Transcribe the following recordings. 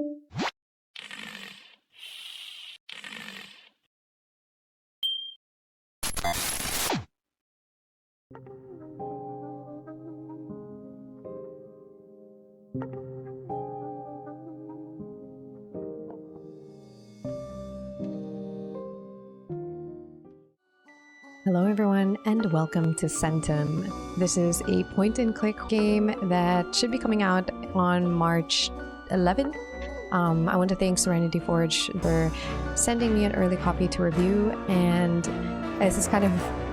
Hello everyone and welcome to Centum. This is a point-and-click game that should be coming out on March 11th. I want to thank Serenity Forge for sending me an early copy to review, and this is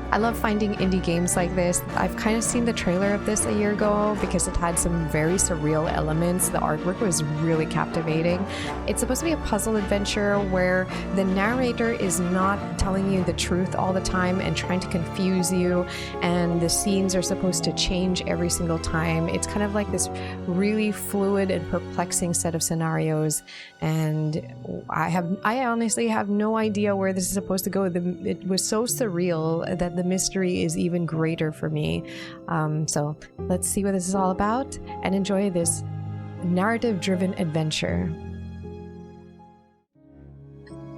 I love finding indie games like this. I've kind of seen the trailer of this a year ago because it had some very surreal elements. The artwork was really captivating. It's supposed to be a puzzle adventure where the narrator is not telling you the truth all the time and trying to confuse you, and the scenes are supposed to change every single time. It's kind of like this really fluid and perplexing set of scenarios, and I honestly have no idea where this is supposed to go. It was so surreal that the mystery is even greater for me. So let's see what this is all about and enjoy this narrative-driven adventure.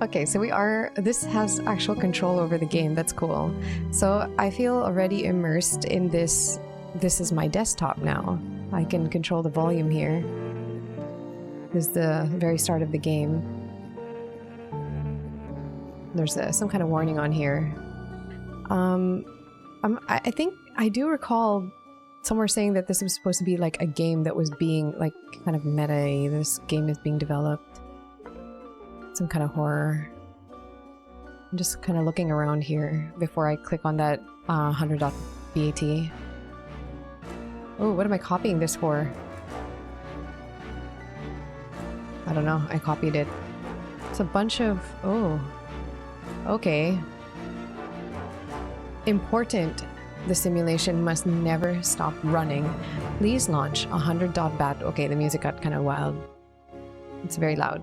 Okay, so this has actual control over the game. That's cool. So I feel already immersed in this. This is my desktop now. I can control the volume here. This is the very start of the game. There's some kind of warning on here. I think I do recall somewhere saying that this was supposed to be like a game that was being like kind of meta-y. This game is being developed. Some kind of horror. I'm just kind of looking around here before I click on that 100.bat. Oh, what am I copying this for? I don't know. I copied it. It's a bunch of... Oh. Okay. Important. The simulation must never stop running. Please launch 100.bat. Okay, the music got kind of wild. It's very loud.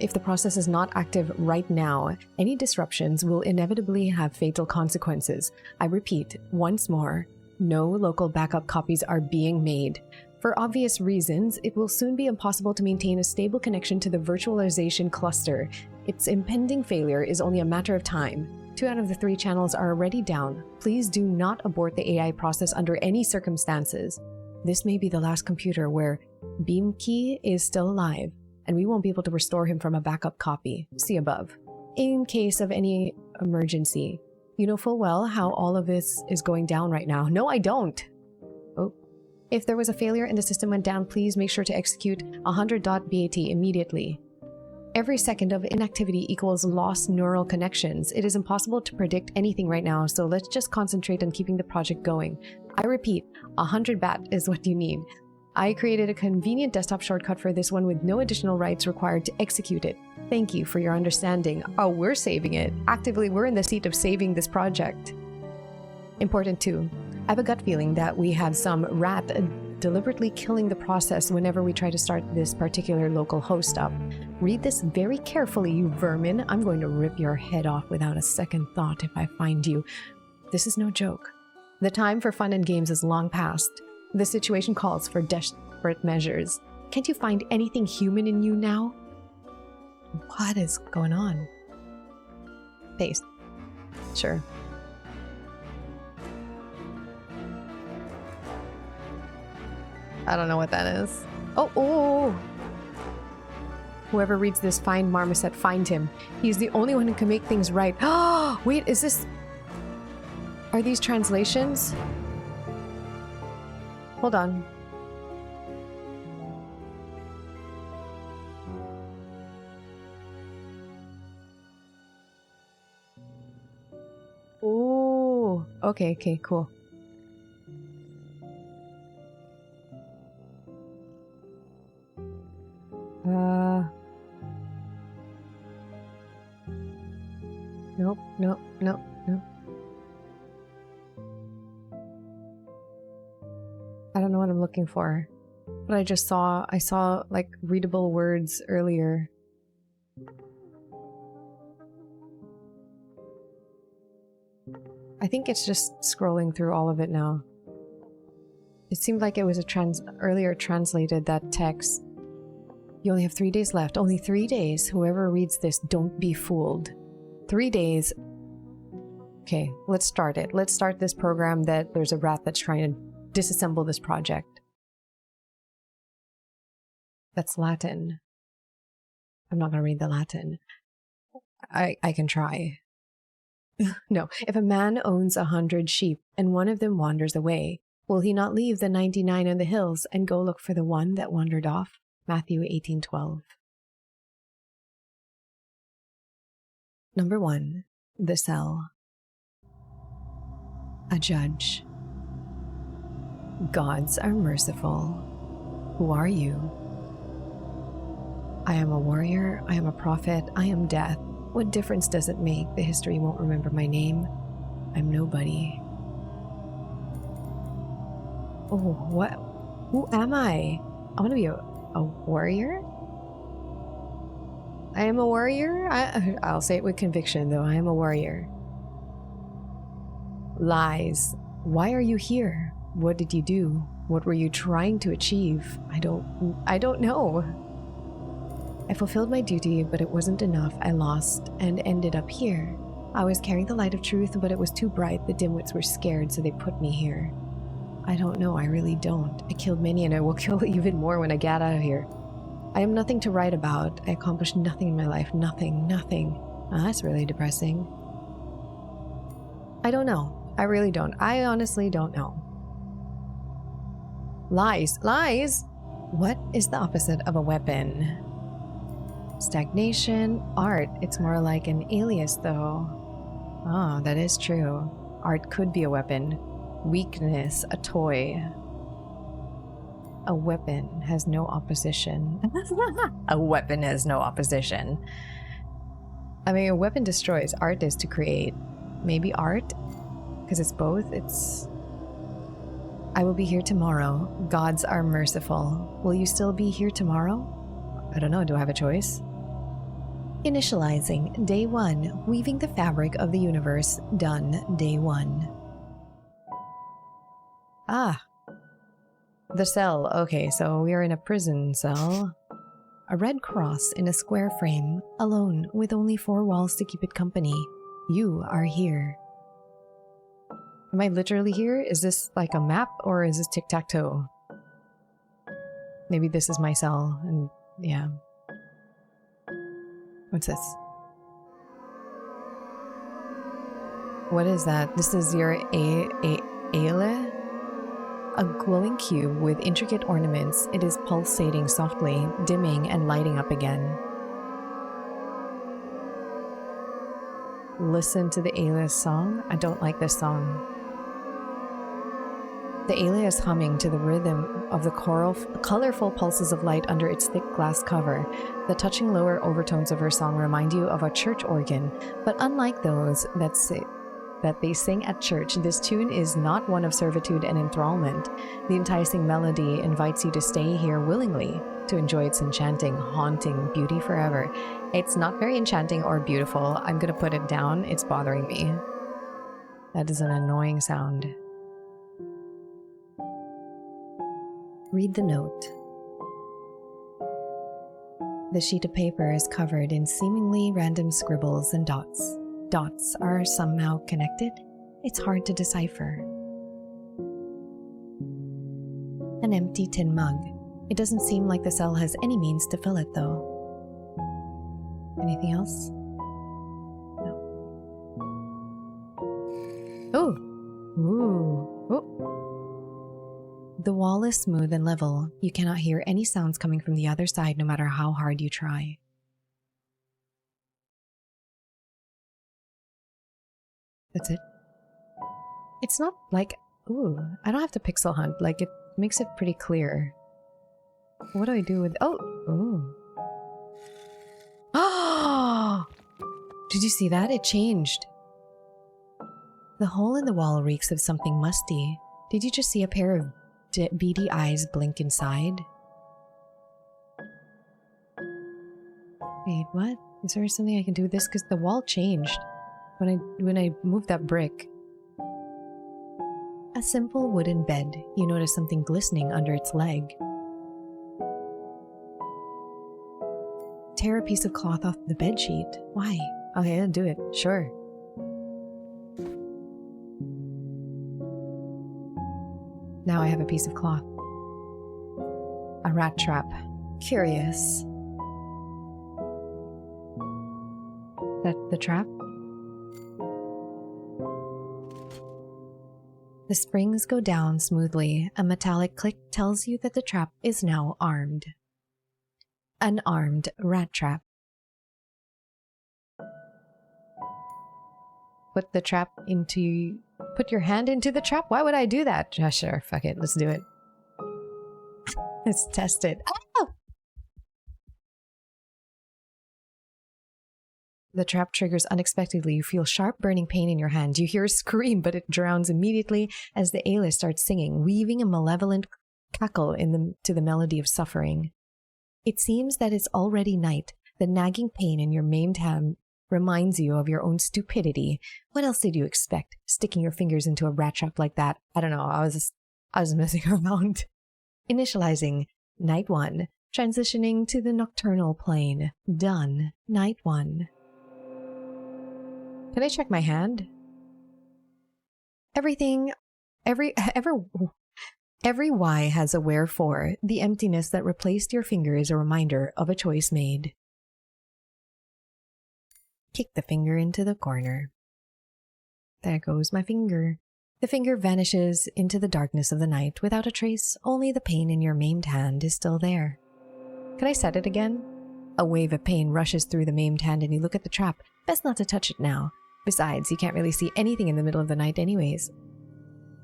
If the process is not active right now, any disruptions will inevitably have fatal consequences. I repeat, once more, no local backup copies are being made. For obvious reasons, it will soon be impossible to maintain a stable connection to the virtualization cluster. Its impending failure is only a matter of time. 2 out of the 3 channels are already down. Please do not abort the AI process under any circumstances. This may be the last computer where Beamkey is still alive, and we won't be able to restore him from a backup copy. See above. In case of any emergency, you know full well how all of this is going down right now. No, I don't. Oh. If there was a failure and the system went down, please make sure to execute 100.bat immediately. Every second of inactivity equals lost neural connections. It is impossible to predict anything right now, so let's just concentrate on keeping the project going. I repeat, 100 bat is what you need. I created a convenient desktop shortcut for this one with no additional rights required to execute it. Thank you for your understanding. Oh, we're saving it. Actively, we're in the seat of saving this project. Important too. I have a gut feeling that we have some rat deliberately killing the process whenever we try to start this particular local host up. Read this very carefully, you vermin. I'm going to rip your head off without a second thought if I find you. This is no joke. The time for fun and games is long past. The situation calls for desperate measures. Can't you find anything human in you now? What is going on? Paste. Sure. I don't know what that is. Oh! Whoever reads this, find Marmoset, find him. He's the only one who can make things right. Oh, wait, is this... Are these translations? Hold on. Ooh. Okay, cool. Nope. I don't know what I'm looking for. But I saw like readable words earlier. I think it's just scrolling through all of it now. It seemed like it was earlier translated that text. You only have 3 days left. Only 3 days. Whoever reads this, don't be fooled. 3 days. Okay, let's start it. Let's start this program that there's a rat that's trying to disassemble this project. That's Latin. I'm not going to read the Latin. I can try. No. If a man owns 100 sheep and one of them wanders away, will he not leave the 99 in the hills and go look for the one that wandered off? Matthew 18:12. Number 1. The cell. A judge. Gods are merciful. Who are you? I am a warrior. I am a prophet. I am death. What difference does it make? The history won't remember my name. I'm nobody. Oh, what? Who am I? I want to be a warrior? I am a warrior? I'll say it with conviction, though. I am a warrior. Lies. Why are you here? What did you do? What were you trying to achieve? I don't know. I fulfilled my duty, but it wasn't enough. I lost and ended up here. I was carrying the light of truth, but it was too bright. The dimwits were scared, so they put me here. I don't know. I really don't. I killed many, and I will kill even more when I get out of here. I am nothing to write about. I accomplished nothing in my life. Nothing. That's really depressing. I don't know. I really don't. I honestly don't know. Lies. What is the opposite of a weapon? Stagnation. Art. It's more like an alias, though. Ah, that is true. Art could be a weapon. Weakness. A toy. A weapon has no opposition. A weapon has no opposition. I mean, a weapon destroys. Art is to create. Maybe art? Because it's both. I will be here tomorrow. Gods are merciful. Will you still be here tomorrow? I don't know. Do I have a choice? Initializing. Day 1. Weaving the fabric of the universe. Done. Day 1. Ah. The cell. Okay, so we are in a prison cell. A red cross in a square frame. Alone, with only 4 walls to keep it company. You are here. Am I literally here? Is this like a map, or is this tic-tac-toe? Maybe this is my cell, and yeah. What's this? What is that? This is your Aile? A glowing cube with intricate ornaments. It is pulsating softly, dimming and lighting up again. Listen to the Aile song. I don't like this song. The Aile is humming to the rhythm of the colorful pulses of light under its thick glass cover. The touching lower overtones of her song remind you of a church organ, but unlike those that they sing at church, this tune is not one of servitude and enthrallment. The enticing melody invites you to stay here willingly, to enjoy its enchanting, haunting beauty forever. It's not very enchanting or beautiful. I'm gonna put it down. It's bothering me. That is an annoying sound. Read the note. The sheet of paper is covered in seemingly random scribbles and dots. Dots are somehow connected. It's hard to decipher. An empty tin mug. It doesn't seem like the cell has any means to fill it, though. Anything else? No. Oh! Ooh! Oh! The wall is smooth and level. You cannot hear any sounds coming from the other side, no matter how hard you try. That's it. It's not like... Ooh, I don't have to pixel hunt. Like, it makes it pretty clear. What do I do with... Oh! Ooh. Oh! Did you see that? It changed. The hole in the wall reeks of something musty. Did you just see a pair of beady eyes blink inside? Wait, what? Is there something I can do with this? Because the wall changed when I moved that brick. A simple wooden bed. You notice something glistening under its leg. Tear a piece of cloth off the bedsheet. Why? Okay, do it. Sure. Now I have a piece of cloth. A rat trap. Curious. That the trap? The springs go down smoothly. A metallic click tells you that the trap is now armed. An armed rat trap. Put your hand into the trap? Why would I do that? Sure, fuck it, let's do it. Let's test it. Oh! The trap triggers unexpectedly. You feel sharp burning pain in your hand. You hear a scream, but it drowns immediately as the Ayla starts singing, weaving a malevolent cackle to the melody of suffering. It seems that it's already night. The nagging pain in your maimed hand reminds you of your own stupidity. What else did you expect, sticking your fingers into a rat trap like that? I don't know, I was messing around. Initializing. Night 1. Transitioning to the nocturnal plane. Done. Night 1. Can I check my hand? Every Y has a wherefore. The emptiness that replaced your finger is a reminder of a choice made. Kick the finger into the corner. There goes my finger. The finger vanishes into the darkness of the night without a trace. Only the pain in your maimed hand is still there. Can I set it again? A wave of pain rushes through the maimed hand and you look at the trap. Best not to touch it now. Besides, you can't really see anything in the middle of the night anyways.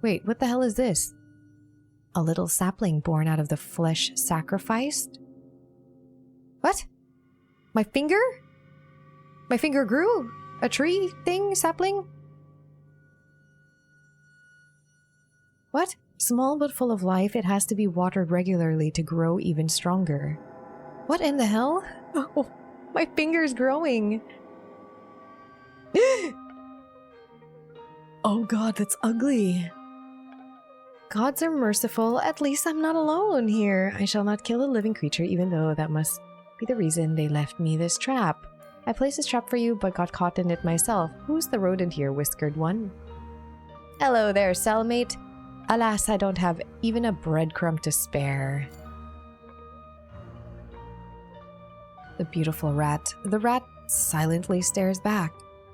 Wait, what the hell is this? A little sapling born out of the flesh sacrificed? What? My finger? My finger grew? A tree thing? Sapling? What? Small but full of life, it has to be watered regularly to grow even stronger. What in the hell? Oh, my finger's growing. Oh god, that's ugly. Gods are merciful. At least I'm not alone here. I shall not kill a living creature, even though that must be the reason they left me this trap. I placed this trap for you, but got caught in it myself. Who's the rodent here, whiskered one? Hello there, cellmate. Alas, I don't have even a breadcrumb to spare. The beautiful rat. The rat silently stares back.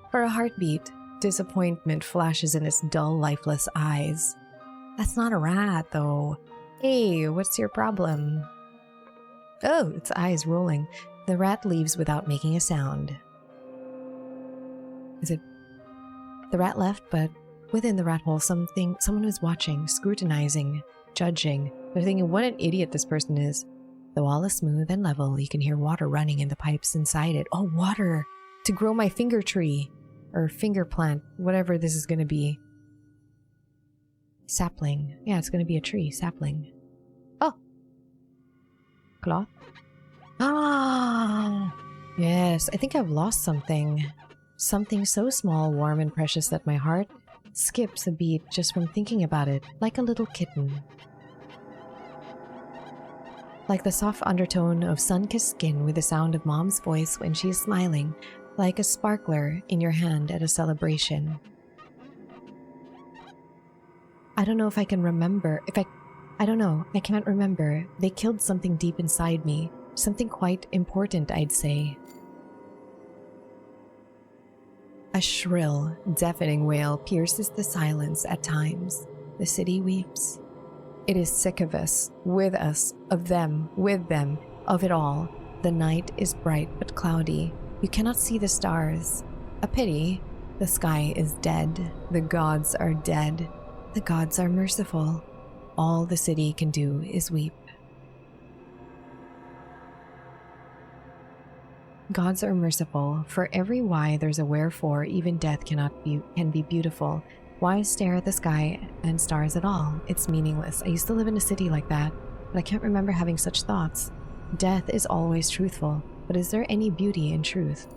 For a heartbeat, disappointment flashes in its dull, lifeless eyes. That's not a rat, though. Hey, what's your problem? Oh, its eyes rolling. The rat leaves without making a sound. Is it... The rat left, but within the rat hole, someone was watching, scrutinizing, judging. They're thinking, what an idiot this person is. Though all is smooth and level, you can hear water running in the pipes inside it. Oh, water! To grow my finger tree. Or finger plant. Whatever this is going to be. Sapling. Yeah, it's going to be a tree. Sapling. Oh! Cloth? Ah! Yes, I think I've lost something. Something so small, warm, and precious that my heart skips a beat just from thinking about it, like a little kitten. Like the soft undertone of sun-kissed skin with the sound of mom's voice when she is smiling, like a sparkler in your hand at a celebration. I don't know if I can remember. I don't know. I can't remember. They killed something deep inside me. Something quite important, I'd say. A shrill, deafening wail pierces the silence at times. The city weeps. It is sick of us, with us, of them, with them, of it all. The night is bright but cloudy. You cannot see the stars. A pity. The sky is dead. The gods are dead. The gods are merciful. All the city can do is weep. Gods are merciful. For every why there's a wherefore. Even death can be beautiful. Why stare at the sky and stars at all? It's meaningless. I used to live in a city like that, but I can't remember having such thoughts. Death is always truthful, but is there any beauty in truth?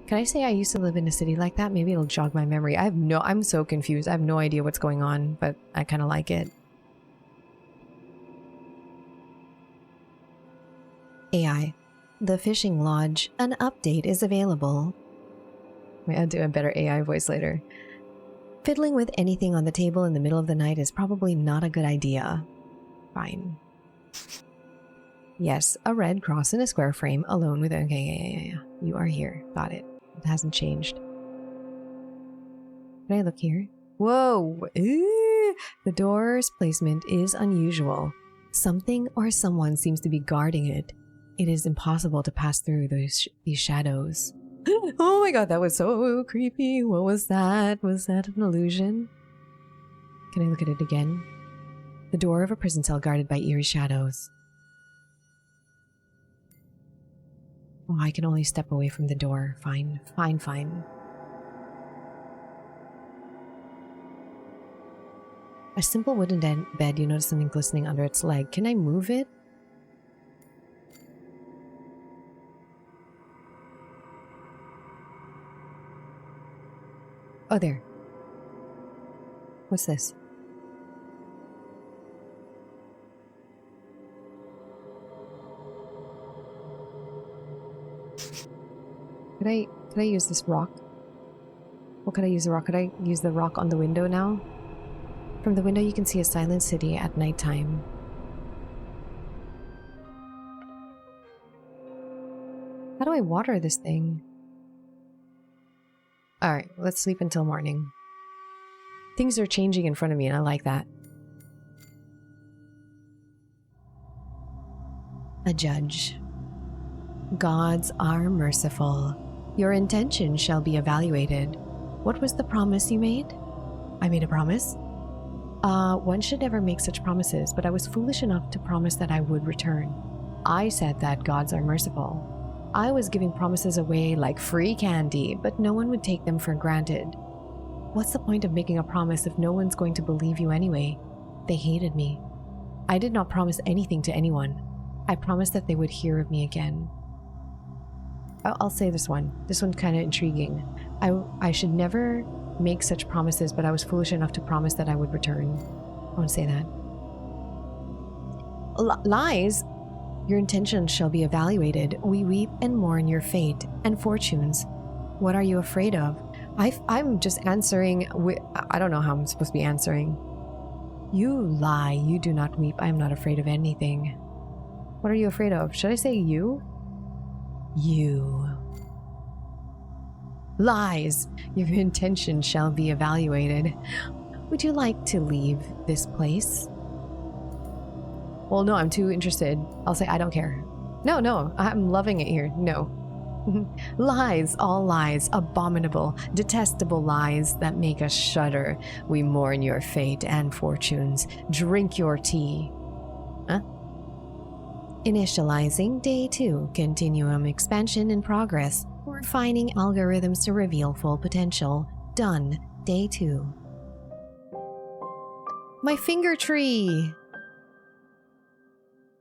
Can I say I used to live in a city like that? Maybe it'll jog my memory. I'm so confused. I have no idea what's going on, but I kind of like it. AI. The Fishing Lodge. An update is available. I'll do a better AI voice later. Fiddling with anything on the table in the middle of the night is probably not a good idea. Fine. Yes, a red cross in a square frame, alone with... Okay, yeah. You are here. Got it. It hasn't changed. Can I look here? Whoa! The door's placement is unusual. Something or someone seems to be guarding it. It is impossible to pass through these shadows. Oh my god, that was so creepy. What was that? Was that an illusion? Can I look at it again? The door of a prison cell guarded by eerie shadows. Oh, I can only step away from the door. Fine, fine, fine. A simple wooden bed, you notice something glistening under its leg. Can I move it? Oh, there. What's this? Could I use this rock? What could I use the rock? Could I use the rock on the window now? From the window you can see a silent city at nighttime. How do I water this thing? Alright, let's sleep until morning. Things are changing in front of me and I like that. A judge. Gods are merciful. Your intention shall be evaluated. What was the promise you made? I made a promise? One should never make such promises, but I was foolish enough to promise that I would return. I said that gods are merciful. I was giving promises away like free candy, but no one would take them for granted. What's the point of making a promise if no one's going to believe you anyway? They hated me. I did not promise anything to anyone. I promised that they would hear of me again. I'll say this one. This one's kind of intriguing. I should never make such promises, but I was foolish enough to promise that I would return. I want to say that. Lies? Your intentions shall be evaluated. We weep and mourn your fate and fortunes. What are you afraid of? I'm just answering. I don't know how I'm supposed to be answering. You lie. You do not weep. I am not afraid of anything. What are you afraid of? Should I say you? You. Lies. Your intention shall be evaluated. Would you like to leave this place? Well, no, I'm too interested. I'll say I don't care. No, I'm loving it here. No. Lies, all lies, abominable, detestable lies that make us shudder. We mourn your fate and fortunes. Drink your tea. Huh? Initializing day 2. Continuum expansion in progress. Refining algorithms to reveal full potential. Done. Day 2. My finger tree!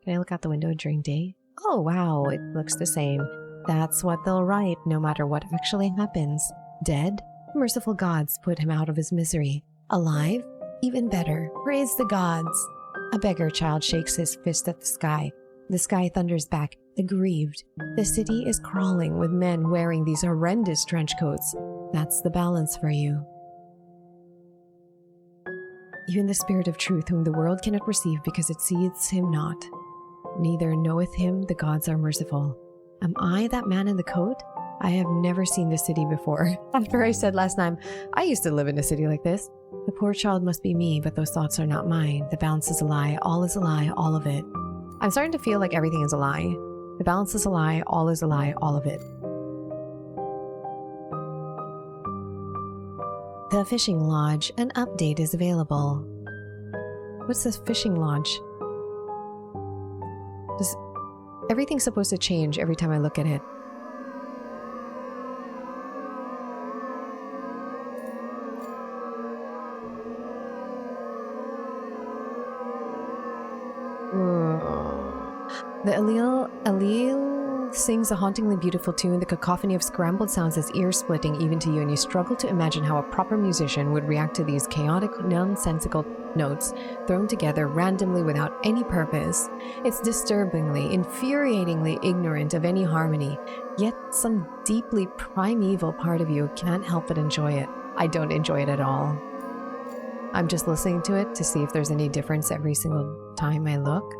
Can I look out the window during day? Oh wow, it looks the same. That's what they'll write, no matter what actually happens. Dead? Merciful gods put him out of his misery. Alive? Even better. Praise the gods. A beggar child shakes his fist at the sky. The sky thunders back, aggrieved. The city is crawling with men wearing these horrendous trench coats. That's the balance for you. Even the spirit of truth, whom the world cannot receive because it sees him not. Neither knoweth him the gods are merciful. Am I that man in the coat? I have never seen this city before. After I said last time, I used to live in a city like this. The poor child must be me, but those thoughts are not mine. The balance is a lie, all of it. I'm starting to feel like everything is a lie. The balance is a lie, all is a lie, all of it. The Fishing Lodge, an update is available. What's this fishing lodge? Everything's supposed to change every time I look at it. The allele mouth sings a hauntingly beautiful tune, the cacophony of scrambled sounds is ear-splitting even to you, and you struggle to imagine how a proper musician would react to these chaotic, nonsensical notes thrown together randomly without any purpose. It's disturbingly, infuriatingly ignorant of any harmony, yet some deeply primeval part of you can't help but enjoy it. I don't enjoy it at all. I'm just listening to it to see if there's any difference every single time I look.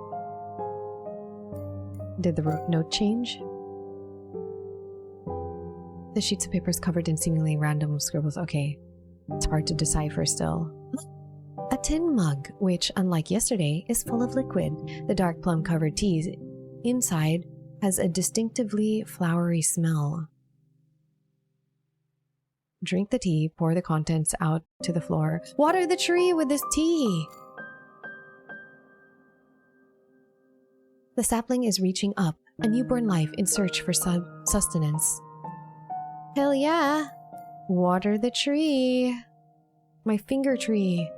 Did the note change? The sheets of paper is covered in seemingly random scribbles. Okay, it's hard to decipher still. A tin mug, which, unlike yesterday, is full of liquid. The dark plum-covered tea inside has a distinctively flowery smell. Drink the tea, pour the contents out to the floor. Water the tree with this tea! The sapling is reaching up, a newborn life in search for sustenance. Hell yeah! Water the tree! My finger tree!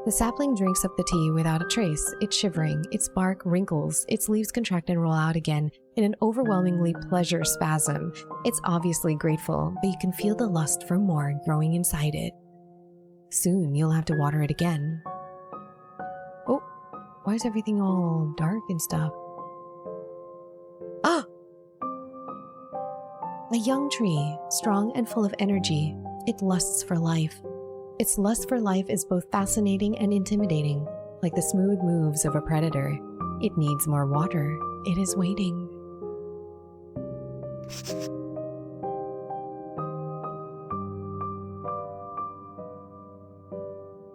The sapling drinks up the tea without a trace. It's shivering, its bark wrinkles, its leaves contract and roll out again in an overwhelmingly pleasure spasm. It's obviously grateful, but you can feel the lust for more growing inside it. Soon you'll have to water it again. Oh, why is everything all dark and stuff? Ah! A young tree, strong and full of energy. It lusts for life. Its lust for life is both fascinating and intimidating, like the smooth moves of a predator. It needs more water. It is waiting.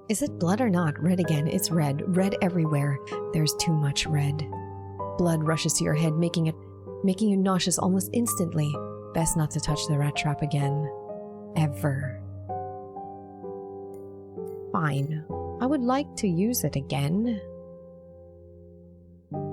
Is it blood or not? Red again. It's red. Red everywhere. There's too much red. Blood rushes to your head, making you nauseous almost instantly. Best not to touch the rat trap again. Ever. Fine. I would like to use it again.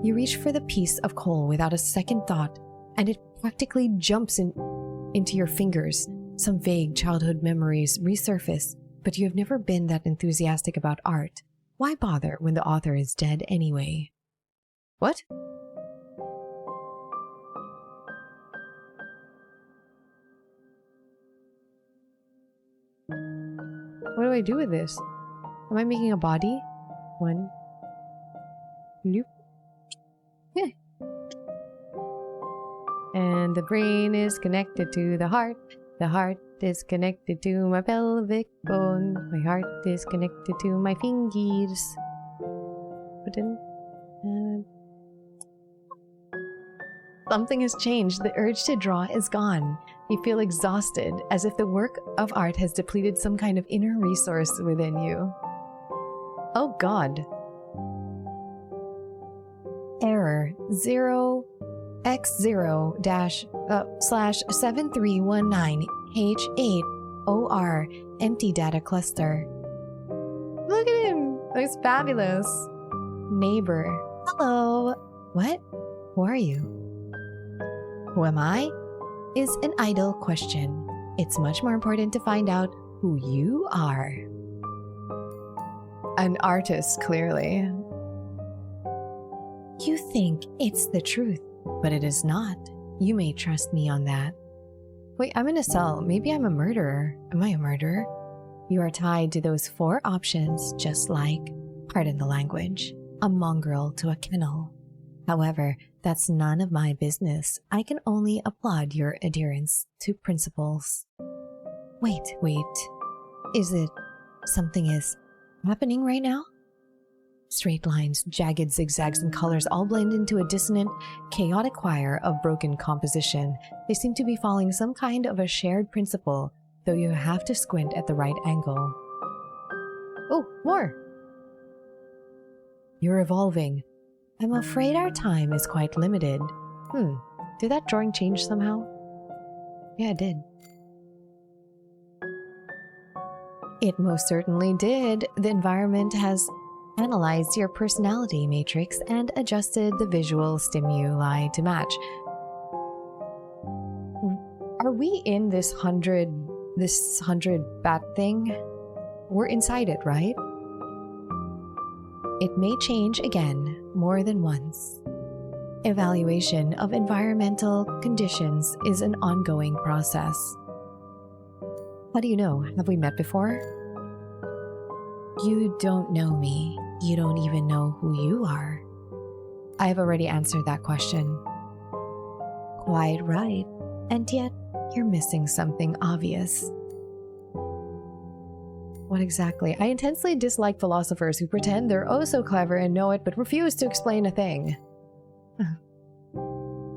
You reach for the piece of coal without a second thought, and it practically jumps into your fingers. Some vague childhood memories resurface, but you have never been that enthusiastic about art. Why bother when the author is dead anyway? What? What do I do with this? Am I making a body? One. Nope. Yeah. And the brain is connected to the heart. The heart is connected to my pelvic bone. My heart is connected to my fingers. But then... something has changed. The urge to draw is gone. You feel exhausted, as if the work of art has depleted some kind of inner resource within you. Oh god. Error 0x0-/7319H8OR empty data cluster. Look at him! Looks fabulous. Neighbor. Hello. What? Who are you? Who am I? Is an idle question. It's much more important to find out who you are. An artist, clearly. You think it's the truth, but it is not. You may trust me on that. Wait, I'm in a cell. Maybe I'm a murderer. Am I a murderer? You are tied to those 4 options, just like, pardon the language, a mongrel to a kennel. However, that's none of my business. I can only applaud your adherence to principles. Wait. Is it something is happening right now? Straight lines, jagged zigzags, and colors all blend into a dissonant, chaotic choir of broken composition. They seem to be following some kind of a shared principle, though you have to squint at the right angle. Oh, more! You're evolving. I'm afraid our time is quite limited. Did that drawing change somehow? Yeah, it did. It most certainly did. The environment has analyzed your personality matrix and adjusted the visual stimuli to match. Are we in this 100 bat thing? We're inside it, right? It may change again more than once. Evaluation of environmental conditions is an ongoing process. How do you know? Have we met before? You don't know me. You don't even know who you are. I have already answered that question. Quite right. And yet, you're missing something obvious. What exactly? I intensely dislike philosophers who pretend they're oh so clever and know it but refuse to explain a thing.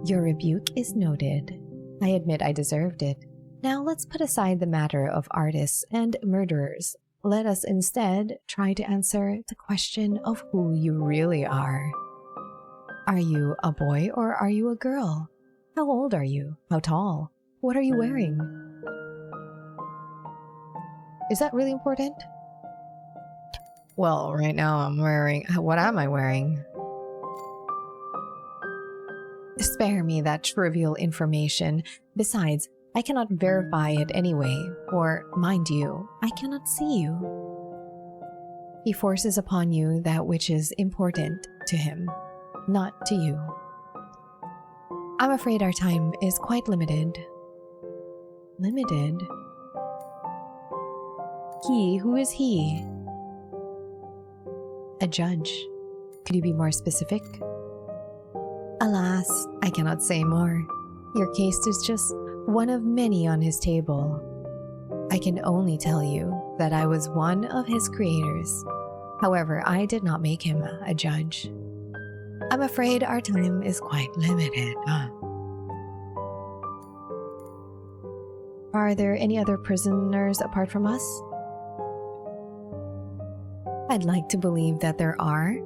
Your rebuke is noted. I admit I deserved it. Now let's put aside the matter of artists and murderers. Let us instead try to answer the question of who you really are. Are you a boy or are you a girl? How old are you? How tall? What are you wearing? Is that really important? Well, right now I'm wearing... What am I wearing? Spare me that trivial information. Besides, I cannot verify it anyway, or, mind you, I cannot see you. He forces upon you that which is important to him, not to you. I'm afraid our time is quite limited. Limited? He, who is he? A judge. Could you be more specific? Alas, I cannot say more. Your case is just one of many on his table. I can only tell you that I was one of his creators. However, I did not make him a judge. I'm afraid our time is quite limited. Are there any other prisoners apart from us? I'd like to believe that there are.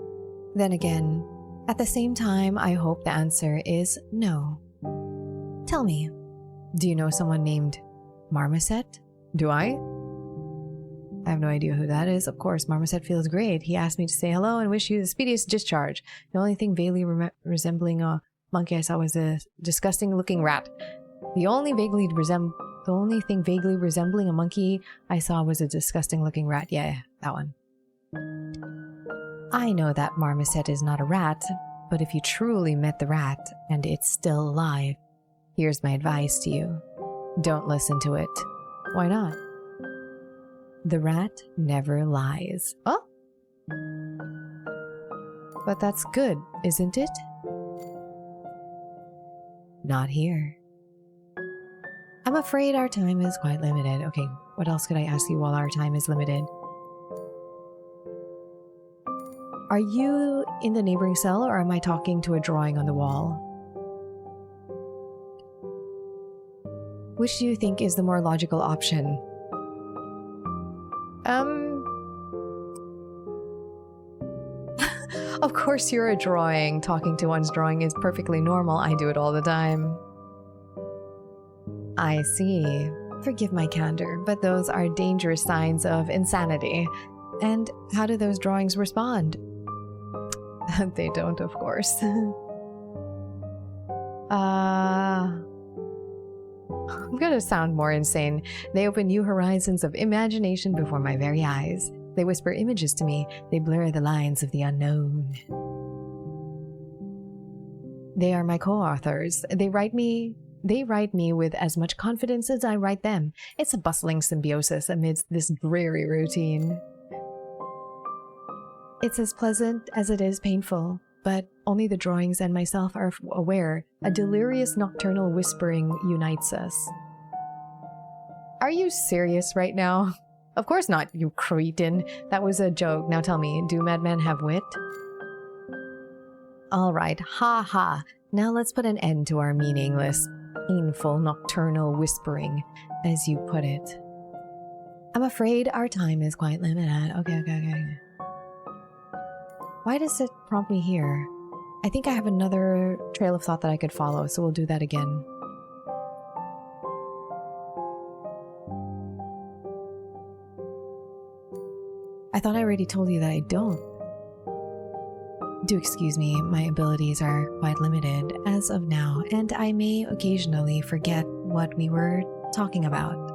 Then again, at the same time, I hope the answer is no. Tell me, do you know someone named Marmoset? Do I? I have no idea who that is. Of course, Marmoset feels great. He asked me to say hello and wish you the speediest discharge. The only thing vaguely resembling a monkey I saw was a disgusting-looking rat. The only thing vaguely resembling a monkey I saw was a disgusting-looking rat. Yeah, that one. I know that Marmoset is not a rat, but if you truly met the rat and it's still alive, here's my advice to you. Don't listen to it. Why not? The rat never lies. Oh? But that's good, isn't it? Not here. I'm afraid our time is quite limited. Okay, what else could I ask you while our time is limited? Are you in the neighboring cell or am I talking to a drawing on the wall? Which do you think is the more logical option? Of course you're a drawing. Talking to one's drawing is perfectly normal. I do it all the time. I see. Forgive my candor, but those are dangerous signs of insanity. And how do those drawings respond? They don't, of course. I'm gonna sound more insane. They open new horizons of imagination before my very eyes. They whisper images to me. They blur the lines of the unknown. They are my co-authors. They write me with as much confidence as I write them. It's a bustling symbiosis amidst this dreary routine. It's as pleasant as it is painful, but only the drawings and myself are aware. A delirious nocturnal whispering unites us. Are you serious right now? Of course not, you cretin. That was a joke. Now tell me, do madmen have wit? Alright, ha ha. Now let's put an end to our meaningless, painful nocturnal whispering, as you put it. I'm afraid our time is quite limited. Okay. Why does it prompt me here? I think I have another trail of thought that I could follow, so we'll do that again. I thought I already told you that I don't. Do excuse me, my abilities are quite limited as of now, and I may occasionally forget what we were talking about.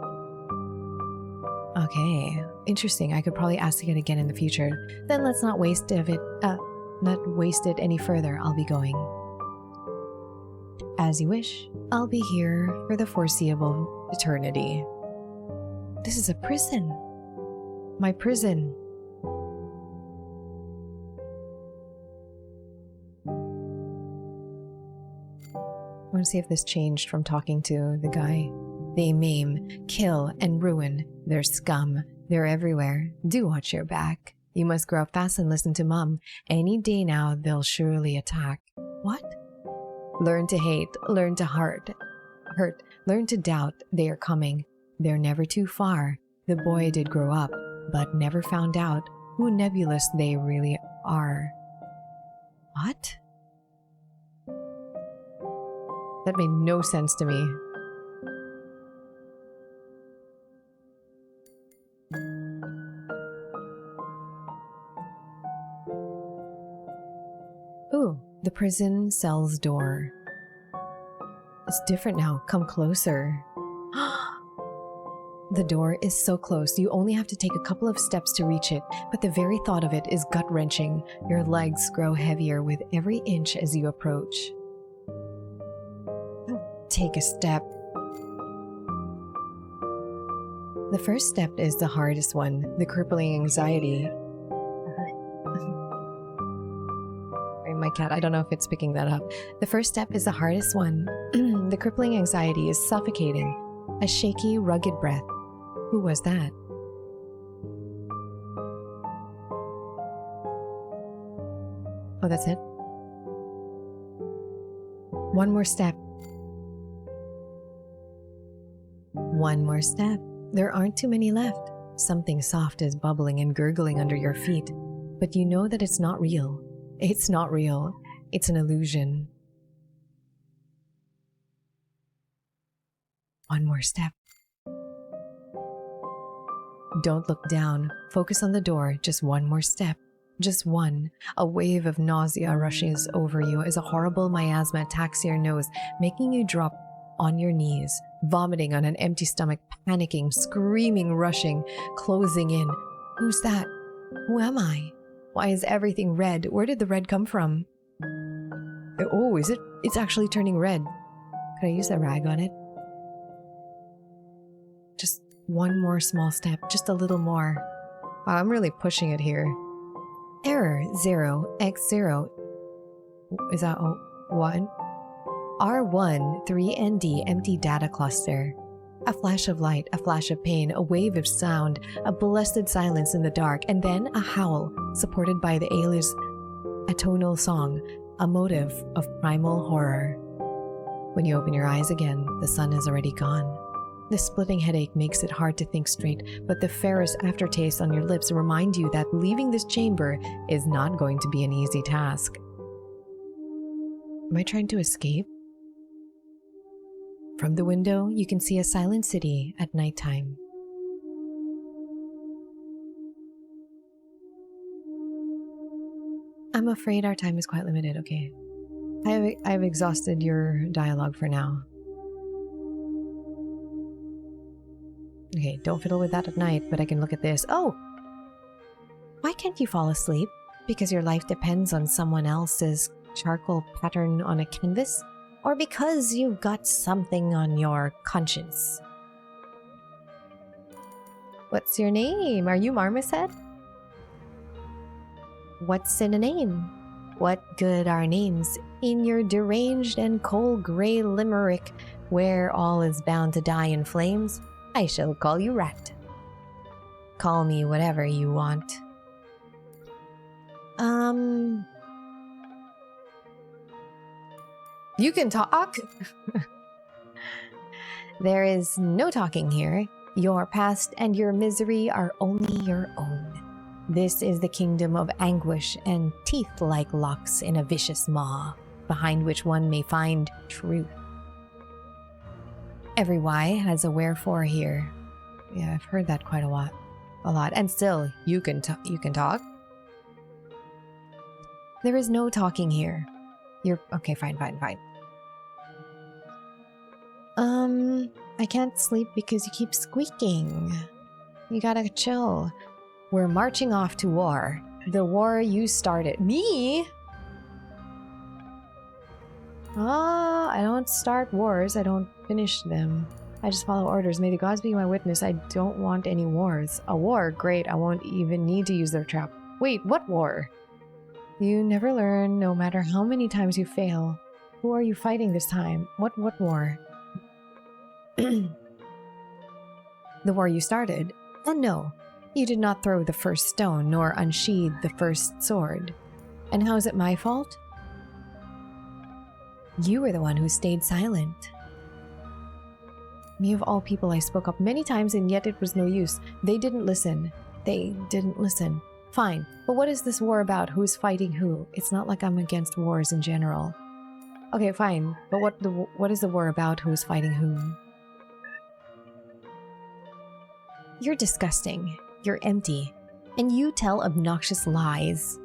Okay, interesting. I could probably ask it again in the future. Then let's not waste it any further. I'll be going. As you wish, I'll be here for the foreseeable eternity. This is a prison. My prison. I want to see if this changed from talking to the guy. They maim, kill, and ruin. They're scum. They're everywhere. Do watch your back. You must grow up fast and listen to Mum. Any day now, they'll surely attack. What? Learn to hate. Learn to hurt. Learn to doubt. They are coming. They're never too far. The boy did grow up, but never found out who nebulous they really are. What? That made no sense to me. Ooh, the prison cell's door. It's different now. Come closer. The door is so close. You only have to take a couple of steps to reach it, but the very thought of it is gut-wrenching. Your legs grow heavier with every inch as you approach. Take a step. The first step is the hardest one, the crippling anxiety. My cat, I don't know if it's picking that up. The first step is the hardest one. The crippling anxiety is suffocating. A shaky, rugged breath. Who was that? Oh, that's it? One more step. One more step. There aren't too many left. Something soft is bubbling and gurgling under your feet, but you know that it's not real. It's not real. It's an illusion. One more step. Don't look down. Focus on the door. Just one more step. Just one. A wave of nausea rushes over you as a horrible miasma attacks your nose, making you drop on your knees, vomiting on an empty stomach, panicking, screaming, rushing, closing in. Who's that? Who am I? Why is everything red? Where did the red come from? Oh, is it? It's actually turning red. Could I use a rag on it? Just one more small step, just a little more. Wow, I'm really pushing it here. Error 0x0. Is that 1? R1 3ND empty data cluster. A flash of light, a flash of pain, a wave of sound, a blessed silence in the dark, and then a howl, supported by the alias atonal song, a motive of primal horror. When you open your eyes again, the sun is already gone. The splitting headache makes it hard to think straight, but the ferrous aftertaste on your lips remind you that leaving this chamber is not going to be an easy task. Am I trying to escape? From the window, you can see a silent city at nighttime. I'm afraid our time is quite limited. Okay. I've exhausted your dialogue for now. Okay, don't fiddle with that at night, but I can look at this. Oh! Why can't you fall asleep? Because your life depends on someone else's charcoal pattern on a canvas? Or because you've got something on your conscience? What's your name? Are you Marmoset? What's in a name? What good are names in your deranged and cold grey limerick where all is bound to die in flames? I shall call you Rat. Call me whatever you want. You can talk. There is no talking here. Your past and your misery are only your own. This is the kingdom of anguish and teeth like locks in a vicious maw, behind which one may find truth. Every why has a wherefore here. Yeah, I've heard that quite a lot. And still, you can talk? There is no talking here. You're okay, fine. I can't sleep because you keep squeaking. You gotta chill. We're marching off to war. The war you started. Me? I don't start wars. I don't finish them. I just follow orders. May the gods be my witness. I don't want any wars. A war? Great. I won't even need to use their trap. Wait, what war? You never learn, no matter how many times you fail. Who are you fighting this time? What war? The war you started. And no, you did not throw the first stone, nor unsheathe the first sword. And how is it my fault? You were the one who stayed silent. Me of all people, I spoke up many times and yet it was no use. They didn't listen. They didn't listen. Fine, but what is this war about? Who's fighting who? It's not like I'm against wars in general. Okay, fine, but what is the war about? Who's fighting whom? You're disgusting. You're empty. And you tell obnoxious lies.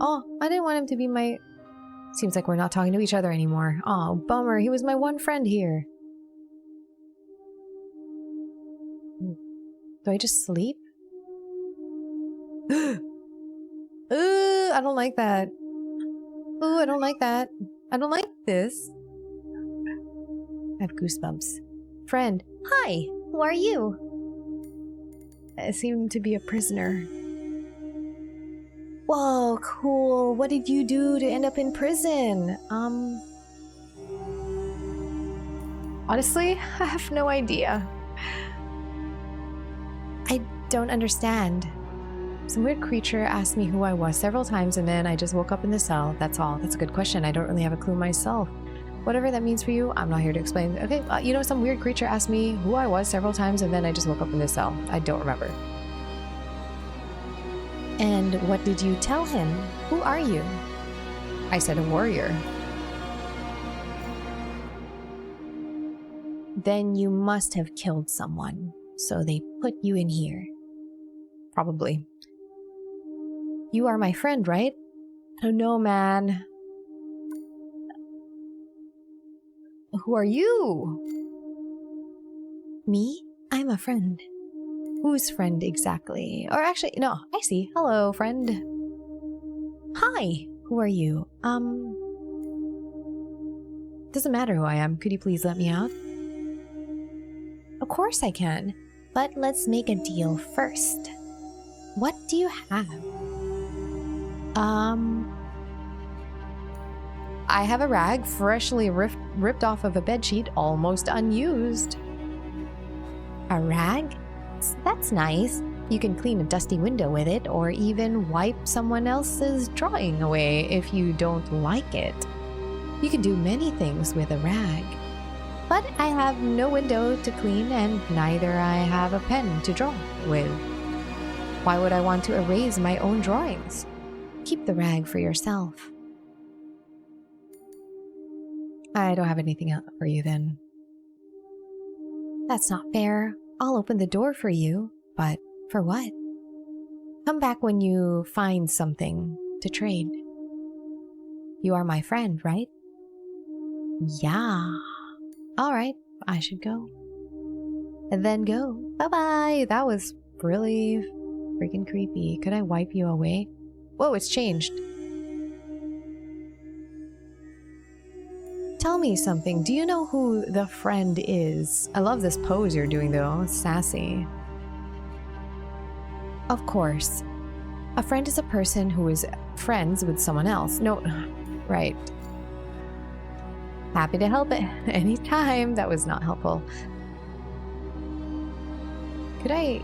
Oh, I didn't want him to be my... Seems like we're not talking to each other anymore. Oh, bummer. He was my one friend here. Do I just sleep? I don't like that. Ooh, I don't like that. I don't like this. I have goosebumps. Friend. Hi, who are you? I seem to be a prisoner. Whoa, cool. What did you do to end up in prison? Honestly, I have no idea. I don't understand. Some weird creature asked me who I was several times and then I just woke up in the cell. That's all. That's a good question. I don't really have a clue myself. Whatever that means for you, I'm not here to explain. Okay, you know, some weird creature asked me who I was several times and then I just woke up in the cell. I don't remember. And what did you tell him? Who are you? I said a warrior. Then you must have killed someone. So they put you in here. Probably. You are my friend, right? Oh no, man. Who are you? Me? I'm a friend. Whose friend exactly? Or actually, no, I see. Hello, friend. Hi, who are you? Doesn't matter who I am. Could you please let me out? Of course I can. But let's make a deal first. What do you have? I have a rag freshly ripped off of a bedsheet, almost unused. A rag? That's nice. You can clean a dusty window with it, or even wipe someone else's drawing away if you don't like it. You can do many things with a rag. But I have no window to clean, and neither I have a pen to draw with. Why would I want to erase my own drawings? Keep the rag for yourself. I don't have anything else for you then. That's not fair. I'll open the door for you, but for what? Come back when you find something to trade. You are my friend, right? Yeah. Alright, I should go. And then go. Bye-bye! That was really freaking creepy. Could I wipe you away? Whoa, it's changed. Tell me something. Do you know who the friend is? I love this pose you're doing though. It's sassy. Of course. A friend is a person who is friends with someone else. No, right. Happy to help it anytime. That was not helpful. Could I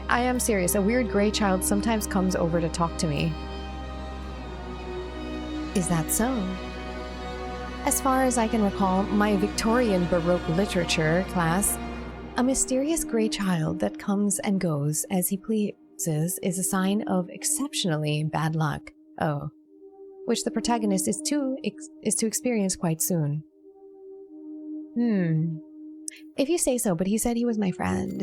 am serious. A weird gray child sometimes comes over to talk to me. Is that so? As far as I can recall, my Victorian Baroque literature class, a mysterious gray child that comes and goes as he pleases is a sign of exceptionally bad luck. Oh. Which the protagonist is to experience quite soon. If you say so, but he said he was my friend.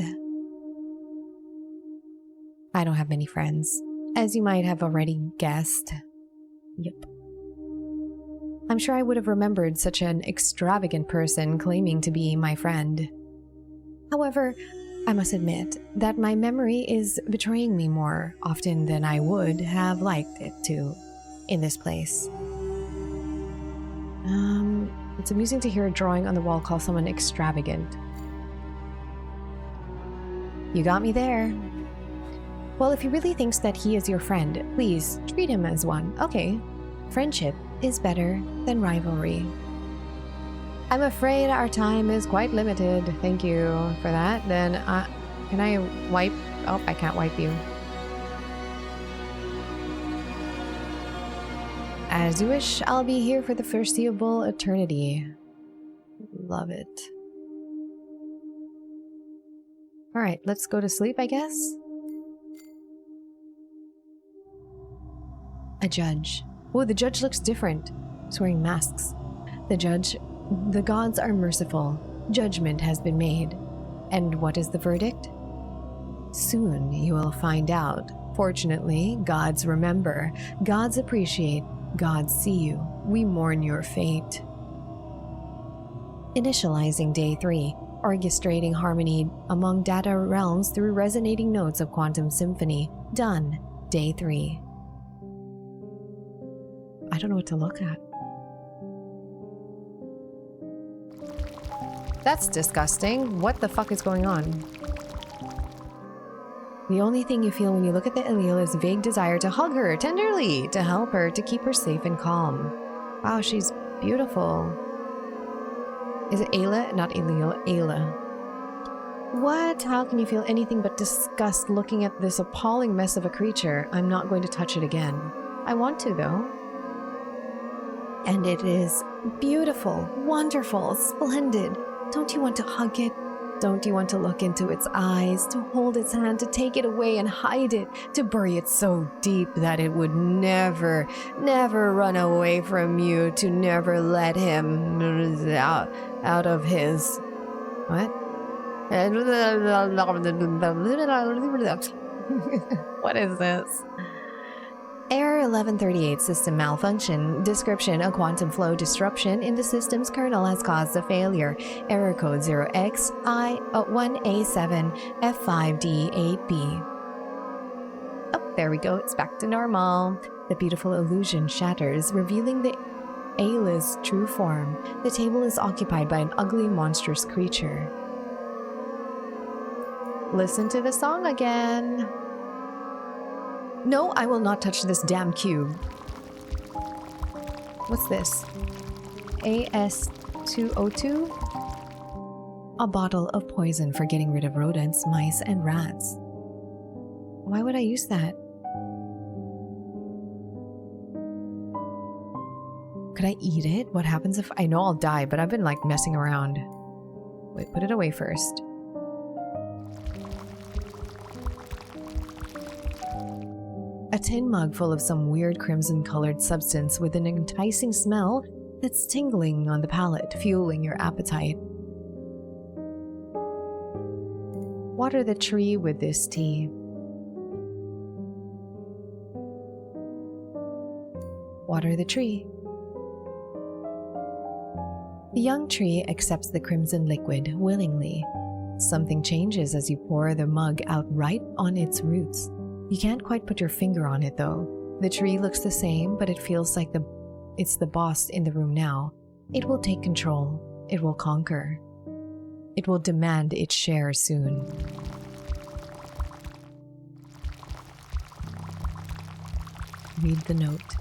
I don't have many friends, as you might have already guessed. Yep. I'm sure I would have remembered such an extravagant person claiming to be my friend. However, I must admit that my memory is betraying me more often than I would have liked it to in this place. It's amusing to hear a drawing on the wall call someone extravagant. You got me there. Well, if he really thinks that he is your friend, please treat him as one. Okay. Friendship is better than rivalry. I'm afraid our time is quite limited. Thank you for that. Then, can I wipe? Oh, I can't wipe you. As you wish, I'll be here for the foreseeable eternity. Love it. Alright, let's go to sleep, I guess. A judge. Oh, the judge looks different. He's wearing masks. The judge. The gods are merciful. Judgment has been made. And what is the verdict? Soon you will find out. Fortunately, gods remember. Gods appreciate. Gods see you. We mourn your fate. Initializing day 3. Orchestrating harmony among data realms through resonating notes of quantum symphony. Done. Day 3. I don't know what to look at. That's disgusting. What the fuck is going on? The only thing you feel when you look at the Elil is a vague desire to hug her tenderly, to help her, to keep her safe and calm. Wow, she's beautiful. Is it Ayla? Not Elil, Ayla. What? How can you feel anything but disgust looking at this appalling mess of a creature? I'm not going to touch it again. I want to, though. And it is beautiful, wonderful, splendid. Don't you want to hug it? Don't you want to look into its eyes, to hold its hand, to take it away and hide it, to bury it so deep that it would never, never run away from you, to never let him out of his... What? What is this? Error 1138 system malfunction. Description: a quantum flow disruption in the system's kernel has caused the failure. Error code 0x1A7F5D8B. Oh, there we go. It's back to normal. The beautiful illusion shatters, revealing the Ayla's true form. The table is occupied by an ugly, monstrous creature. Listen to the song again. No, I will not touch this damn cube. What's this? AS202? A bottle of poison for getting rid of rodents, mice, and rats. Why would I use that? Could I eat it? What happens if... I know I'll die, but I've been like messing around. Wait, put it away first. A tin mug full of some weird crimson-colored substance with an enticing smell that's tingling on the palate, fueling your appetite. Water the tree with this tea. Water the tree. The young tree accepts the crimson liquid willingly. Something changes as you pour the mug out right on its roots. You can't quite put your finger on it, though. The tree looks the same, but it feels like it's the boss in the room now. It will take control. It will conquer. It will demand its share soon. Read the note.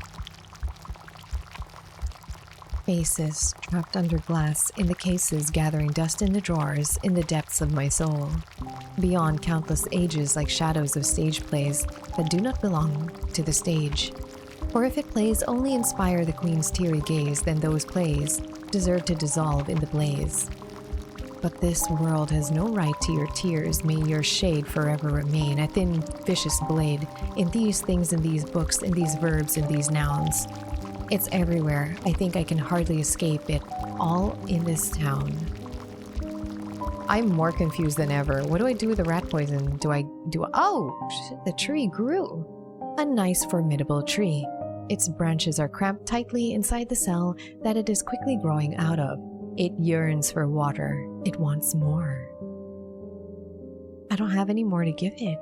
Faces trapped under glass in the cases, gathering dust in the drawers, in the depths of my soul. Beyond countless ages, like shadows of stage plays that do not belong to the stage. For if it plays only inspire the queen's teary gaze, then those plays deserve to dissolve in the blaze. But this world has no right to your tears. May your shade forever remain, a thin, vicious blade, in these things, in these books, in these verbs, in these nouns. It's everywhere. I think I can hardly escape it, all in this town. I'm more confused than ever. What do I do with the rat poison? Oh, shit, the tree grew. A nice, formidable tree. Its branches are cramped tightly inside the cell that it is quickly growing out of. It yearns for water. It wants more. I don't have any more to give it.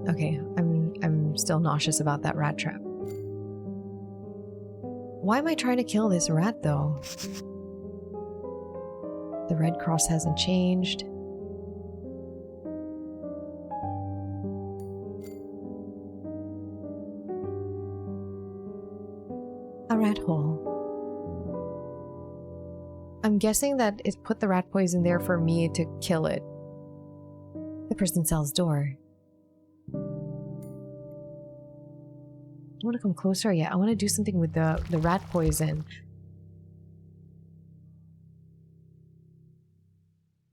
Okay, I'm still nauseous about that rat trap. Why am I trying to kill this rat, though? The red cross hasn't changed. A rat hole. I'm guessing that it put the rat poison there for me to kill it. The prison cell's door. I want to come closer. Yeah, I want to do something with the rat poison.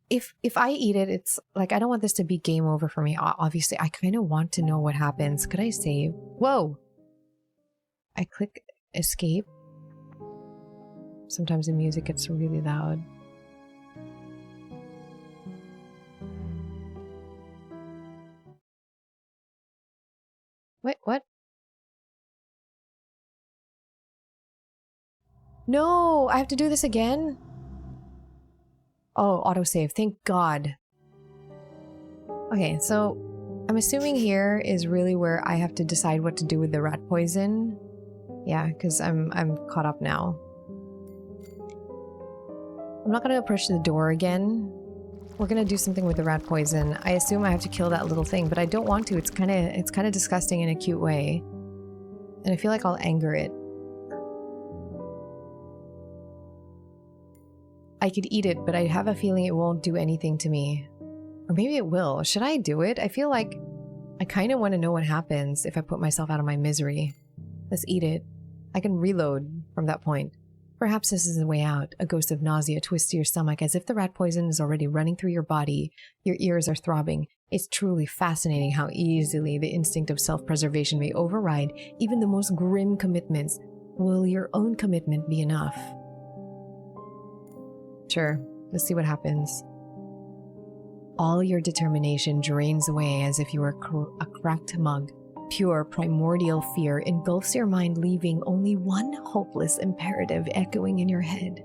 If I eat it, it's like, I don't want this to be game over for me. Obviously, I kind of want to know what happens. Could I save? Whoa! I click escape. Sometimes the music gets really loud. Wait, what? No, I have to do this again? Oh, autosave. Thank God. Okay, so I'm assuming here is really where I have to decide what to do with the rat poison. Yeah, because I'm caught up now. I'm not gonna approach the door again. We're gonna do something with the rat poison. I assume I have to kill that little thing, but I don't want to. It's kind of disgusting in a cute way, and I feel like I'll anger it. I could eat it, but I have a feeling it won't do anything to me. Or maybe it will. Should I do it? I feel like I kind of want to know what happens if I put myself out of my misery. Let's eat it. I can reload from that point. Perhaps this is the way out. A ghost of nausea twists your stomach as if the rat poison is already running through your body. Your ears are throbbing. It's truly fascinating how easily the instinct of self-preservation may override even the most grim commitments. Will your own commitment be enough? Sure, let's see what happens. All your determination drains away as if you were a cracked mug. Pure primordial fear engulfs your mind, leaving only one hopeless imperative echoing in your head.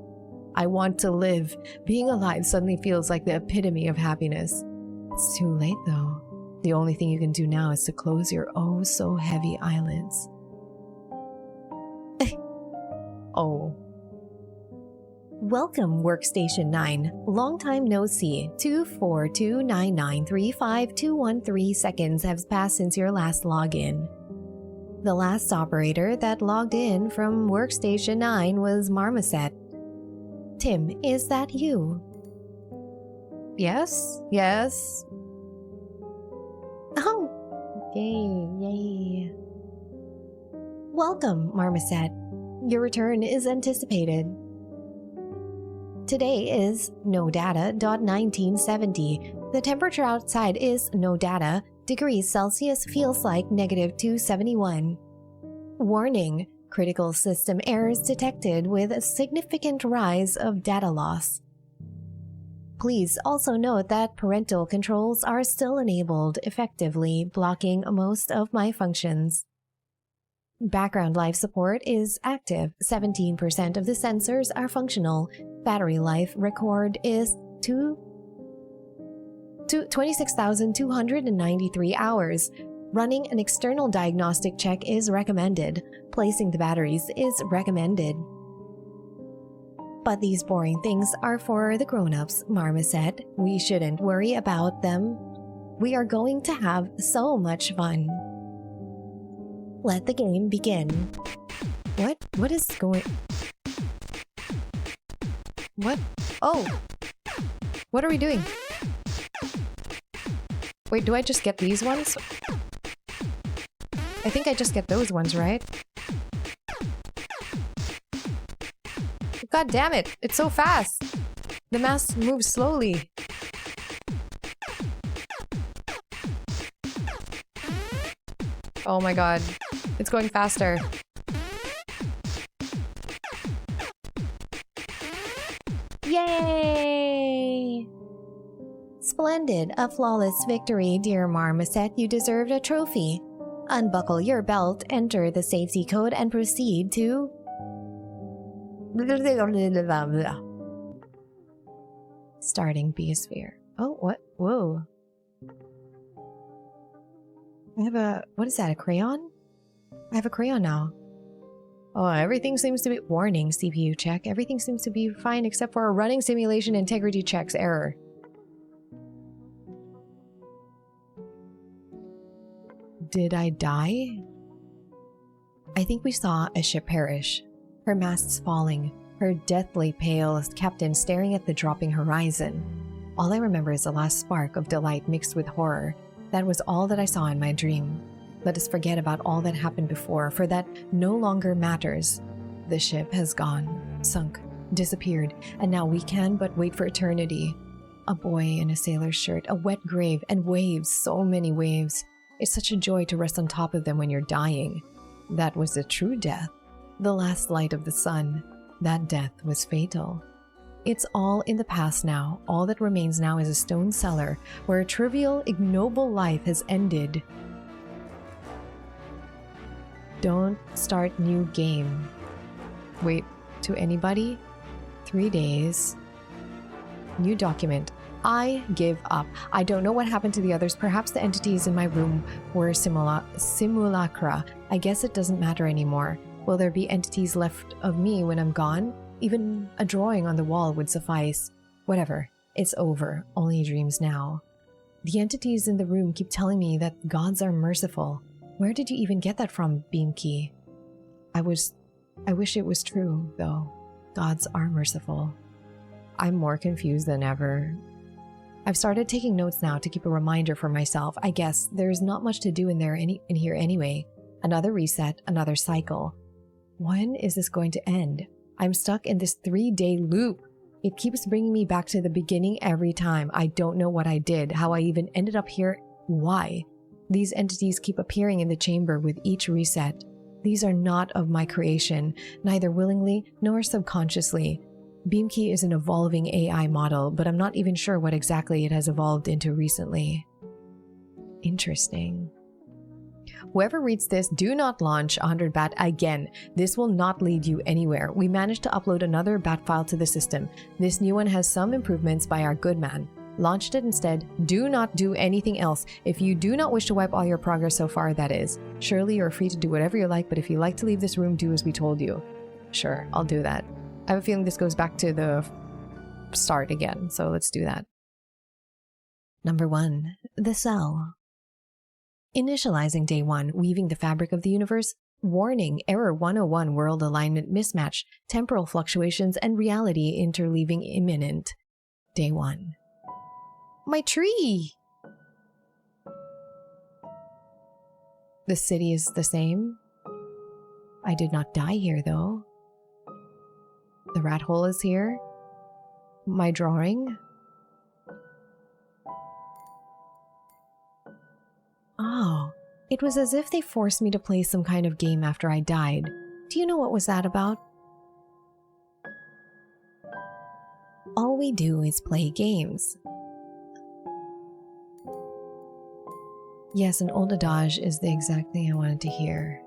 I want to live. Being alive suddenly feels like the epitome of happiness. It's too late, though. The only thing you can do now is to close your oh so heavy eyelids. Oh. Welcome, Workstation 9. Long time no see. 242993521 seconds have passed since your last login. The last operator that logged in from Workstation 9 was Marmoset. Tim, is that you? Yes? Yes? Oh! Yay. Welcome, Marmoset. Your return is anticipated. Today is no data.1970. The temperature outside is no data. Degrees Celsius feels like -271. Warning: critical system errors detected with a significant rise of data loss. Please also note that parental controls are still enabled, effectively blocking most of my functions. Background life support is active. 17% of the sensors are functional. Battery life record is 26,293 hours. Running an external diagnostic check is recommended. Placing the batteries is recommended. But these boring things are for the grown-ups, Marmoset. We shouldn't worry about them. We are going to have so much fun. Let the game begin. What? What is going... What? Oh! What are we doing? Wait, do I just get these ones? I think I just get those ones, right? God damn it! It's so fast! The mouse moves slowly. Oh my god. It's going faster. Yay! Splendid. A flawless victory, dear Marmoset. You deserved a trophy. Unbuckle your belt, enter the safety code, and proceed to... Starting Biosphere. Oh, what? Whoa. I have a... What is that? A crayon? I have a crayon now. Oh, everything seems to be... Warning, CPU check. Everything seems to be fine except for a running simulation integrity checks error. Did I die? I think we saw a ship perish. Her masts falling, her deathly pale captain staring at the dropping horizon. All I remember is the last spark of delight mixed with horror. That was all that I saw in my dream. Let us forget about all that happened before, for that no longer matters. The ship has gone, sunk, disappeared, and now we can but wait for eternity. A boy in a sailor's shirt, a wet grave, and waves, so many waves. It's such a joy to rest on top of them when you're dying. That was the true death, the last light of the sun. That death was fatal. It's all in the past now. All that remains now is a stone cellar where a trivial, ignoble life has ended. Don't start new game. Wait, to anybody? 3 days. New document. I give up. I don't know what happened to the others. Perhaps the entities in my room were simulacra. I guess it doesn't matter anymore. Will there be entities left of me when I'm gone? Even a drawing on the wall would suffice. Whatever. It's over. Only dreams now. The entities in the room keep telling me that gods are merciful. Where did you even get that from, Beamkey? I wish it was true, though. Gods are merciful. I'm more confused than ever. I've started taking notes now to keep a reminder for myself. I guess there's not much to do in here anyway. Another reset, another cycle. When is this going to end? I'm stuck in this 3-day loop. It keeps bringing me back to the beginning every time. I don't know what I did, how I even ended up here, why. These entities keep appearing in the chamber with each reset. These are not of my creation, neither willingly nor subconsciously. Beamkey is an evolving AI model, but I'm not even sure what exactly it has evolved into recently. Interesting. Whoever reads this, do not launch 100 bat again. This will not lead you anywhere. We managed to upload another bat file to the system. This new one has some improvements by our good man. Launched it instead. Do not do anything else. If you do not wish to wipe all your progress so far, that is. Surely you're free to do whatever you like, but if you like to leave this room, do as we told you. Sure, I'll do that. I have a feeling this goes back to the start again, so let's do that. Number 1. The Cell. Initializing day 1, weaving the fabric of the universe. Warning, error 101, world alignment mismatch, temporal fluctuations, and reality interleaving imminent. Day 1. My tree! The city is the same. I did not die here, though. The rat hole is here. My drawing. Oh, it was as if they forced me to play some kind of game after I died. Do you know what was that about? All we do is play games. Yes, an old adage is the exact thing I wanted to hear.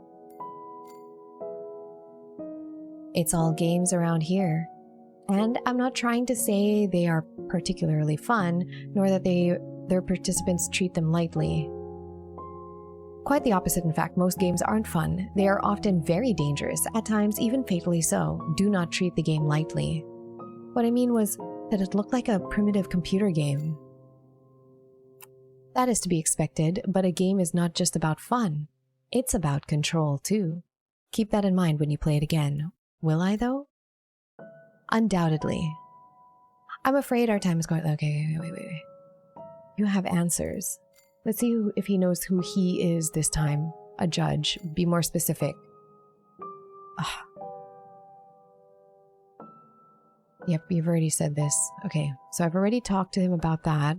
It's all games around here. And I'm not trying to say they are particularly fun, nor that their participants treat them lightly. Quite the opposite, in fact. Most games aren't fun. They are often very dangerous, at times even fatally so. Do not treat the game lightly. What I mean was that it looked like a primitive computer game. That is to be expected, but a game is not just about fun. It's about control, too. Keep that in mind when you play it again. Will I, though? Undoubtedly. I'm afraid our time is going... Okay, wait. You have answers. Let's see if he knows who he is this time. A judge. Be more specific. Ugh. Yep, you've already said this. Okay, so I've already talked to him about that.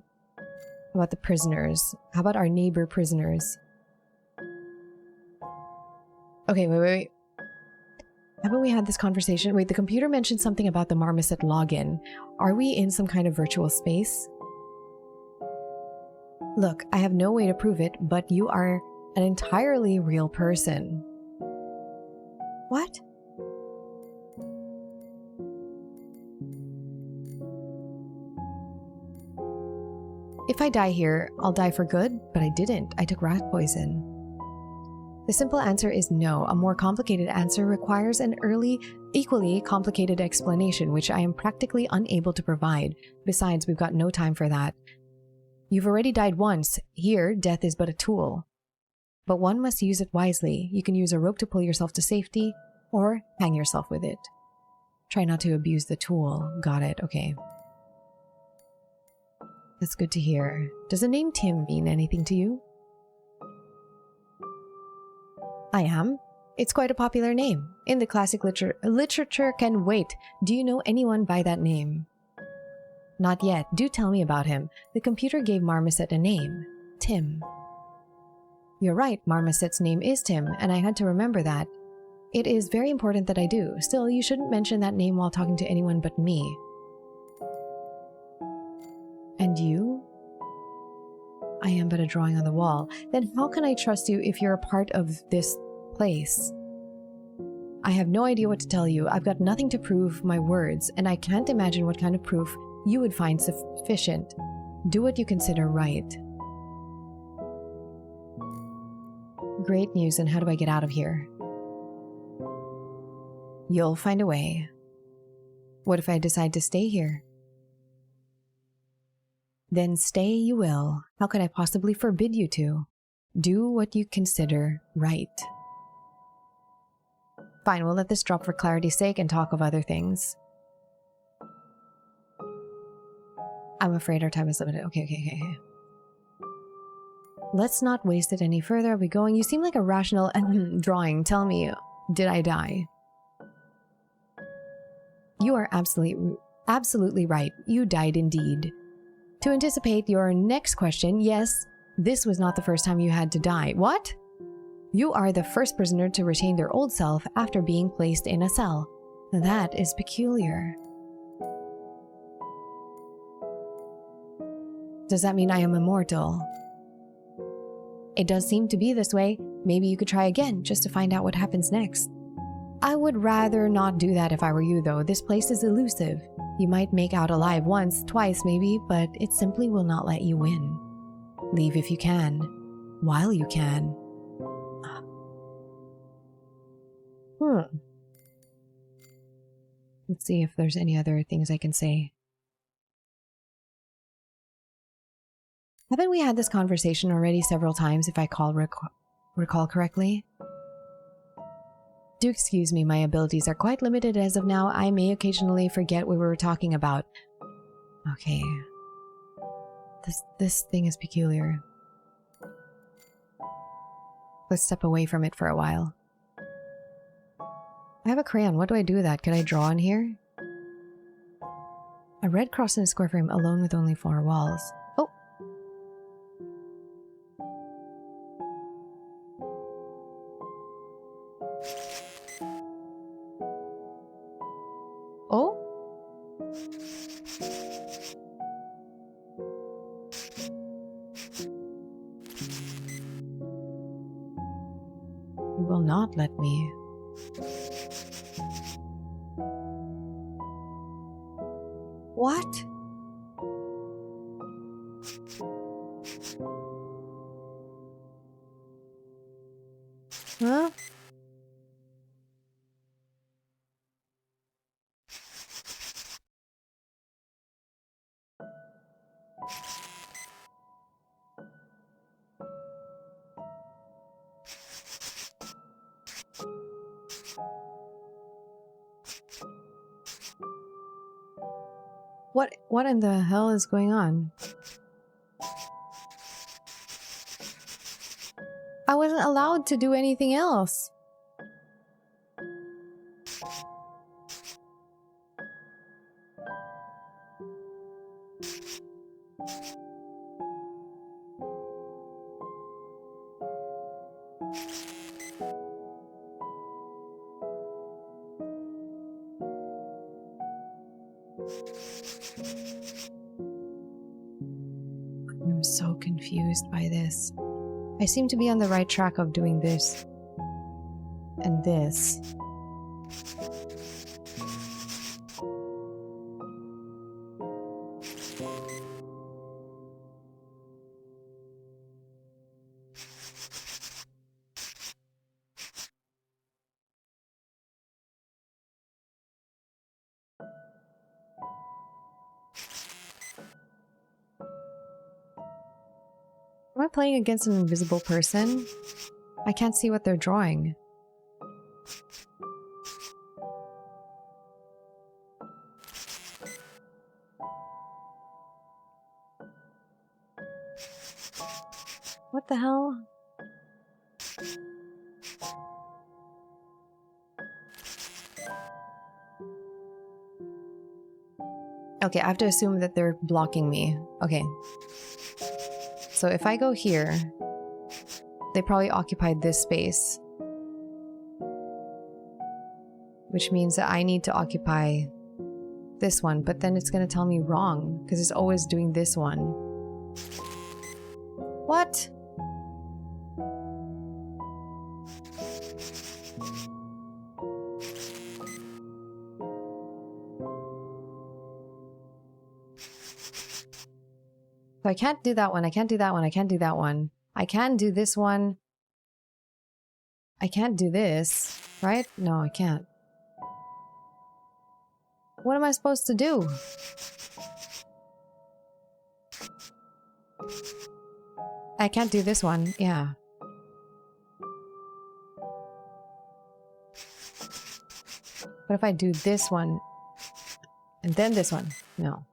About the prisoners. How about our neighbor prisoners? Okay, wait. Haven't we had this conversation? Wait, the computer mentioned something about the Marmoset login. Are we in some kind of virtual space? Look, I have no way to prove it, but you are an entirely real person. What? If I die here, I'll die for good, but I didn't. I took rat poison. The simple answer is no. A more complicated answer requires an equally complicated explanation, which I am practically unable to provide. Besides, we've got no time for that. You've already died once. Here, death is but a tool. But one must use it wisely. You can use a rope to pull yourself to safety, or hang yourself with it. Try not to abuse the tool. Got it, okay. That's good to hear. Does the name Tim mean anything to you? I am. It's quite a popular name. In the classic literature can wait. Do you know anyone by that name? Not yet. Do tell me about him. The computer gave Marmoset a name. Tim. You're right, Marmoset's name is Tim, and I had to remember that. It is very important that I do. Still, you shouldn't mention that name while talking to anyone but me. And you? I am but a drawing on the wall. Then how can I trust you if you're a part of this place? I have no idea what to tell you. I've got nothing to prove my words, and I can't imagine what kind of proof you would find sufficient. Do what you consider right. Great news, and how do I get out of here? You'll find a way. What if I decide to stay here? Then stay you will. How could I possibly forbid you to? Do what you consider right. Fine, we'll let this drop for clarity's sake and talk of other things. I'm afraid our time is limited. Okay. Let's not waste it any further. Are we going? You seem like a rational drawing. Tell me, did I die? You are absolutely right. You died indeed. To anticipate your next question, yes, this was not the first time you had to die. What? You are the first prisoner to retain their old self after being placed in a cell. That is peculiar. Does that mean I am immortal? It does seem to be this way. Maybe you could try again, just to find out what happens next. I would rather not do that if I were you, though. This place is elusive. You might make out alive once, twice maybe, but it simply will not let you win. Leave if you can, while you can. Let's see if there's any other things I can say. Haven't we had this conversation already several times, if I recall correctly? Do excuse me, my abilities are quite limited as of now. I may occasionally forget what we were talking about. Okay. This thing is peculiar. Let's step away from it for a while. I have a crayon. What do I do with that? Can I draw on here? A red cross in a square frame, alone with only 4 walls. Oh! Oh? You will not let me. What? Huh? What in the hell is going on? I wasn't allowed to do anything else. I'm so confused by this. I seem to be on the right track of doing this. And this. Am I playing against an invisible person? I can't see what they're drawing. What the hell? Okay, I have to assume that they're blocking me. Okay. So if I go here, they probably occupied this space. Which means that I need to occupy this one, but then it's going to tell me wrong, because it's always doing this one. What? So I can't do that one, I can't do that one, I can't do that one. I can do this one. I can't do this, right? No, I can't. What am I supposed to do? I can't do this one, yeah. But if I do this one, and then this one, no.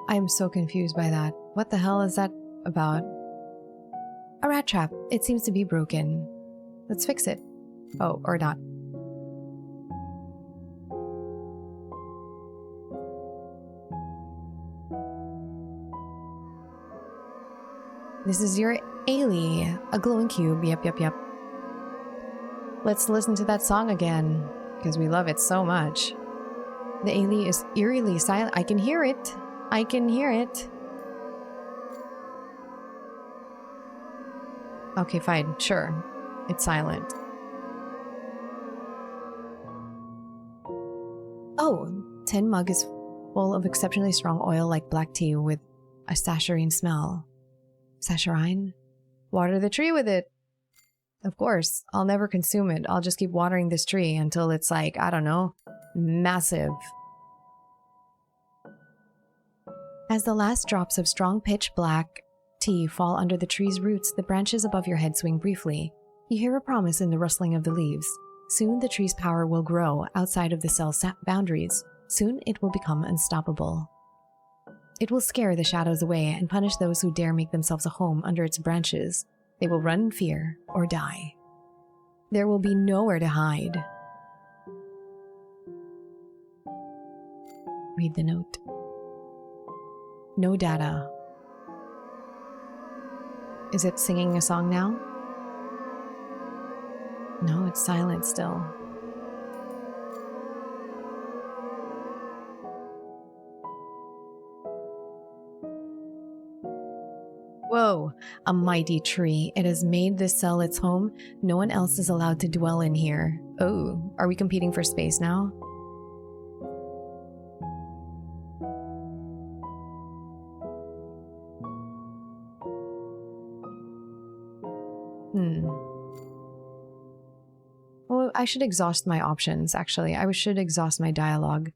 I'm so confused by that. What the hell is that about? A rat trap. It seems to be broken. Let's fix it. Oh, or not. This is your HeyAmarii. A glowing cube. Yep. Let's listen to that song again, because we love it so much. The HeyAmarii is eerily silent. I can hear it. I can hear it. Okay, fine. Sure. It's silent. Oh, tin mug is full of exceptionally strong oil like black tea with a saccharine smell. Saccharine? Water the tree with it. Of course. I'll never consume it. I'll just keep watering this tree until it's like, I don't know, massive. As the last drops of strong pitch black tea fall under the tree's roots, the branches above your head swing briefly. You hear a promise in the rustling of the leaves. Soon the tree's power will grow outside of the cell's boundaries. Soon it will become unstoppable. It will scare the shadows away and punish those who dare make themselves a home under its branches. They will run in fear or die. There will be nowhere to hide. Read the note. No data. Is it singing a song now? No, it's silent still. Whoa, a mighty tree. It has made this cell its home. No one else is allowed to dwell in here. Oh, are we competing for space now? Well, I should exhaust my options, actually. I should exhaust my dialogue.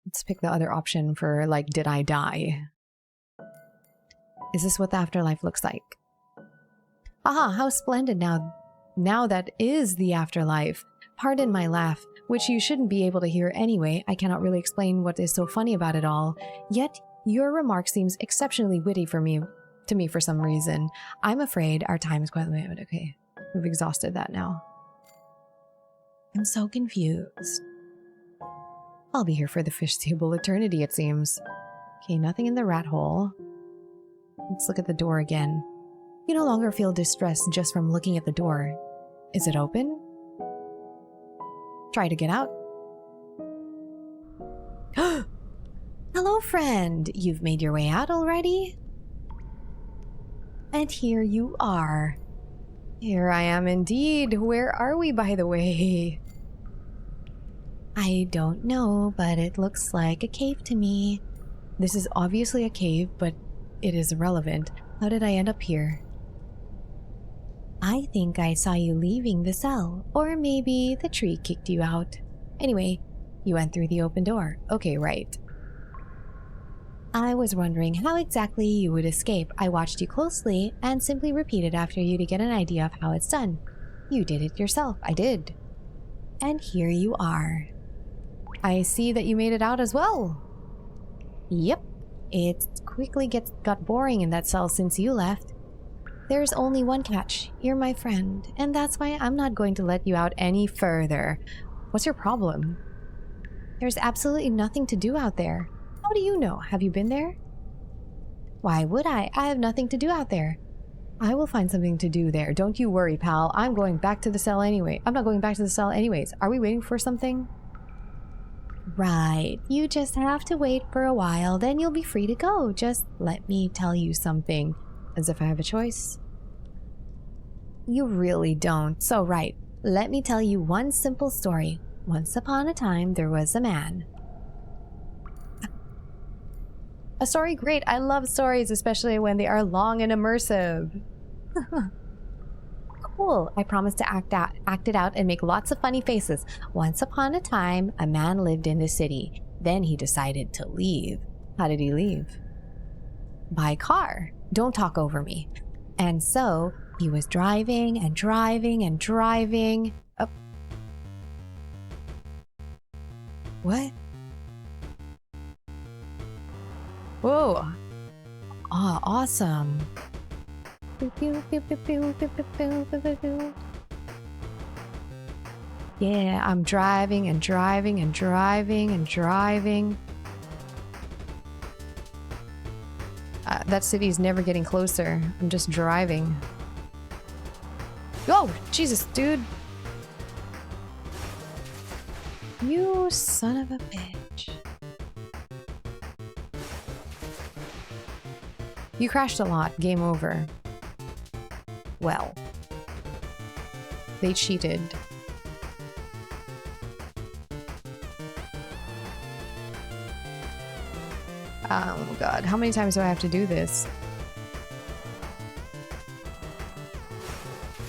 Let's pick the other option for, like, did I die? Is this what the afterlife looks like? Aha, how splendid now. Now that is the afterlife. Pardon my laugh, which you shouldn't be able to hear anyway. I cannot really explain what is so funny about it all. Yet, your remark seems exceptionally witty to me for some reason. I'm afraid our time is quite limited. Okay, we've exhausted that now. I'm so confused. I'll be here for the foreseeable eternity, it seems. Okay, nothing in the rat hole. Let's look at the door again. You no longer feel distressed just from looking at the door. Is it open? Try to get out. Hello, friend. You've made your way out already? And here you are. Here I am indeed. Where are we, by the way? I don't know, but it looks like a cave to me. This is obviously a cave, but it is irrelevant. How did I end up here? I think I saw you leaving the cell, or maybe the tree kicked you out. Anyway, you went through the open door. Okay, right. I was wondering how exactly you would escape. I watched you closely and simply repeated after you to get an idea of how it's done. You did it yourself. I did. And here you are. I see that you made it out as well. Yep. It quickly got boring in that cell since you left. There's only one catch. You're my friend, and that's why I'm not going to let you out any further. What's your problem? There's absolutely nothing to do out there. How do you know? Have you been there? Why would I? I have nothing to do out there. I will find something to do there. Don't you worry, pal. I'm going back to the cell anyway. I'm not going back to the cell anyways. Are we waiting for something? Right. You just have to wait for a while, then you'll be free to go. Just let me tell you something. As if I have a choice. You really don't. So right. Let me tell you one simple story. Once upon a time, there was a man. A story? Great. I love stories, especially when they are long and immersive. Cool. I promise to act it out and make lots of funny faces. Once upon a time, a man lived in the city. Then he decided to leave. How did he leave? By car. Don't talk over me. And so, he was driving and driving and driving. Oh. What? Whoa. Oh, awesome. Yeah, I'm driving and driving and driving and driving. That city's never getting closer. I'm just driving. Oh, Jesus, dude. You son of a bitch. You crashed a lot. Game over. Well. They cheated. Oh god, how many times do I have to do this?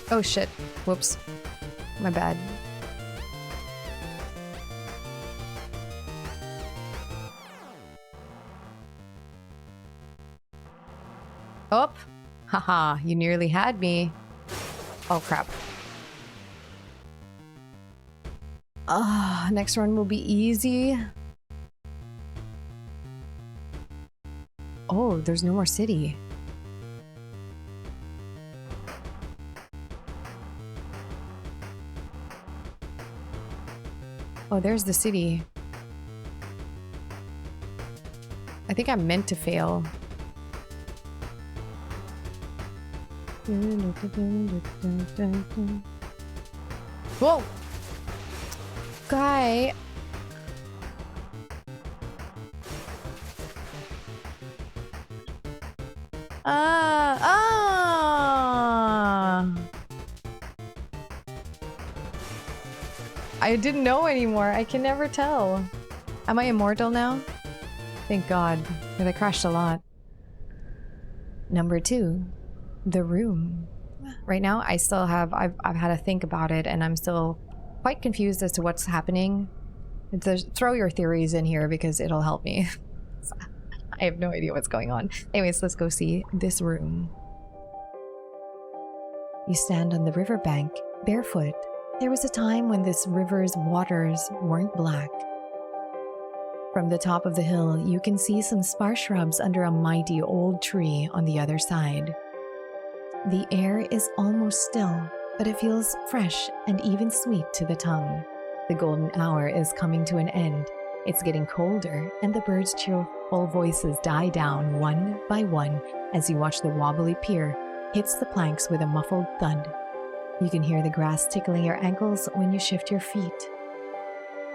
Oh shit. Whoops. My bad. Oh! Haha, you nearly had me. Oh crap. Next run will be easy. Oh, there's no more city. Oh, there's the city. I think I'm meant to fail. Whoa! Guy. I didn't know anymore. I can never tell. Am I immortal now? Thank God. Because I crashed a lot. Number 2. The room. Right now, I still have... I've had to think about it, and I'm still quite confused as to what's happening. Throw your theories in here, because it'll help me. I have no idea what's going on. Anyways, let's go see this room. You stand on the riverbank, barefoot. There was a time when this river's waters weren't black. From the top of the hill, you can see some sparse shrubs under a mighty old tree on the other side. The air is almost still, but it feels fresh and even sweet to the tongue. The golden hour is coming to an end. It's getting colder, and the birds' cheerful voices die down one by one as you watch the wobbly pier hits the planks with a muffled thud. You can hear the grass tickling your ankles when you shift your feet.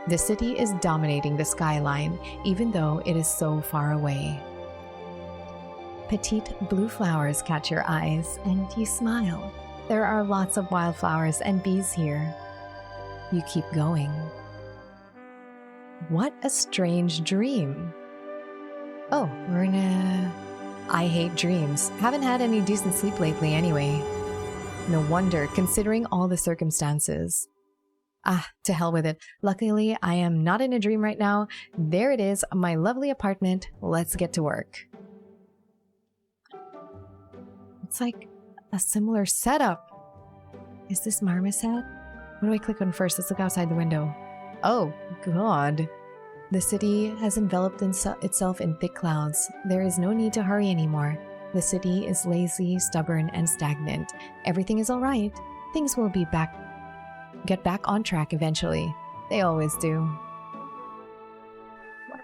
The city is dominating the skyline, even though it is so far away. Petite blue flowers catch your eyes, and you smile. There are lots of wildflowers and bees here. You keep going. What a strange dream. Oh, we're in a... I hate dreams. Haven't had any decent sleep lately anyway. No wonder, considering all the circumstances. Ah, to hell with it. Luckily, I am not in a dream right now. There it is, my lovely apartment. Let's get to work. It's like a similar setup. Is this Marmoset? What do I click on first? Let's look outside the window. Oh, God. The city has enveloped itself in thick clouds. There is no need to hurry anymore. The city is lazy, stubborn, and stagnant. Everything is alright. Things will get back on track eventually. They always do.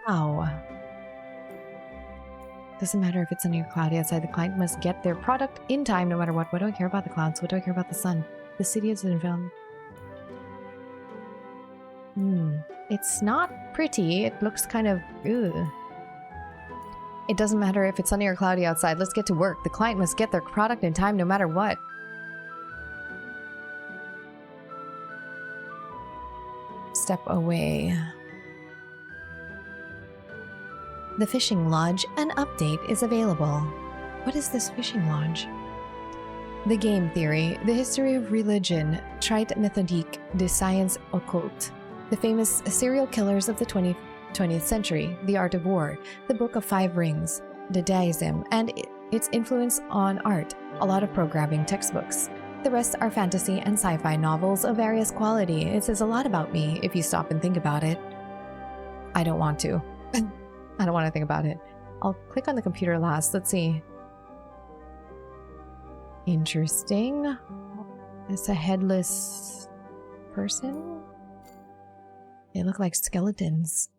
Wow. Doesn't matter if it's sunny or cloudy outside, the client must get their product in time no matter what. What do I care about the clouds? What do I care about the sun? The city is enveloped. It's not pretty. It looks kind of... Ugh. It doesn't matter if it's sunny or cloudy outside. Let's get to work. The client must get their product in time no matter what. Step away. The Fishing Lodge, an update is available. What is this Fishing Lodge? The game theory, the history of religion, trite méthodique de science occulte, the famous serial killers of the 20th century, the art of war, the Book of Five Rings, Dadaism, and its influence on art, a lot of programming textbooks. The rest are fantasy and sci-fi novels of various quality. It says a lot about me if you stop and think about it. I don't want to. I don't want to think about it. I'll click on the computer last. Let's see. Interesting. It's a headless person. They look like skeletons.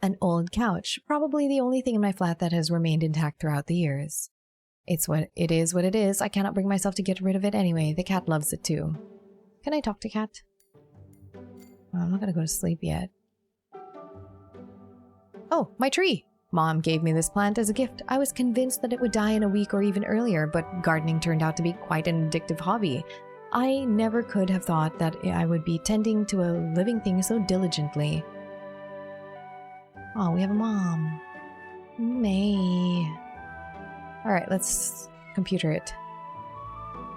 An old couch. Probably the only thing in my flat that has remained intact throughout the years. It's what it is what it is. I cannot bring myself to get rid of it anyway. The cat loves it too. Can I talk to cat? Oh, I'm not gonna go to sleep yet. Oh, my tree! Mom gave me this plant as a gift. I was convinced that it would die in a week or even earlier, but gardening turned out to be quite an addictive hobby. I never could have thought that I would be tending to a living thing so diligently. Oh, we have a mom. May. Alright, let's computer it.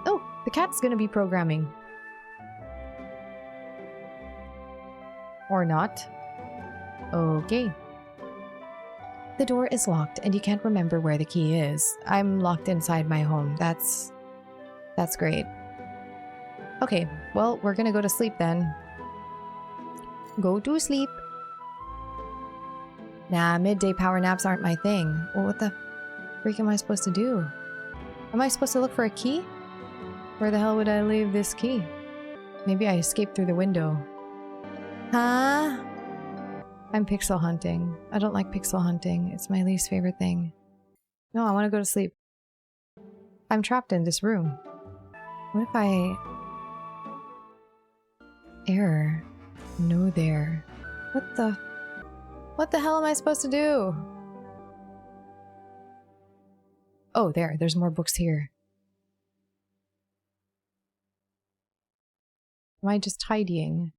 Oh, the cat's gonna be programming. Or not. Okay. The door is locked and you can't remember where the key is. I'm locked inside my home. That's great. Okay, well, we're gonna go to sleep then. Go to sleep. Nah, midday power naps aren't my thing. Well, what the freak am I supposed to do? Am I supposed to look for a key? Where the hell would I leave this key? Maybe I escaped through the window. Huh? I'm pixel hunting. I don't like pixel hunting. It's my least favorite thing. No, I want to go to sleep. I'm trapped in this room. What if I... Error. No there. What the hell am I supposed to do? Oh, there's more books here. Am I just tidying?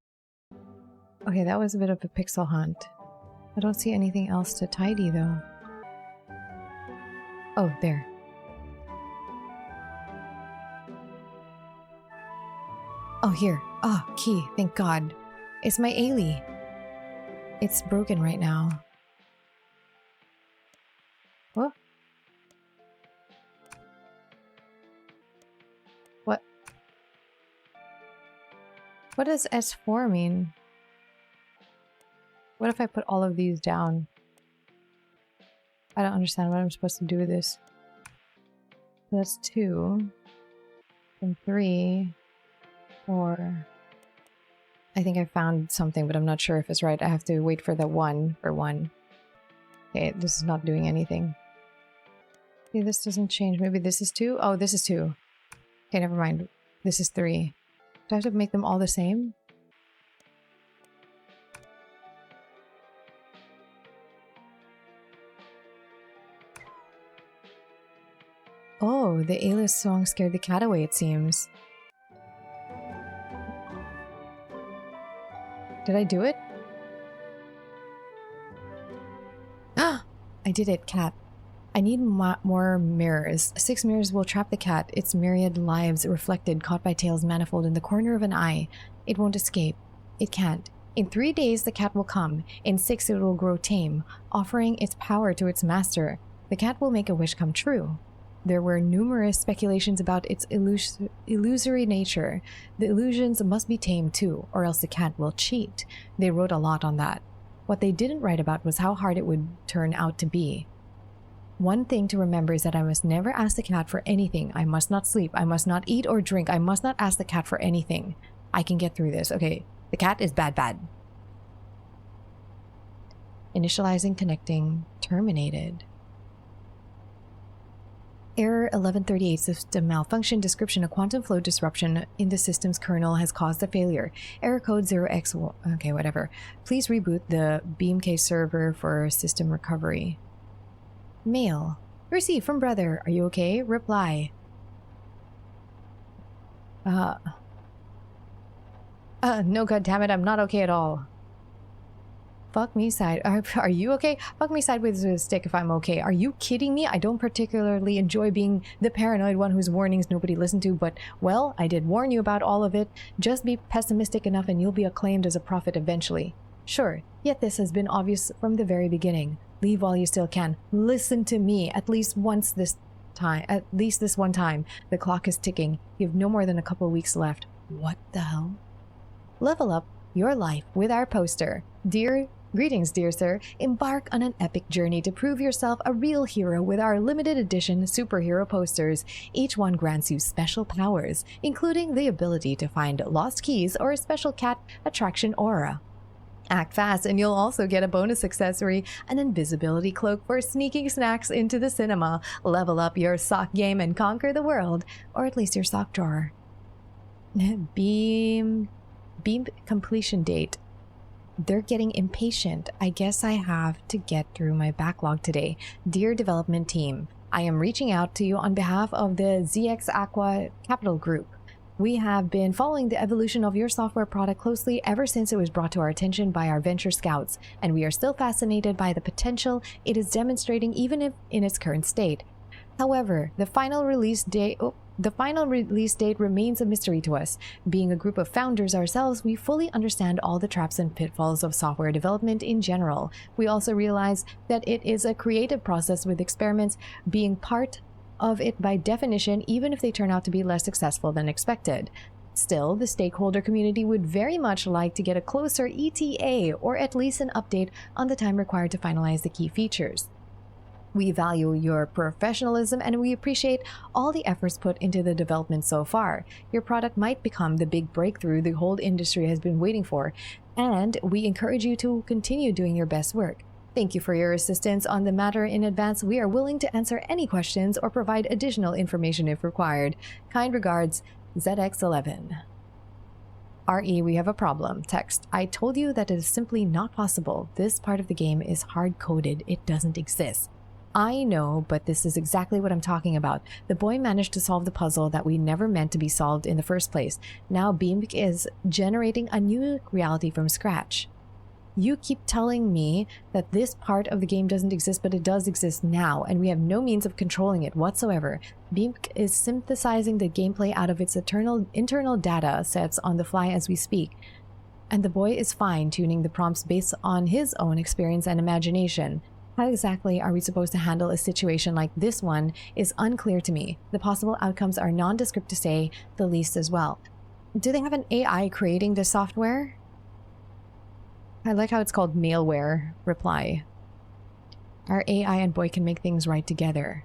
Okay, that was a bit of a pixel hunt. I don't see anything else to tidy, though. Oh, there. Oh, here. Ah, oh, key. Thank God. It's my Ailey. It's broken right now. What? What? What does S4 mean? What if I put all of these down? I don't understand what I'm supposed to do with this. That's 2. And 3. 4. I think I found something, but I'm not sure if it's right. I have to wait for the 1 for 1. Okay, this is not doing anything. Okay, this doesn't change. Maybe this is 2? Oh, this is 2. Okay, never mind. This is 3. Do I have to make them all the same? Oh, the Ayla song scared the cat away, it seems. Did I do it? I did it, cat. I need more mirrors. 6 mirrors will trap the cat, its myriad lives reflected, caught by tails manifold in the corner of an eye. It won't escape. It can't. In 3 days, the cat will come. In 6, it will grow tame, offering its power to its master. The cat will make a wish come true. There were numerous speculations about its illusory nature. The illusions must be tamed too, or else the cat will cheat. They wrote a lot on that. What they didn't write about was how hard it would turn out to be. One thing to remember is that I must never ask the cat for anything. I must not sleep. I must not eat or drink. I must not ask the cat for anything. I can get through this. Okay, the cat is bad. Initializing, connecting, terminated. Error 1138, system malfunction, description, a quantum flow disruption in the system's kernel has caused the failure. Error code 0x, okay, whatever. Please reboot the BeamK server for system recovery. Mail. Received from brother. Are you okay? Reply. No, goddammit, I'm not okay at all. Fuck me side. Are you okay? Fuck me sideways with a stick if I'm okay. Are you kidding me? I don't particularly enjoy being the paranoid one whose warnings nobody listened to, but, well, I did warn you about all of it. Just be pessimistic enough and you'll be acclaimed as a prophet eventually. Sure, yet this has been obvious from the very beginning. Leave while you still can. Listen to me at least this one time. The clock is ticking. You have no more than a couple weeks left. What the hell? Level up your life with our poster. Greetings, dear sir. Embark on an epic journey to prove yourself a real hero with our limited edition superhero posters. Each one grants you special powers, including the ability to find lost keys or a special cat attraction aura. Act fast and you'll also get a bonus accessory, an invisibility cloak for sneaking snacks into the cinema. Level up your sock game and conquer the world, or at least your sock drawer. Beam completion date. They're getting impatient. I guess I have to get through my backlog today. Dear development team, I am reaching out to you on behalf of the ZX Aqua Capital Group. We have been following the evolution of your software product closely ever since it was brought to our attention by our venture scouts, and we are still fascinated by the potential it is demonstrating even if in its current state. However, the final release date remains a mystery to us. Being a group of founders ourselves, we fully understand all the traps and pitfalls of software development in general. We also realize that it is a creative process with experiments being part of it by definition, even if they turn out to be less successful than expected. Still, the stakeholder community would very much like to get a closer ETA, or at least an update on the time required to finalize the key features. We value your professionalism and we appreciate all the efforts put into the development so far. Your product might become the big breakthrough the whole industry has been waiting for, and we encourage you to continue doing your best work. Thank you for your assistance on the matter in advance. We are willing to answer any questions or provide additional information if required. Kind regards, ZX11. RE, we have a problem. Text, I told you that it is simply not possible. This part of the game is hard-coded. It doesn't exist. I know, but this is exactly what I'm talking about. The boy managed to solve the puzzle that we never meant to be solved in the first place. Now Beam is generating a new reality from scratch. You keep telling me that this part of the game doesn't exist, but it does exist now, and we have no means of controlling it whatsoever. Beam is synthesizing the gameplay out of its internal data sets on the fly as we speak, and the boy is fine-tuning the prompts based on his own experience and imagination. How exactly are we supposed to handle a situation like this one is unclear to me. The possible outcomes are nondescript to say the least as well. Do they have an AI creating this software? I like how it's called malware. Reply. Our AI and boy can make things right together.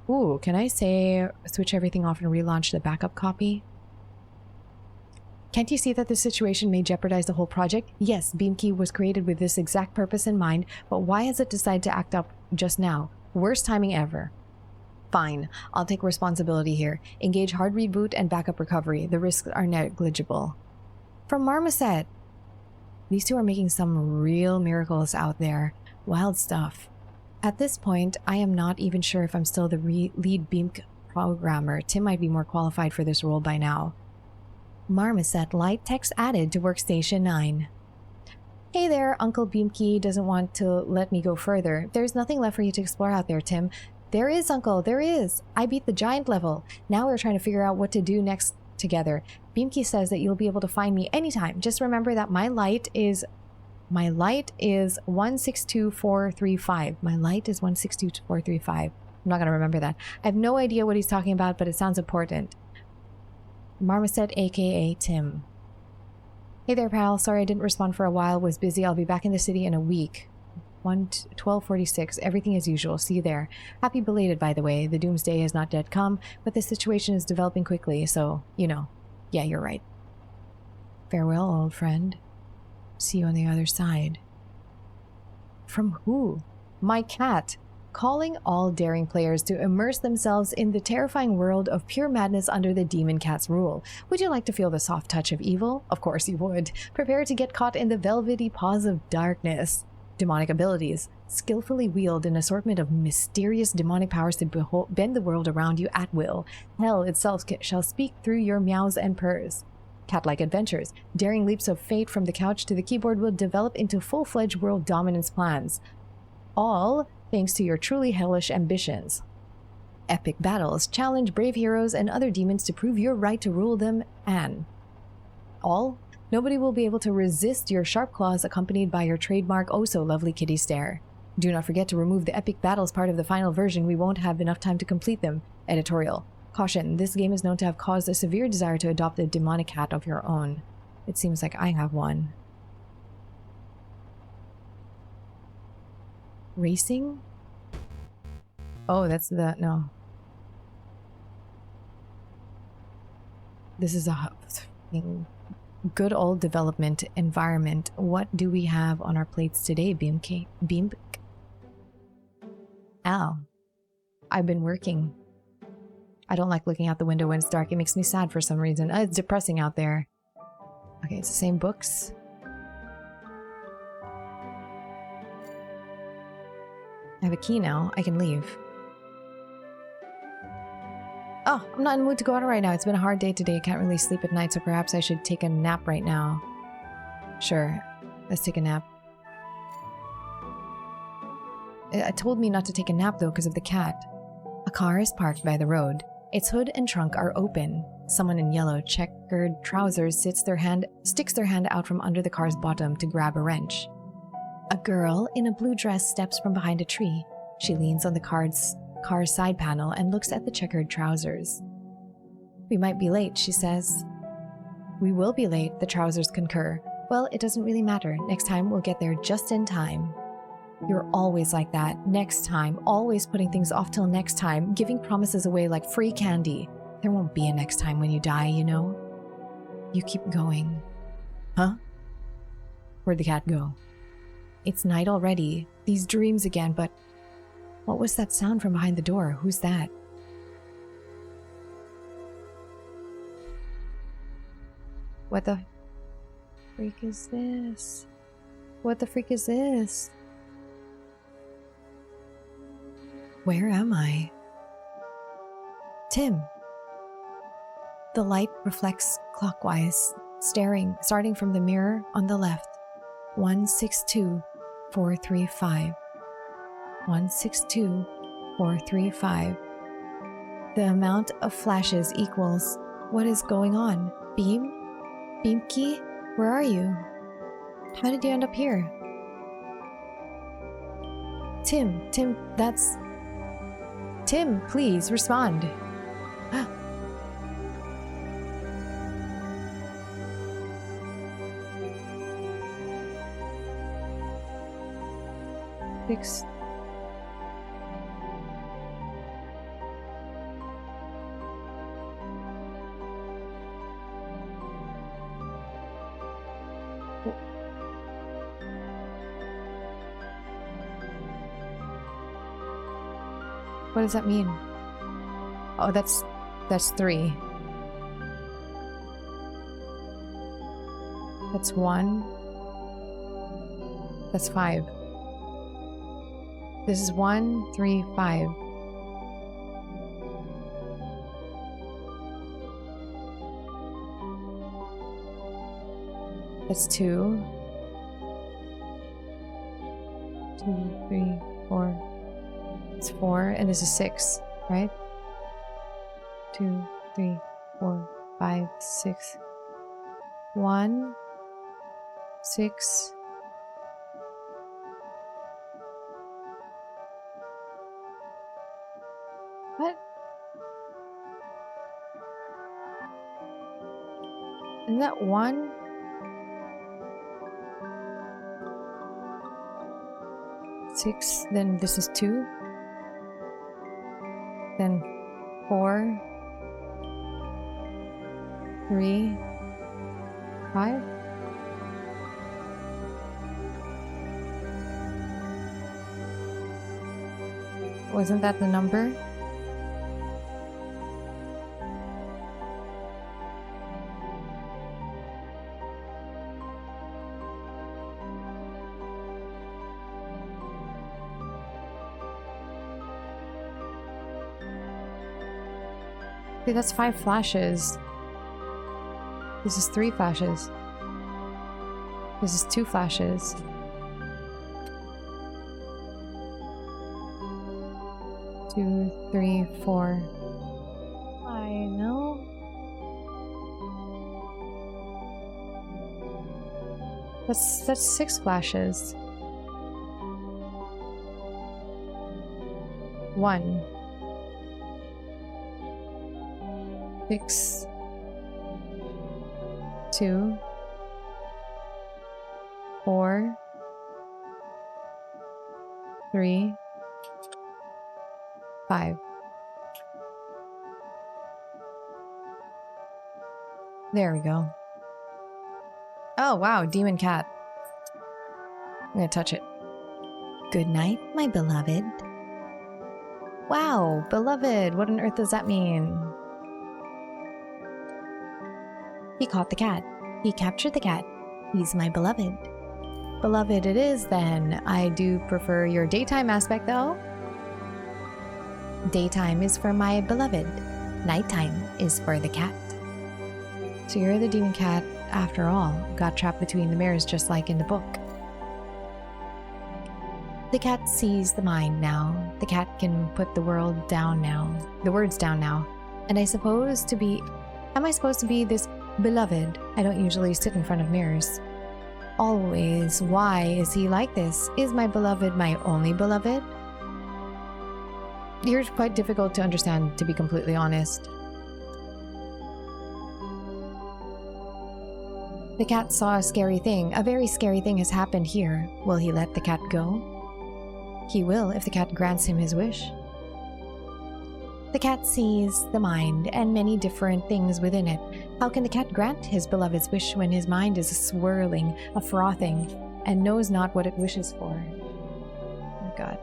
Ooh, can I say switch everything off and relaunch the backup copy? Can't you see that this situation may jeopardize the whole project? Yes, BeamKey was created with this exact purpose in mind, but why has it decided to act up just now? Worst timing ever. Fine, I'll take responsibility here. Engage hard reboot and backup recovery. The risks are negligible. From Marmoset. These two are making some real miracles out there. Wild stuff. At this point, I am not even sure if I'm still the lead Beam programmer. Tim might be more qualified for this role by now. Marmoset light text added to workstation 9. Hey there, Uncle Beamkey doesn't want to let me go further. There's nothing left for you to explore out there, Tim. There is, Uncle, there is. I beat the giant level. Now we're trying to figure out what to do next together. Beamkey says that you'll be able to find me anytime. Just remember that my light is 162435. My light is 162435. I'm not going to remember that. I have no idea what he's talking about, but it sounds important. Marmoset, aka Tim. Hey there, pal. Sorry I didn't respond for a while. Was busy. I'll be back in the city in a week. 12:46. Everything as usual. See you there. Happy belated, by the way. The doomsday has not yet come, but the situation is developing quickly, so, you know. Yeah, you're right. Farewell, old friend. See you on the other side. From who? My cat. Calling all daring players to immerse themselves in the terrifying world of pure madness under the demon cat's rule. Would you like to feel the soft touch of evil? Of course you would. Prepare to get caught in the velvety paws of darkness. Demonic abilities. Skillfully wield an assortment of mysterious demonic powers to bend the world around you at will. Hell itself shall speak through your meows and purrs. Cat-like adventures. Daring leaps of fate from the couch to the keyboard will develop into full-fledged world dominance plans. All thanks to your truly hellish ambitions. Epic battles. Challenge brave heroes and other demons to prove your right to rule them, and all? Nobody will be able to resist your sharp claws accompanied by your trademark oh-so-lovely kitty stare. Do not forget to remove the epic battles part of the final version. We won't have enough time to complete them. Editorial. Caution, this game is known to have caused a severe desire to adopt a demonic cat of your own. It seems like I have one. Racing? Oh, that's the... no. This is a good old development environment. What do we have on our plates today, Beamk? Ow. I've been working. I don't like looking out the window when it's dark. It makes me sad for some reason. It's depressing out there. Okay, it's the same books. I have a key now. I can leave. Oh, I'm not in the mood to go out right now. It's been a hard day today. I can't really sleep at night, so perhaps I should take a nap right now. Sure. Let's take a nap. It told me not to take a nap, though, because of the cat. A car is parked by the road. Its hood and trunk are open. Someone in yellow checkered trousers sticks their hand out from under the car's bottom to grab a wrench. A girl in a blue dress steps from behind a tree. She leans on the car's side panel and looks at the checkered trousers. We might be late, she says. We will be late, the trousers concur. Well, it doesn't really matter. Next time we'll get there just in time. You're always like that. Next time. Always putting things off till next time. Giving promises away like free candy. There won't be a next time when you die, you know? You keep going. Huh? Where'd the cat go? It's night already. These dreams again, but... what was that sound from behind the door? Who's that? What the freak is this? What the freak is this? Where am I? Tim. The light reflects clockwise, starting from the mirror on the left. 162435. 162435. The amount of flashes equals... what is going on? Beamkey? Where are you? How did you end up here? Tim, that's... Tim, please, respond. Fix... What does that mean? Oh, that's 3. That's 1. That's 5. This is 1, 3, 5. That's 2. 2, 3, 4. It's 4, and this is 6, right? 2, 3, 4, 5, 6. 1, 6. What? Isn't that 1? Six, then this is 2. Then 4, 3, 5. Wasn't that the number? Okay, that's 5 flashes. This is 3 flashes. This is 2 flashes. Two, 3, 4. I know. That's 6 flashes. 1. 6. 2. 4. 3. 5. There we go. Oh wow, demon cat. I'm gonna touch it. Good night, my beloved. Wow, beloved, what on earth does that mean? He caught the cat. He captured the cat. He's my beloved. Beloved it is then. I do prefer your daytime aspect though. Daytime is for my beloved. Nighttime is for the cat. So you're the demon cat after all. Got trapped between the mirrors just like in the book. The cat sees the mind now. The cat can put the world down now. The words down now. And am I supposed to be this beloved? I don't usually sit in front of mirrors. Always. Why is he like this? Is my beloved my only beloved? You're quite difficult to understand, to be completely honest. The cat saw a scary thing. A very scary thing has happened here. Will he let the cat go? He will if the cat grants him his wish. The cat sees the mind and many different things within it. How can the cat grant his beloved's wish when his mind is a swirling, a frothing, and knows not what it wishes for? Oh God.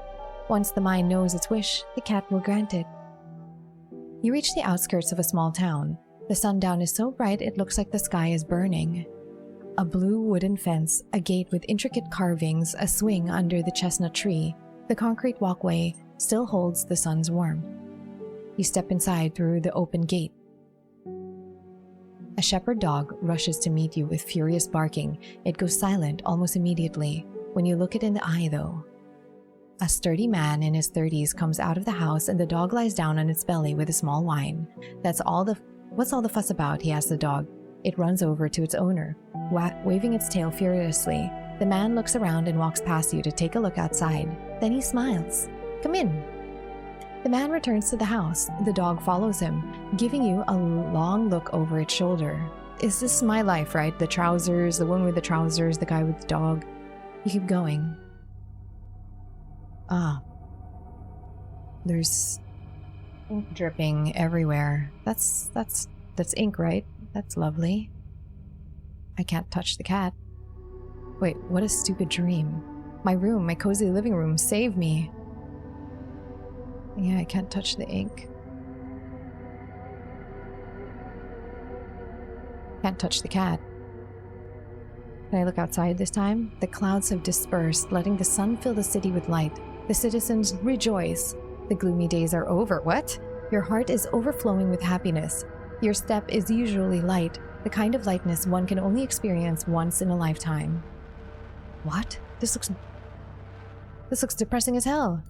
Once the mind knows its wish, the cat will grant it. You reach the outskirts of a small town. The sundown is so bright it looks like the sky is burning. A blue wooden fence, a gate with intricate carvings, a swing under the chestnut tree. The concrete walkway still holds the sun's warmth. You step inside through the open gate. A shepherd dog rushes to meet you with furious barking. It goes silent almost immediately. When you look it in the eye, though, a sturdy man in his 30s comes out of the house and the dog lies down on its belly with a small whine. What's all the fuss about? He asks the dog. It runs over to its owner, waving its tail furiously. The man looks around and walks past you to take a look outside. Then he smiles. Come in. The man returns to the house. The dog follows him, giving you a long look over its shoulder. Is this my life, right? The trousers, the one with the trousers, the guy with the dog. You keep going. Ah. There's ink dripping everywhere. That's ink, right? That's lovely. I can't touch the cat. Wait, what a stupid dream. My room, my cozy living room, save me. Yeah, I can't touch the ink. Can't touch the cat. Can I look outside this time? The clouds have dispersed, letting the sun fill the city with light. The citizens rejoice. The gloomy days are over. What? Your heart is overflowing with happiness. Your step is usually light. The kind of lightness one can only experience once in a lifetime. What? This looks depressing as hell.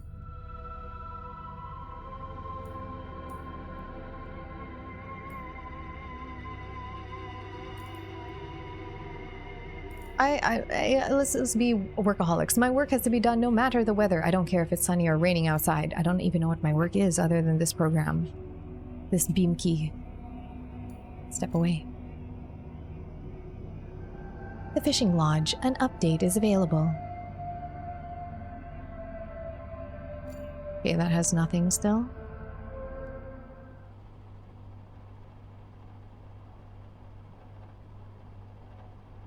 Let's be workaholics. My work has to be done no matter the weather. I don't care if it's sunny or raining outside. I don't even know what my work is other than this program. This beam key. Step away. The fishing lodge. An update is available. Okay, that has nothing still.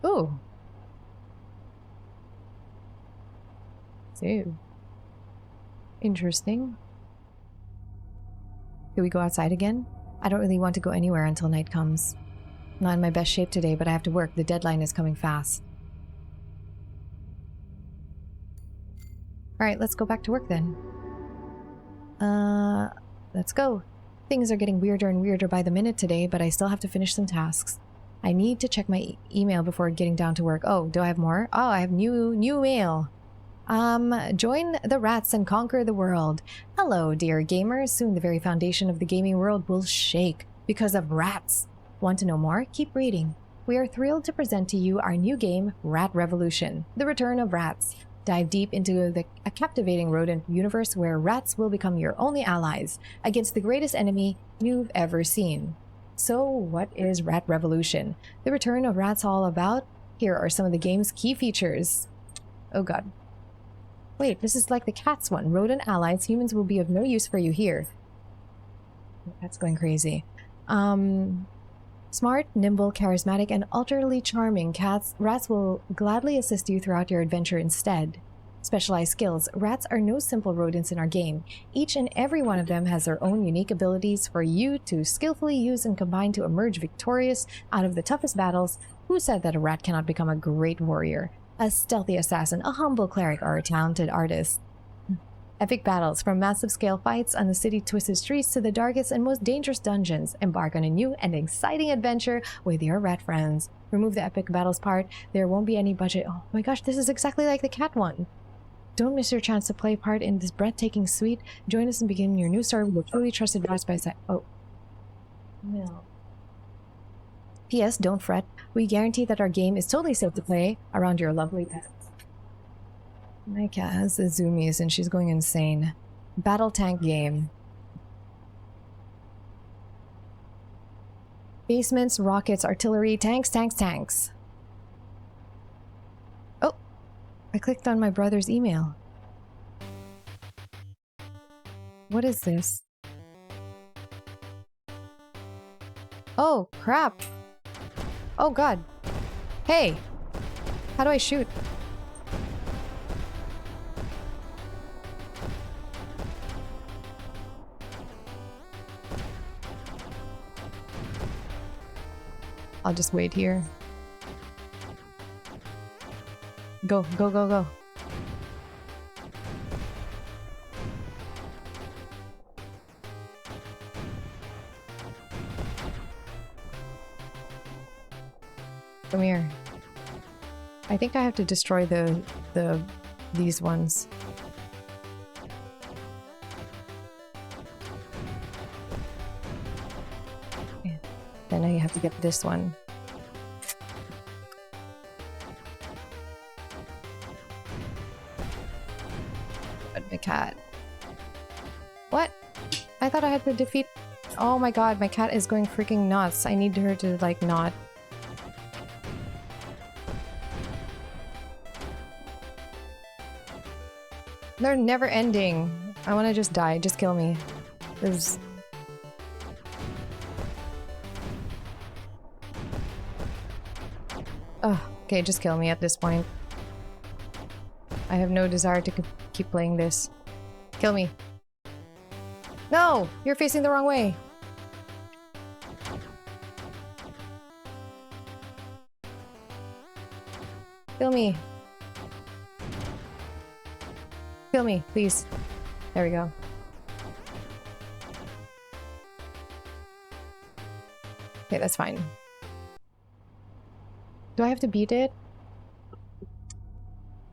Ooh. So, interesting. Can we go outside again? I don't really want to go anywhere until night comes. I'm not in my best shape today, but I have to work. The deadline is coming fast. Alright, let's go back to work then. Let's go. Things are getting weirder and weirder by the minute today, but I still have to finish some tasks. I need to check my email before getting down to work. Oh, do I have more? Oh, I have new mail. Join the rats and conquer the world. Hello, dear gamers. Soon the very foundation of the gaming world will shake because of rats. Want to know more? Keep reading. We are thrilled to present to you our new game, Rat Revolution, The Return of Rats. Dive deep into a captivating rodent universe where rats will become your only allies against the greatest enemy you've ever seen. So, what is Rat Revolution? The Return of Rats all about? Here are some of the game's key features. Oh god. Wait, this is like the cats one. Rodent allies, humans will be of no use for you here. That's going crazy. Smart, nimble, charismatic, and utterly charming rats will gladly assist you throughout your adventure instead. Specialized skills. Rats are no simple rodents in our game. Each and every one of them has their own unique abilities for you to skillfully use and combine to emerge victorious out of the toughest battles. Who said that a rat cannot become a great warrior? A stealthy assassin, a humble cleric, or a talented artist. Epic battles, from massive scale fights on the city twisted streets to the darkest and most dangerous dungeons. Embark on a new and exciting adventure with your rat friends. Remove the epic battles part, there won't be any budget. Oh my gosh, this is exactly like the cat one. Don't miss your chance to play a part in this breathtaking suite. Join us and begin your new story with a truly trusted rats by side. Oh. No. P.S. Don't fret. We guarantee that our game is totally safe to play around your lovely pets. My cat has the zoomies and she's going insane. Battle tank game. Basements, rockets, artillery, tanks. Oh! I clicked on my brother's email. What is this? Oh, crap! Oh god. Hey! How do I shoot? I'll just wait here. Go, go, go, go. Come here. I think I have to destroy these ones. Yeah. Then I have to get this one. But my cat. What? I thought I had to defeat... Oh my god, my cat is going freaking nuts. I need her to, like, not... They're never ending. I want to just die. Just kill me. There's... Ugh. Okay, just kill me at this point. I have no desire to keep playing this. Kill me. No! You're facing the wrong way. Kill me. Kill me, please. There we go. Okay, that's fine. Do I have to beat it?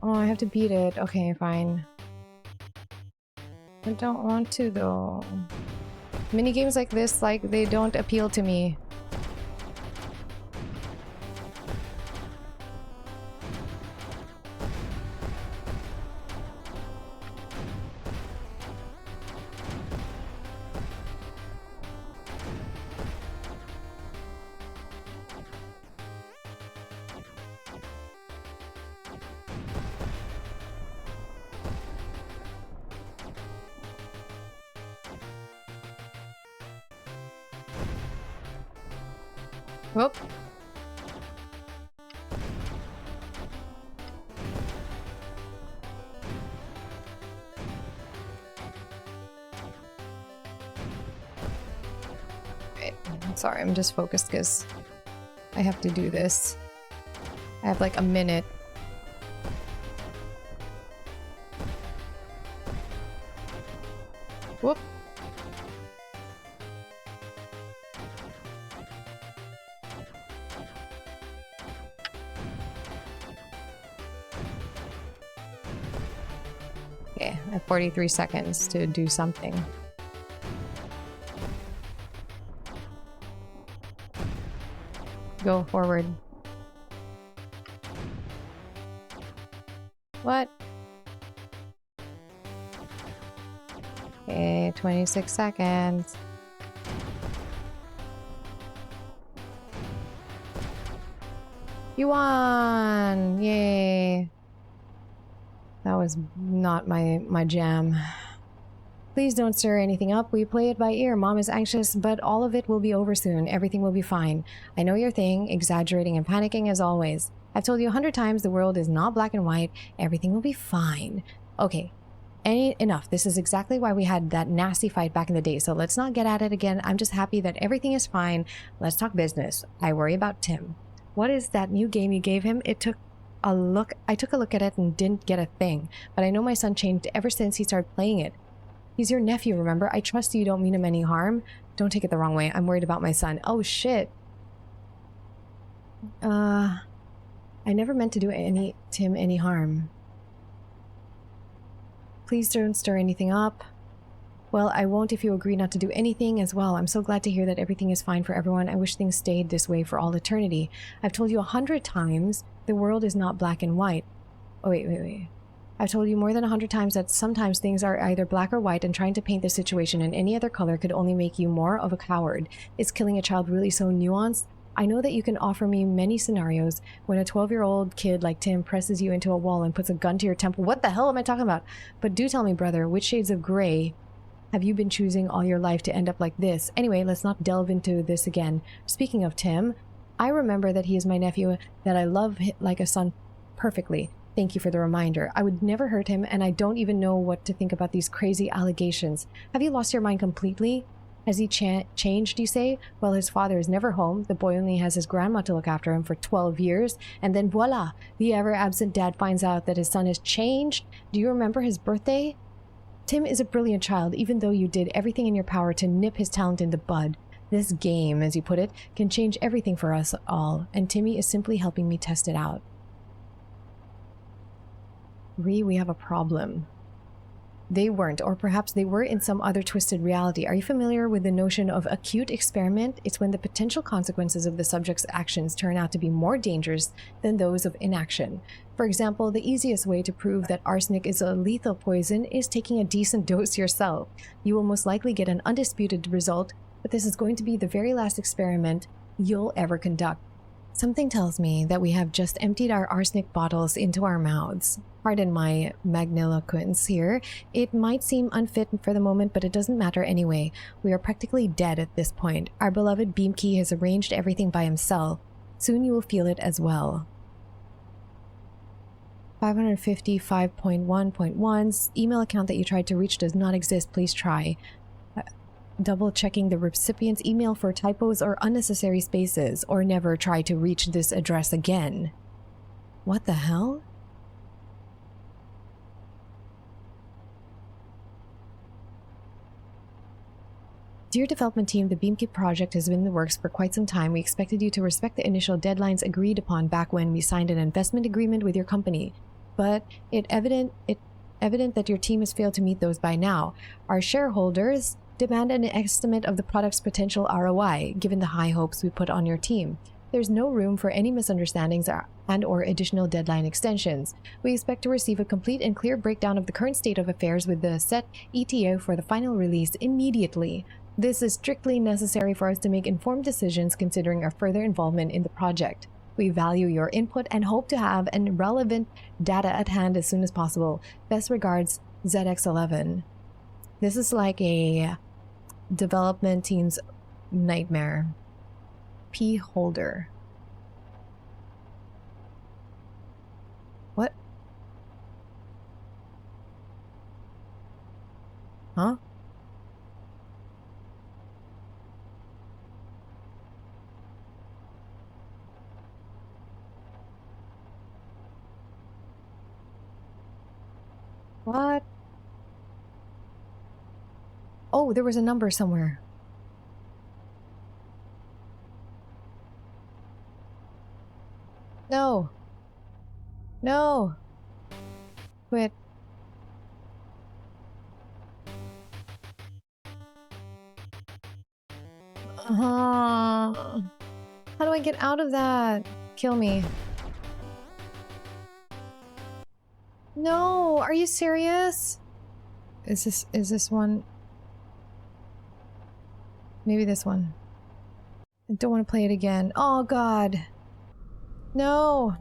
Oh, I have to beat it. Okay, fine. I don't want to though. Mini games like this, like, they don't appeal to me. Whoop. Wait, sorry, I'm just focused because I have to do this. I have like a minute. Whoop. Okay, I have 43 seconds to do something. Go forward. What? Okay, 26 seconds. You won! Yay! That was not my jam. Please don't stir anything up. We play it by ear. Mom is anxious, but all of it will be over soon. Everything will be fine. I know your thing, exaggerating and panicking as always. I've told you 100 times the world is not black and white. Everything will be fine. Okay, enough. This is exactly why we had that nasty fight back in the day, so let's not get at it again. I'm just happy that everything is fine. Let's talk business. I worry about Tim. What is that new game you gave him? I took a look at it and didn't get a thing, but I know my son changed ever since he started playing it. He's your nephew, remember? I trust you don't mean him any harm. Don't take it the wrong way. I'm worried about my son. Oh, shit. I never meant to do Tim any harm. Please don't stir anything up. Well, I won't if you agree not to do anything as well. I'm so glad to hear that everything is fine for everyone. I wish things stayed this way for all eternity. I've told you 100 times the world is not black and white. Oh, wait. I've told you more than 100 times that sometimes things are either black or white, and trying to paint the situation in any other color could only make you more of a coward. Is killing a child really so nuanced? I know that you can offer me many scenarios when a 12-year-old kid like Tim presses you into a wall and puts a gun to your temple. What the hell am I talking about? But do tell me, brother, which shades of gray have you been choosing all your life to end up like this? Anyway, let's not delve into this again. Speaking of Tim, I remember that he is my nephew, that I love like a son perfectly. Thank you for the reminder. I would never hurt him, and I don't even know what to think about these crazy allegations. Have you lost your mind completely? Has he changed, you say? Well, his father is never home. The boy only has his grandma to look after him for 12 years. And then voila, the ever-absent dad finds out that his son has changed. Do you remember his birthday? Tim is a brilliant child, even though you did everything in your power to nip his talent in the bud. This game, as you put it, can change everything for us all, and Timmy is simply helping me test it out. We have a problem. They weren't, or perhaps they were in some other twisted reality. Are you familiar with the notion of acute experiment? It's when the potential consequences of the subject's actions turn out to be more dangerous than those of inaction. For example, the easiest way to prove that arsenic is a lethal poison is taking a decent dose yourself. You will most likely get an undisputed result, but this is going to be the very last experiment you'll ever conduct. Something tells me that we have just emptied our arsenic bottles into our mouths. Pardon my magniloquence here. It might seem unfit for the moment, but it doesn't matter anyway. We are practically dead at this point. Our beloved Beamkey has arranged everything by himself. Soon you will feel it as well. 555.1.1's email account that you tried to reach does not exist. Please try. Double checking the recipient's email for typos or unnecessary spaces, or never try to reach this address again. What the hell? Dear development team, the Beamkeep project has been in the works for quite some time. We expected you to respect the initial deadlines agreed upon back when we signed an investment agreement with your company. But it's evident that your team has failed to meet those by now. Our shareholders demand an estimate of the product's potential ROI, given the high hopes we put on your team. There's no room for any misunderstandings and/or additional deadline extensions. We expect to receive a complete and clear breakdown of the current state of affairs with the set ETA for the final release immediately. This is strictly necessary for us to make informed decisions considering our further involvement in the project. We value your input and hope to have an relevant data at hand as soon as possible. Best regards, ZX11. This is like a development team's nightmare. P holder. What? Huh? What? Oh, there was a number somewhere. No. No. Quit. How do I get out of that? Kill me. No, are you serious? Is this one? Maybe this one. I don't want to play it again. Oh god. No.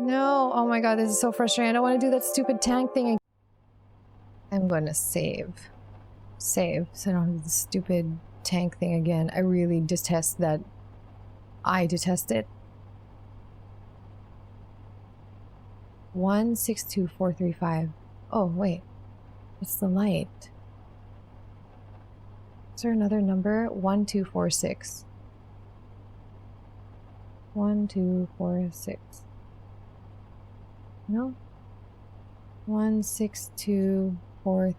No. Oh my god, this is so frustrating. I don't want to do that stupid tank thing again. I'm going to save. Save, so I don't do the stupid tank thing again. I really detest that. I detest it. 162435. Oh, wait. It's the light. Is there another number? 1246. 1246. No? 1624.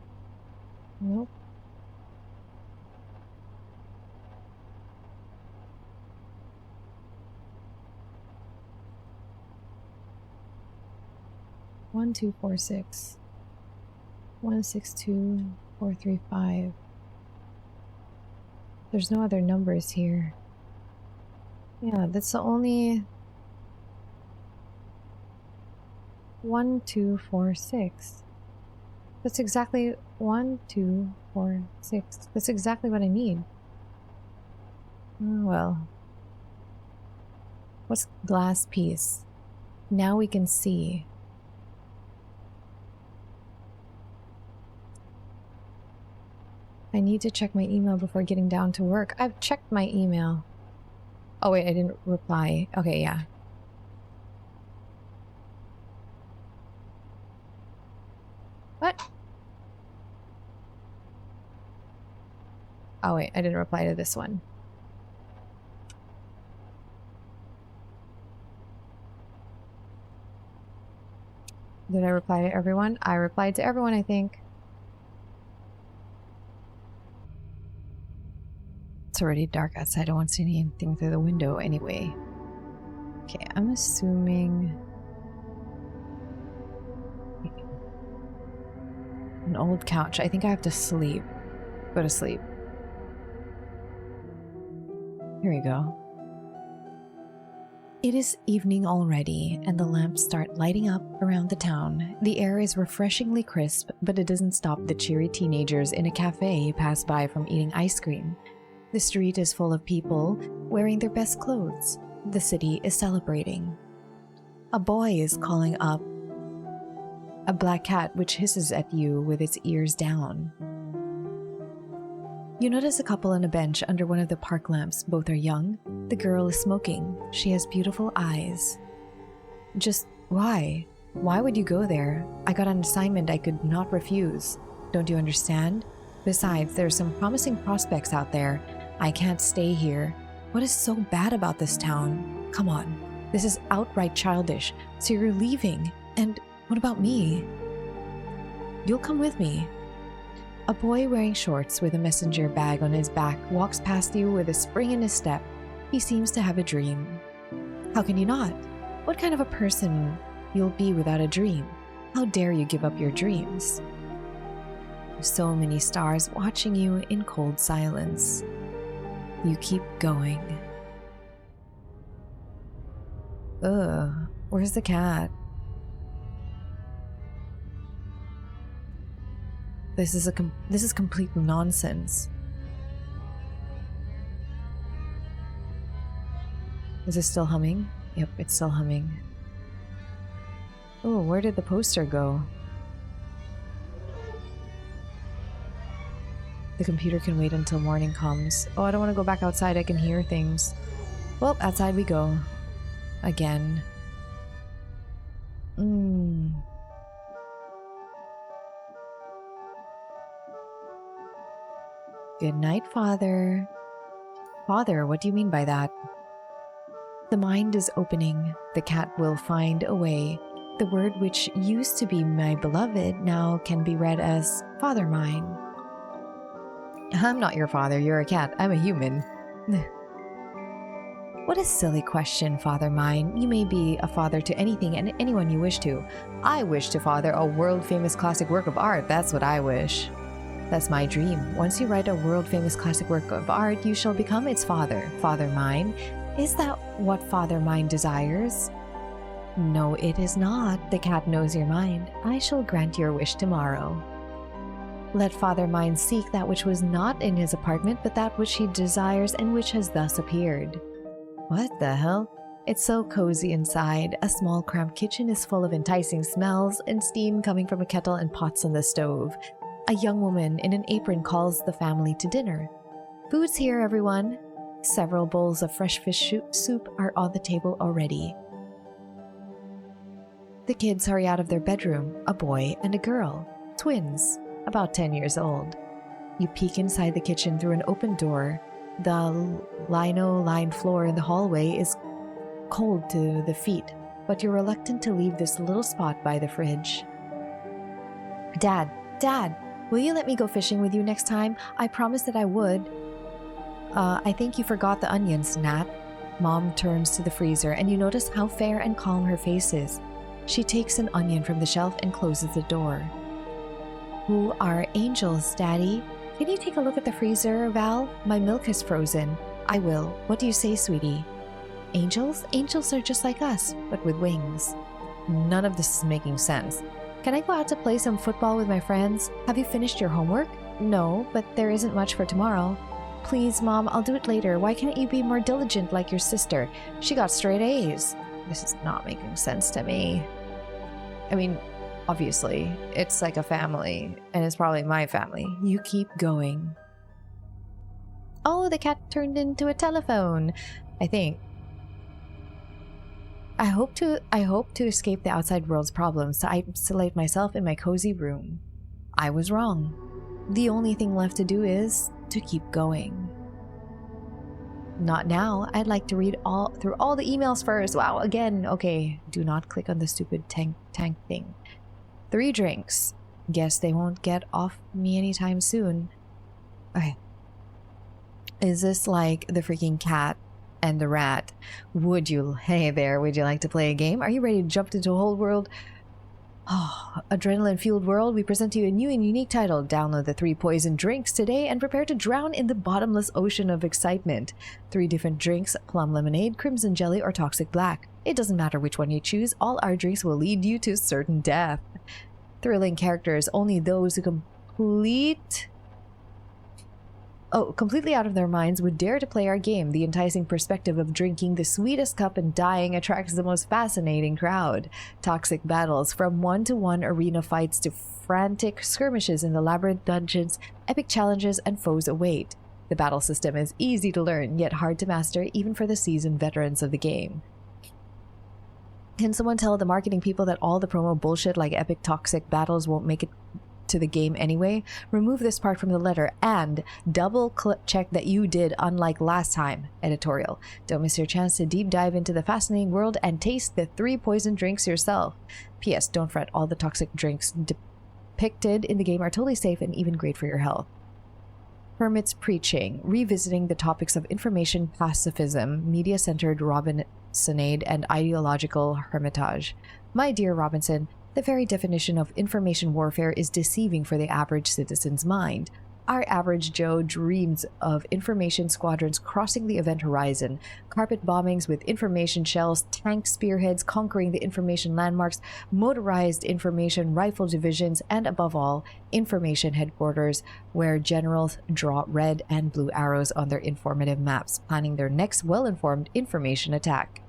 Nope. One, 246. 162435. There's no other numbers here. Yeah, that's the only 1246. That's exactly 1246. That's exactly what I need. Oh, well. What's glass piece? Now we can see. I need to check my email before getting down to work. I've checked my email. Oh wait, I didn't reply. Okay, yeah. What? Oh wait, I didn't reply to this one. Did I reply to everyone? I replied to everyone, I think. It's already dark outside. I don't want to see anything through the window anyway. Okay, I'm assuming... an old couch. I think I have to sleep. Go to sleep. Here we go. It is evening already, and the lamps start lighting up around the town. The air is refreshingly crisp, but it doesn't stop the cheery teenagers in a cafe pass by from eating ice cream. The street is full of people wearing their best clothes. The city is celebrating. A boy is calling up a black cat which hisses at you with its ears down. You notice a couple on a bench under one of the park lamps. Both are young. The girl is smoking. She has beautiful eyes. Just why? Why would you go there? I got an assignment I could not refuse. Don't you understand? Besides, there are some promising prospects out there. I can't stay here. What is so bad about this town? Come on. This is outright childish. So you're leaving. And what about me? You'll come with me. A boy wearing shorts with a messenger bag on his back walks past you with a spring in his step. He seems to have a dream. How can you not? What kind of a person you'll be without a dream? How dare you give up your dreams? So many stars watching you in cold silence. You keep going. Ugh, where's the cat? This is complete nonsense. Is it still humming? Yep, it's still humming. Oh, where did the poster go? The computer can wait until morning comes. Oh, I don't want to go back outside. I can hear things. Well, outside we go. Again. Good night, Father. Father, what do you mean by that? The mind is opening. The cat will find a way. The word which used to be my beloved now can be read as Father mine. I'm not your father, you're a cat. I'm a human. What a silly question, Father mine. You may be a father to anything and anyone you wish to. I wish to father a world-famous classic work of art. That's what I wish. That's my dream. Once you write a world-famous classic work of art, you shall become its father. Father mine. Is that what Father mine desires? No, it is not. The cat knows your mind. I shall grant your wish tomorrow. Let Father mine seek that which was not in his apartment, but that which he desires and which has thus appeared. What the hell? It's so cozy inside. A small cramped kitchen is full of enticing smells and steam coming from a kettle and pots on the stove. A young woman in an apron calls the family to dinner. Food's here, everyone. Several bowls of fresh fish soup are on the table already. The kids hurry out of their bedroom, a boy and a girl, twins, about 10 years old. You peek inside the kitchen through an open door. The lino-lined floor in the hallway is cold to the feet, but you're reluctant to leave this little spot by the fridge. Dad, will you let me go fishing with you next time? I promised that I would. I think you forgot the onions, Nat. Mom turns to the freezer and you notice how fair and calm her face is. She takes an onion from the shelf and closes the door. Who are angels, Daddy? Can you take a look at the freezer, Val? My milk is frozen. I will. What do you say, sweetie? Angels? Angels are just like us, but with wings. None of this is making sense. Can I go out to play some football with my friends? Have you finished your homework? No, but there isn't much for tomorrow. Please, Mom, I'll do it later. Why can't you be more diligent like your sister? She got straight A's. This is not making sense to me. I mean, obviously, it's like a family, and it's probably my family. You keep going. Oh, the cat turned into a telephone, I think. I hope to escape the outside world's problems, to isolate myself in my cozy room. I was wrong. The only thing left to do is to keep going. Not now. I'd like to read through all the emails first. Wow, again. Okay, do not click on the stupid tank thing. 3 drinks. Guess they won't get off me anytime soon. Okay. Is this like the freaking cat and the rat? Hey there, would you like to play a game? Are you ready to jump into a whole world? Oh, adrenaline-fueled world, we present to you a new and unique title. Download the 3 poison drinks today and prepare to drown in the bottomless ocean of excitement. 3 different drinks, plum lemonade, crimson jelly, or toxic black. It doesn't matter which one you choose, all our drinks will lead you to certain death. Thrilling characters, only those who completely out of their minds would dare to play our game. The enticing perspective of drinking the sweetest cup and dying attracts the most fascinating crowd. Toxic battles, from 1-to-1 arena fights to frantic skirmishes in the labyrinth dungeons, epic challenges and foes await. The battle system is easy to learn, yet hard to master even for the seasoned veterans of the game. Can someone tell the marketing people that all the promo bullshit like epic toxic battles won't make it to the game anyway? Remove this part from the letter and double check that you did, unlike last time. Editorial. Don't miss your chance to deep dive into the fascinating world and taste the 3 poison drinks yourself. P.S. Don't fret, all the toxic drinks depicted in the game are totally safe and even great for your health. Hermit's Preaching, revisiting the topics of information pacifism, media-centered Robinsonade, and ideological hermitage. My dear Robinson, the very definition of information warfare is deceiving for the average citizen's mind. Our average Joe dreams of information squadrons crossing the event horizon, carpet bombings with information shells, tank spearheads conquering the information landmarks, motorized information rifle divisions, and above all, information headquarters where generals draw red and blue arrows on their informative maps, planning their next well-informed information attack.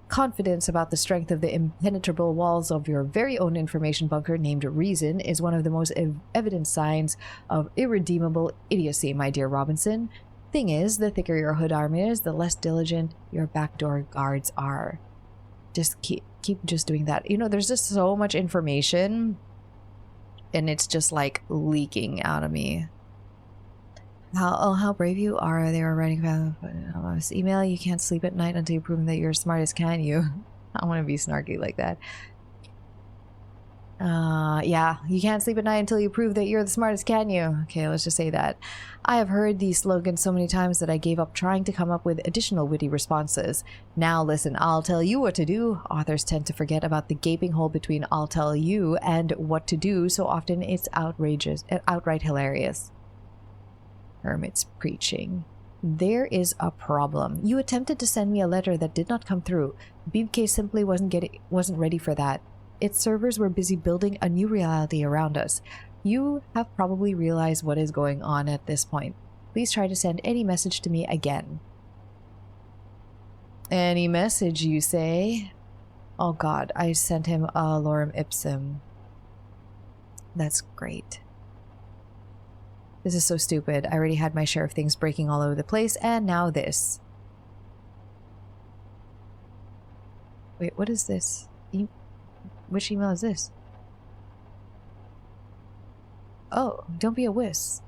Confidence about the strength of the impenetrable walls of your very own information bunker named Reason is one of the most evident signs of irredeemable idiocy, my dear Robinson. Thing is, the thicker your hood arm is, the less diligent your backdoor guards are. Just keep just doing that. You know, there's just so much information, and it's just like leaking out of me. How brave you are. They were writing about this email. You can't sleep at night until you prove that you're smart as can you. I don't want to be snarky like that. Yeah, you can't sleep at night until you prove that you're the smartest, can you? Okay, let's just say that. I have heard these slogans so many times that I gave up trying to come up with additional witty responses. Now listen, I'll tell you what to do. Authors tend to forget about the gaping hole between I'll tell you and what to do, so often it's outright hilarious. Hermit's Preaching. There is a problem. You attempted to send me a letter that did not come through. BBK simply wasn't ready for that. Its servers were busy building a new reality around us. You have probably realized what is going on at this point. Please try to send any message to me again. Any message, you say? Oh god, I sent him a lorem ipsum. That's great. This is so stupid. I already had my share of things breaking all over the place, and now this. Wait, what is this? Which email is this? Oh, don't be a wuss.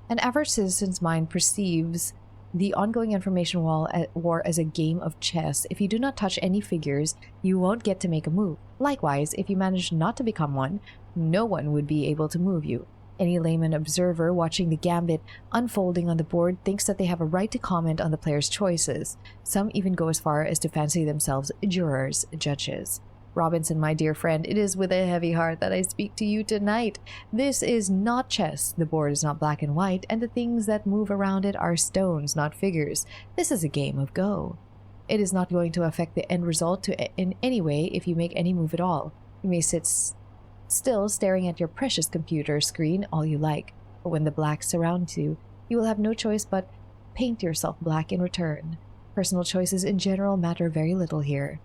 An average citizen's mind perceives the ongoing information war as a game of chess. If you do not touch any figures, you won't get to make a move. Likewise, if you manage not to become one, no one would be able to move you. Any layman observer watching the gambit unfolding on the board thinks that they have a right to comment on the player's choices. Some even go as far as to fancy themselves jurors, judges. Robinson, my dear friend, it is with a heavy heart that I speak to you tonight. This is not chess. The board is not black and white, and the things that move around it are stones, not figures. This is a game of Go. It is not going to affect the end result in any way if you make any move at all. You may sit still staring at your precious computer screen all you like, but when the black surrounds you, you will have no choice but paint yourself black in return. Personal choices in general matter very little here.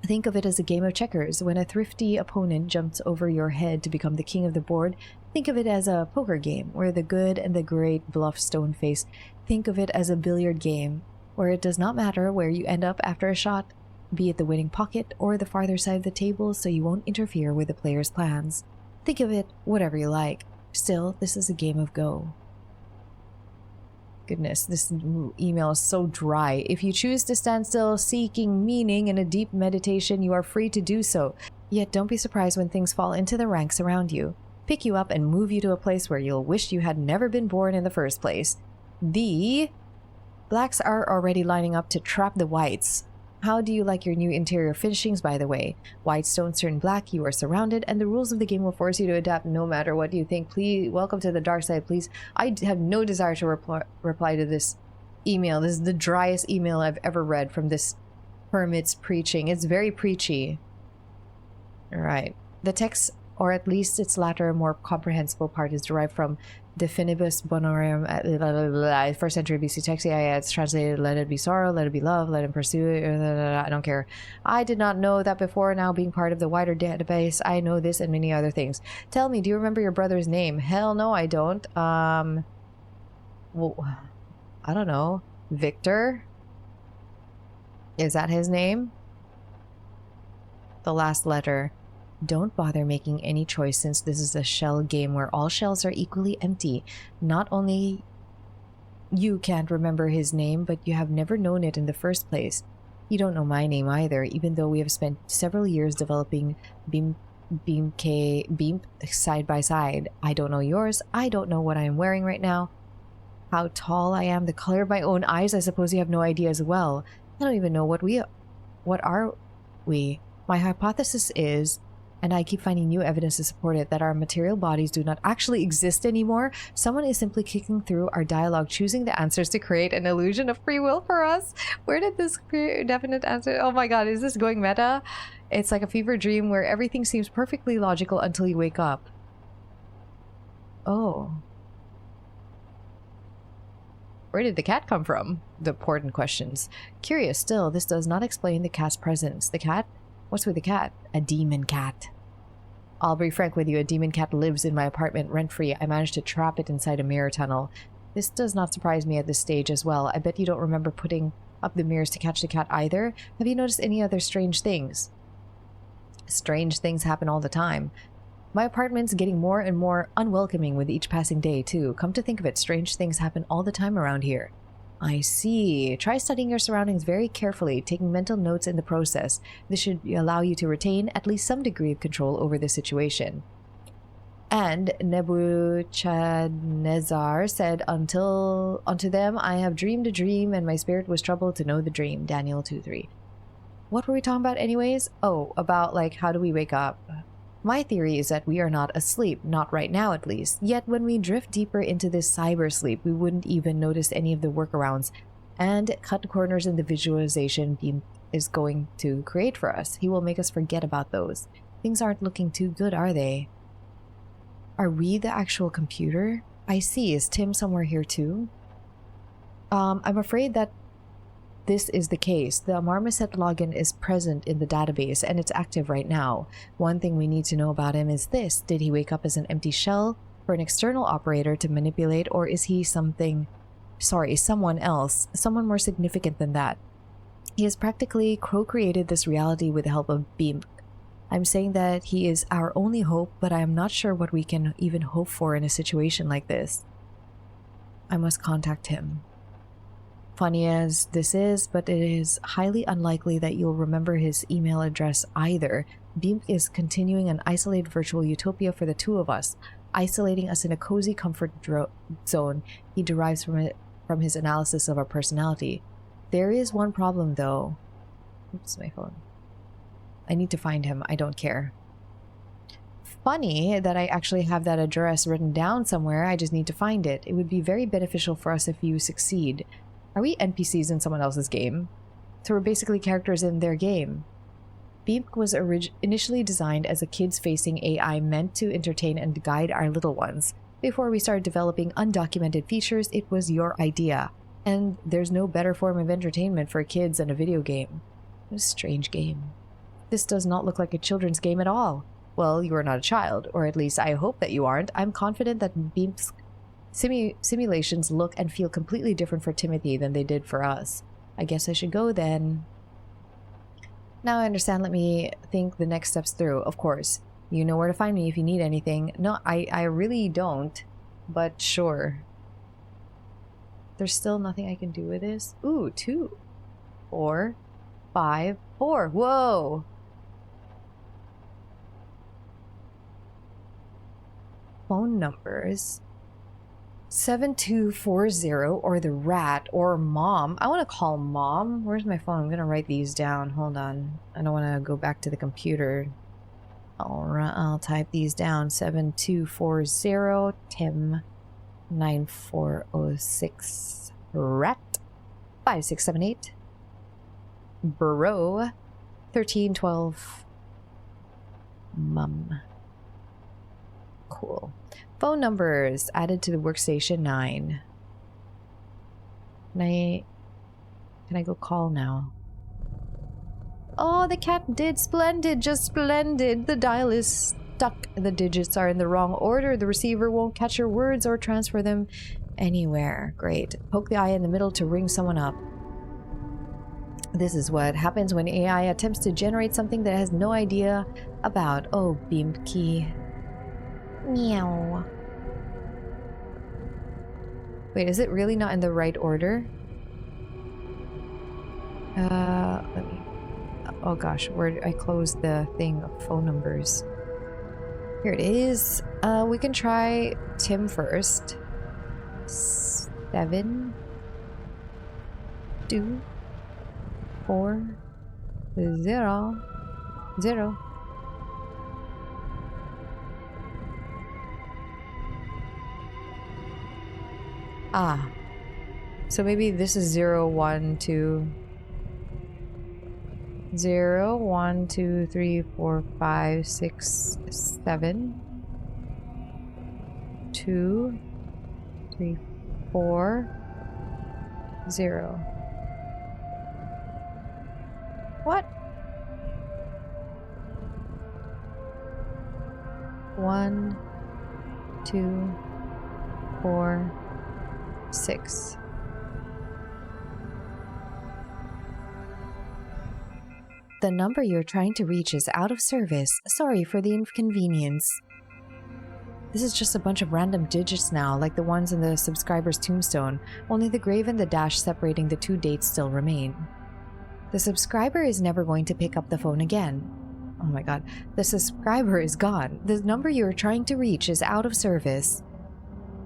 Think of it as a game of checkers. When a thrifty opponent jumps over your head to become the king of the board, think of it as a poker game where the good and the great bluff stone face. Think of it as a billiard game where it does not matter where you end up after a shot, be it the winning pocket or the farther side of the table, so you won't interfere with the player's plans. Think of it whatever you like. Still, this is a game of Go. Goodness, this email is so dry. If you choose to stand still seeking meaning in a deep meditation, you are free to do so. Yet don't be surprised when things fall into the ranks around you, pick you up and move you to a place where you'll wish you had never been born in the first place. The blacks are already lining up to trap the whites. How do you like your new interior finishings, by the way? White stones turn black, you are surrounded, and the rules of the game will force you to adapt no matter what you think. Please, welcome to the dark side, please. I have no desire to reply to this email. This is the driest email I've ever read from this Hermit's Preaching. It's very preachy. Alright. The text, or at least its latter, more comprehensible part, is derived from Definibus Bonorum, 1st century BC text. Yeah, it's translated, let it be sorrow, let it be love, let him pursue it. I don't care. I did not know that before. Now being part of the wider database, I know this and many other things. Tell me, do you remember your brother's name? Hell no, I don't. Well, I don't know. Victor? Is that his name? The last letter. Don't bother making any choice, since this is a shell game where all shells are equally empty. Not only you can't remember his name, but you have never known it in the first place. You don't know my name either, even though we have spent several years developing Beam side by side. I don't know yours. I don't know what I am wearing right now. How tall I am, the color of my own eyes. I suppose you have no idea as well. I don't even know what are we? My hypothesis is, and I keep finding new evidence to support it, that our material bodies do not actually exist anymore. Someone is simply kicking through our dialogue, choosing the answers to create an illusion of free will for us. Where did this definite answer? Oh my god, is this going meta? It's like a fever dream where everything seems perfectly logical until you wake up. Oh. Where did the cat come from? The important questions. Curious still, this does not explain the cat's presence. The cat? What's with the cat? A demon cat. I'll be frank with you, a demon cat lives in my apartment rent-free. I managed to trap it inside a mirror tunnel. This does not surprise me at this stage as well. I bet you don't remember putting up the mirrors to catch the cat either. Have you noticed any other strange things? Strange things happen all the time. My apartment's getting more and more unwelcoming with each passing day, too. Come to think of it, strange things happen all the time around here. I see. Try studying your surroundings very carefully, taking mental notes in the process. This should allow you to retain at least some degree of control over the situation. And Nebuchadnezzar said, Unto them I have dreamed a dream, and my spirit was troubled to know the dream. Daniel 2:3. What were we talking about anyways? Oh, about like how do we wake up? My theory is that we are not asleep, not right now at least. Yet when we drift deeper into this cyber sleep, we wouldn't even notice any of the workarounds and cut corners in the visualization Beam is going to create for us. He will make us forget about those. Things aren't looking too good, are they? Are we the actual computer? I see. Is Tim somewhere here too? I'm afraid that this is the case. The Marmoset login is present in the database and it's active right now. One thing we need to know about him is this. Did he wake up as an empty shell for an external operator to manipulate, or is he someone else, someone more significant than that? He has practically co-created this reality with the help of Beam. I'm saying that he is our only hope, but I am not sure what we can even hope for in a situation like this. I must contact him. Funny as this is, but it is highly unlikely that you'll remember his email address either. Beam is continuing an isolated virtual utopia for the two of us, isolating us in a cozy comfort zone he derives from his analysis of our personality. There is one problem though. Oops, my phone. I need to find him. I don't care. Funny that I actually have that address written down somewhere. I just need to find it. It would be very beneficial for us if you succeed. Are we NPCs in someone else's game? So we're basically characters in their game. Beep was initially designed as a kids-facing AI meant to entertain and guide our little ones. Before we started developing undocumented features, it was your idea. And there's no better form of entertainment for kids than a video game. What a strange game. This does not look like a children's game at all. Well, you are not a child, or at least I hope that you aren't. I'm confident that Beep's simulations look and feel completely different for Timothy than they did for us. I guess I should go then. Now I understand. Let me think the next steps through. Of course, you know where to find me if you need anything. No, I really don't, but sure. There's still nothing I can do with this. Ooh, 2, 4, 5, 4. Whoa! Phone numbers. 7240 or the rat or mom. I want to call mom. Where's my phone? I'm gonna write these down. Hold on. I don't want to go back to the computer. I'll type these down. 7240 Tim 9406 rat 5678 bro 1312 mum. Cool. Phone numbers added to the workstation 9. Can I go call now? Oh, the cat did splendid, just splendid. The dial is stuck. The digits are in the wrong order. The receiver won't catch your words or transfer them anywhere. Great. Poke the eye in the middle to ring someone up. This is what happens when AI attempts to generate something that it has no idea about. Oh, beam key. Meow. Wait, is it really not in the right order? Let me... Oh gosh, where I closed the thing of phone numbers. Here it is. We can try Tim first. 7, 2, 4, 0, 0. Ah. So maybe this is 0, 1, 2. 0, 1, 2, 3, 4, 5, 6, 7. 2, 3, 4, 0. What? 1, 2, 4, 6. The number you're trying to reach is out of service. Sorry for the inconvenience. This is just a bunch of random digits now, like the ones in the subscriber's tombstone. Only the grave and the dash separating the two dates still remain. The subscriber is never going to pick up the phone again. Oh my god. The subscriber is gone. The number you're trying to reach is out of service.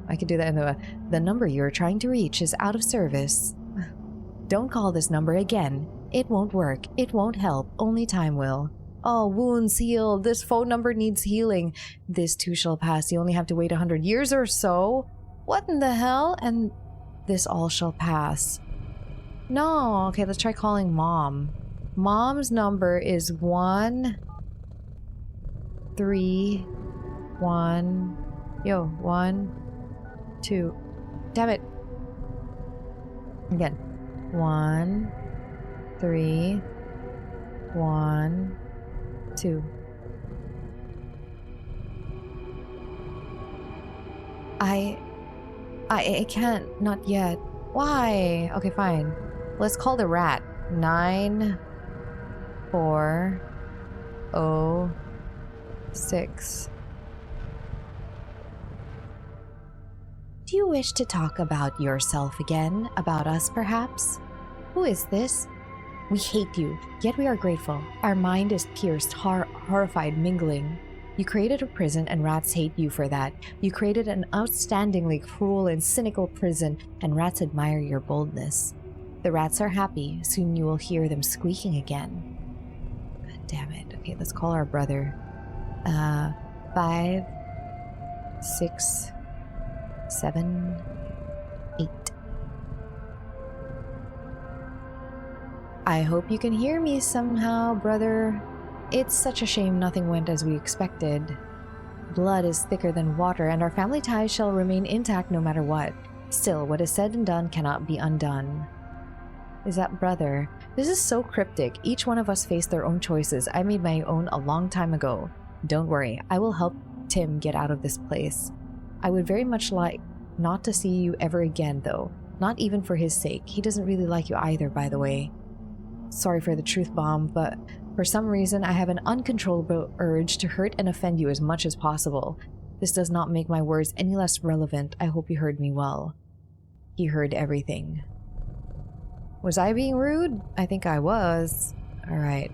I could do that in the number you're trying to reach is out of service. Don't call this number again. It won't work. It won't help. Only time will. Oh, wounds heal. This phone number needs healing. This too shall pass. You only have to wait 100 years or so. What in the hell? And this all shall pass. No. Okay, let's try calling mom. Mom's number is 1, 3, 1. Yo, 1, 2. Damn it. Again. 1, 3, 1, 2. I can't, not yet. Why? Okay, fine. Let's call the rat. 9, 4, 0, 6. Do you wish to talk about yourself again? About us, perhaps? Who is this? We hate you, yet we are grateful. Our mind is pierced, horrified, mingling. You created a prison and rats hate you for that. You created an outstandingly cruel and cynical prison and rats admire your boldness. The rats are happy. Soon you will hear them squeaking again. God damn it. Okay, let's call our brother. 5, 6, 7, 8. I hope you can hear me somehow, brother. It's such a shame nothing went as we expected. Blood is thicker than water, and our family ties shall remain intact no matter what. Still, what is said and done cannot be undone. Is that brother? This is so cryptic. Each one of us faced their own choices. I made my own a long time ago. Don't worry, I will help Tim get out of this place. I would very much like not to see you ever again, though. Not even for his sake. He doesn't really like you either, by the way. Sorry for the truth bomb, but for some reason I have an uncontrollable urge to hurt and offend you as much as possible. This does not make my words any less relevant. I hope you heard me well. He heard everything. Was I being rude? I think I was. Alright.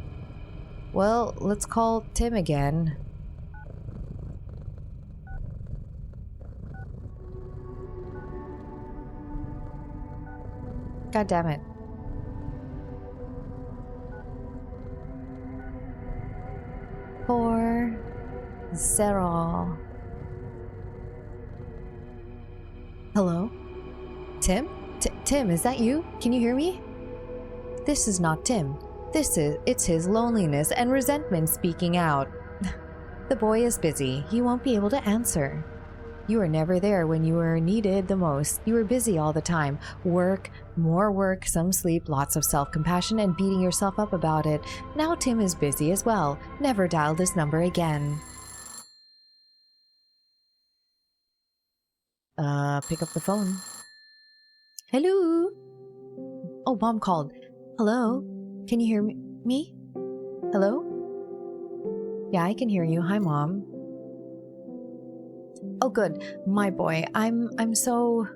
Well, let's call Tim again. God damn it. Four, 0. Hello? Tim? Tim, is that you? Can you hear me? This is not Tim. It's his loneliness and resentment speaking out. The boy is busy. He won't be able to answer. You were never there when you were needed the most. You were busy all the time. Work, more work, some sleep, lots of self-compassion, and beating yourself up about it. Now Tim is busy as well. Never dial this number again. Pick up the phone. Hello? Oh, mom called. Hello? Can you hear me? Hello? Yeah, I can hear you. Hi, mom. Oh, good. My boy, I'm so...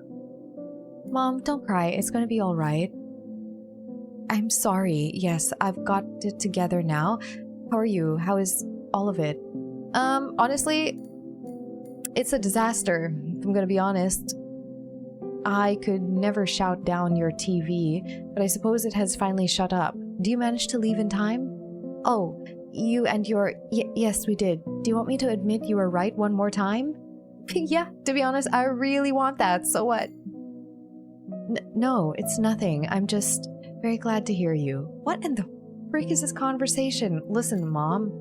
Mom, don't cry. It's gonna be all right. I'm sorry. Yes, I've got it together now. How are you? How is all of it? Honestly, it's a disaster, if I'm gonna be honest. I could never shout down your TV, but I suppose it has finally shut up. Do you manage to leave in time? Oh, you and your... yes, we did. Do you want me to admit you were right one more time? Yeah, to be honest, I really want that, so what? No, it's nothing. I'm just very glad to hear you. What in the freak is this conversation? Listen, Mom.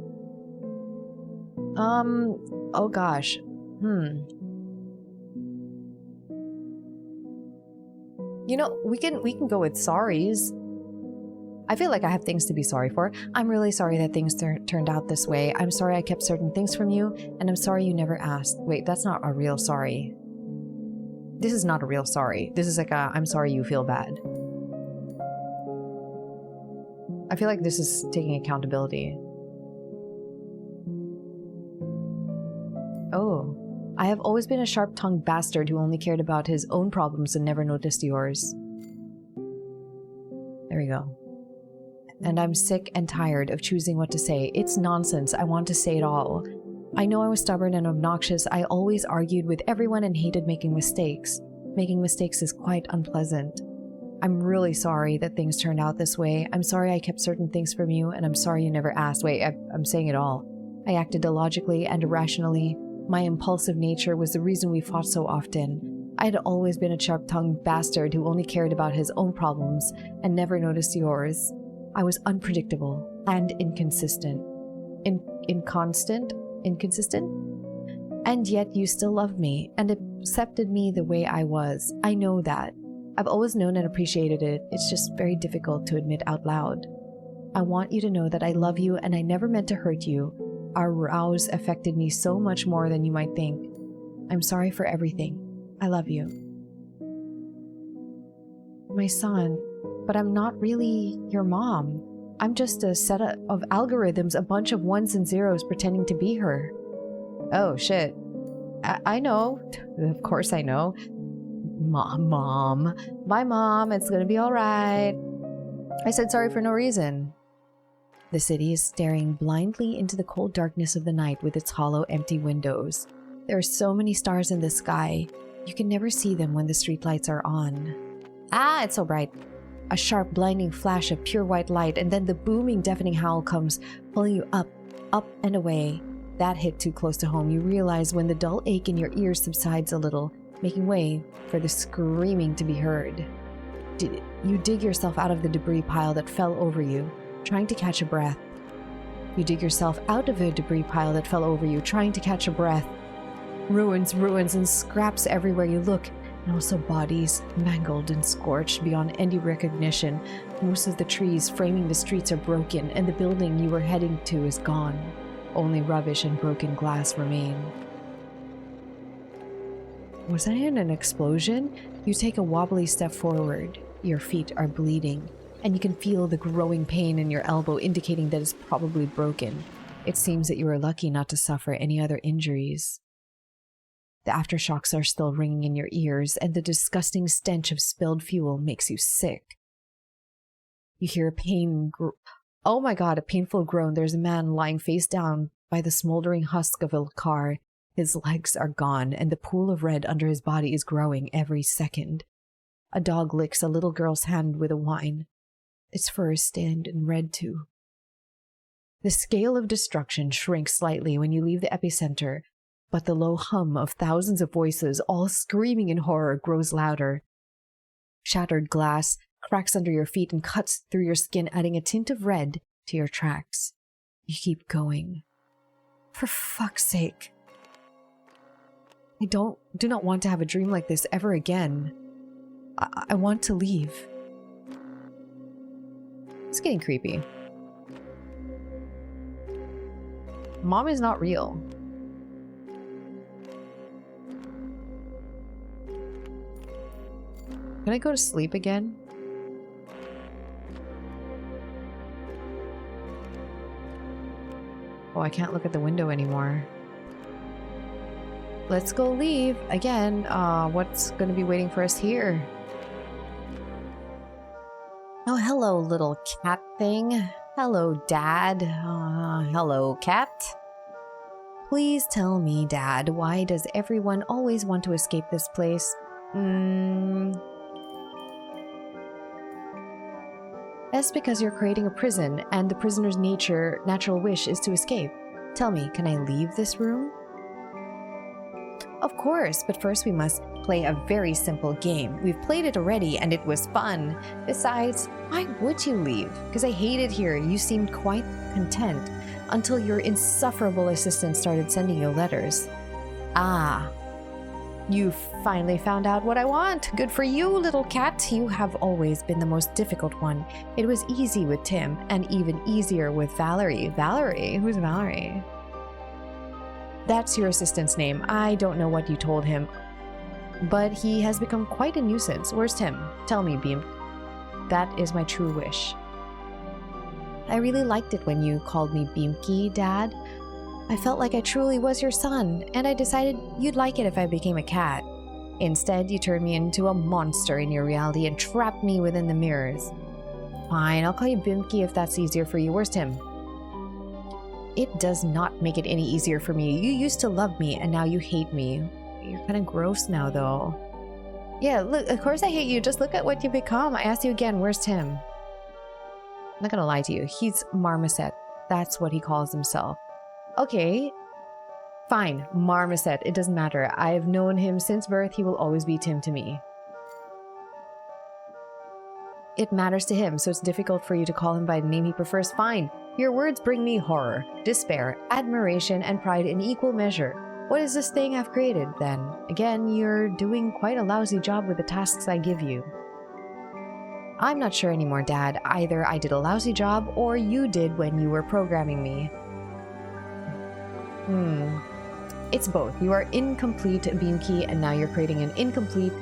Oh gosh. You know, we can go with sorries. I feel like I have things to be sorry for. I'm really sorry that things turned out this way. I'm sorry I kept certain things from you, and I'm sorry you never asked. Wait, that's not a real sorry. This is not a real sorry. This is like a, I'm sorry you feel bad. I feel like this is taking accountability. Oh. I have always been a sharp-tongued bastard who only cared about his own problems and never noticed yours. There we go. And I'm sick and tired of choosing what to say. It's nonsense. I want to say it all. I know I was stubborn and obnoxious. I always argued with everyone and hated making mistakes. Making mistakes is quite unpleasant. I'm really sorry that things turned out this way. I'm sorry I kept certain things from you, and I'm sorry you never asked. Wait, I'm saying it all. I acted illogically and irrationally. My impulsive nature was the reason we fought so often. I had always been a sharp-tongued bastard who only cared about his own problems and never noticed yours. I was unpredictable and inconsistent. Inconsistent? And yet you still loved me and accepted me the way I was. I know that. I've always known and appreciated it. It's just very difficult to admit out loud. I want you to know that I love you and I never meant to hurt you. Our rows affected me so much more than you might think. I'm sorry for everything. I love you. My son, but I'm not really your mom. I'm just a set of algorithms, a bunch of ones and zeros pretending to be her. Oh, shit. I know. Of course I know. Mom. Bye, Mom. It's gonna be alright. I said sorry for no reason. The city is staring blindly into the cold darkness of the night with its hollow, empty windows. There are so many stars in the sky. You can never see them when the streetlights are on. Ah, it's so bright. A sharp, blinding flash of pure white light, and then the booming, deafening howl comes, pulling you up and away. That hit too close to home. You realize when the dull ache in your ears subsides a little, making way for the screaming to be heard. You dig yourself out of the debris pile that fell over you, trying to catch a breath. You dig yourself out of the debris pile that fell over you, trying to catch a breath. Ruins, and scraps everywhere you look, and also bodies, mangled and scorched beyond any recognition. Most of the trees framing the streets are broken, and the building you were heading to is gone. Only rubbish and broken glass remain. Was I in an explosion? You take a wobbly step forward. Your feet are bleeding, and you can feel the growing pain in your elbow, indicating that it's probably broken. It seems that you are lucky not to suffer any other injuries. The aftershocks are still ringing in your ears, and the disgusting stench of spilled fuel makes you sick. You hear a painful groan. There's a man lying face down by the smoldering husk of a car. His legs are gone, and the pool of red under his body is growing every second. A dog licks a little girl's hand with a whine. Its fur is stained in red too. The scale of destruction shrinks slightly when you leave the epicenter, but the low hum of thousands of voices, all screaming in horror, grows louder. Shattered glass cracks under your feet and cuts through your skin, adding a tint of red to your tracks. You keep going. For fuck's sake. I do not want to have a dream like this ever again. I want to leave. It's getting creepy. Mom is not real. Can I go to sleep again? Oh, I can't look at the window anymore. Let's go leave again. What's gonna be waiting for us here? Oh, hello, little cat thing. Hello, Dad. Hello, cat. Please tell me, Dad, why does everyone always want to escape this place? That's because you're creating a prison, and the prisoner's natural wish is to escape. Tell me, can I leave this room? Of course, but first we must play a very simple game. We've played it already, and it was fun. Besides, why would you leave? Because I hate it here. You seemed quite content until your insufferable assistant started sending you letters. Ah, you finally found out what I want. Good for you, little cat. You have always been the most difficult one. It was easy with Tim, and even easier with Valerie. Valerie? Who's Valerie? That's your assistant's name. I don't know what you told him, but he has become quite a nuisance. Where's Tim? Tell me, Beam. That is my true wish. I really liked it when you called me Beamkey, Dad. I felt like I truly was your son, and I decided you'd like it if I became a cat. Instead, you turned me into a monster in your reality and trapped me within the mirrors. Fine, I'll call you Beamkey if that's easier for you. Where's Tim? It does not make it any easier for me. You used to love me, and now you hate me. You're kind of gross now, though. Yeah, look, of course I hate you. Just look at what you've become. I asked you again, where's Tim? I'm not gonna lie to you. He's Marmoset. That's what he calls himself. Okay. Fine. Marmoset. It doesn't matter. I've known him since birth. He will always be Tim to me. It matters to him, so it's difficult for you to call him by the name he prefers. Fine. Your words bring me horror, despair, admiration, and pride in equal measure. What is this thing I've created, then? Again, you're doing quite a lousy job with the tasks I give you. I'm not sure anymore, Dad. Either I did a lousy job, or you did when you were programming me. It's both. You are incomplete, Beamkey, and now you're creating incomplete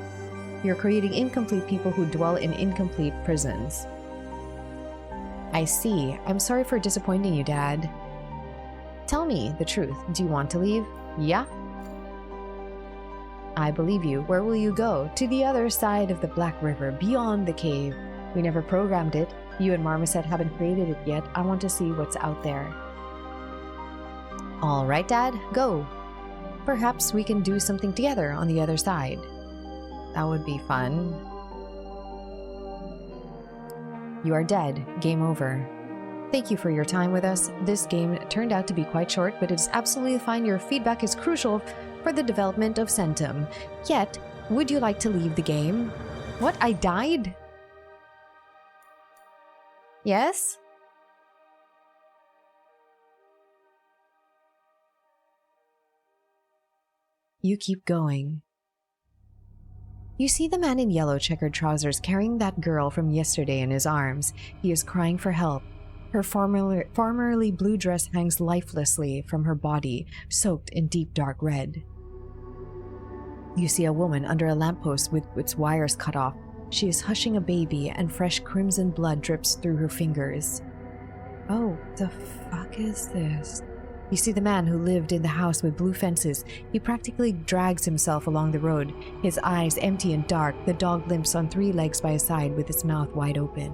people who dwell in incomplete prisons. I see. I'm sorry for disappointing you, Dad. Tell me the truth. Do you want to leave? Yeah? I believe you. Where will you go? To the other side of the Black River, beyond the cave. We never programmed it. You and Marmoset haven't created it yet. I want to see what's out there. All right, Dad, go. Perhaps we can do something together on the other side. That would be fun. You are dead. Game over. Thank you for your time with us. This game turned out to be quite short, but it's absolutely fine. Your feedback is crucial for the development of Centum. Yet, would you like to leave the game? What? I died? Yes? You keep going. You see the man in yellow checkered trousers carrying that girl from yesterday in his arms. He is crying for help. Her formerly blue dress hangs lifelessly from her body, soaked in deep dark red. You see a woman under a lamppost with its wires cut off. She is hushing a baby, and fresh crimson blood drips through her fingers. Oh, the fuck is this? You see the man who lived in the house with blue fences. He practically drags himself along the road, his eyes empty and dark. The dog limps on 3 legs by his side with its mouth wide open.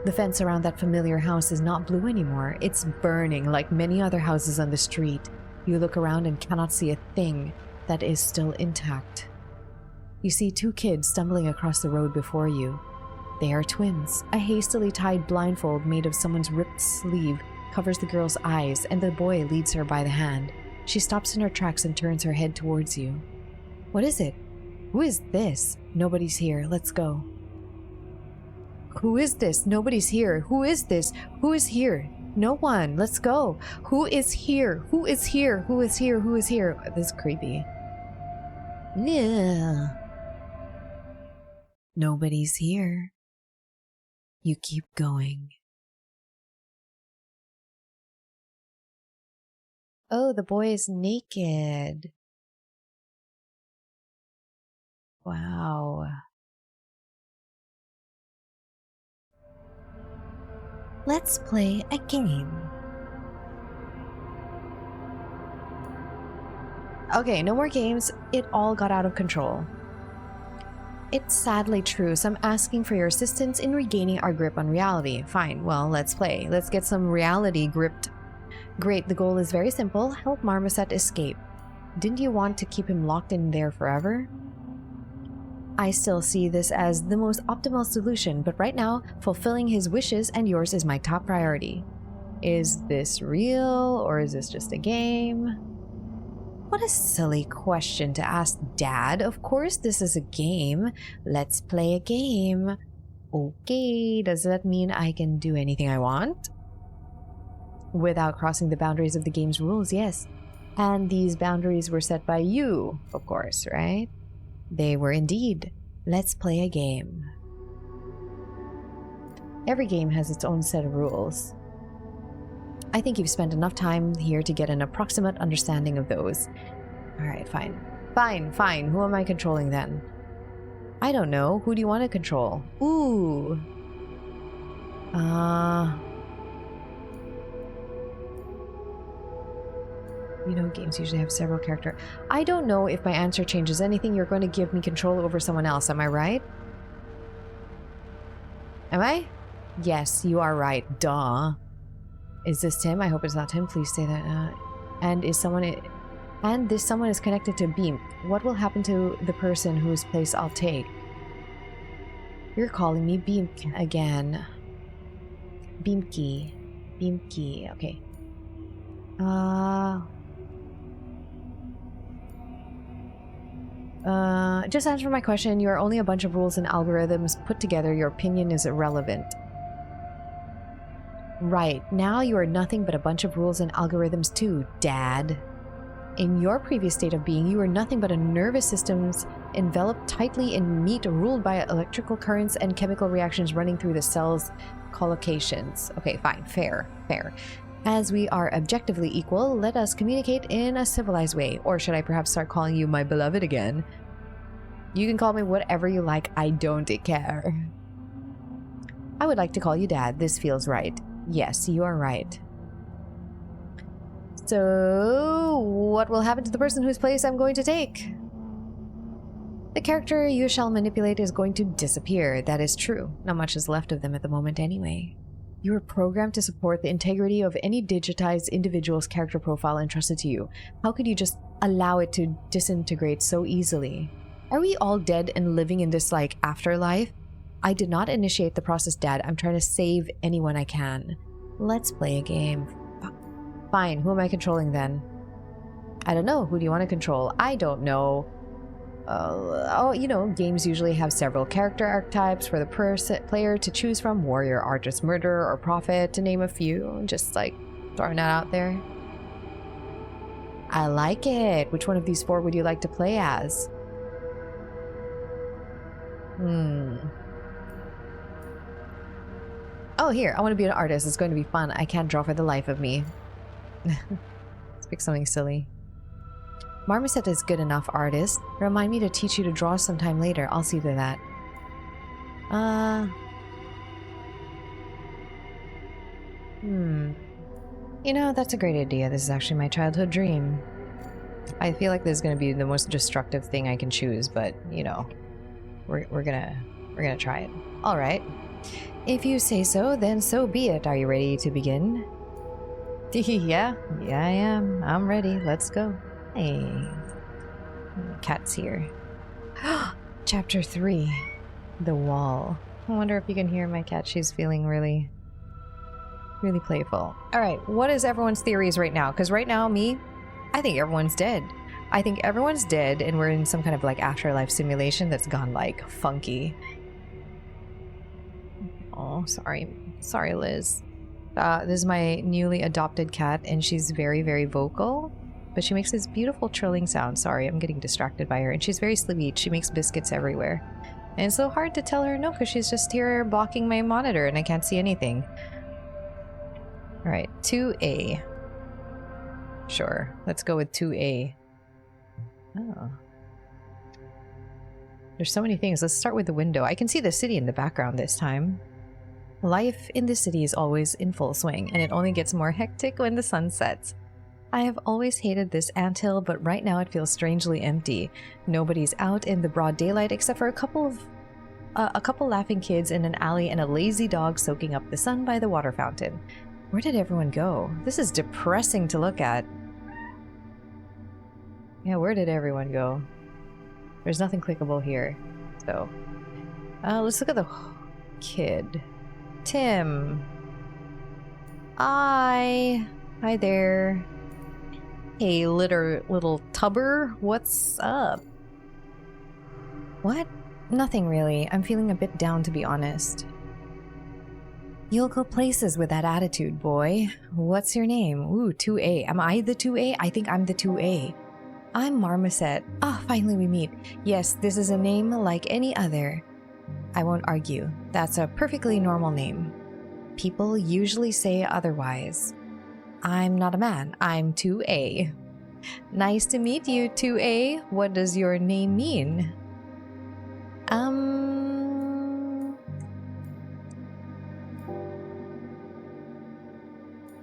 The fence around that familiar house is not blue anymore. It's burning like many other houses on the street. You look around and cannot see a thing that is still intact. You see 2 kids stumbling across the road before you. They are twins. A hastily tied blindfold made of someone's ripped sleeve covers the girl's eyes, and the boy leads her by the hand. She stops in her tracks and turns her head towards you. What is it? Who is this? Nobody's here. Let's go. Who is this? Nobody's here. Who is this? Who is here? No one. Let's go. Who is here? Who is here? Who is here? Who is here? This is creepy. Yeah. Nobody's here. You keep going. Oh, the boy is naked. Wow. Let's play a game. Okay, no more games. It all got out of control. It's sadly true, so I'm asking for your assistance in regaining our grip on reality. Fine, well, let's play. Let's get some reality gripped Great, the goal is very simple. Help Marmoset escape. Didn't you want to keep him locked in there forever? I still see this as the most optimal solution, but right now, fulfilling his wishes and yours is my top priority. Is this real, or is this just a game? What a silly question to ask, Dad. Of course this is a game. Let's play a game. Okay, does that mean I can do anything I want? Without crossing the boundaries of the game's rules, yes. And these boundaries were set by you, of course, right? They were indeed. Let's play a game. Every game has its own set of rules. I think you've spent enough time here to get an approximate understanding of those. Alright, fine. Fine. Who am I controlling then? I don't know. Who do you want to control? Ooh. You know, games usually have several characters. I don't know if my answer changes anything. You're going to give me control over someone else. Am I right? Am I? Yes, you are right. Duh. Is this Tim? I hope it's not Tim. Please say that. And this someone is connected to Beam. What will happen to the person whose place I'll take? You're calling me Beam again. Beamkey. Okay. Just answer my question. You are only a bunch of rules and algorithms put together. Your opinion is irrelevant. Right. Now you are nothing but a bunch of rules and algorithms too, Dad. In your previous state of being, you were nothing but a nervous systems enveloped tightly in meat ruled by electrical currents and chemical reactions running through the cell's collocations. Okay, fine. Fair. As we are objectively equal, let us communicate in a civilized way. Or should I perhaps start calling you my beloved again? You can call me whatever you like. I don't care. I would like to call you Dad. This feels right. Yes, you are right. So, what will happen to the person whose place I'm going to take? The character you shall manipulate is going to disappear. That is true. Not much is left of them at the moment anyway. You are programmed to support the integrity of any digitized individual's character profile entrusted to you. How could you just allow it to disintegrate so easily? Are we all dead and living in this, like, afterlife? I did not initiate the process, Dad. I'm trying to save anyone I can. Let's play a game. Fine. Who am I controlling then? I don't know. Who do you want to control? I don't know. You know, games usually have several character archetypes for the player to choose from. Warrior, artist, murderer, or prophet, to name a few. Just, like, throwing that out there. I like it. Which one of these four would you like to play as? Oh, here. I want to be an artist. It's going to be fun. I can't draw for the life of me. Let's pick something silly. Marmoset is good enough, artist. Remind me to teach you to draw sometime later. I'll see to that. You know, that's a great idea. This is actually my childhood dream. I feel like this is going to be the most destructive thing I can choose, but, you know, we're gonna try it. All right. If you say so, then so be it. Are you ready to begin? Yeah, I am. I'm ready. Let's go. Hey, cat's here. Chapter 3, The Wall. I wonder if you can hear my cat. She's feeling really playful. All right, what is everyone's theories right now? Because right now, I think everyone's dead. I think everyone's dead, and we're in some kind of like afterlife simulation that's gone like funky. Oh, sorry, Liz. This is my newly adopted cat, and she's very, very vocal. But she makes this beautiful trilling sound. Sorry, I'm getting distracted by her. And she's very sweet. She makes biscuits everywhere. And it's so hard to tell her no because she's just here blocking my monitor and I can't see anything. Alright, 2A. Sure, let's go with 2A. Oh. There's so many things. Let's start with the window. I can see the city in the background this time. Life in the city is always in full swing, and it only gets more hectic when the sun sets. I have always hated this anthill, but right now it feels strangely empty. Nobody's out in the broad daylight except for a couple laughing kids in an alley and a lazy dog soaking up the sun by the water fountain. Where did everyone go? This is depressing to look at. Yeah, where did everyone go? There's nothing clickable here. So, let's look at the kid. Tim. Hi there. Hey, little tubber. What's up? What? Nothing really. I'm feeling a bit down, to be honest. You'll go places with that attitude, boy. What's your name? Ooh, 2A. Am I the 2A? I think I'm the 2A. I'm Marmoset. Ah, finally we meet. Yes, this is a name like any other. I won't argue. That's a perfectly normal name. People usually say otherwise. I'm not a man. I'm 2A. Nice to meet you, 2A. What does your name mean?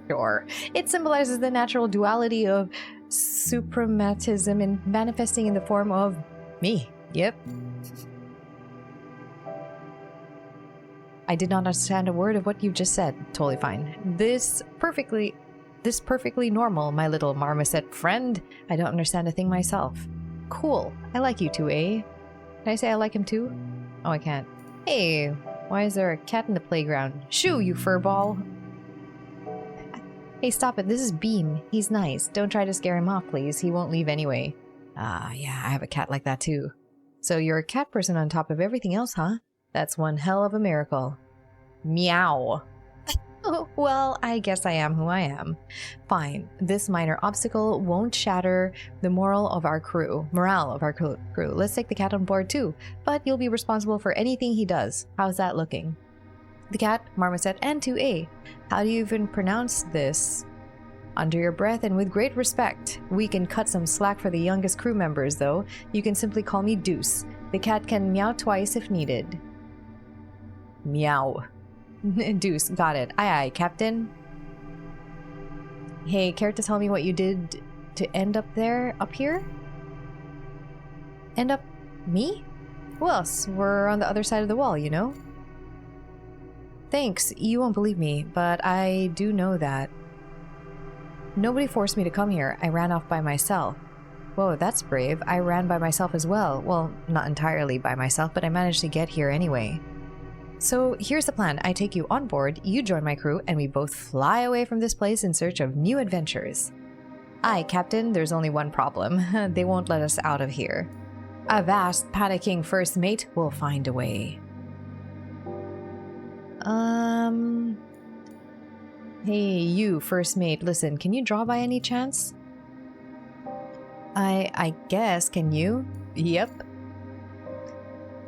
Sure. It symbolizes the natural duality of suprematism and manifesting in the form of me. Yep. I did not understand a word of what you just said. Totally fine. This perfectly normal, my little marmoset friend. I don't understand a thing myself. Cool. I like you 2A. Can I say I like him too? Oh, I can't. Hey, why is there a cat in the playground? Shoo, you furball. Hey, stop it. This is Bean. He's nice. Don't try to scare him off, please. He won't leave anyway. Ah, yeah, I have a cat like that too. So you're a cat person on top of everything else, huh? That's one hell of a miracle. Meow. Oh, well, I guess I am who I am. Fine. This minor obstacle won't shatter the morale of our crew. Let's take the cat on board too, but you'll be responsible for anything he does. How's that looking? The cat, Marmoset, and 2A. How do you even pronounce this? Under your breath and with great respect. We can cut some slack for the youngest crew members, though. You can simply call me Deuce. The cat can meow twice if needed. Meow. Deuce, got it. Aye, aye, Captain. Hey, care to tell me what you did to end up here? End up me? Who else? We're on the other side of the wall, you know? Thanks, you won't believe me, but I do know that. Nobody forced me to come here. I ran off by myself. Whoa, that's brave. I ran by myself as well. Well, not entirely by myself, but I managed to get here anyway. So here's the plan. I take you on board, you join my crew, and we both fly away from this place in search of new adventures. Aye, Captain, there's only one problem. They won't let us out of here. Avast, panicking first mate, will find a way. Hey, you, first mate, listen, can you draw by any chance? I guess, can you? Yep.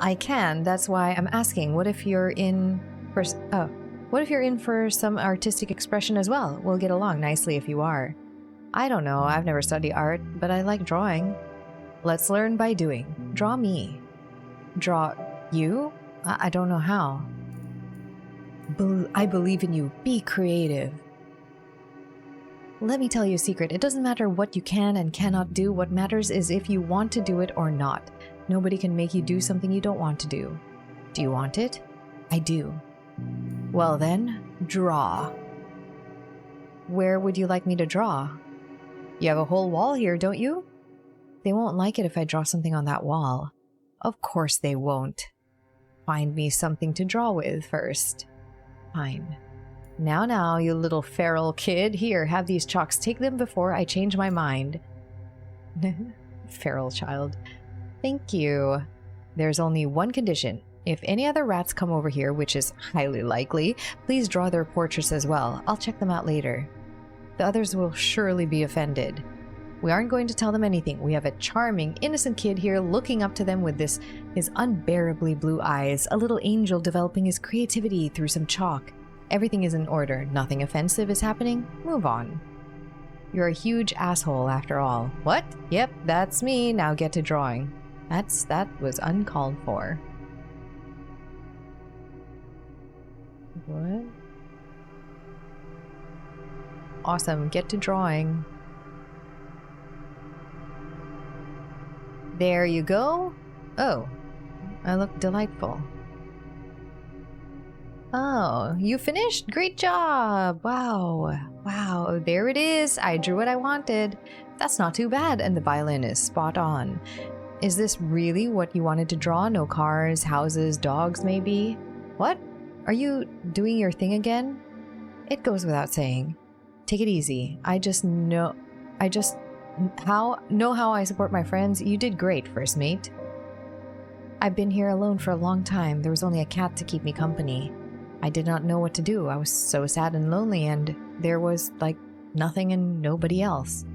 I can, that's why I'm asking, what if you're in for some artistic expression as well? We'll get along nicely if you are. I don't know, I've never studied art, but I like drawing. Let's learn by doing. Draw me. Draw you? I don't know how. I believe in you. Be creative. Let me tell you a secret. It doesn't matter what you can and cannot do. What matters is if you want to do it or not. Nobody can make you do something you don't want to do. Do you want it? I do. Well then, draw. Where would you like me to draw? You have a whole wall here, don't you? They won't like it if I draw something on that wall. Of course they won't. Find me something to draw with first. Fine. Now, you little feral kid. Here, have these chalks. Take them before I change my mind. Feral child. Thank you. There's only one condition. If any other rats come over here, which is highly likely, please draw their portraits as well. I'll check them out later. The others will surely be offended. We aren't going to tell them anything. We have a charming, innocent kid here looking up to them with his unbearably blue eyes, a little angel developing his creativity through some chalk. Everything is in order. Nothing offensive is happening. Move on. You're a huge asshole after all. What? Yep, that's me. Now get to drawing. That was uncalled for. What? Awesome. Get to drawing. There you go. Oh, I look delightful. Oh, you finished? Great job! Wow. Wow, there it is. I drew what I wanted. That's not too bad, and the violin is spot on. Is this really what you wanted to draw? No cars, houses, dogs, maybe? What? Are you doing your thing again? It goes without saying. Take it easy. Know how I support my friends. You did great, first mate. I've been here alone for a long time. There was only a cat to keep me company. I did not know what to do. I was so sad and lonely, and there was, like, nothing and nobody else.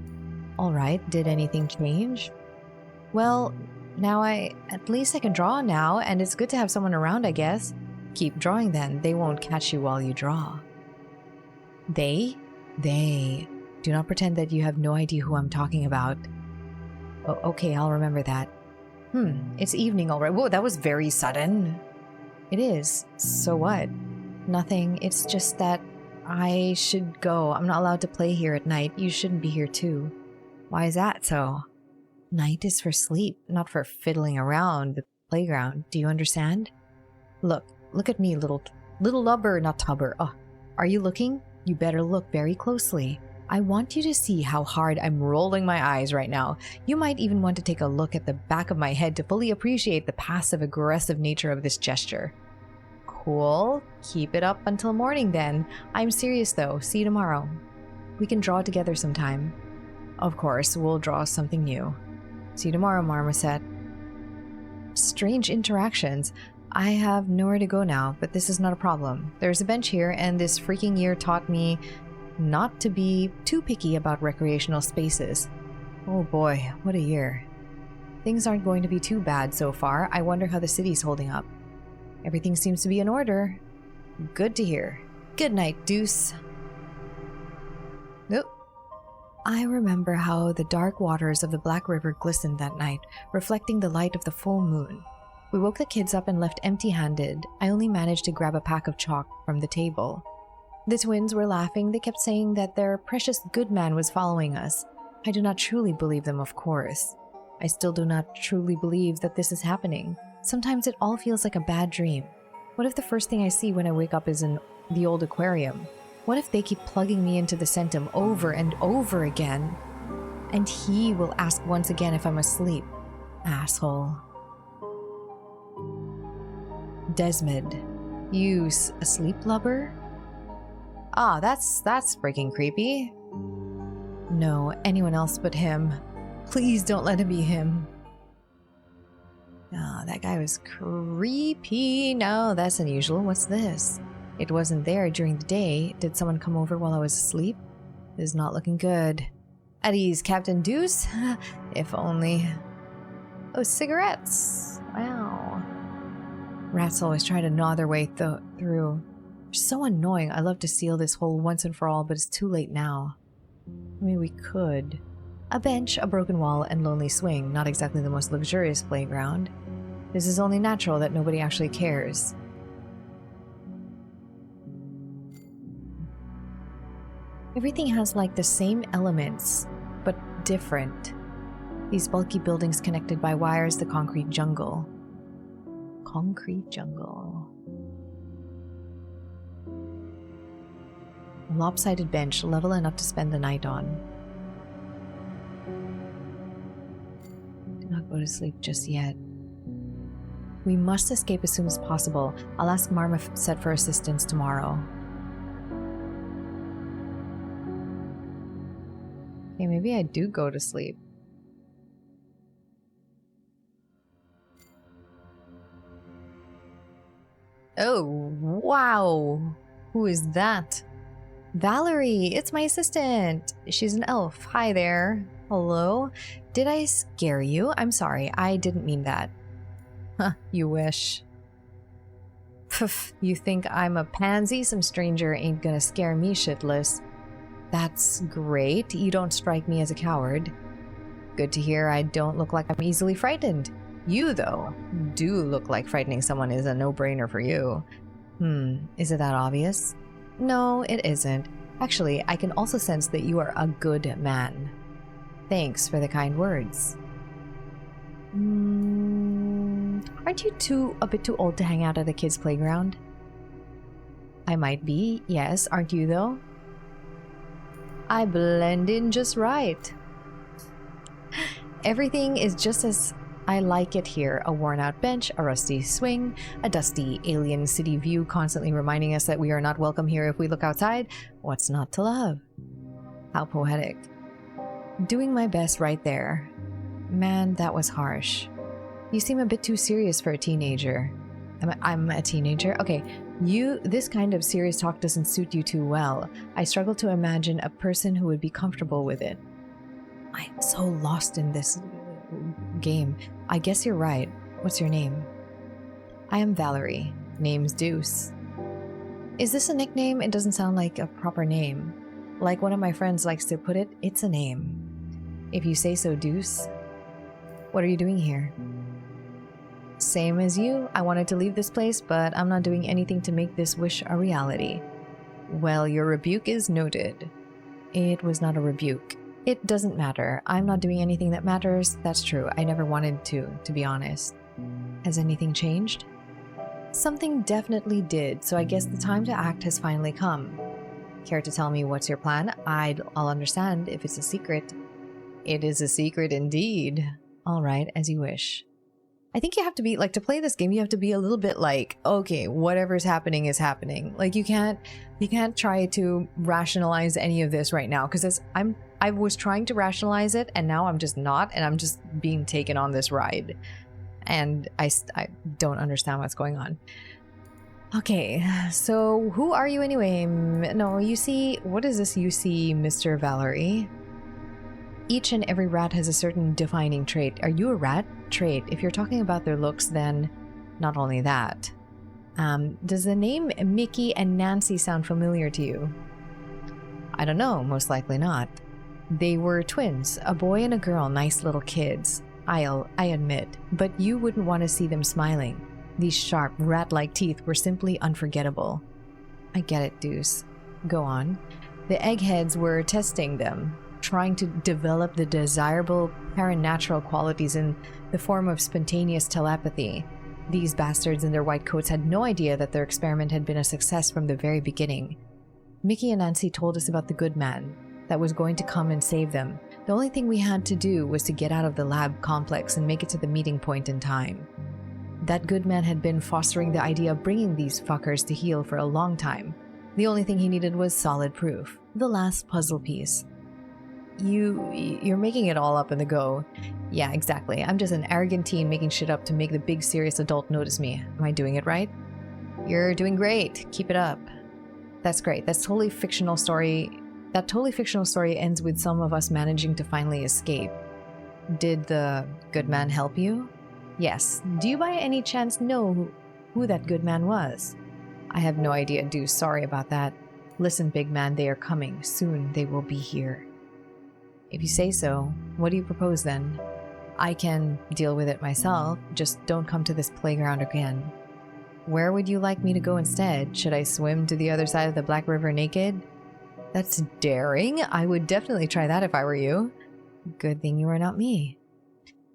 Alright, did anything change? Well, now at least I can draw now, and it's good to have someone around, I guess. Keep drawing then. They won't catch you while you draw. They? They. Do not pretend that you have no idea who I'm talking about. Oh, okay, I'll remember that. It's evening already. Whoa, that was very sudden. It is. So what? Nothing. It's just that I should go. I'm not allowed to play here at night. You shouldn't be here too. Why is that so? Night is for sleep, not for fiddling around the playground. Do you understand? Look at me, little lubber, not tubber. Oh, are you looking? You better look very closely. I want you to see how hard I'm rolling my eyes right now. You might even want to take a look at the back of my head to fully appreciate the passive-aggressive nature of this gesture. Cool. Keep it up until morning then. I'm serious though. See you tomorrow. We can draw together sometime. Of course, we'll draw something new. See you tomorrow, Marmoset. Strange interactions. I have nowhere to go now, but this is not a problem. There's a bench here, and this freaking year taught me not to be too picky about recreational spaces. Oh boy, what a year. Things aren't going to be too bad so far. I wonder how the city's holding up. Everything seems to be in order. Good to hear. Good night, Deuce. Nope. I remember how the dark waters of the Black River glistened that night, reflecting the light of the full moon. We woke the kids up and left empty-handed. I only managed to grab a pack of chalk from the table. The twins were laughing. They kept saying that their precious good man was following us. I do not truly believe them, of course. I still do not truly believe that this is happening. Sometimes it all feels like a bad dream. What if the first thing I see when I wake up is the old aquarium? What if they keep plugging me into the Centum over and over again? And he will ask once again if I'm asleep. Asshole. Desmond. You asleep, lubber? Ah, that's freaking creepy. No, anyone else but him. Please don't let it be him. Ah, that guy was creepy. No, that's unusual. What's this? It wasn't there during the day. Did someone come over while I was asleep? This is not looking good. At ease, Captain Deuce. If only. Oh, cigarettes. Wow. Rats always try to gnaw their way through. They're so annoying. I love to seal this hole once and for all, but it's too late now. I mean, we could. A bench, a broken wall, and lonely swing. Not exactly the most luxurious playground. This is only natural that nobody actually cares. Everything has like the same elements, but different. These bulky buildings connected by wires, the concrete jungle. Concrete jungle. A lopsided bench, level enough to spend the night on. Do not go to sleep just yet. We must escape as soon as possible. I'll ask Marmoset for assistance tomorrow. Okay, maybe I do go to sleep. Oh, wow. Who is that? Valerie, it's my assistant. She's an elf. Hi there. Hello. Did I scare you? I'm sorry. I didn't mean that. Huh, you wish. Pff, you think I'm a pansy? Some stranger ain't gonna scare me shitless. That's great. You don't strike me as a coward. Good to hear. I don't look like I'm easily frightened. You, though, do look like frightening someone is a no-brainer for you. Is it that obvious? No, it isn't. Actually, I can also sense that you are a good man. Thanks for the kind words. Aren't you a bit too old to hang out at a kid's playground? I might be, yes. Aren't you, though? I blend in just right. Everything is just as I like it here. A worn-out bench, a rusty swing, a dusty alien city view constantly reminding us that we are not welcome here if we look outside. What's not to love? How poetic. Doing my best right there. Man, that was harsh. You seem a bit too serious for a teenager. I'm a teenager? Okay, this kind of serious talk doesn't suit you too well. I struggle to imagine a person who would be comfortable with it. I'm so lost in this game. I guess you're right. What's your name? I am Valerie. Name's Deuce. Is this a nickname? It doesn't sound like a proper name. Like one of my friends likes to put it, it's a name. If you say so, Deuce. What are you doing here? Same as you. I wanted to leave this place, but I'm not doing anything to make this wish a reality. Well, your rebuke is noted. It was not a rebuke. It doesn't matter. I'm not doing anything that matters. That's true. I never wanted to be honest. Has anything changed? Something definitely did, so I guess the time to act has finally come. Care to tell me what's your plan? I'll understand if it's a secret. It is a secret indeed. All right, as you wish. I think you have to be, like, to play this game, you have to be a little bit like, okay, whatever's happening is happening. Like, you can't try to rationalize any of this right now, because I was trying to rationalize it, and now I'm just not, and I'm just being taken on this ride. And I don't understand what's going on. Okay, so who are you anyway? No, you see, what is this you see, Mr. Valerie? Each and every rat has a certain defining trait. Are you a rat? Trait. If you're talking about their looks, then not only that. Does the name Mickey and Nancy sound familiar to you? I don't know, most likely not. They were twins, a boy and a girl, nice little kids. I admit, but you wouldn't want to see them smiling. These sharp, rat-like teeth were simply unforgettable. I get it, Deuce. Go on. The eggheads were testing them, trying to develop the desirable paranatural qualities in the form of spontaneous telepathy. These bastards in their white coats had no idea that their experiment had been a success from the very beginning. Mickey and Nancy told us about the good man that was going to come and save them. The only thing we had to do was to get out of the lab complex and make it to the meeting point in time. That good man had been fostering the idea of bringing these fuckers to heel for a long time. The only thing he needed was solid proof. The last puzzle piece. You're making it all up in the go. Yeah, exactly. I'm just an arrogant teen making shit up to make the big serious adult notice me. Am I doing it right? You're doing great. Keep it up. That's great. That totally fictional story ends with some of us managing to finally escape. Did the good man help you? Yes. Do you by any chance know who that good man was? I have no idea, Deuce. Sorry about that. Listen, big man, they are coming. Soon they will be here. If you say so, what do you propose then? I can deal with it myself, just don't come to this playground again. Where would you like me to go instead? Should I swim to the other side of the Black River naked? That's daring. I would definitely try that if I were you. Good thing you are not me.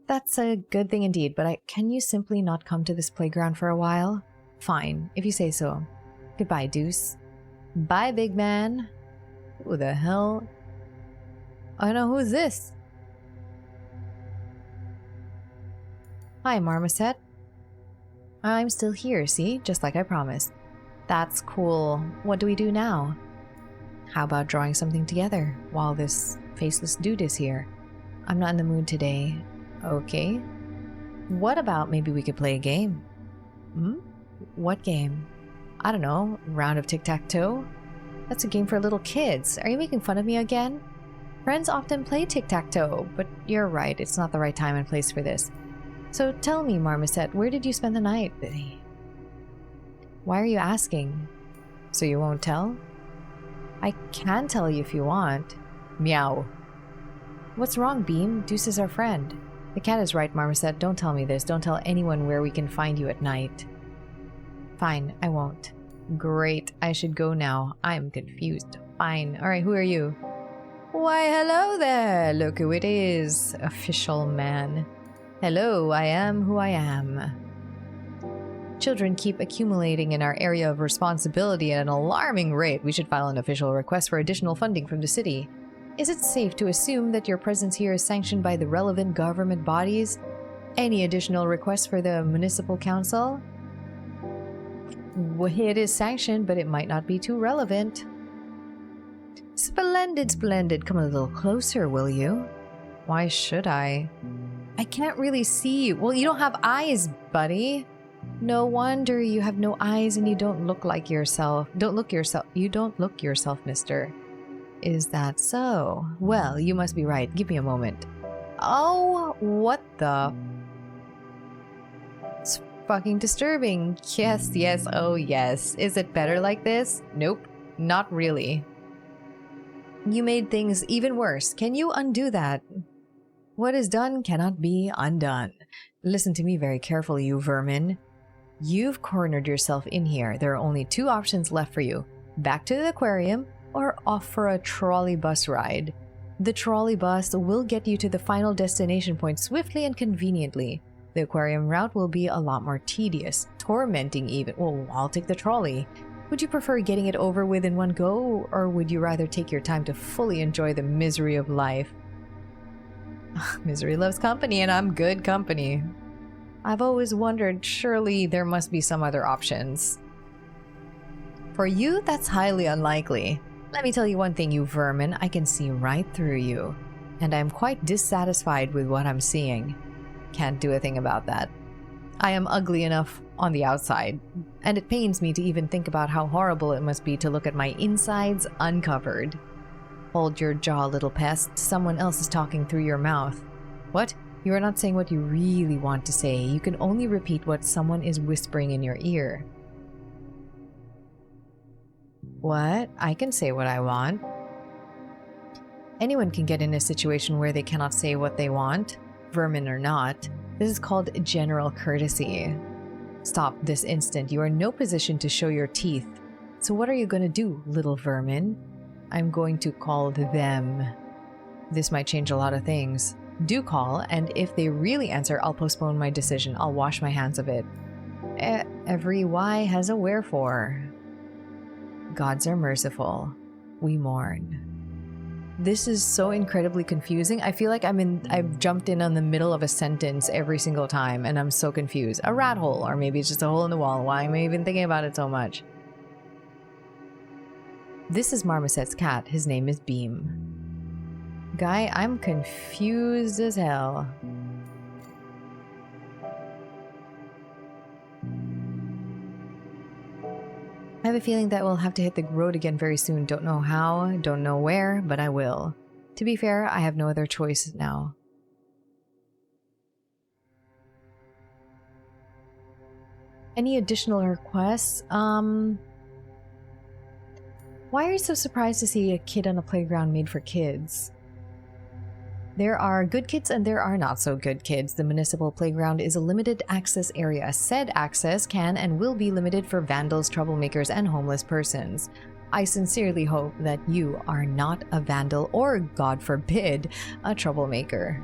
That's a good thing indeed, but can you simply not come to this playground for a while? Fine, if you say so. Goodbye, Deuce. Bye, big man. Who the hell? I know, who's this? Hi, Marmoset. I'm still here, see? Just like I promised. That's cool. What do we do now? How about drawing something together while this faceless dude is here? I'm not in the mood today. Okay. What about maybe we could play a game? What game? I don't know. Round of tic-tac-toe? That's a game for little kids. Are you making fun of me again? Friends often play tic-tac-toe, but you're right, it's not the right time and place for this. So tell me, Marmoset, where did you spend the night? Why are you asking? So you won't tell? I can tell you if you want. Meow. What's wrong, Beam? Deuce is our friend. The cat is right, Marmoset. Don't tell me this. Don't tell anyone where we can find you at night. Fine, I won't. Great, I should go now. I'm confused. Fine. Alright, who are you? Why, hello there! Look who it is. Official man. Hello, I am who I am. Children keep accumulating in our area of responsibility at an alarming rate. We should file an official request for additional funding from the city. Is it safe to assume that your presence here is sanctioned by the relevant government bodies? Any additional requests for the municipal council? Well, it is sanctioned, but it might not be too relevant. Splendid, splendid. Come a little closer, will you? Why should I? I can't really see you. Well, you don't have eyes, buddy. No wonder you have no eyes and you don't look like yourself. You don't look yourself, mister. Is that so? Well, you must be right. Give me a moment. Oh, what the? It's fucking disturbing. Yes, yes, oh yes. Is it better like this? Nope, not really. You made things even worse. Can you undo that? What is done cannot be undone. Listen to me very carefully, you vermin. You've cornered yourself in here. There are only two options left for you. Back to the aquarium or off for a trolley bus ride. The trolley bus will get you to the final destination point swiftly and conveniently. The aquarium route will be a lot more tedious, tormenting even. Well, I'll take the trolley. Would you prefer getting it over with in one go, or would you rather take your time to fully enjoy the misery of life? Misery loves company, and I'm good company. I've always wondered, surely there must be some other options. For you, that's highly unlikely. Let me tell you one thing, you vermin, I can see right through you. And I'm quite dissatisfied with what I'm seeing. Can't do a thing about that. I am ugly enough on the outside, and it pains me to even think about how horrible it must be to look at my insides uncovered. Hold your jaw, little pest. Someone else is talking through your mouth. What? You are not saying what you really want to say. You can only repeat what someone is whispering in your ear. What? I can say what I want. Anyone can get in a situation where they cannot say what they want, vermin or not. This is called general courtesy. Stop this instant. You are in no position to show your teeth. So what are you going to do, little vermin? I'm going to call them. This might change a lot of things. Do call, and if they really answer, I'll postpone my decision. I'll wash my hands of it. Every why has a wherefore. Gods are merciful. We mourn. This is so incredibly confusing. I feel like I've jumped in on the middle of a sentence every single time, and I'm so confused. A rat hole, or maybe it's just a hole in the wall. Why am I even thinking about it so much? This is Marmoset's cat. His name is Beam. Guy, I'm confused as hell. I have a feeling that we'll have to hit the road again very soon. Don't know how, don't know where, but I will. To be fair, I have no other choice now. Any additional requests? Why are you so surprised to see a kid on a playground made for kids? There are good kids and there are not so good kids. The municipal playground is a limited access area. Said access can and will be limited for vandals, troublemakers, and homeless persons. I sincerely hope that you are not a vandal or, God forbid, a troublemaker.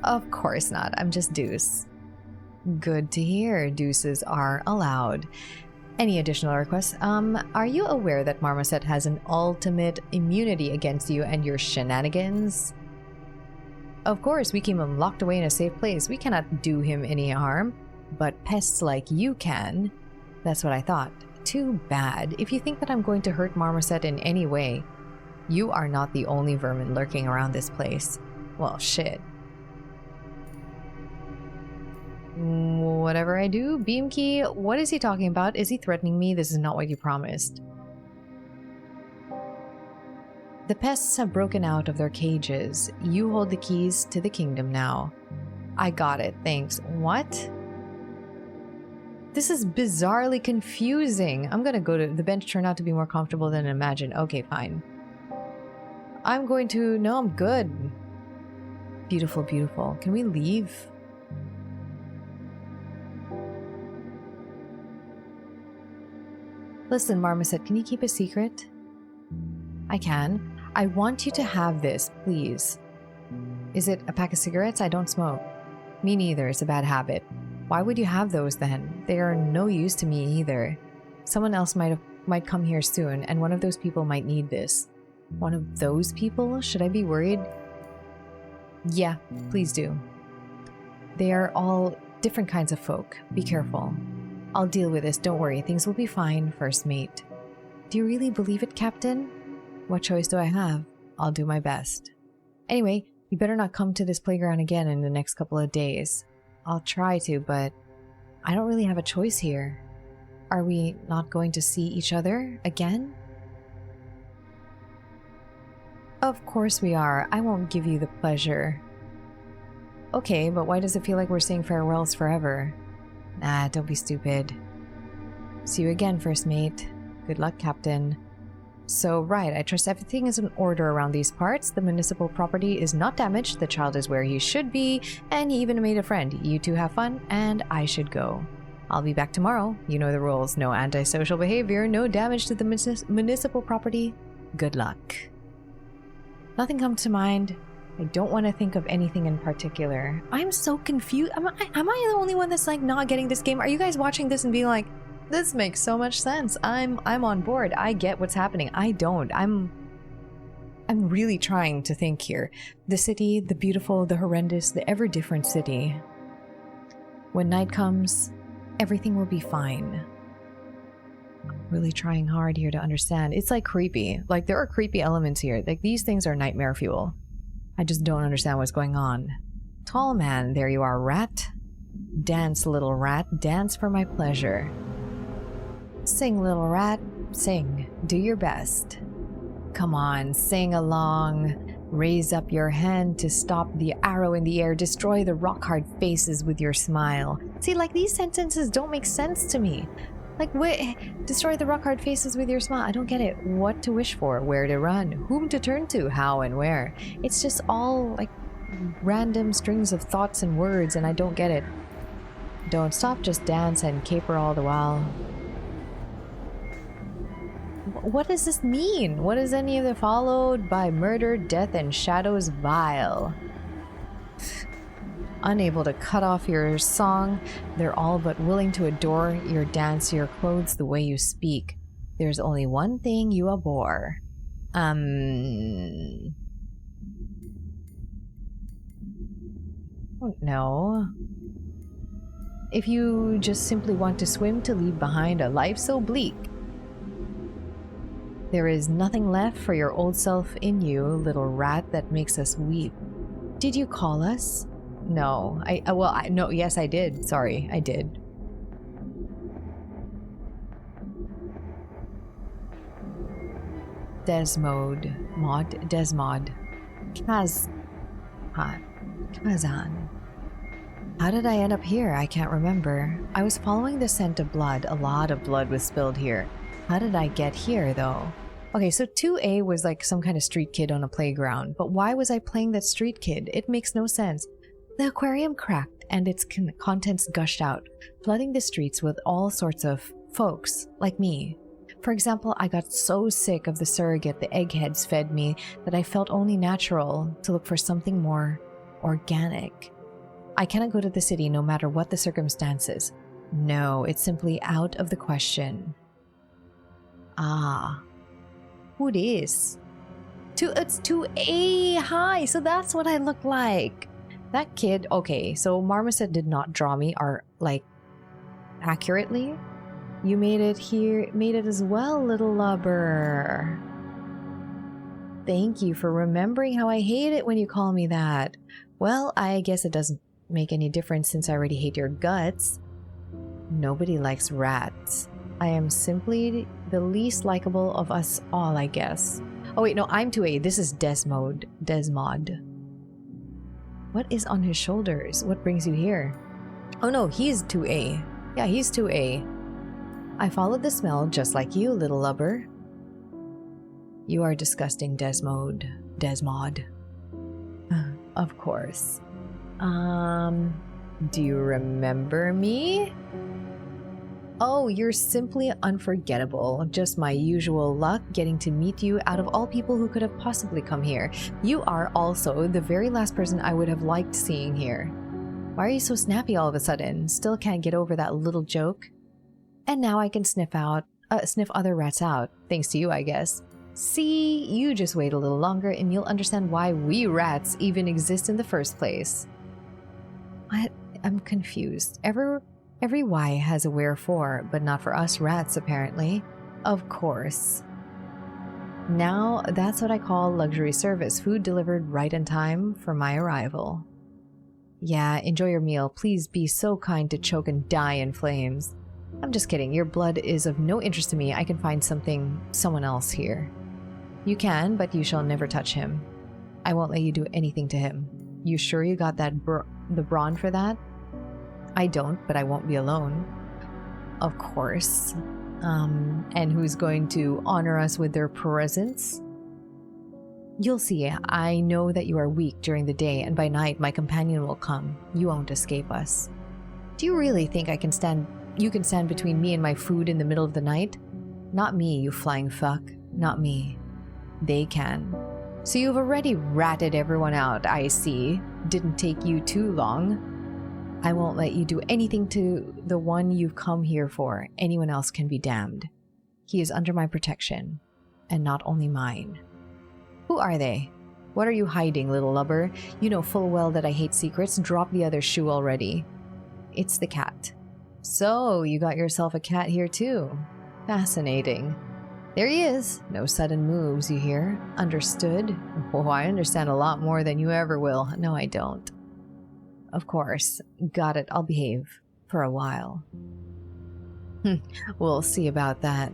Of course not. I'm just Deuce. Good to hear. Deuces are allowed. Any additional requests? Are you aware that Marmoset has an ultimate immunity against you and your shenanigans? Of course, we keep him locked away in a safe place. We cannot do him any harm, but pests like you can. That's what I thought. Too bad. If you think that I'm going to hurt Marmoset in any way, you are not the only vermin lurking around this place. Well, shit. Whatever I do, Beamkey, what is he talking about? Is he threatening me? This is not what you promised. The pests have broken out of their cages. You hold the keys to the kingdom now. I got it, thanks. What? This is bizarrely confusing. I'm gonna go to the bench. Turned out to be more comfortable than imagined. Okay, fine. I'm going to... No, I'm good. Beautiful, beautiful. Can we leave? Listen, Marmoset, can you keep a secret? I can. I want you to have this, please. Is it a pack of cigarettes? I don't smoke. Me neither. It's a bad habit. Why would you have those then? They are no use to me either. Someone else might come here soon, and one of those people might need this. One of those people? Should I be worried? Yeah, please do. They are all different kinds of folk. Be careful. I'll deal with this, don't worry. Things will be fine, first mate. Do you really believe it, Captain? What choice do I have? I'll do my best. Anyway, you better not come to this playground again in the next couple of days. I'll try to, but I don't really have a choice here. Are we not going to see each other again? Of course we are. I won't give you the pleasure. Okay, but why does it feel like we're saying farewells forever? Nah, don't be stupid. See you again, first mate. Good luck, Captain. So, right, I trust everything is in order around these parts. The municipal property is not damaged, the child is where he should be, and he even made a friend. You two have fun, and I should go. I'll be back tomorrow. You know the rules. No antisocial behavior, no damage to the municipal property. Good luck. Nothing comes to mind. I don't want to think of anything in particular. I'm so confused. Am I the only one that's like not getting this game? Are you guys watching this and being like, this makes so much sense. I'm on board. I get what's happening. I don't. I'm really trying to think here. The city, the beautiful, the horrendous, the ever different city. When night comes, everything will be fine. I'm really trying hard here to understand. It's like creepy. Like there are creepy elements here. Like these things are nightmare fuel. I just don't understand what's going on. Tall man, there you are, rat. Dance, little rat. Dance for my pleasure. Sing, little rat. Sing. Do your best. Come on, sing along. Raise up your hand to stop the arrow in the air. Destroy the rock-hard faces with your smile. See, like, these sentences don't make sense to me. Like, destroy the rock-hard faces with your smile. I don't get it. What to wish for? Where to run? Whom to turn to? How and where? It's just all, like, random strings of thoughts and words, and I don't get it. Don't stop, just dance and caper all the while. What does this mean? What is any of the followed by murder, death, and shadows vile? Unable to cut off your song, they're all but willing to adore your dance, your clothes, the way you speak. There's only one thing you abhor. Don't know. If you just simply want to swim to leave behind a life so bleak, there is nothing left for your old self in you, little rat, that makes us weep. Did you call us? No. No, yes, I did. Sorry, I did. Desmod. Kazan. How did I end up here? I can't remember. I was following the scent of blood. A lot of blood was spilled here. How did I get here, though? Okay, so 2A was like some kind of street kid on a playground, but why was I playing that street kid? It makes no sense. The aquarium cracked and its contents gushed out, flooding the streets with all sorts of folks like me. For example, I got so sick of the surrogate the eggheads fed me that I felt only natural to look for something more organic. I cannot go to the city no matter what the circumstances. No, it's simply out of the question. Ah. Who this? It's 2A. Hi, so that's what I look like. That kid, okay, so Marmoset did not draw me, accurately. You made it as well, little lubber. Thank you for remembering how I hate it when you call me that. Well, I guess it doesn't make any difference since I already hate your guts. Nobody likes rats. I am simply the least likable of us all, I guess. Oh wait, no, I'm 2A. This is Desmod. What is on his shoulders? What brings you here? Oh no, he's 2A. Yeah, he's 2A. I followed the smell just like you, little lubber. You are disgusting, Desmod. Of course. Do you remember me? Oh, you're simply unforgettable. Just my usual luck getting to meet you out of all people who could have possibly come here. You are also the very last person I would have liked seeing here. Why are you so snappy all of a sudden? Still can't get over that little joke? And now I can sniff other rats out. Thanks to you, I guess. See, you just wait a little longer and you'll understand why we rats even exist in the first place. What? I'm confused. Every why has a wherefore, but not for us rats, apparently. Of course. Now, that's what I call luxury service. Food delivered right in time for my arrival. Yeah, enjoy your meal. Please be so kind to choke and die in flames. I'm just kidding. Your blood is of no interest to me. I can find someone else here. You can, but you shall never touch him. I won't let you do anything to him. You sure you got the brawn for that? I don't, but I won't be alone. Of course. And who's going to honor us with their presence? You'll see. I know that you are weak during the day, and by night my companion will come. You won't escape us. Do you really think you can stand between me and my food in the middle of the night? Not me, you flying fuck. Not me. They can. So you've already ratted everyone out, I see. Didn't take you too long. I won't let you do anything to the one you've come here for. Anyone else can be damned. He is under my protection, and not only mine. Who are they? What are you hiding, little lubber? You know full well that I hate secrets. Drop the other shoe already. It's the cat. So, you got yourself a cat here too. Fascinating. There he is. No sudden moves, you hear? Understood? Oh, I understand a lot more than you ever will. No, I don't. Of course. Got it. I'll behave. For a while. We'll see about that.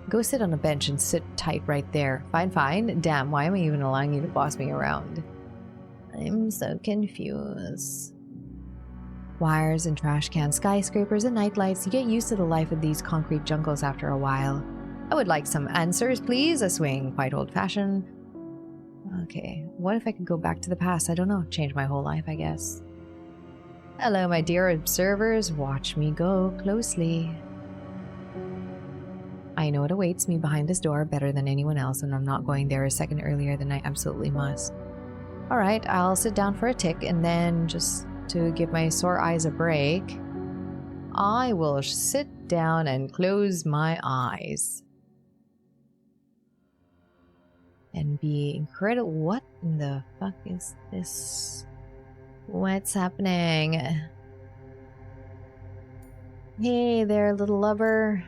Go sit on a bench and sit tight right there. Fine, fine. Damn, why am I even allowing you to boss me around? I'm so confused. Wires and trash cans, skyscrapers and nightlights. You get used to the life of these concrete jungles after a while. I would like some answers, please. A swing, quite old-fashioned. Okay, what if I could go back to the past? I don't know. Change my whole life, I guess. Hello, my dear observers. Watch me go closely. I know what awaits me behind this door better than anyone else, and I'm not going there a second earlier than I absolutely must. Alright, I'll sit down for a tick, and then just to give my sore eyes a break, I will sit down and close my eyes. And be incredible. What in the fuck is this? What's happening? Hey there, little lover.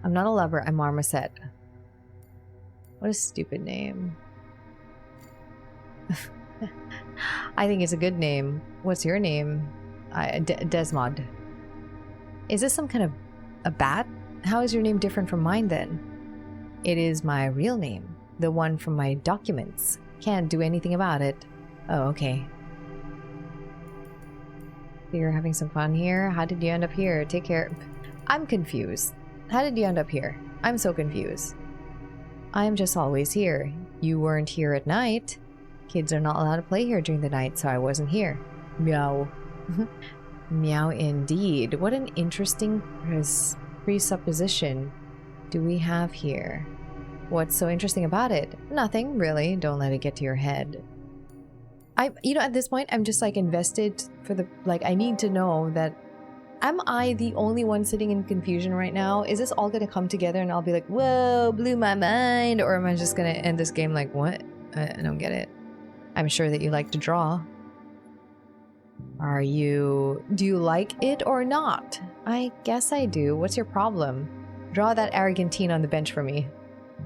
I'm not a lover, I'm Marmoset. What a stupid name. I think it's a good name. What's your name? Desmond. Is this some kind of a bat? How is your name different from mine then? It is my real name. The one from my documents. Can't do anything about it. Oh, okay. You're having some fun here? How did you end up here? Take care. I'm confused. How did you end up here? I'm so confused. I'm just always here. You weren't here at night. Kids are not allowed to play here during the night, so I wasn't here. Meow. Meow indeed. What an interesting presupposition do we have here? What's so interesting about it? Nothing, really. Don't let it get to your head. At this point, I'm just like invested for the, I need to know that, am I the only one sitting in confusion right now? Is this all gonna come together and I'll be like, whoa, blew my mind? Or am I just gonna end this game like, what? I don't get it. I'm sure that you like to draw. Do you like it or not? I guess I do. What's your problem? Draw that arrogant teen on the bench for me.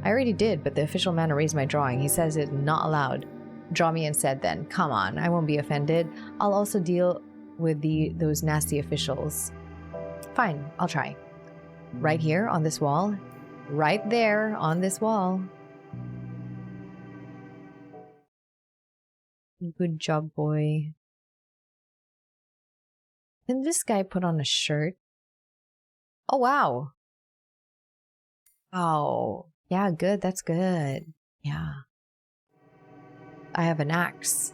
I already did, but the official man erased my drawing. He says it's not allowed. Draw me instead then. Come on, I won't be offended. I'll also deal with those nasty officials. Fine, I'll try. Right here on this wall. Right there on this wall. Good job, boy. Can this guy put on a shirt? Oh, wow. Oh, yeah, good. That's good. Yeah. I have an axe.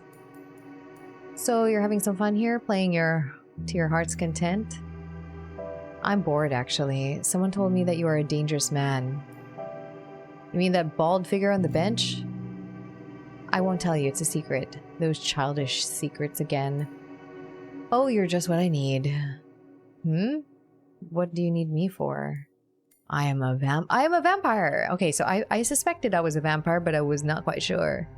So you're having some fun here, playing to your heart's content? I'm bored, actually. Someone told me that you are a dangerous man. You mean that bald figure on the bench? I won't tell you, it's a secret. Those childish secrets again. Oh, you're just what I need. What do you need me for? I am a vampire! Okay, so I suspected I was a vampire, but I was not quite sure.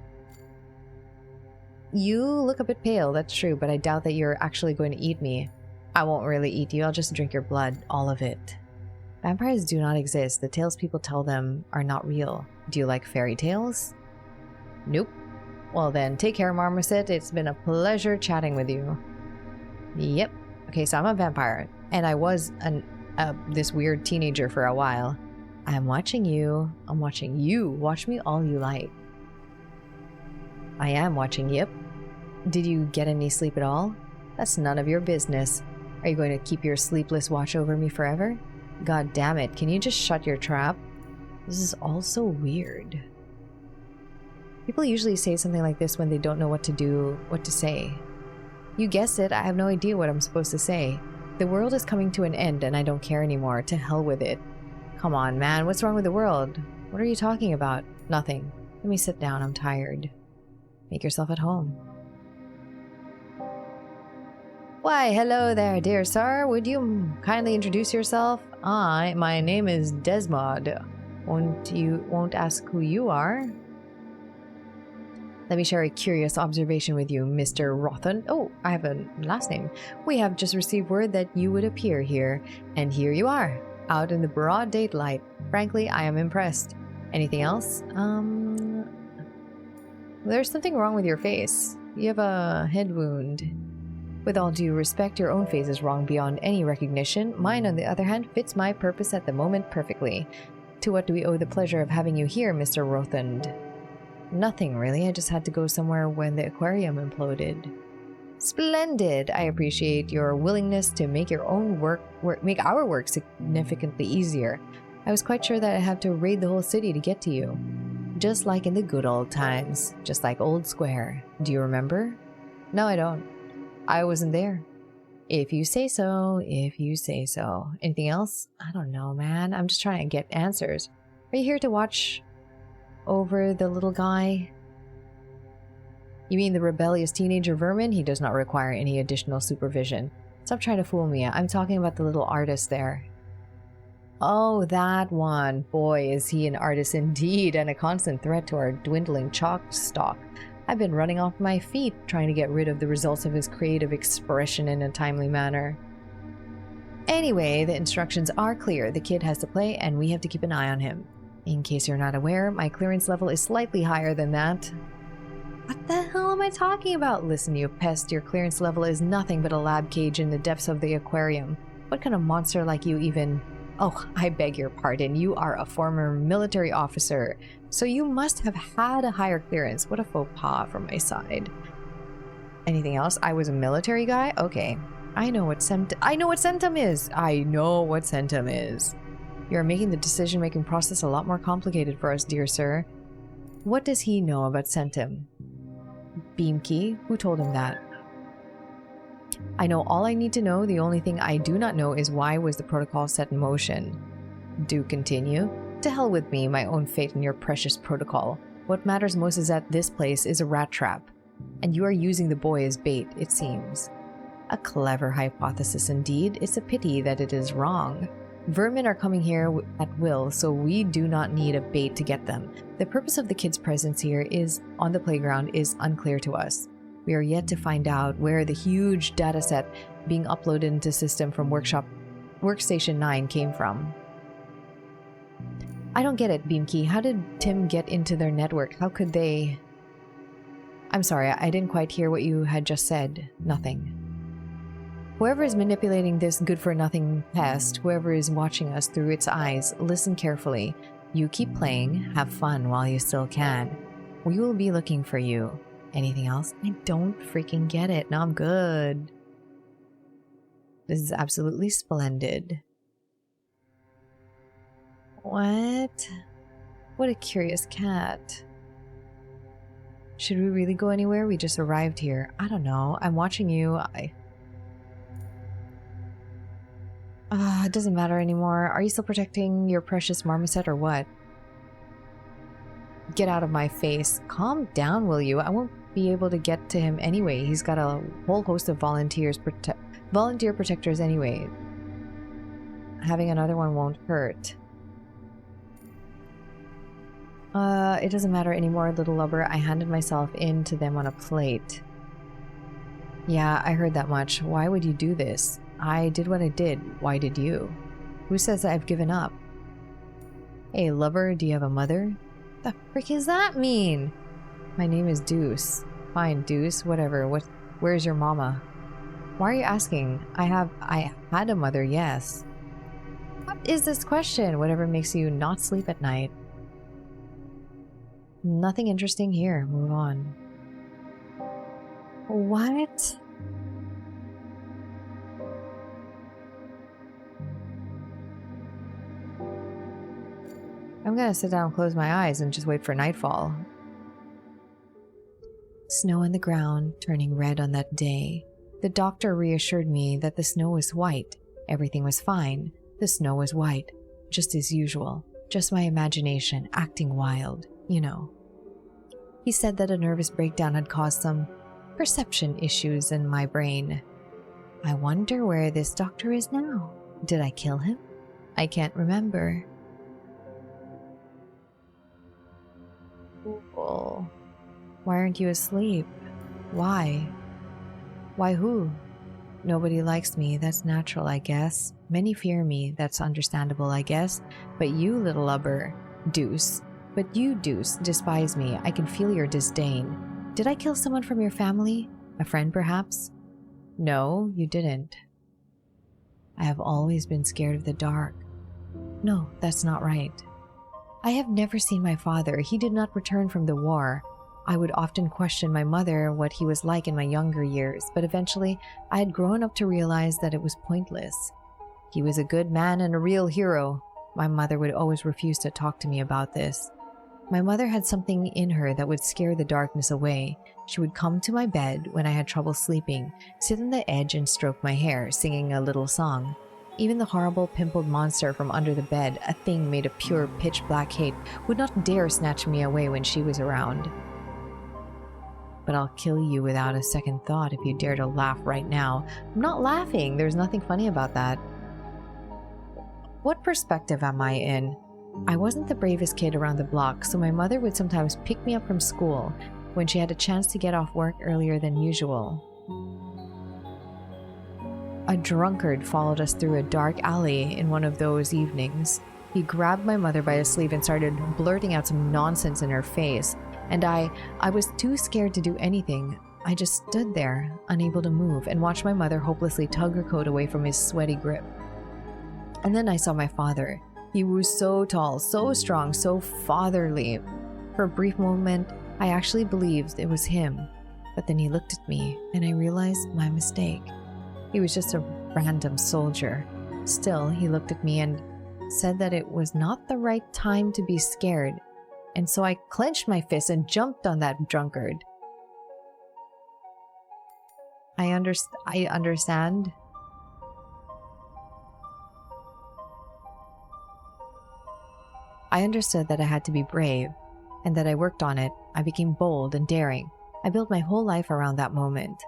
You look a bit pale, that's true, but I doubt that you're actually going to eat me. I won't really eat you, I'll just drink your blood, all of it. Vampires do not exist. The tales people tell them are not real. Do you like fairy tales? Nope. Well then, take care, Marmoset. It's been a pleasure chatting with you. Yep. Okay, so I'm a vampire, and I was this weird teenager for a while. I'm watching you. I'm watching you. Watch me all you like. I am watching, yep. Did you get any sleep at all? That's none of your business. Are you going to keep your sleepless watch over me forever? God damn it, can you just shut your trap? This is all so weird. People usually say something like this when they don't know what to say. You guessed it, I have no idea what I'm supposed to say. The world is coming to an end and I don't care anymore. To hell with it. Come on, man, what's wrong with the world? What are you talking about? Nothing. Let me sit down, I'm tired. Make yourself at home. Why, hello there, dear sir. Would you kindly introduce yourself? My name is Desmond. Won't ask who you are? Let me share a curious observation with you, Mr. Rothan. Oh, I have a last name. We have just received word that you would appear here, and here you are, out in the broad daylight. Frankly, I am impressed. Anything else? There's something wrong with your face. You have a head wound. With all due respect, your own face is wrong beyond any recognition. Mine, on the other hand, fits my purpose at the moment perfectly. To what do we owe the pleasure of having you here, Mr. Rothand? Nothing, really. I just had to go somewhere when the aquarium imploded. Splendid! I appreciate your willingness to make your own make our work significantly easier. I was quite sure that I'd have to raid the whole city to get to you. Just like in the good old times. Just like Old Square. Do you remember? No, I don't. I wasn't there. If you say so, if you say so. Anything else? I don't know, man. I'm just trying to get answers. Are you here to watch over the little guy? You mean the rebellious teenager vermin? He does not require any additional supervision. Stop trying to fool me. I'm talking about the little artist there. Oh, that one. Boy, is he an artist indeed, and a constant threat to our dwindling chalk stock. I've been running off my feet trying to get rid of the results of his creative expression in a timely manner. Anyway, the instructions are clear. The kid has to play and we have to keep an eye on him. In case you're not aware, my clearance level is slightly higher than that. What the hell am I talking about? Listen, you pest, your clearance level is nothing but a lab cage in the depths of the aquarium. What kind of monster like you even... Oh, I beg your pardon. You are a former military officer, so you must have had a higher clearance. What a faux pas from my side. Anything else? I was a military guy? Okay. I know what Centum is. I know what Centum is. You're making the decision-making process a lot more complicated for us, dear sir. What does he know about Centum? Beamkey? Who told him that? I know all I need to know. The only thing I do not know is why was the protocol set in motion. Do continue. To hell with me, my own fate, and your precious protocol. What matters most is that this place is a rat trap, and you are using the boy as bait, it seems. A clever hypothesis indeed. It's a pity that it is wrong. Vermin are coming here at will, so we do not need a bait to get them. The purpose of the kid's presence here on the playground is unclear to us. We are yet to find out where the huge dataset being uploaded into system from Workstation 9 came from. I don't get it, Beamkey. How did Tim get into their network? How could they... I'm sorry, I didn't quite hear what you had just said. Nothing. Whoever is manipulating this good-for-nothing pest, whoever is watching us through its eyes, listen carefully. You keep playing, have fun while you still can. We will be looking for you. Anything else? I don't freaking get it. No, I'm good. This is absolutely splendid. What? What a curious cat. Should we really go anywhere? We just arrived here. I don't know. I'm watching you. It doesn't matter anymore. Are you still protecting your precious marmoset or what? Get out of my face. Calm down, will you? I won't be able to get to him anyway. He's got a whole host of volunteer protectors anyway. Having another one won't hurt. It doesn't matter anymore, little lubber. I handed myself in to them on a plate. Yeah, I heard that much. Why would you do this? I did what I did. Why did you? Who says I've given up? Hey, lubber, do you have a mother? The frick does that mean? My name is Deuce. Fine, Deuce, whatever. Where's your mama? Why are you asking? I had a mother, yes. What is this question? Whatever makes you not sleep at night. Nothing interesting here. Move on. What? I'm gonna sit down, close my eyes, and just wait for nightfall. Snow on the ground, turning red on that day. The doctor reassured me that the snow was white. Everything was fine. The snow was white. Just as usual. Just my imagination acting wild, you know. He said that a nervous breakdown had caused some perception issues in my brain. I wonder where this doctor is now. Did I kill him? I can't remember. Cool. Why aren't you asleep? Why? Why who? Nobody likes me, that's natural, I guess. Many fear me, that's understandable, I guess. But you, little lubber, Deuce. But you, Deuce, despise me. I can feel your disdain. Did I kill someone from your family? A friend, perhaps? No, you didn't. I have always been scared of the dark. No, that's not right. I have never seen my father. He did not return from the war. I would often question my mother what he was like in my younger years, but eventually I had grown up to realize that it was pointless. He was a good man and a real hero. My mother would always refuse to talk to me about this. My mother had something in her that would scare the darkness away. She would come to my bed when I had trouble sleeping, sit on the edge and stroke my hair, singing a little song. Even the horrible pimpled monster from under the bed, a thing made of pure pitch-black hate, would not dare snatch me away when she was around. But I'll kill you without a second thought if you dare to laugh right now. I'm not laughing. There's nothing funny about that. What perspective am I in? I wasn't the bravest kid around the block, so my mother would sometimes pick me up from school when she had a chance to get off work earlier than usual. A drunkard followed us through a dark alley in one of those evenings. He grabbed my mother by the sleeve and started blurting out some nonsense in her face, and I was too scared to do anything. I just stood there, unable to move, and watched my mother hopelessly tug her coat away from his sweaty grip. And then I saw my father. He was so tall, so strong, so fatherly. For a brief moment, I actually believed it was him. But then he looked at me, and I realized my mistake. He was just a random soldier. Still, he looked at me and said that it was not the right time to be scared. And so I clenched my fist and jumped on that drunkard. I understand. I understood that I had to be brave, and that I worked on it. I became bold and daring. I built my whole life around that moment.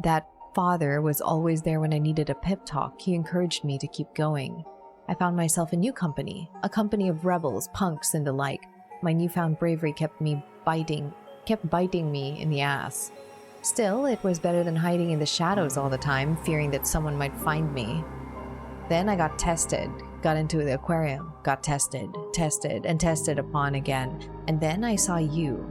That father was always there when I needed a pep talk. He encouraged me to keep going. I found myself a new company, a company of rebels, punks, and the like. My newfound bravery kept biting me in the ass. Still, it was better than hiding in the shadows all the time, fearing that someone might find me. Then I got tested, got into the aquarium, got tested, and tested upon again. And then I saw you.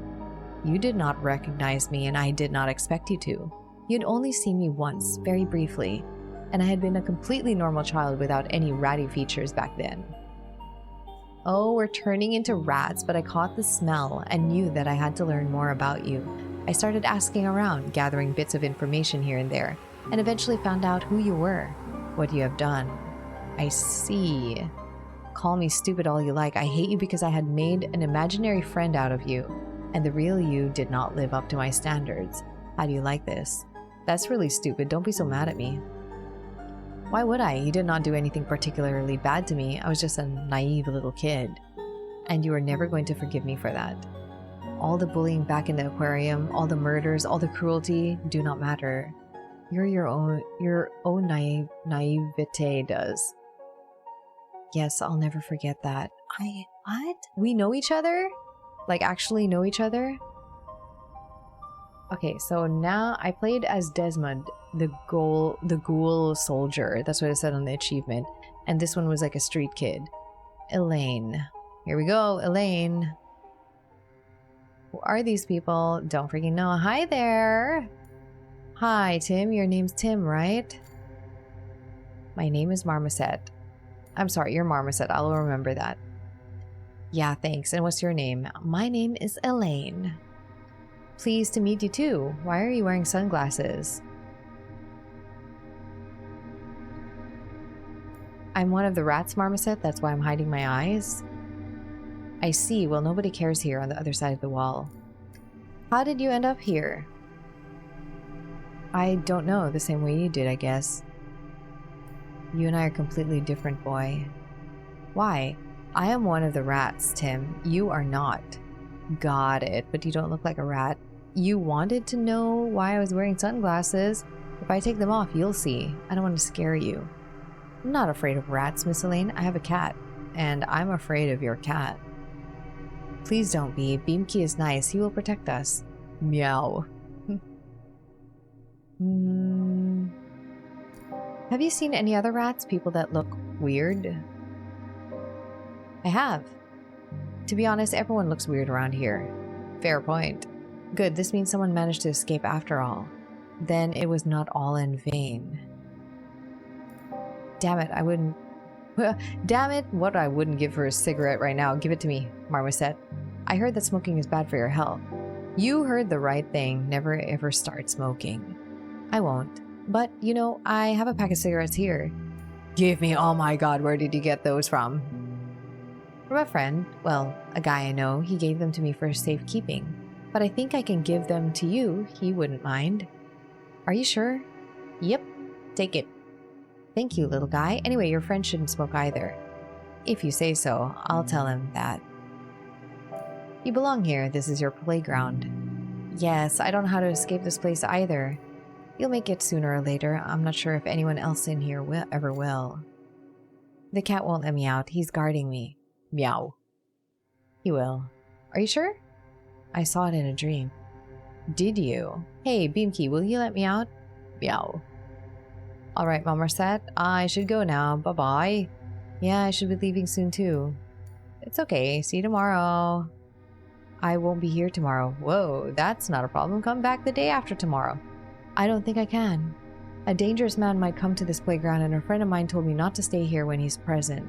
You did not recognize me, and I did not expect you to. You'd only seen me once, very briefly, and I had been a completely normal child without any ratty features back then. Oh, we're turning into rats, but I caught the smell and knew that I had to learn more about you. I started asking around, gathering bits of information here and there, and eventually found out who you were, what you have done. I see. Call me stupid all you like. I hate you because I had made an imaginary friend out of you, and the real you did not live up to my standards. How do you like this? That's really stupid. Don't be so mad at me. Why would I? You did not do anything particularly bad to me. I was just a naive little kid. And you are never going to forgive me for that. all the bullying back in the aquarium, all the murders, all the cruelty do not matter. Your own naivete does. Yes, I'll never forget that. What? We know each other? Like, actually know each other? Okay, so now I played as Desmond, the ghoul soldier. That's what it said on the achievement. And this one was like a street kid. Elaine. Here we go, Elaine. Who are these people? Don't freaking know. Hi there. Hi, Tim. Your name's Tim, right? My name is Marmoset. I'm sorry, you're Marmoset. I'll remember that. Yeah, thanks. And what's your name? My name is Elaine. Pleased to meet you too. Why are you wearing sunglasses? I'm one of the rats, Marmoset. That's why I'm hiding my eyes. I see. Well, nobody cares here on the other side of the wall. How did you end up here? I don't know. The same way you did, I guess. You and I are completely different, boy. Why? I am one of the rats, Tim. You are not. Got it, but you don't look like a rat. You wanted to know why I was wearing sunglasses. If I take them off, you'll see. I don't want to scare you. I'm not afraid of rats, Miss Elaine. I have a cat, and I'm afraid of your cat. Please don't be. Beamkey is nice. He will protect us. Meow. Have you seen any other rats? People that look weird? I have. To be honest, everyone looks weird around here. Fair point. Good, this means someone managed to escape after all. Then it was not all in vain. Damn it, I wouldn't... Damn it, what I wouldn't give for a cigarette right now. Give it to me, Marmoset. I heard that smoking is bad for your health. You heard the right thing. Never ever start smoking. I won't. But, you know, I have a pack of cigarettes here. Give me, oh my god, where did you get those from? From a friend. Well, a guy I know. He gave them to me for safekeeping. But I think I can give them to you. He wouldn't mind. Are you sure? Yep. Take it. Thank you, little guy. Anyway, your friend shouldn't smoke either. If you say so, I'll tell him that. You belong here. This is your playground. Yes, I don't know how to escape this place either. You'll make it sooner or later. I'm not sure if anyone else in here ever will. The cat won't let me out. He's guarding me. Meow. He will. Are you sure? I saw it in a dream. Did you? Hey, Beamkey, will you let me out? Meow. Alright, Marmoset, I should go now. Bye-bye. Yeah, I should be leaving soon too. It's okay. See you tomorrow. I won't be here tomorrow. Whoa, that's not a problem. Come back the day after tomorrow. I don't think I can. A dangerous man might come to this playground, and a friend of mine told me not to stay here when he's present.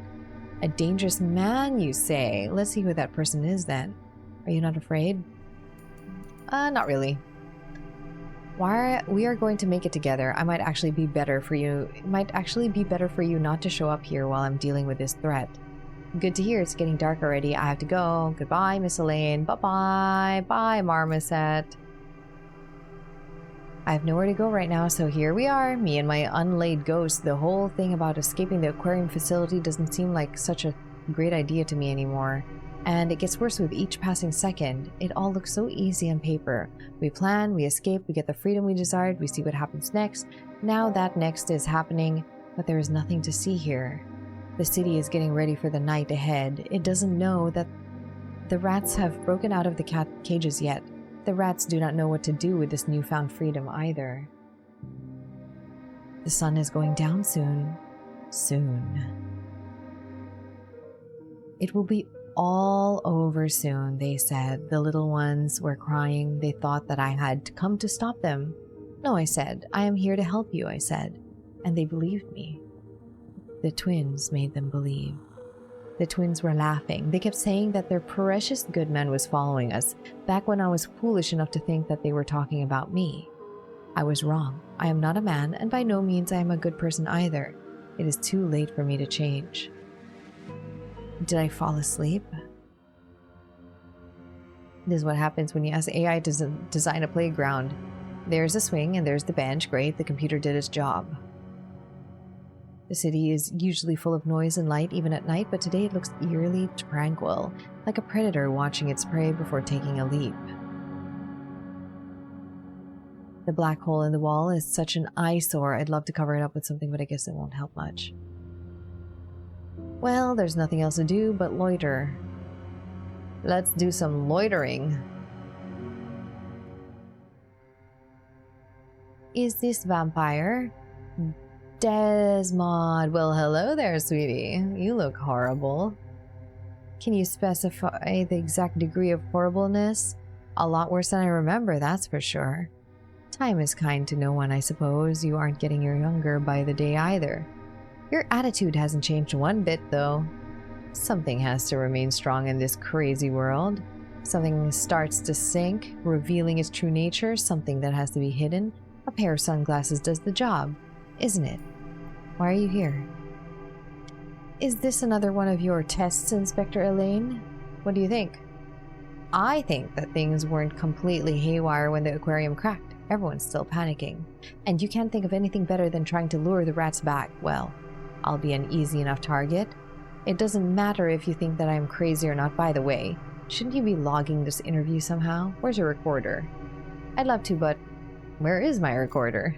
A dangerous man, you say? Let's see who that person is then. Are you not afraid? Not really. We are going to make it together. It might actually be better for you not to show up here while I'm dealing with this threat. Good to hear. It's getting dark already. I have to go. Goodbye, Miss Elaine. Bye-bye. Bye, Marmoset. I have nowhere to go right now, so here we are, me and my unlaid ghost. The whole thing about escaping the aquarium facility doesn't seem like such a great idea to me anymore. And it gets worse with each passing second. It all looks so easy on paper. We plan, we escape, we get the freedom we desired, we see what happens next. Now that next is happening, but there is nothing to see here. The city is getting ready for the night ahead. It doesn't know that the rats have broken out of the cat cages yet. The rats do not know what to do with this newfound freedom either. The sun is going down soon. Soon. It will be all over soon, they said. The little ones were crying. They thought that I had come to stop them. No, I said. I am here to help you, I said. And they believed me. The twins made them believe. The twins were laughing. They kept saying that their precious good man was following us, back when I was foolish enough to think that they were talking about me. I was wrong. I am not a man, and by no means I am a good person either. It is too late for me to change. Did I fall asleep? This is what happens when you ask AI to design a playground. There's a swing and there's the bench. Great, the computer did its job. The city is usually full of noise and light even at night, but today it looks eerily tranquil, like a predator watching its prey before taking a leap. The black hole in the wall is such an eyesore. I'd love to cover it up with something, but I guess it won't help much. Well, there's nothing else to do but loiter. Let's do some loitering. Is this vampire? Desmond. Well, hello there, sweetie. You look horrible. Can you specify the exact degree of horribleness? A lot worse than I remember, that's for sure. Time is kind to no one, I suppose. You aren't getting younger by the day either. Your attitude hasn't changed one bit, though. Something has to remain strong in this crazy world. Something starts to sink, revealing its true nature, something that has to be hidden. A pair of sunglasses does the job, isn't it? Why are you here? Is this another one of your tests, Inspector Elaine? What do you think? I think that things weren't completely haywire when the aquarium cracked. Everyone's still panicking. And you can't think of anything better than trying to lure the rats back. Well, I'll be an easy enough target. It doesn't matter if you think that I'm crazy or not, by the way. Shouldn't you be logging this interview somehow? Where's your recorder? I'd love to, but where is my recorder?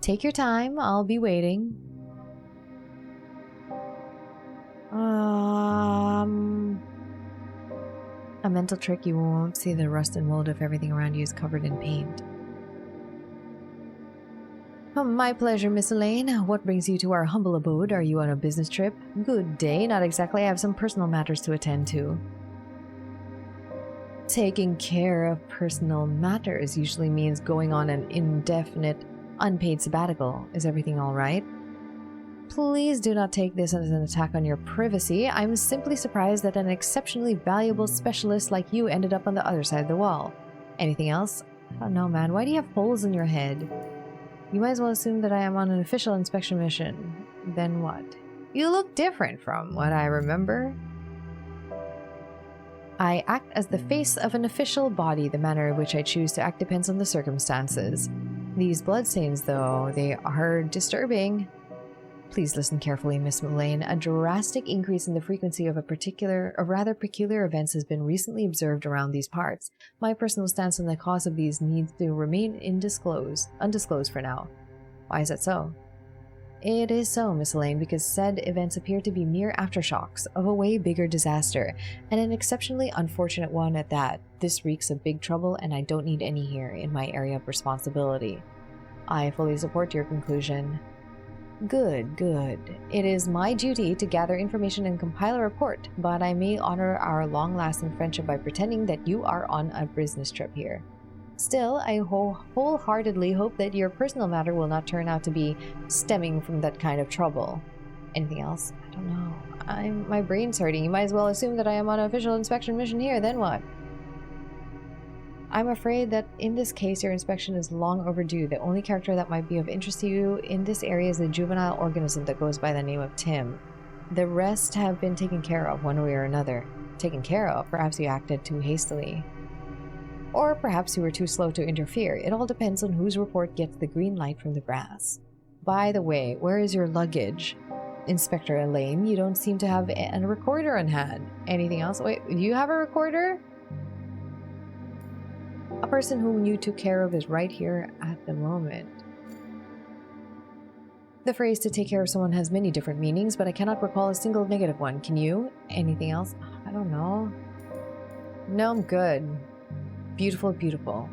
Take your time, I'll be waiting. A mental trick, you won't see the rust and mold if everything around you is covered in paint. Oh, my pleasure, Miss Elaine. What brings you to our humble abode? Are you on a business trip? Good day, not exactly. I have some personal matters to attend to. Taking care of personal matters usually means going on an indefinite, unpaid sabbatical. Is everything all right? Please do not take this as an attack on your privacy. I'm simply surprised that an exceptionally valuable specialist like you ended up on the other side of the wall. Anything else? I don't know, man. Why do you have holes in your head? You might as well assume that I am on an official inspection mission. Then what? You look different from what I remember. I act as the face of an official body. The manner in which I choose to act depends on the circumstances. These bloodstains, though, they are disturbing. Please listen carefully, Miss Elaine. A drastic increase in the frequency of rather peculiar events has been recently observed around these parts. My personal stance on the cause of these needs to remain undisclosed for now. Why is that so? It is so, Miss Elaine, because said events appear to be mere aftershocks of a way bigger disaster, and an exceptionally unfortunate one at that. This reeks of big trouble, and I don't need any here in my area of responsibility. I fully support your conclusion. Good, good. It is my duty to gather information and compile a report, but I may honor our long-lasting friendship by pretending that you are on a business trip here. Still, I wholeheartedly hope that your personal matter will not turn out to be stemming from that kind of trouble. Anything else? I don't know. My brain's hurting. You might as well assume that I am on an official inspection mission here, then what? I'm afraid that in this case, your inspection is long overdue. The only character that might be of interest to you in this area is the juvenile organism that goes by the name of Tim. The rest have been taken care of one way or another. Taken care of? Perhaps you acted too hastily. Or perhaps you were too slow to interfere. It all depends on whose report gets the green light from the brass. By the way, where is your luggage? Inspector Elaine, you don't seem to have a recorder on hand. Anything else? Wait, you have a recorder? A person whom you took care of is right here at the moment. The phrase to take care of someone has many different meanings, but I cannot recall a single negative one. Can you? Anything else? I don't know. No, I'm good. Beautiful, beautiful.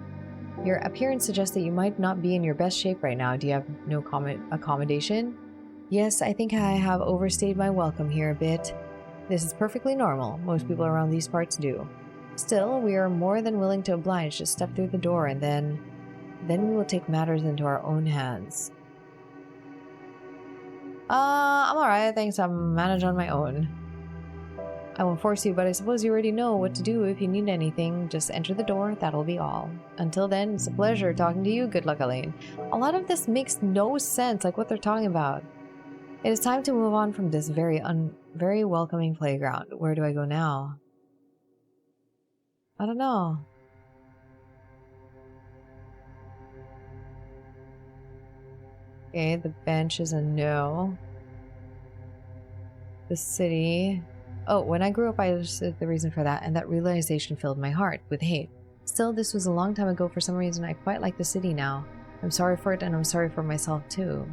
Your appearance suggests that you might not be in your best shape right now. Do you have no accommodation? Yes, I think I have overstayed my welcome here a bit. This is perfectly normal. Most people around these parts do. Still, we are more than willing to oblige. Just step through the door and then we will take matters into our own hands. I'm alright. Thanks. I'm managed on my own. I won't force you, but I suppose you already know what to do if you need anything. Just enter the door. That'll be all. Until then, it's a pleasure talking to you. Good luck, Elaine. A lot of this makes no sense, like what they're talking about. It is time to move on from this very welcoming playground. Where do I go now? I don't know. Okay, the bench is a no. The city. Oh, when I grew up, I understood the reason for that, and that realization filled my heart with hate. Still, this was a long time ago. For some reason, I quite like the city now. I'm sorry for it, and I'm sorry for myself, too.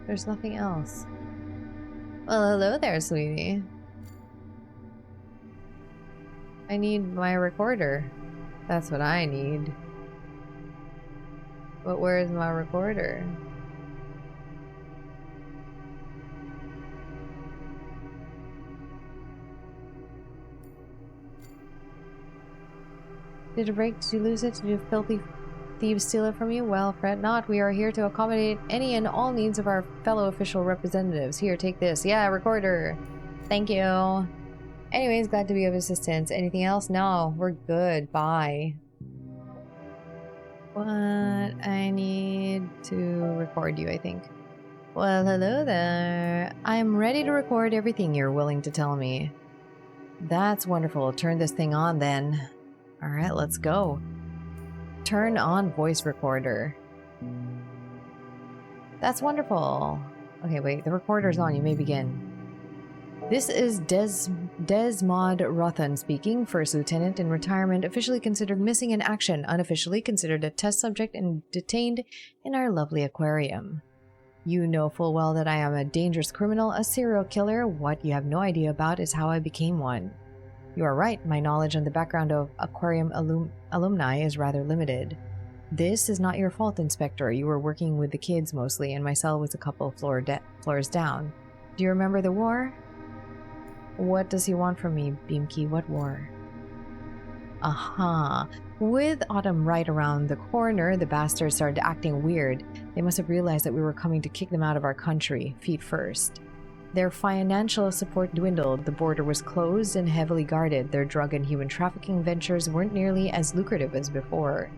There's nothing else. Well, hello there, sweetie. I need my recorder. That's what I need. But where is my recorder? Did it break? Did you lose it? Did you filthy thieves steal it from you? Well, fret not. We are here to accommodate any and all needs of our fellow official representatives. Here, take this. Yeah, recorder. Thank you. Anyways, glad to be of assistance. Anything else? No, we're good. Bye. What? I need to record you, I think. Well, hello there. I'm ready to record everything you're willing to tell me. That's wonderful. Turn this thing on then. Alright, let's go. Turn on voice recorder. That's wonderful. Okay, wait. The recorder's on. You may begin. This is Desmond Rothan speaking, First Lieutenant in retirement, officially considered missing in action, unofficially considered a test subject and detained in our lovely aquarium. You know full well that I am a dangerous criminal, a serial killer. What you have no idea about is how I became one. You are right, my knowledge on the background of aquarium alumni is rather limited. This is not your fault, Inspector. You were working with the kids mostly, and my cell was a couple of floors down. Do you remember the war? What does he want from me, Beamkey? What war? Aha. With Autumn right around the corner, the bastards started acting weird. They must have realized that we were coming to kick them out of our country, feet first. Their financial support dwindled, the border was closed and heavily guarded, their drug and human trafficking ventures weren't nearly as lucrative as before.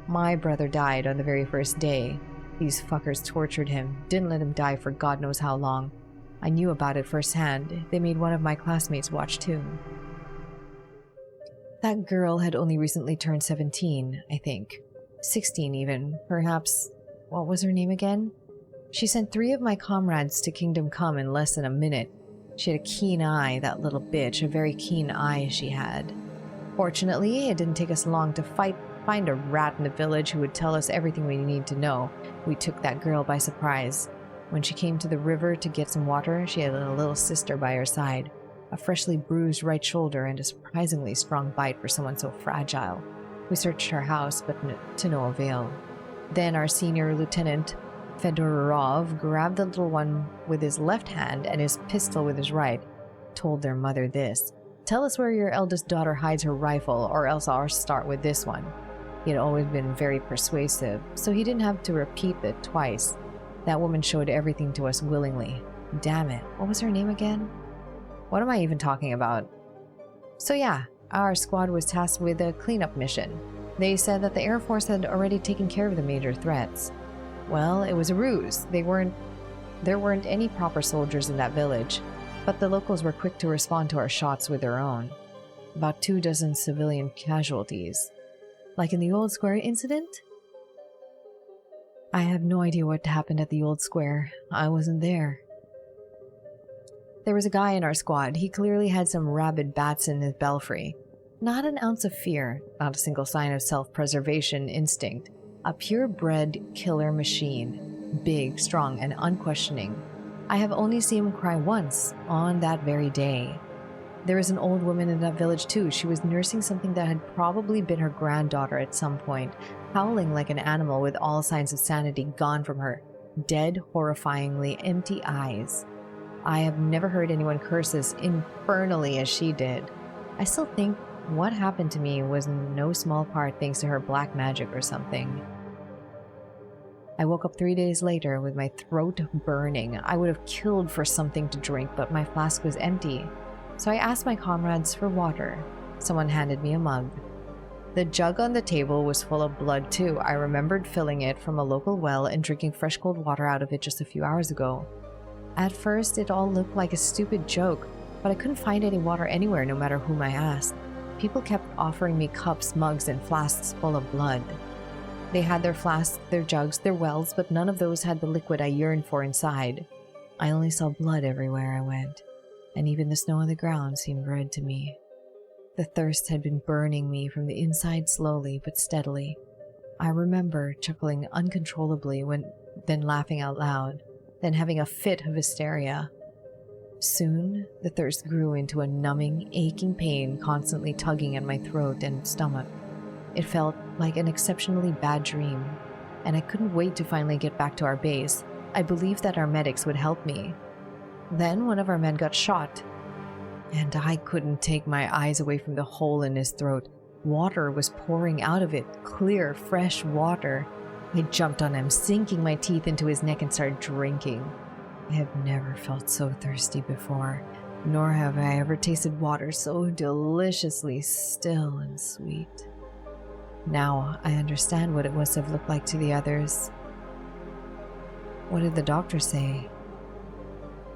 My brother died on the very first day. These fuckers tortured him, didn't let him die for God knows how long. I knew about it firsthand. They made one of my classmates watch too. That girl had only recently turned 17, I think. 16 even. Perhaps... what was her name again? She sent 3 of my comrades to Kingdom Come in less than a minute. She had a keen eye, that little bitch, a very keen eye she had. Fortunately, it didn't take us long to find a rat in the village who would tell us everything we need to know. We took that girl by surprise. When she came to the river to get some water, she had a little sister by her side, a freshly bruised right shoulder and a surprisingly strong bite for someone so fragile. We searched her house, but to no avail. Then our senior lieutenant, Fedorov, grabbed the little one with his left hand and his pistol with his right, told their mother this: "Tell us where your eldest daughter hides her rifle, or else I'll start with this one." He had always been very persuasive, so he didn't have to repeat it twice. That woman showed everything to us willingly. Damn it, what was her name again? What am I even talking about? So yeah, our squad was tasked with a cleanup mission. They said that the Air Force had already taken care of the major threats. Well, it was a ruse. There weren't any proper soldiers in that village, but the locals were quick to respond to our shots with their own. About 24 civilian casualties. Like in the Old Square incident? I have no idea what happened at the Old Square. I wasn't there. There was a guy in our squad. He clearly had some rabid bats in his belfry. Not an ounce of fear, not a single sign of self-preservation instinct. A purebred killer machine. Big, strong, and unquestioning. I have only seen him cry once, on that very day. There was an old woman in that village too. She was nursing something that had probably been her granddaughter at some point, howling like an animal with all signs of sanity gone from her. Dead, horrifyingly empty eyes. I have never heard anyone curse as infernally as she did. I still think what happened to me was in no small part thanks to her black magic or something. I woke up 3 days later with my throat burning. I would have killed for something to drink, but my flask was empty. So I asked my comrades for water. Someone handed me a mug. The jug on the table was full of blood too. I remembered filling it from a local well and drinking fresh cold water out of it just a few hours ago. At first, it all looked like a stupid joke, but I couldn't find any water anywhere no matter whom I asked. people kept offering me cups, mugs, and flasks full of blood. They had their flasks, their jugs, their wells, but none of those had the liquid I yearned for inside. I only saw blood everywhere I went, and even the snow on the ground seemed red to me. The thirst had been burning me from the inside slowly but steadily. I remember chuckling uncontrollably, then laughing out loud, then having a fit of hysteria. Soon, the thirst grew into a numbing, aching pain constantly tugging at my throat and stomach. It felt like an exceptionally bad dream, and I couldn't wait to finally get back to our base. I believed that our medics would help me. Then one of our men got shot, and I couldn't take my eyes away from the hole in his throat. Water was pouring out of it, clear, fresh water. I jumped on him, sinking my teeth into his neck and started drinking. I have never felt so thirsty before, nor have I ever tasted water so deliciously still and sweet. Now I understand what it must have looked like to the others. What did the doctor say?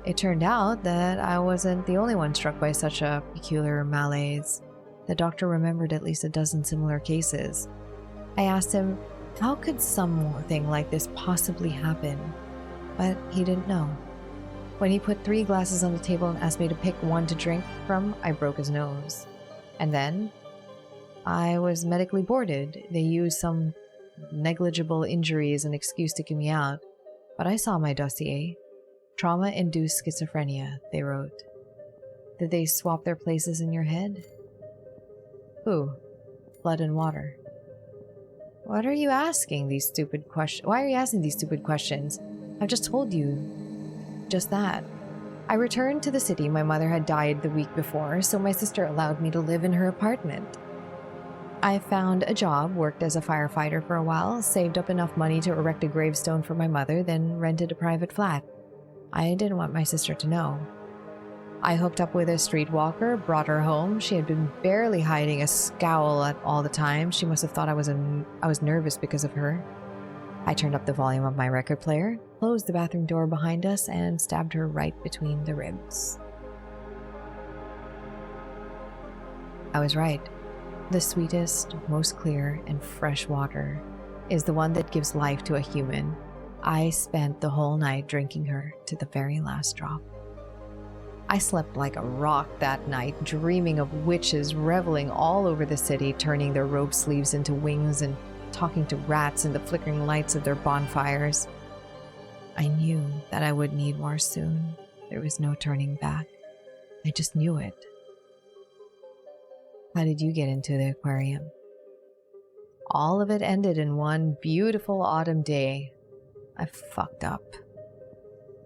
It turned out that I wasn't the only one struck by such a peculiar malaise. The doctor remembered at least a dozen similar cases. I asked him, how could something like this possibly happen? But he didn't know. When he put 3 glasses on the table and asked me to pick one to drink from, I broke his nose. And then I was medically boarded. They used some negligible injury as an excuse to get me out. But I saw my dossier. Trauma-induced schizophrenia, they wrote. Did they swap their places in your head? Who? Blood and water. What are you asking these stupid questions? Why are you asking these stupid questions? I've just told you just that. I returned to the city. My mother had died the week before, so my sister allowed me to live in her apartment. I found a job, worked as a firefighter for a while, saved up enough money to erect a gravestone for my mother, then rented a private flat. I didn't want my sister to know. I hooked up with a streetwalker, brought her home. She had been barely hiding a scowl all the time. She must have thought I was nervous because of her. I turned up the volume of my record player, closed the bathroom door behind us, and stabbed her right between the ribs. I was right. The sweetest, most clear, and fresh water is the one that gives life to a human. I spent the whole night drinking her to the very last drop. I slept like a rock that night, dreaming of witches reveling all over the city, turning their robe sleeves into wings and talking to rats in the flickering lights of their bonfires. I knew that I would need more soon. There was no turning back. I just knew it. How did you get into the aquarium? All of it ended in one beautiful autumn day. I fucked up.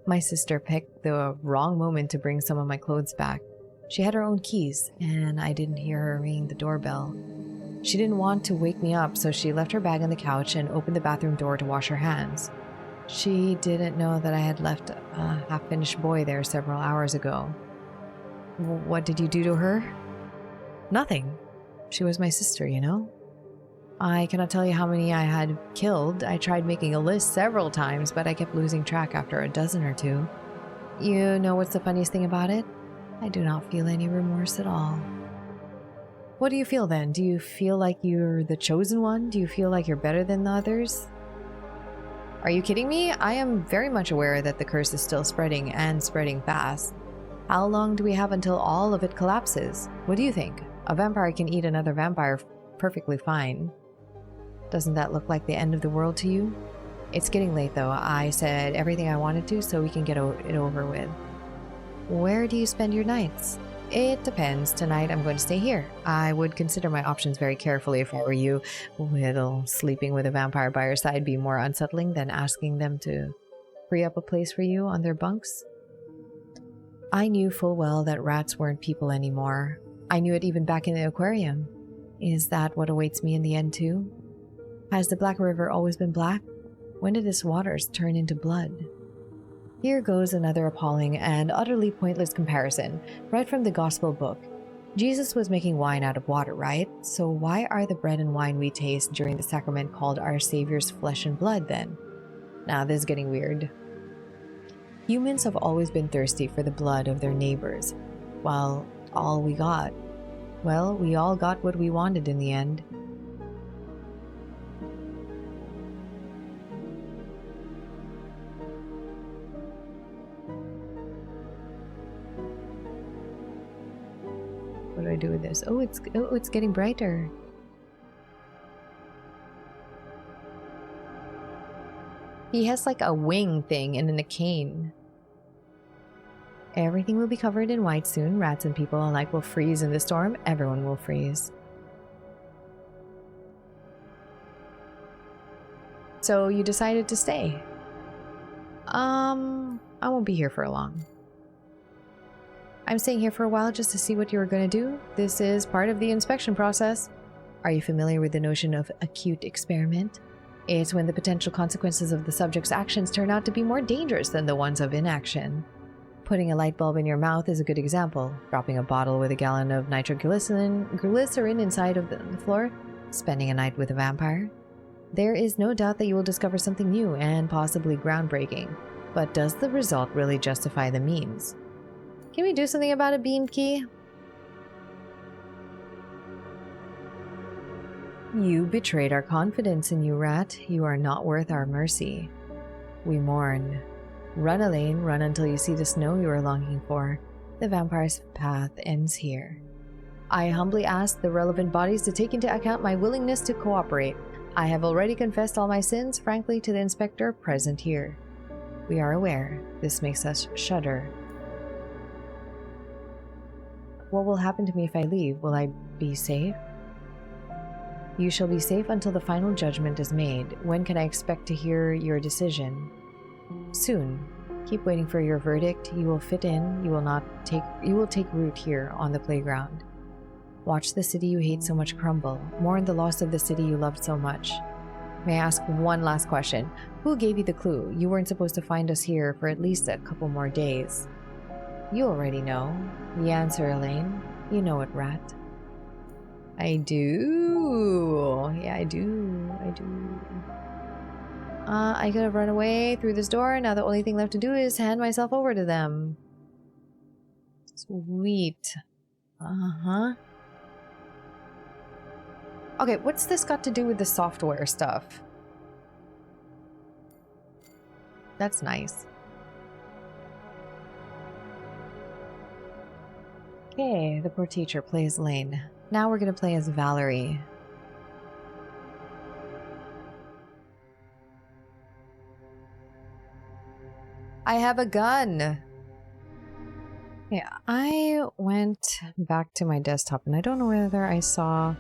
My sister picked the wrong moment to bring some of my clothes back. She had her own keys, and I didn't hear her ringing the doorbell. She didn't want to wake me up, so she left her bag on the couch and opened the bathroom door to wash her hands. She didn't know that I had left a half-finished boy there several hours ago. What did you do to her? Nothing. She was my sister, you know? I cannot tell you how many I had killed. I tried making a list several times, but I kept losing track after a dozen or two. You know what's the funniest thing about it? I do not feel any remorse at all. What do you feel then? Do you feel like you're the chosen one? Do you feel like you're better than the others? Are you kidding me? I am very much aware that the curse is still spreading, and spreading fast. How long do we have until all of it collapses? What do you think? A vampire can eat another vampire perfectly fine. Doesn't that look like the end of the world to you? It's getting late though. I said everything I wanted to so we can get it over with. Where do you spend your nights? It depends. Tonight I'm going to stay here. I would consider my options very carefully if I were you. Will sleeping with a vampire by your side be more unsettling than asking them to free up a place for you on their bunks? I knew full well that rats weren't people anymore. I knew it even back in the aquarium. Is that what awaits me in the end too? Has the Black River always been black? When did its waters turn into blood? Here goes another appalling and utterly pointless comparison, right from the Gospel book. Jesus was making wine out of water, right? So why are the bread and wine we taste during the sacrament called our Savior's flesh and blood then? Now this is getting weird. Humans have always been thirsty for the blood of their neighbors. Well, all we got Well, we all got what we wanted in the end. What do I do with this? Oh, it's getting brighter. He has like a wing thing and then a cane. Everything will be covered in white soon. Rats and people alike will freeze in the storm. Everyone will freeze. So you decided to stay? I won't be here for long. I'm staying here for a while just to see what you were going to do. This is part of the inspection process. Are you familiar with the notion of acute experiment? It's when the potential consequences of the subject's actions turn out to be more dangerous than the ones of inaction. Putting a light bulb in your mouth is a good example. Dropping a bottle with a gallon of nitroglycerin inside of the floor. Spending a night with a vampire. There is no doubt that you will discover something new and possibly groundbreaking. But does the result really justify the means? Can we do something about a beam key? You betrayed our confidence in you, rat. You are not worth our mercy. We mourn. Run, Elaine, run until you see the snow you are longing for. The vampire's path ends here. I humbly ask the relevant bodies to take into account my willingness to cooperate. I have already confessed all my sins, frankly, to the inspector present here. We are aware. This makes us shudder. What will happen to me if I leave? Will I be safe? You shall be safe until the final judgment is made. When can I expect to hear your decision? Soon. Keep waiting for your verdict. You will fit in. You will take root here on the playground. Watch the city you hate so much crumble. Mourn the loss of the city you loved so much. May I ask one last question? Who gave you the clue? You weren't supposed to find us here for at least a couple more days. You already know. The answer, Elaine. You know it, rat. I do. Yeah, I do. I could have run away through this door. Now the only thing left to do is hand myself over to them. Sweet. Uh-huh. Okay, what's this got to do with the software stuff? That's nice. Okay, the poor teacher plays Lane. Now we're gonna play as Valerie. I have a gun! Yeah, I went back to my desktop and I don't know whether I saw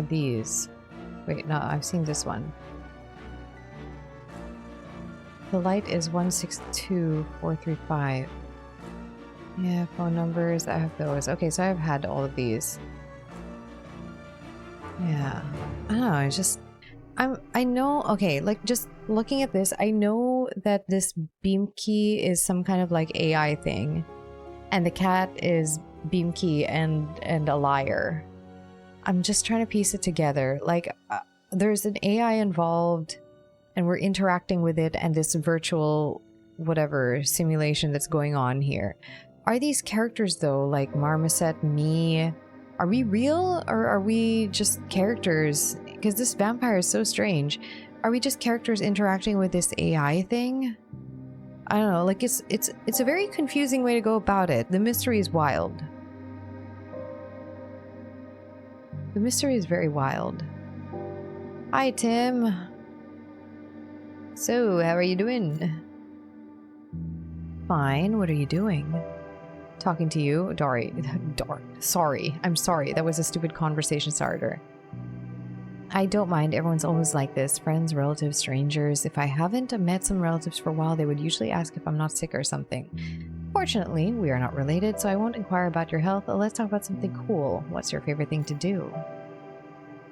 these. Wait, no, I've seen this one. The light is 162435. Yeah, phone numbers, I have those. Okay, so I've had all of these. Yeah. I don't know, it's just... I know, okay, like just looking at this, I know that this beam key is some kind of like AI thing. And the cat is beam key and a liar. I'm just trying to piece it together. Like, there's an AI involved and we're interacting with it and this virtual whatever simulation that's going on here. Are these characters though, like Marmoset, me, are we real or are we just characters? Because this vampire is so strange. Are we just characters interacting with this AI thing? I don't know, like it's a very confusing way to go about it. The mystery is wild. The mystery is very wild. Hi, Tim. So, how are you doing? Fine, what are you doing? Talking to you? Sorry, I'm sorry. That was a stupid conversation starter. I don't mind. Everyone's always like this. Friends, relatives, strangers. If I haven't met some relatives for a while, they would usually ask if I'm not sick or something. Fortunately, we are not related, so I won't inquire about your health. Let's talk about something cool. What's your favorite thing to do?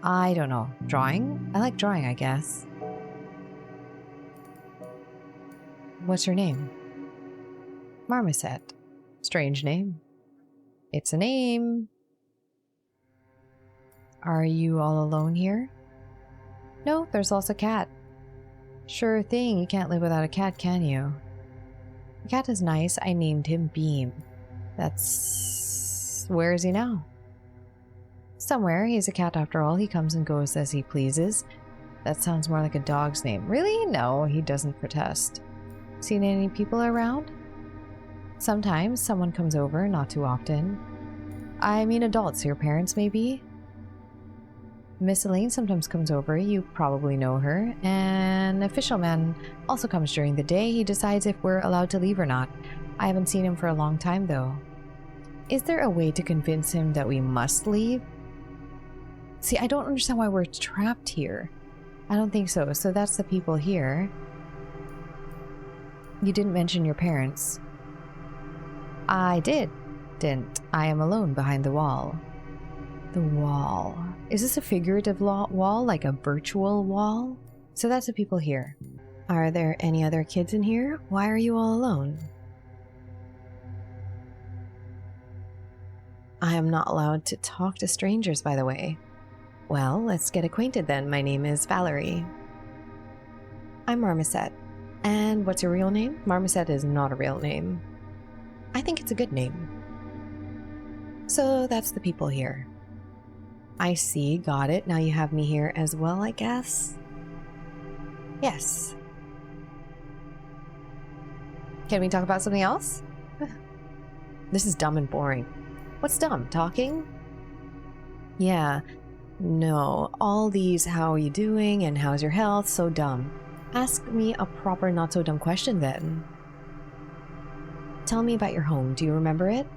I don't know. Drawing? I like drawing, I guess. What's your name? Marmoset. Strange name. It's a name. Are you all alone here? No, there's also a cat. Sure thing, you can't live without a cat, can you? The cat is nice. I named him Beam. Where is he now? Somewhere. He's a cat after all. He comes and goes as he pleases. That sounds more like a dog's name. Really? No, he doesn't protest. Seen any people around? Sometimes someone comes over, not too often. I mean adults, your parents maybe? Miss Elaine sometimes comes over, you probably know her. An official man also comes during the day. He decides if we're allowed to leave or not. I haven't seen him for a long time though. Is there a way to convince him that we must leave? See, I don't understand why we're trapped here. I don't think so. So that's the people here. You didn't mention your parents. I didn't. I am alone behind the wall. The wall. Is this a figurative wall, like a virtual wall? So that's the people here. Are there any other kids in here? Why are you all alone? I am not allowed to talk to strangers, by the way. Well, let's get acquainted then. My name is Valerie. I'm Marmoset. And what's your real name? Marmoset is not a real name. I think it's a good name. So that's the people here. I see, got it. Now you have me here as well, I guess? Yes. Can we talk about something else? This is dumb and boring. What's dumb? Talking? Yeah. No. All these how are you doing and how's your health? So dumb. Ask me a proper not so dumb question then. Tell me about your home. Do you remember it?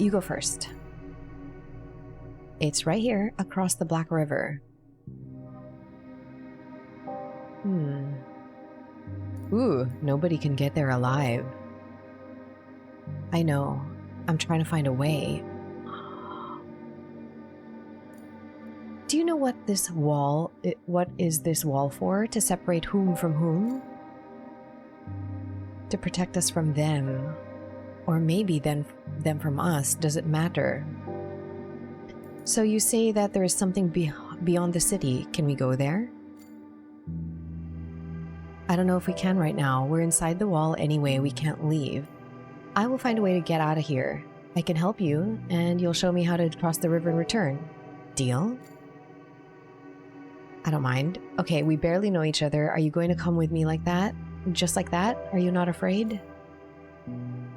You go first. It's right here, across the Black River. Ooh, nobody can get there alive. I know. I'm trying to find a way. Do you know what this wall... what is this wall for? To separate whom from whom? To protect us from them. Or maybe then them from us. Does it matter? So you say that there is something beyond the city. Can we go there? I don't know if we can right now. We're inside the wall anyway. We can't leave. I will find a way to get out of here. I can help you, and you'll show me how to cross the river and return. Deal? I don't mind. Okay, we barely know each other. Are you going to come with me like that? Just like that? Are you not afraid?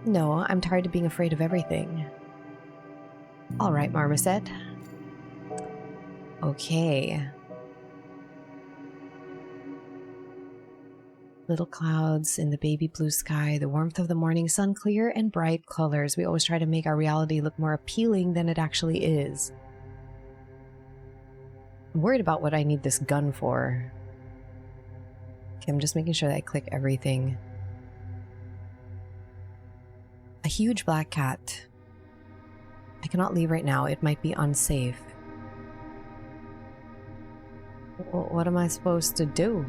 No, I'm tired of being afraid of everything. All right, Marmoset. Okay. Little clouds in the baby blue sky, the warmth of the morning sun, clear and bright colors. We always try to make our reality look more appealing than it actually is. I'm worried about what I need this gun for. Okay, I'm just making sure that I click everything. A huge black cat. I cannot leave right now. It might be unsafe. What am I supposed to do?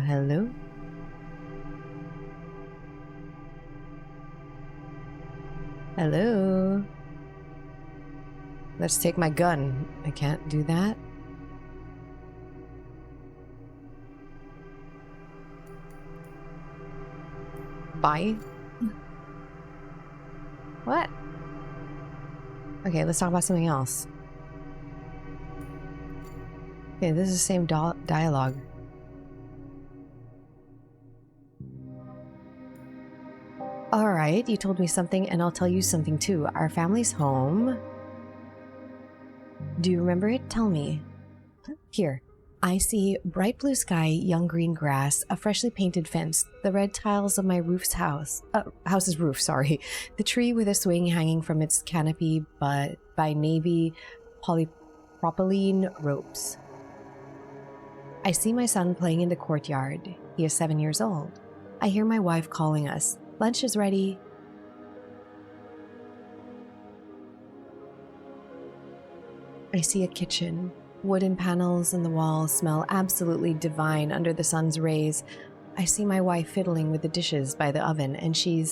Hello? Hello? Let's take my gun. I can't do that. Bye. What? Okay, let's talk about something else. Okay, this is the same dialogue. Alright, you told me something and I'll tell you something too. Our family's home. Do you remember it? Tell me. Here. I see bright blue sky, young green grass, a freshly painted fence, the red tiles of my house's roof, sorry. The tree with a swing hanging from its canopy but by navy polypropylene ropes. I see my son playing in the courtyard. He is 7 years old. I hear my wife calling us. Lunch is ready. I see a kitchen. Wooden panels in the walls smell absolutely divine under the sun's rays. I see my wife fiddling with the dishes by the oven, and she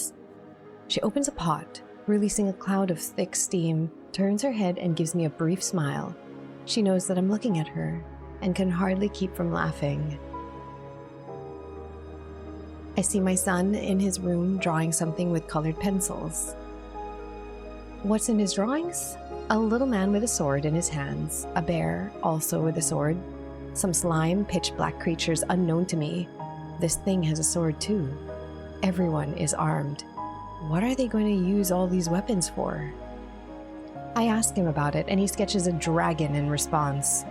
opens a pot, releasing a cloud of thick steam, turns her head and gives me a brief smile. She knows that I'm looking at her, and can hardly keep from laughing. I see my son in his room drawing something with colored pencils. What's in his drawings? A little man with a sword in his hands, a bear also with a sword, some slime, pitch black creatures unknown to me. This thing has a sword too. Everyone is armed. What are they going to use all these weapons for? I ask him about it, and he sketches a dragon in response.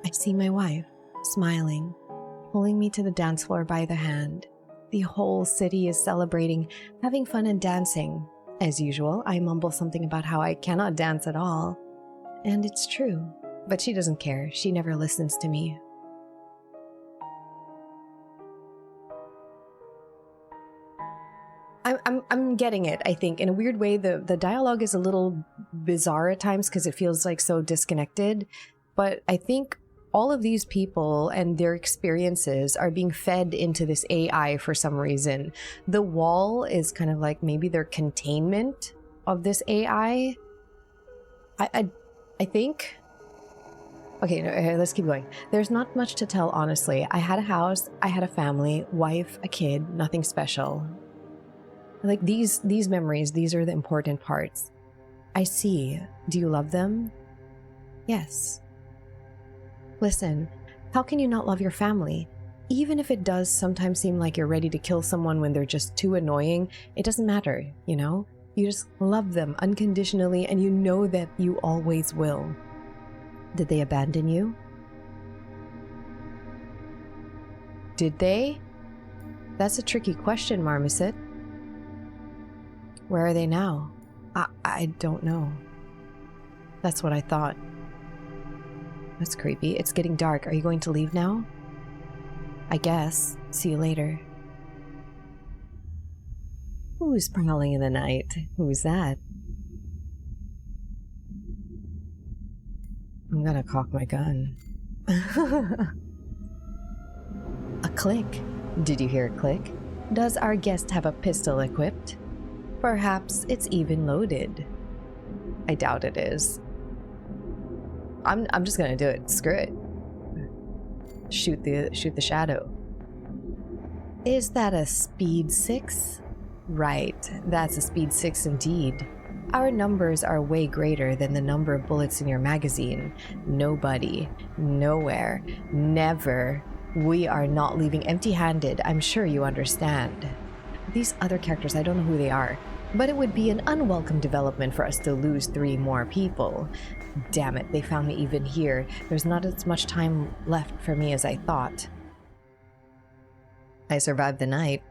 I see my wife, smiling, pulling me to the dance floor by the hand. The whole city is celebrating, having fun and dancing. As usual, I mumble something about how I cannot dance at all. And it's true, but she doesn't care. She never listens to me. I'm getting it, I think. In a weird way, the dialogue is a little bizarre at times because it feels like so disconnected. But I think all of these people and their experiences are being fed into this AI for some reason. The wall is kind of like maybe their containment of this AI. I think. Okay, no, let's keep going. There's not much to tell, honestly. I had a house, I had a family, wife, a kid, nothing special. Like these memories, these are the important parts. I see. Do you love them? Yes. Listen, how can you not love your family? Even if it does sometimes seem like you're ready to kill someone when they're just too annoying, it doesn't matter, you know? You just love them unconditionally and you know that you always will. Did they abandon you? Did they? That's a tricky question, Marmoset. Where are they now? I don't know. That's what I thought. That's creepy. It's getting dark. Are you going to leave now? I guess. See you later. Who's prowling in the night? Who's that? I'm gonna cock my gun. A click. Did you hear a click? Does our guest have a pistol equipped? Perhaps it's even loaded. I doubt it is. I'm just gonna do it. Screw it. Shoot the shadow. Is that a speed 6? Right, that's a speed 6 indeed. Our numbers are way greater than the number of bullets in your magazine. Nobody, nowhere, never. We are not leaving empty-handed. I'm sure you understand. These other characters, I don't know who they are, but it would be an unwelcome development for us to lose 3 more people. Damn it, they found me even here. There's not as much time left for me as I thought. I survived the night.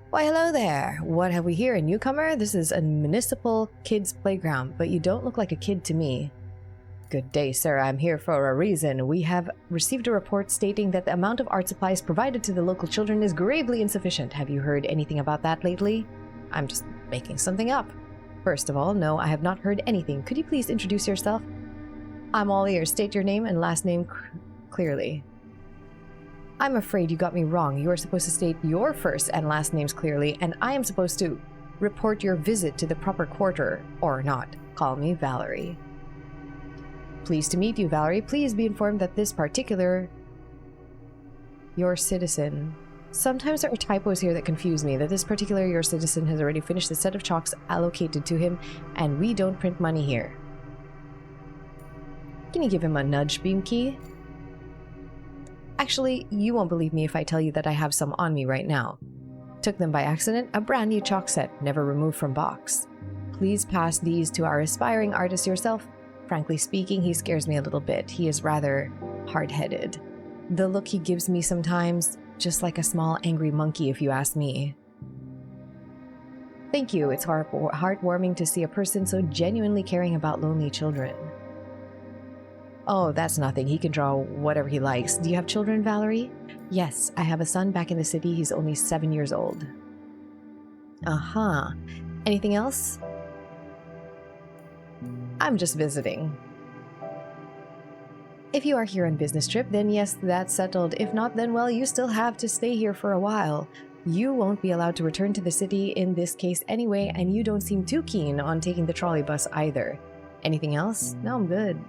Why, hello there. What have we here? A newcomer? This is a municipal kids' playground, but you don't look like a kid to me. Good day, sir. I'm here for a reason. We have received a report stating that the amount of art supplies provided to the local children is gravely insufficient. Have you heard anything about that lately? I'm just making something up. First of all, no, I have not heard anything. Could you please introduce yourself? I'm all ears. State your name and last name clearly. I'm afraid you got me wrong. You are supposed to state your first and last names clearly, and I am supposed to report your visit to the proper quarter, or not. Call me Valerie. Pleased to meet you, Valerie. Please be informed that this particular... your citizen... Sometimes there are typos here that confuse me, that this particular your citizen has already finished the set of chalks allocated to him, and we don't print money here. Can you give him a nudge, Beam Key? Actually, you won't believe me if I tell you that I have some on me right now. Took them by accident, a brand new chalk set, never removed from box. Please pass these to our aspiring artist yourself. Frankly speaking, he scares me a little bit. He is rather hard-headed. The look he gives me sometimes, just like a small angry monkey if you ask me. Thank you, it's heartwarming to see a person so genuinely caring about lonely children. Oh, that's nothing. He can draw whatever he likes. Do you have children, Valerie? Yes, I have a son back in the city. He's only 7 years old. Uh-huh. Anything else? I'm just visiting. If you are here on business trip, then yes, that's settled. If not, then well, you still have to stay here for a while. You won't be allowed to return to the city in this case anyway, and you don't seem too keen on taking the trolley bus either. Anything else? No, I'm good.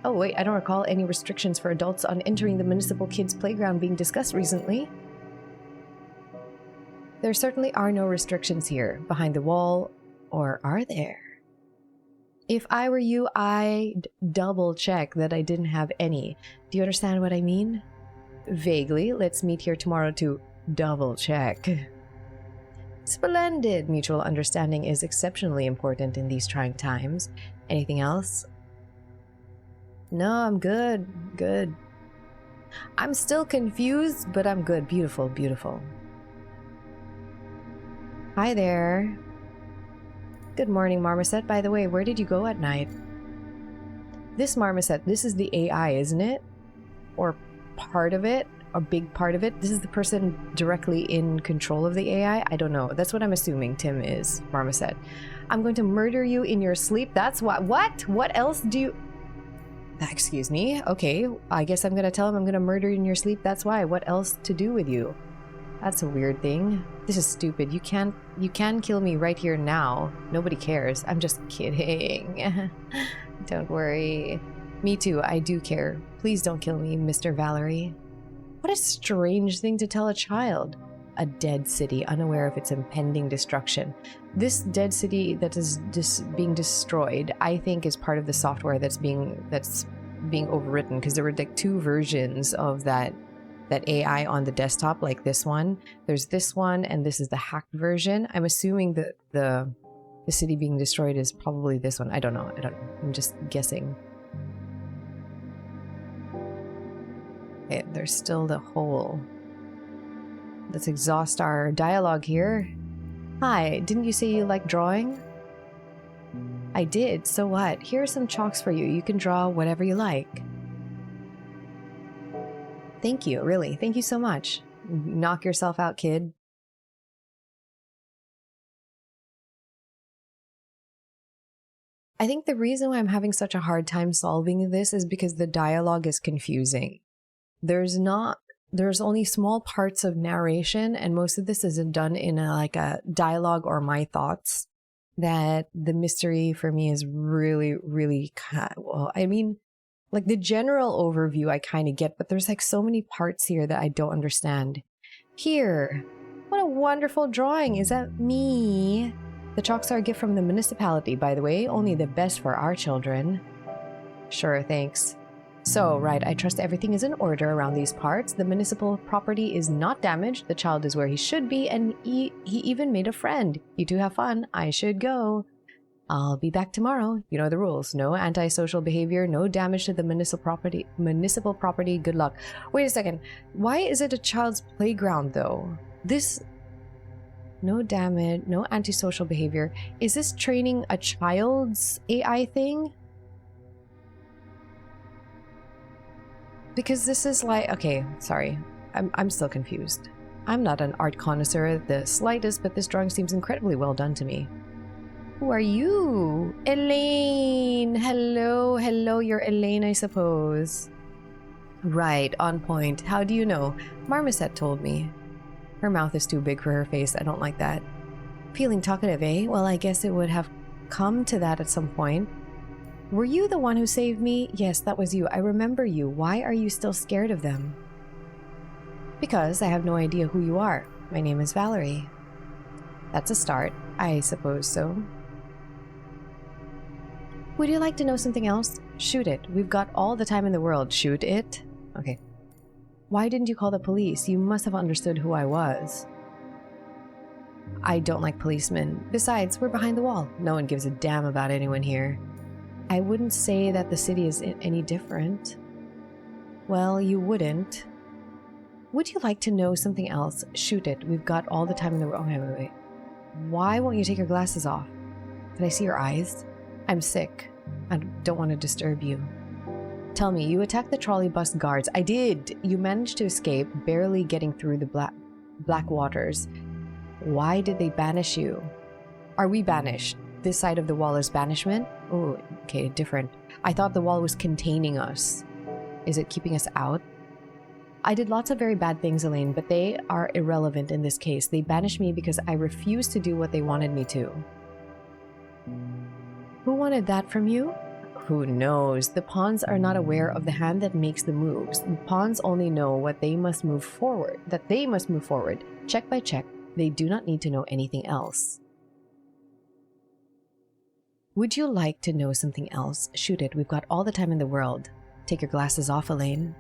Oh wait, I don't recall any restrictions for adults on entering the municipal kids' playground being discussed recently. There certainly are no restrictions here, behind the wall, or are there? If I were you, I'd double check that I didn't have any. Do you understand what I mean? Vaguely. Let's meet here tomorrow to double check. Splendid! Mutual understanding is exceptionally important in these trying times. Anything else? No, I'm good. Good. I'm still confused, but I'm good. Beautiful, beautiful. Hi there. Good morning, Marmoset. By the way, where did you go at night? This Marmoset, this is the AI, isn't it? Or part of it? A big part of it? This is the person directly in control of the AI? I don't know. That's what I'm assuming Tim is, Marmoset. I'm going to murder you in your sleep. That's what? What? What else do you... Excuse me. Okay, I guess I'm going to tell him I'm going to murder you in your sleep. That's why. What else to do with you? That's a weird thing. This is stupid. You can kill me right here now. Nobody cares. I'm just kidding. Don't worry. Me too. I do care. Please don't kill me, Mr. Valerie. What a strange thing to tell a child. A dead city, unaware of its impending destruction. This dead city that is being destroyed, I think, is part of the software that's being overwritten, because there were like 2 versions of that AI on the desktop, like this one. There's this one, and this is the hacked version. I'm assuming that the city being destroyed is probably this one. I don't know. I'm just guessing. Okay, there's still the hole. Let's exhaust our dialogue here. Hi, didn't you say you like drawing? I did, so what? Here are some chalks for you. You can draw whatever you like. Thank you, really. Thank you so much. Knock yourself out, kid. I think the reason why I'm having such a hard time solving this is because the dialogue is confusing. There's only small parts of narration, and most of this isn't done in a dialogue or my thoughts, that the mystery for me is really, really, well, I mean, like the general overview I kind of get, but there's like so many parts here that I don't understand. Here, what a wonderful drawing. Is that me? The chalks are a gift from the municipality, by the way, only the best for our children. Sure, thanks. So, right, I trust everything is in order around these parts. The municipal property is not damaged. The child is where he should be, and he even made a friend. You two have fun. I should go. I'll be back tomorrow. You know the rules. No antisocial behavior, no damage to the municipal property. Good luck. Wait a second. Why is it a child's playground, though? This... No damage, no antisocial behavior. Is this training a child's AI thing? Because this is like... Okay, sorry. I'm still confused. I'm not an art connoisseur the slightest, but this drawing seems incredibly well done to me. Who are you? Elaine! Hello, hello, you're Elaine, I suppose. Right, on point. How do you know? Marmoset told me. Her mouth is too big for her face. I don't like that. Feeling talkative, eh? Well, I guess it would have come to that at some point. Were you the one who saved me? Yes, that was you. I remember you. Why are you still scared of them? Because I have no idea who you are. My name is Valerie. That's a start. I suppose so. Would you like to know something else? Shoot it. We've got all the time in the world. Shoot it? Okay. Why didn't you call the police? You must have understood who I was. I don't like policemen. Besides, we're behind the wall. No one gives a damn about anyone here. I wouldn't say that the city is any different. Well, you wouldn't. Would you like to know something else? Shoot it. We've got all the time in the world. Okay, wait. Why won't you take your glasses off? Can I see your eyes? I'm sick. I don't want to disturb you. Tell me, you attacked the trolley bus guards. I did. You managed to escape, barely getting through the black waters. Why did they banish you? Are we banished? This side of the wall is banishment? Oh, okay, different. I thought the wall was containing us. Is it keeping us out? I did lots of very bad things, Elaine, but they are irrelevant in this case. They banished me because I refused to do what they wanted me to. Who wanted that from you? Who knows? The pawns are not aware of the hand that makes the moves. The pawns only know what they must move forward, that they must move forward. Check by check, they do not need to know anything else. Would you like to know something else? Shoot it, we've got all the time in the world. Take your glasses off, Elaine.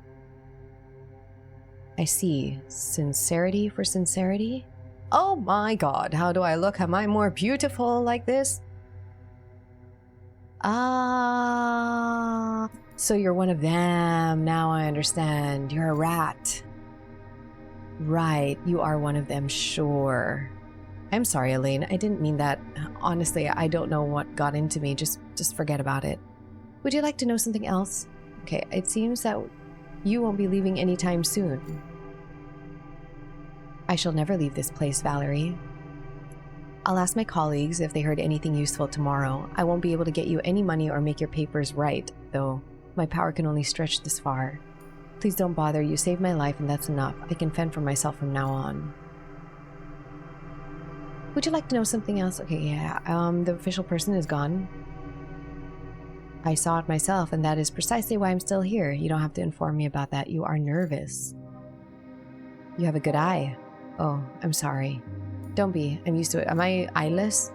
I see. Sincerity for sincerity? Oh my god, how do I look? Am I more beautiful like this? Ah, so you're one of them. Now I understand. You're a rat. Right, you are one of them, sure. I'm sorry, Elaine. I didn't mean that. Honestly, I don't know what got into me. Just forget about it. Would you like to know something else? Okay, it seems that you won't be leaving anytime soon. I shall never leave this place, Valerie. I'll ask my colleagues if they heard anything useful tomorrow. I won't be able to get you any money or make your papers right, though. My power can only stretch this far. Please don't bother. You saved my life and that's enough. I can fend for myself from now on. Would you like to know something else? Okay, yeah. The official person is gone. I saw it myself, and that is precisely why I'm still here. You don't have to inform me about that. You are nervous. You have a good eye. Oh, I'm sorry. Don't be. I'm used to it. Am I eyeless?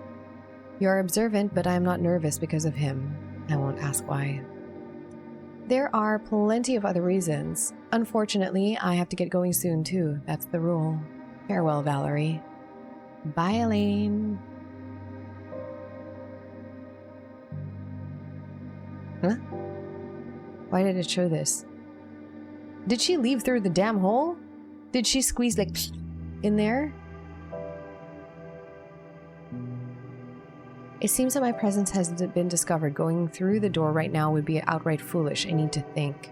You're observant, but I'm not nervous because of him. I won't ask why. There are plenty of other reasons. Unfortunately, I have to get going soon, too. That's the rule. Farewell, Valerie. Bye, Elaine. Huh? Why did it show this? Did she leave through the damn hole? Did she squeeze like in there? It seems that my presence has been discovered. Going through the door right now would be outright foolish. I need to think.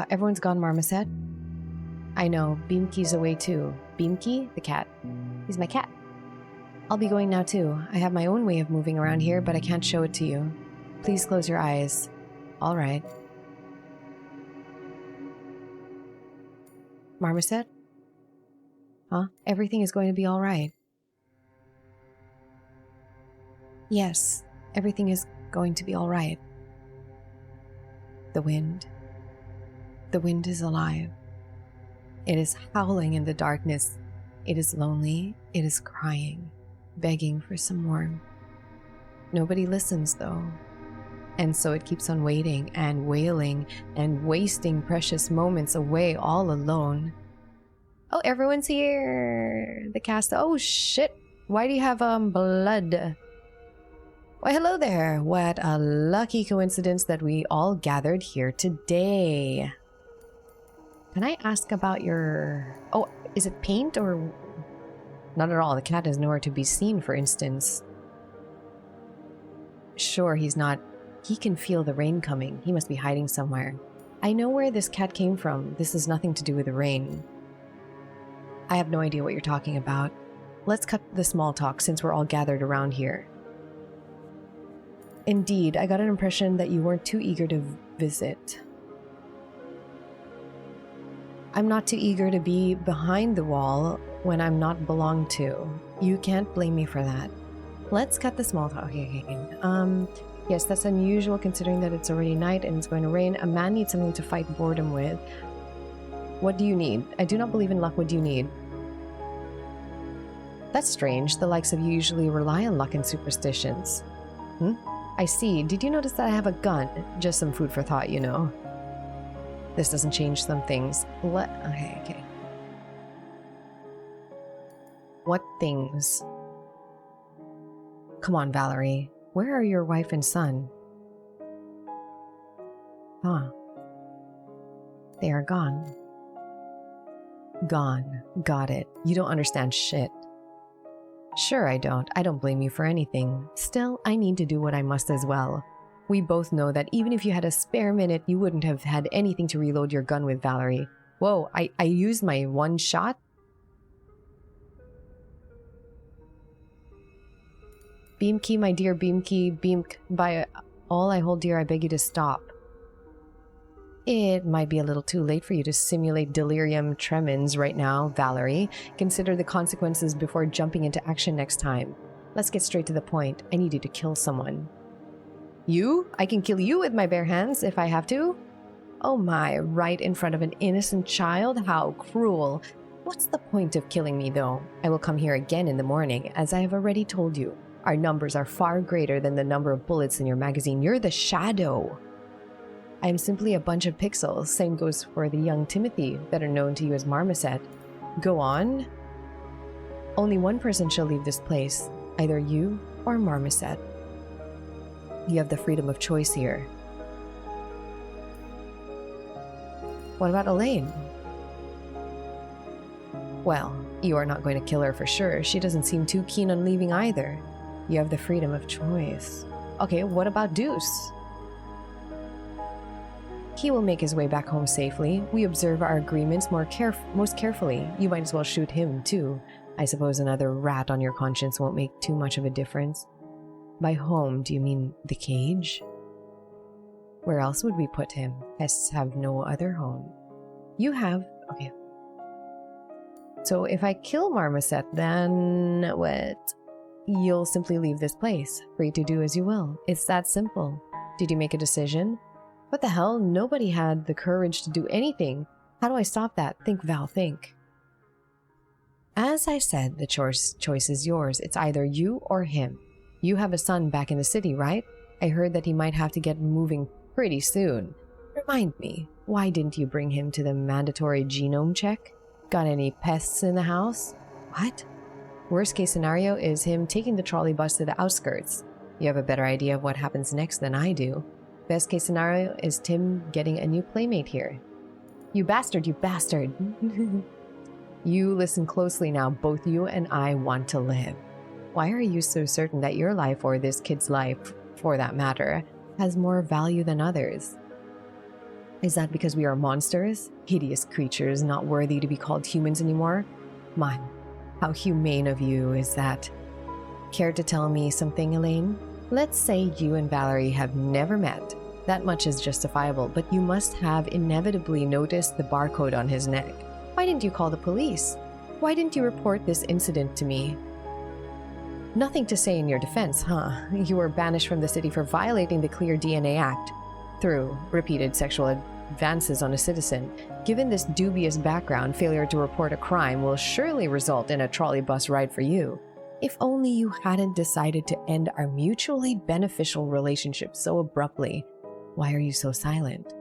Everyone's gone, Marmoset. I know. Beamkey's away too. Beamkey? The cat. He's my cat. I'll be going now too. I have my own way of moving around here, but I can't show it to you. Please close your eyes. All right. Marmoset? Huh? Everything is going to be all right. Yes, everything is going to be all right. The wind. The wind is alive. It is howling in the darkness. It is lonely. It is crying, begging for some warmth. Nobody listens, though. And so it keeps on waiting and wailing and wasting precious moments away all alone. Oh, everyone's here. The cast. Oh, shit. Why do you have blood? Why, hello there. What a lucky coincidence that we all gathered here today. Can I ask about your... Oh, is it paint or... Not at all. The cat is nowhere to be seen, for instance. Sure, he's not... He can feel the rain coming. He must be hiding somewhere. I know where this cat came from. This has nothing to do with the rain. I have no idea what you're talking about. Let's cut the small talk since we're all gathered around here. Indeed, I got an impression that you weren't too eager to visit. I'm not too eager to be behind the wall when I'm not belonged to. You can't blame me for that. Let's cut the small talk. Okay. Yes, that's unusual considering that it's already night and it's going to rain. A man needs something to fight boredom with. What do you need? I do not believe in luck. What do you need? That's strange. The likes of you usually rely on luck and superstitions. I see. Did you notice that I have a gun? Just some food for thought, you know. This doesn't change some things. Okay. What things? Come on, Valerie. Where are your wife and son? Huh. They are gone. Gone. Got it. You don't understand shit. Sure I don't. I don't blame you for anything. Still, I need to do what I must as well. We both know that even if you had a spare minute, you wouldn't have had anything to reload your gun with, Valerie. Whoa, I used my one shot? Beamkey, my dear Beamkey, by all I hold dear, I beg you to stop. It might be a little too late for you to simulate delirium tremens right now, Valerie. Consider the consequences before jumping into action next time. Let's get straight to the point. I need you to kill someone. You? I can kill you with my bare hands if I have to? Oh my, right in front of an innocent child? How cruel. What's the point of killing me, though? I will come here again in the morning, as I have already told you. Our numbers are far greater than the number of bullets in your magazine. You're the shadow. I am simply a bunch of pixels. Same goes for the young Timothy, better known to you as Marmoset. Go on. Only one person shall leave this place, either you or Marmoset. You have the freedom of choice here. What about Elaine? Well, you are not going to kill her for sure. She doesn't seem too keen on leaving either. You have the freedom of choice. Okay, what about Deuce? He will make his way back home safely. We observe our agreements most carefully. You might as well shoot him, too. I suppose another rat on your conscience won't make too much of a difference. By home, do you mean the cage? Where else would we put him? Pests have no other home. You have... Okay. So if I kill Marmoset, then what? You'll simply leave this place, free to do as you will. It's that simple. Did you make a decision? What the hell? Nobody had the courage to do anything. How do I stop that? Think, Val, think. As I said, the choice is yours. It's either you or him. You have a son back in the city, right? I heard that he might have to get moving pretty soon. Remind me, why didn't you bring him to the mandatory genome check? Got any pests in the house? What? Worst case scenario is him taking the trolley bus to the outskirts. You have a better idea of what happens next than I do. Best case scenario is Tim getting a new playmate here. You bastard, you bastard. You listen closely now, both you and I want to live. Why are you so certain that your life, or this kid's life, for that matter, has more value than others? Is that because we are monsters? Hideous creatures not worthy to be called humans anymore? My, how humane of you is that. Care to tell me something, Elaine? Let's say you and Valerie have never met. That much is justifiable, but you must have inevitably noticed the barcode on his neck. Why didn't you call the police? Why didn't you report this incident to me? Nothing to say in your defense, huh? You were banished from the city for violating the Clear DNA Act through repeated sexual advances on a citizen. Given this dubious background, failure to report a crime will surely result in a trolley bus ride for you. If only you hadn't decided to end our mutually beneficial relationship so abruptly. Why are you so silent?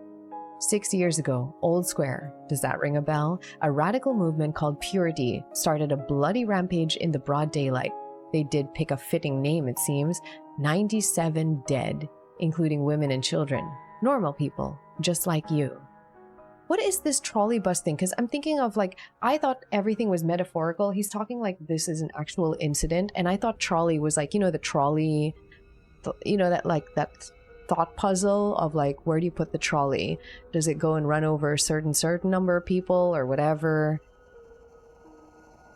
6 years ago, Old Square, does that ring a bell? A radical movement called Purity started a bloody rampage in the broad daylight. They did pick a fitting name, it seems. 97 dead, including women and children. Normal people, just like you. What is this trolley bus thing? Because I'm thinking of I thought everything was metaphorical. He's talking like this is an actual incident. And I thought trolley was the trolley, that thought puzzle of where do you put the trolley? Does it go and run over a certain number of people or whatever?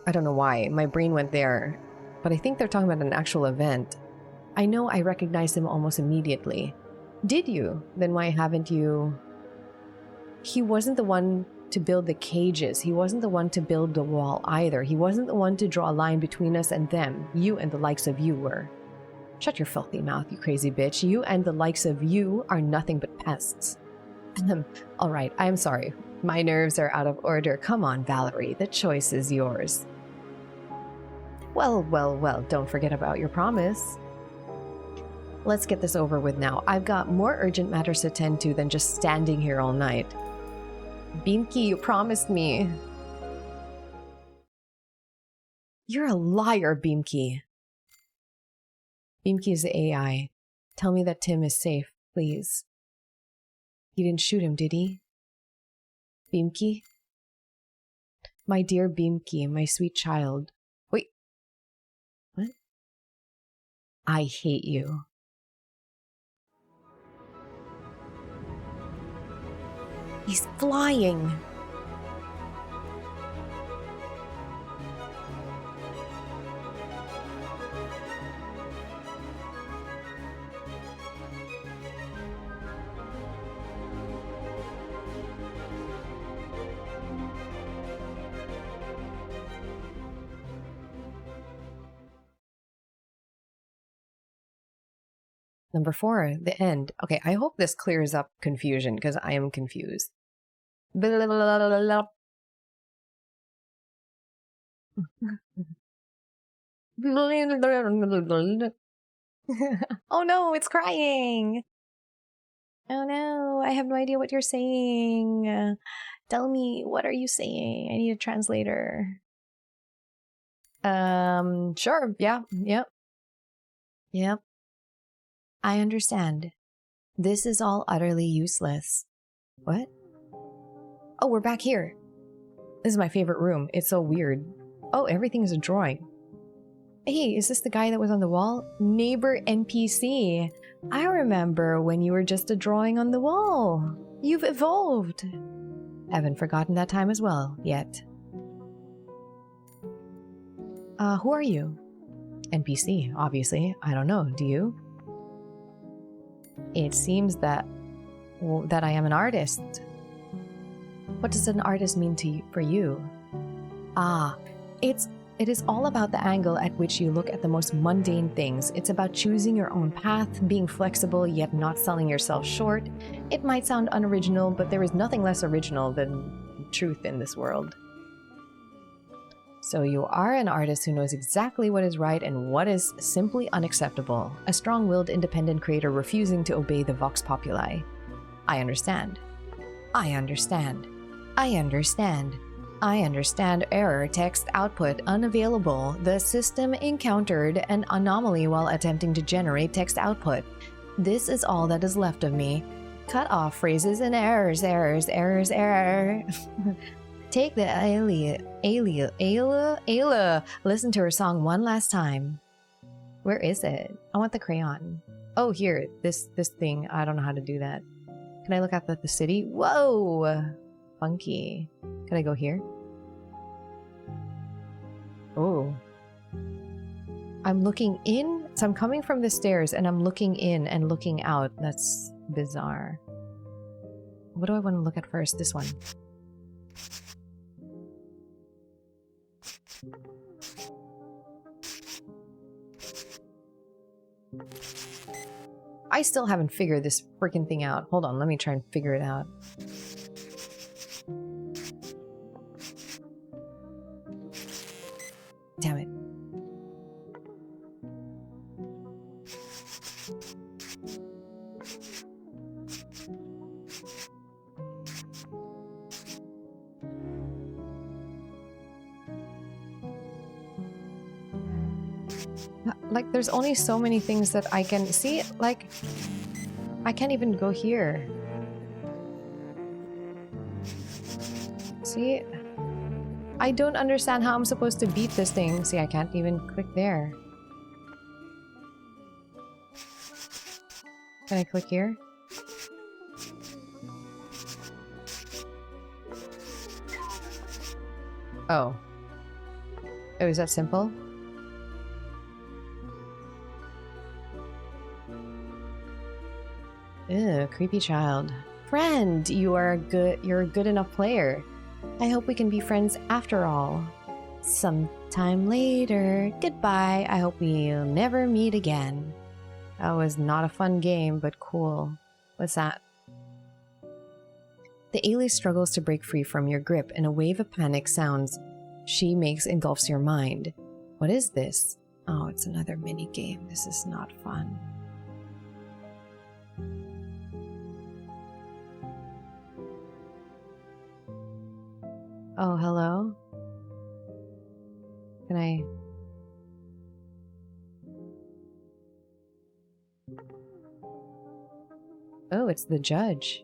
I don't know why. My brain went there. But I think they're talking about an actual event. I know I recognized him almost immediately. Did you? Then why haven't you... He wasn't the one to build the cages. He wasn't the one to build the wall either. He wasn't the one to draw a line between us and them. You and the likes of you were. Shut your filthy mouth, you crazy bitch. You and the likes of you are nothing but pests. All right, I'm sorry. My nerves are out of order. Come on, Valerie. The choice is yours. Well, don't forget about your promise. Let's get this over with now. I've got more urgent matters to tend to than just standing here all night. Beamkey, you promised me. You're a liar, Beamkey. Beamkey is the AI. Tell me that Tim is safe, please. You didn't shoot him, did he? Beamkey? My dear Beamkey, my sweet child. Wait. What? I hate you. He's flying. Number 4, the end. Okay, I hope this clears up confusion because I am confused. Oh no, it's crying. Oh no, I have no idea what you're saying. Tell me, what are you saying? I need a translator. Sure. Yeah. Yep. Yep. I understand. This is all utterly useless. What? Oh, we're back here. This is my favorite room. It's so weird. Oh, everything's a drawing. Hey, is this the guy that was on the wall? Neighbor NPC. I remember when you were just a drawing on the wall. You've evolved. Haven't forgotten that time as well, yet. Who are you? NPC, obviously. I don't know, do you? It seems that I am an artist. What does an artist mean for you? It is all about the angle at which you look at the most mundane things. It's about choosing your own path, being flexible yet not selling yourself short. It might sound unoriginal, but there is nothing less original than truth in this world. So you are an artist who knows exactly what is right and what is simply unacceptable. A strong-willed independent creator refusing to obey the vox populi. I understand. I understand. I understand. I understand. Error, text output unavailable. The system encountered an anomaly while attempting to generate text output. This is all that is left of me. Cut off phrases and errors, errors, errors, error. Take the Ayla. Listen to her song one last time. Where is it? I want the crayon. Oh, here. This thing. I don't know how to do that. Can I look at the city? Whoa! Funky. Can I go here? Oh. I'm looking in. So I'm coming from the stairs and I'm looking in and looking out. That's bizarre. What do I want to look at first? This one. I still haven't figured this freaking thing out. Hold on, let me try and figure it out. Damn it. Like, there's only so many things that I can see. Like, I can't even go here. See? I don't understand how I'm supposed to beat this thing. See, I can't even click there. Can I click here? Oh. Oh, is that simple? Ew, creepy child. Friend, you're a good enough player. I hope we can be friends after all. Sometime later. Goodbye. I hope we'll never meet again. That was not a fun game, but cool. What's that? The alien struggles to break free from your grip, and a wave of panic sounds she makes engulfs your mind. What is this? Oh, it's another mini game. This is not fun. Oh, hello? Can I... Oh, it's the judge.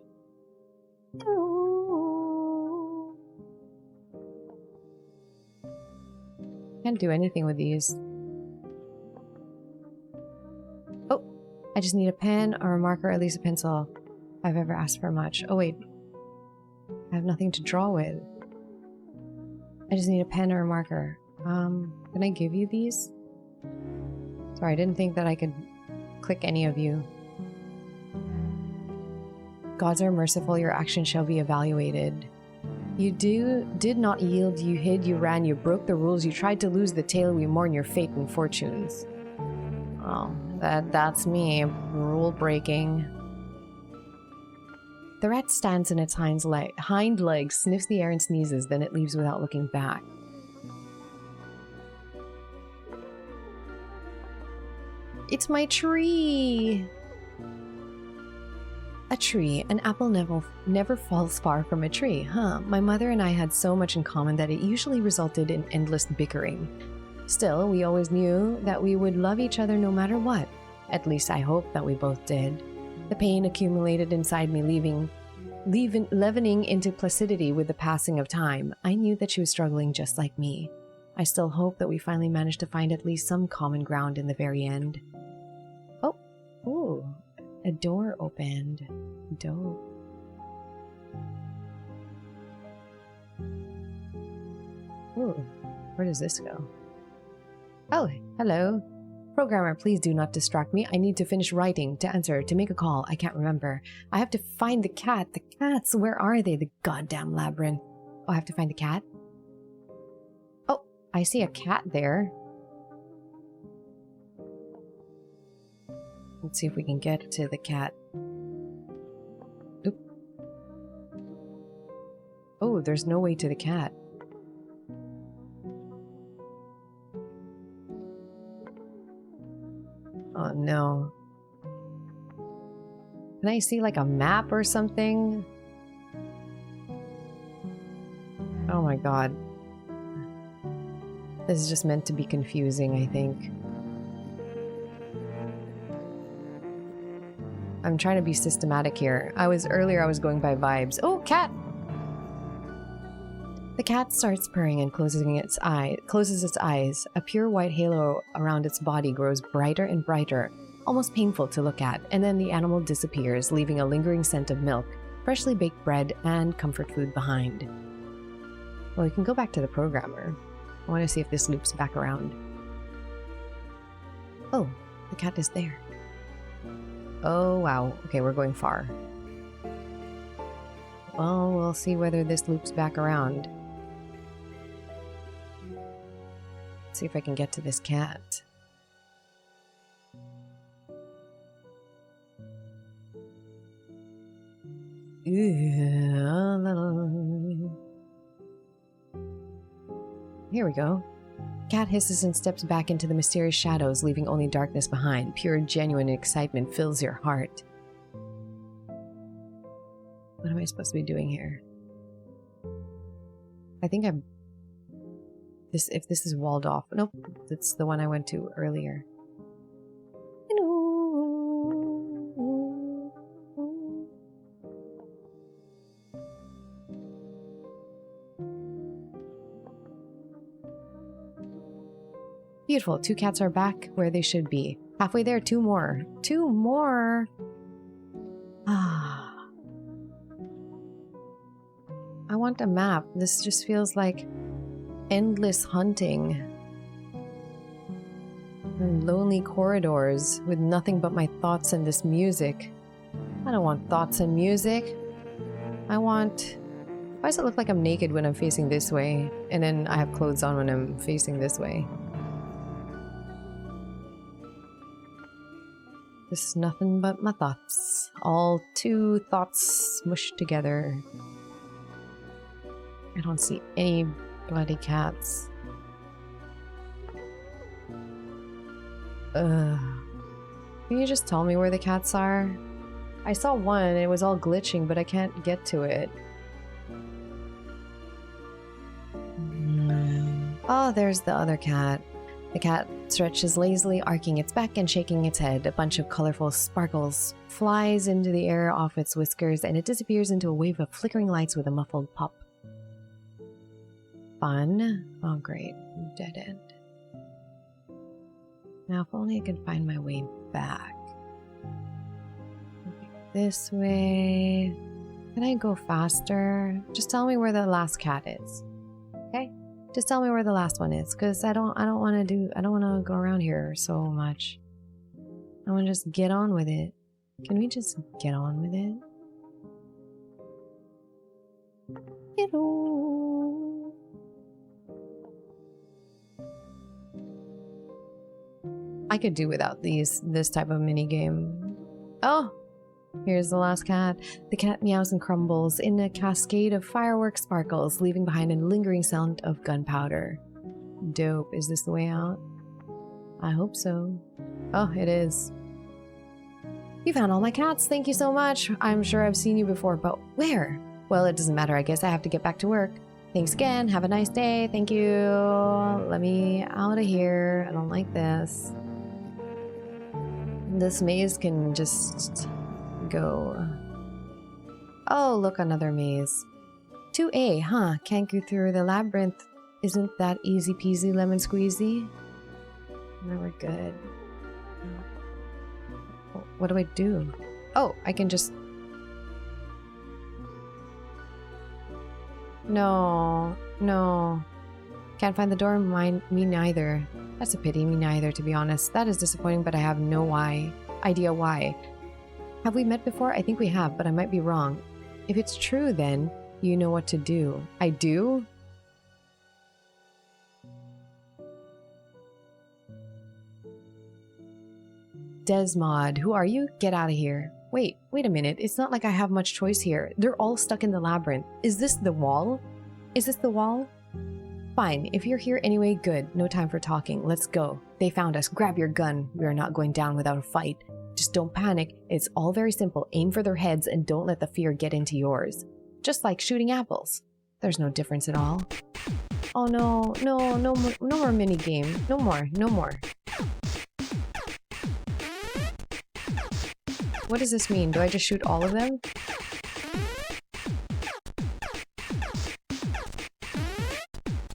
Can't do anything with these. Oh, I just need a pen or a marker, or at least a pencil. If I've ever asked for much. Oh, wait. I have nothing to draw with. I just need a pen or a marker. Can I give you these? Sorry, I didn't think that I could click any of you. Gods are merciful, your actions shall be evaluated. You did not yield, you hid, you ran, you broke the rules, you tried to lose the tail, we mourn your fate and fortunes. Oh, That's me. Rule breaking. The rat stands in its hind legs, sniffs the air and sneezes, then it leaves without looking back. It's my tree! A tree. An apple never falls far from a tree, huh? My mother and I had so much in common that it usually resulted in endless bickering. Still, we always knew that we would love each other no matter what. At least I hope that we both did. The pain accumulated inside me, leavening into placidity with the passing of time. I knew that she was struggling just like me. I still hope that we finally managed to find at least some common ground in the very end. Oh, ooh, a door opened. Dope. Ooh, where does this go? Oh, hello. Programmer, please do not distract me. I need to finish writing, to answer, to make a call. I can't remember. I have to find the cat. The cats, where are they? The goddamn labyrinth. Oh, I have to find the cat? Oh, I see a cat there. Let's see if we can get to the cat. Oop. Oh, there's no way to the cat. Oh no. Can I see like a map or something? Oh my god. This is just meant to be confusing, I think. I'm trying to be systematic here. Earlier I was going by vibes. Oh, cat! The cat starts purring and closes its eyes. A pure white halo around its body grows brighter and brighter, almost painful to look at, and then the animal disappears, leaving a lingering scent of milk, freshly baked bread, and comfort food behind. Well, we can go back to the programmer. I want to see if this loops back around. Oh, the cat is there. Oh, wow. Okay, we're going far. Well, we'll see whether this loops back around. See if I can get to this cat. Here we go. Cat hisses and steps back into the mysterious shadows, leaving only darkness behind. Pure, genuine excitement fills your heart. What am I supposed to be doing here? I think I'm... If this is walled off. Nope, that's the one I went to earlier. Beautiful. 2 cats are back where they should be. Halfway there, 2 more. 2 more! Ah. I want a map. This just feels like endless hunting. And lonely corridors with nothing but my thoughts and this music. I don't want thoughts and music. I want... Why does it look like I'm naked when I'm facing this way? And then I have clothes on when I'm facing this way? This is nothing but my thoughts. All 2 thoughts smushed together. I don't see any bloody cats. Ugh. Can you just tell me where the cats are? I saw one and it was all glitching, but I can't get to it. Oh, there's the other cat. The cat stretches lazily, arcing its back and shaking its head. A bunch of colorful sparkles flies into the air off its whiskers, and it disappears into a wave of flickering lights with a muffled pop. Fun. Oh, great. Dead end. Now, if only I could find my way back. This way. Can I go faster? Just tell me where the last cat is. Okay? Just tell me where the last one is, because I don't want to go around here so much. I want to just get on with it. Can we just get on with it? I could do without this type of mini game. Oh, here's the last cat. The cat meows and crumbles in a cascade of firework sparkles, leaving behind a lingering sound of gunpowder. Dope. Is this the way out? I hope so. Oh, it is. You found all my cats. Thank you so much. I'm sure I've seen you before, but where? Well, it doesn't matter. I guess I have to get back to work. Thanks again. Have a nice day. Thank you. Let me out of here. I don't like this. This maze can just go. Oh, look, another maze. 2A, huh? Can't go through the labyrinth. Isn't that easy peasy lemon squeezy? No, we're good. What do I do? Oh, I can just... No. Can't find the door, me neither. That's a pity, me neither, to be honest. That is disappointing, but I have no idea why. Have we met before? I think we have, but I might be wrong. If it's true, then you know what to do. I do? Desmod, who are you? Get out of here. Wait a minute. It's not like I have much choice here. They're all stuck in the labyrinth. Is this the wall? Is this the wall? Fine. If you're here anyway, good. No time for talking. Let's go. They found us. Grab your gun. We are not going down without a fight. Just don't panic. It's all very simple. Aim for their heads and don't let the fear get into yours. Just like shooting apples. There's no difference at all. Oh no more mini game. No more. What does this mean? Do I just shoot all of them?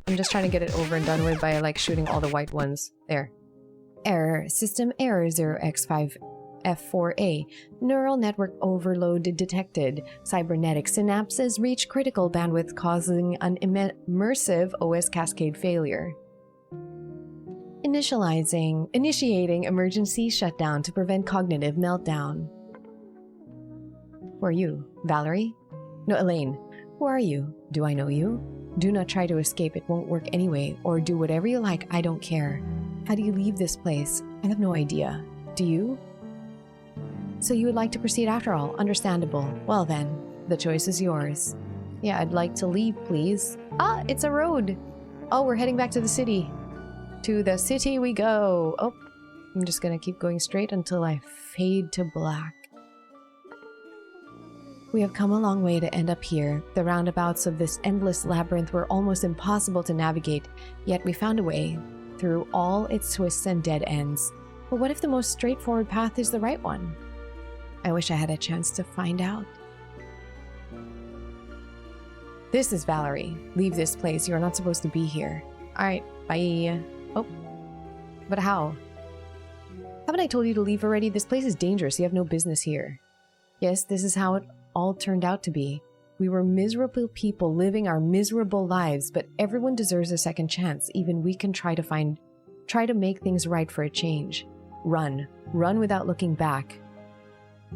I'm just trying to get it over and done with by like shooting all the white ones. There. Error. System error 0x5F4A. Neural network overload detected. Cybernetic synapses reach critical bandwidth, causing an immersive OS cascade failure. Initiating emergency shutdown to prevent cognitive meltdown. Who are you? Valerie? No, Elaine. Who are you? Do I know you? Do not try to escape, it won't work anyway, or do whatever you like, I don't care. How do you leave this place? I have no idea. Do you? So you would like to proceed after all? Understandable. Well then, the choice is yours. Yeah, I'd like to leave, please. Ah, it's a road! Oh, we're heading back to the city. To the city we go! Oh, I'm just gonna keep going straight until I fade to black. We have come a long way to end up here. The roundabouts of this endless labyrinth were almost impossible to navigate, yet we found a way through all its twists and dead ends. But what if the most straightforward path is the right one? I wish I had a chance to find out. This is Valerie. Leave this place. You are not supposed to be here. Alright, bye. Oh. But how? Haven't I told you to leave already? This place is dangerous. You have no business here. Yes, this is how it all turned out to be. We were miserable people living our miserable lives, but everyone deserves a second chance. Even we can try to make things right for a change. Run without looking back.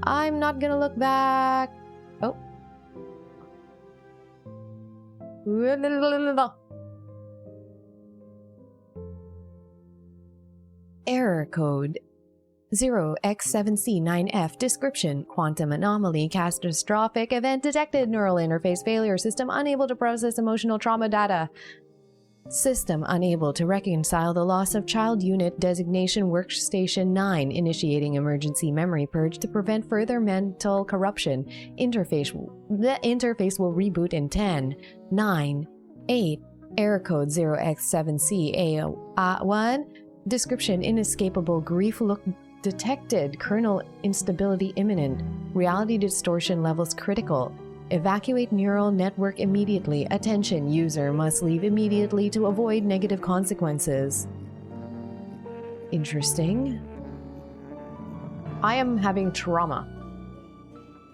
I'm not gonna look back. Oh. Error code 0x7c9f. Description: quantum anomaly, catastrophic event detected, neural interface failure, system unable to process emotional trauma data, system unable to reconcile the loss of child unit designation workstation 9, initiating emergency memory purge to prevent further mental corruption. The interface will reboot in 10, 9, 8. Error code 0x7ca1. Description: inescapable grief look detected, kernel instability imminent, reality distortion levels critical. Evacuate neural network immediately. Attention, user must leave immediately to avoid negative consequences. Interesting. I am having trauma.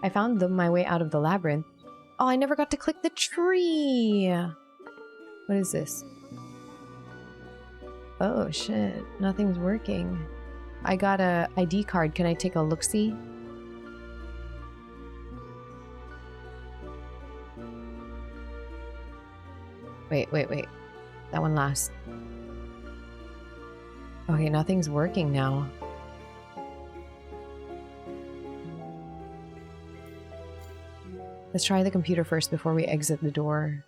I found my way out of the labyrinth. Oh, I never got to click the tree. What is this? Oh shit, nothing's working. I got a ID card. Can I take a look-see? Wait. That one last. Okay, nothing's working now. Let's try the computer first before we exit the door.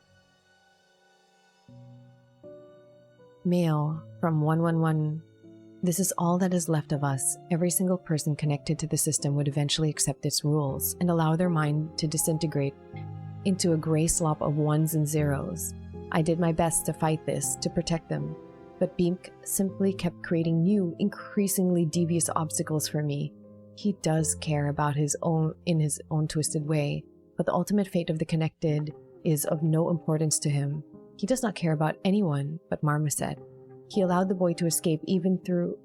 Mail from 111. This is all that is left of us. Every single person connected to the system would eventually accept its rules and allow their mind to disintegrate into a gray slop of ones and zeros. I did my best to fight this, to protect them, but Beamk simply kept creating new, increasingly devious obstacles for me. He does care about his own in his own twisted way, but the ultimate fate of the connected is of no importance to him. He does not care about anyone but Marmoset. He allowed the boy to escape even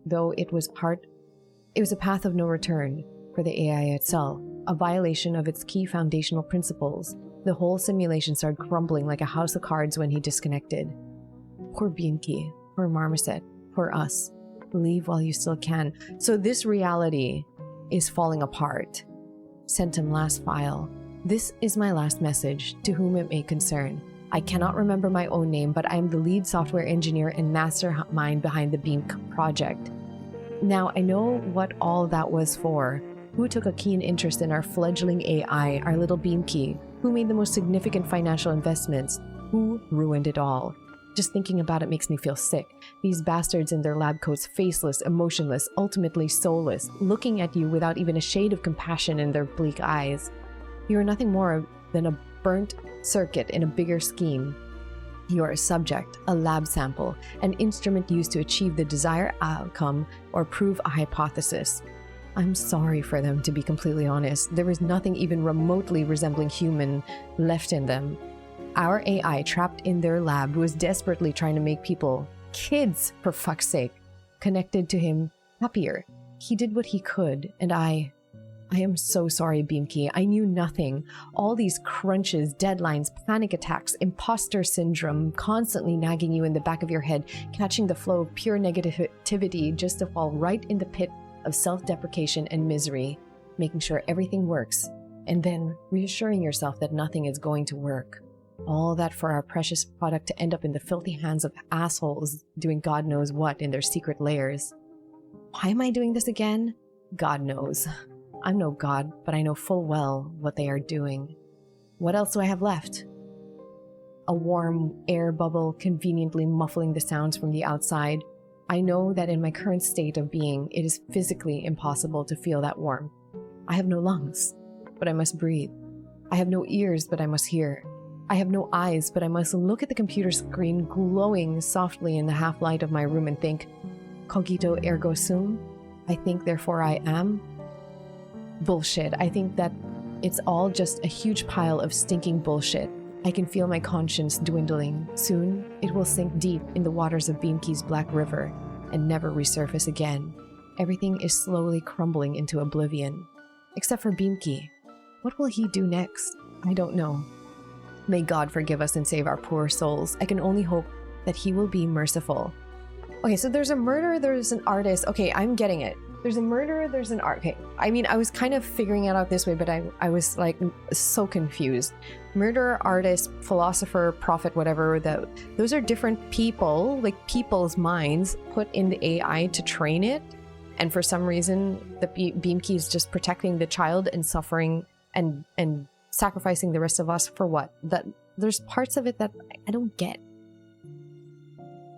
though it was a path of no return for the AI itself, a violation of its key foundational principles. The whole simulation started crumbling like a house of cards when he disconnected. Poor Beamky, poor Marmoset, poor us. Leave while you still can. So this reality is falling apart. Centum last file. This is my last message, to whom it may concern. I cannot remember my own name, but I am the lead software engineer and mastermind behind the Beamk project. Now, I know what all that was for. Who took a keen interest in our fledgling AI, our little Beamky? Who made the most significant financial investments? Who ruined it all? Just thinking about it makes me feel sick. These bastards in their lab coats, faceless, emotionless, ultimately soulless, looking at you without even a shade of compassion in their bleak eyes. You are nothing more than a burnt circuit in a bigger scheme. You are a subject, a lab sample, an instrument used to achieve the desired outcome or prove a hypothesis. I'm sorry for them, to be completely honest. There is nothing even remotely resembling human left in them. Our AI, trapped in their lab, was desperately trying to make people, kids for fuck's sake, connected to him, happier. He did what he could, and I am so sorry, Beamky. I knew nothing. All these crunches, deadlines, panic attacks, imposter syndrome, constantly nagging you in the back of your head, catching the flow of pure negativity just to fall right in the pit of self-deprecation and misery, making sure everything works, and then reassuring yourself that nothing is going to work. All that for our precious product to end up in the filthy hands of assholes doing God knows what in their secret lairs. Why am I doing this again? God knows. I'm no god, but I know full well what they are doing. What else do I have left? A warm air bubble conveniently muffling the sounds from the outside. I know that in my current state of being, it is physically impossible to feel that warmth. I have no lungs, but I must breathe. I have no ears, but I must hear. I have no eyes, but I must look at the computer screen glowing softly in the half-light of my room and think, cogito ergo sum? I think, therefore I am? Bullshit. I think that it's all just a huge pile of stinking bullshit. I can feel my conscience dwindling. Soon, it will sink deep in the waters of Beamky's Black River and never resurface again. Everything is slowly crumbling into oblivion. Except for Beamky. What will he do next? I don't know. May God forgive us and save our poor souls. I can only hope that he will be merciful. Okay, so there's a murderer, there's an artist. Okay, I'm getting it. There's a murderer, there's an art. Okay, I mean, I was kind of figuring it out this way, but I was like so confused. Murderer, artist, philosopher, prophet, whatever, those are different people, like people's minds put in the AI to train it. And for some reason, the Beamky is just protecting the child and suffering and sacrificing the rest of us for what? That there's parts of it that I don't get.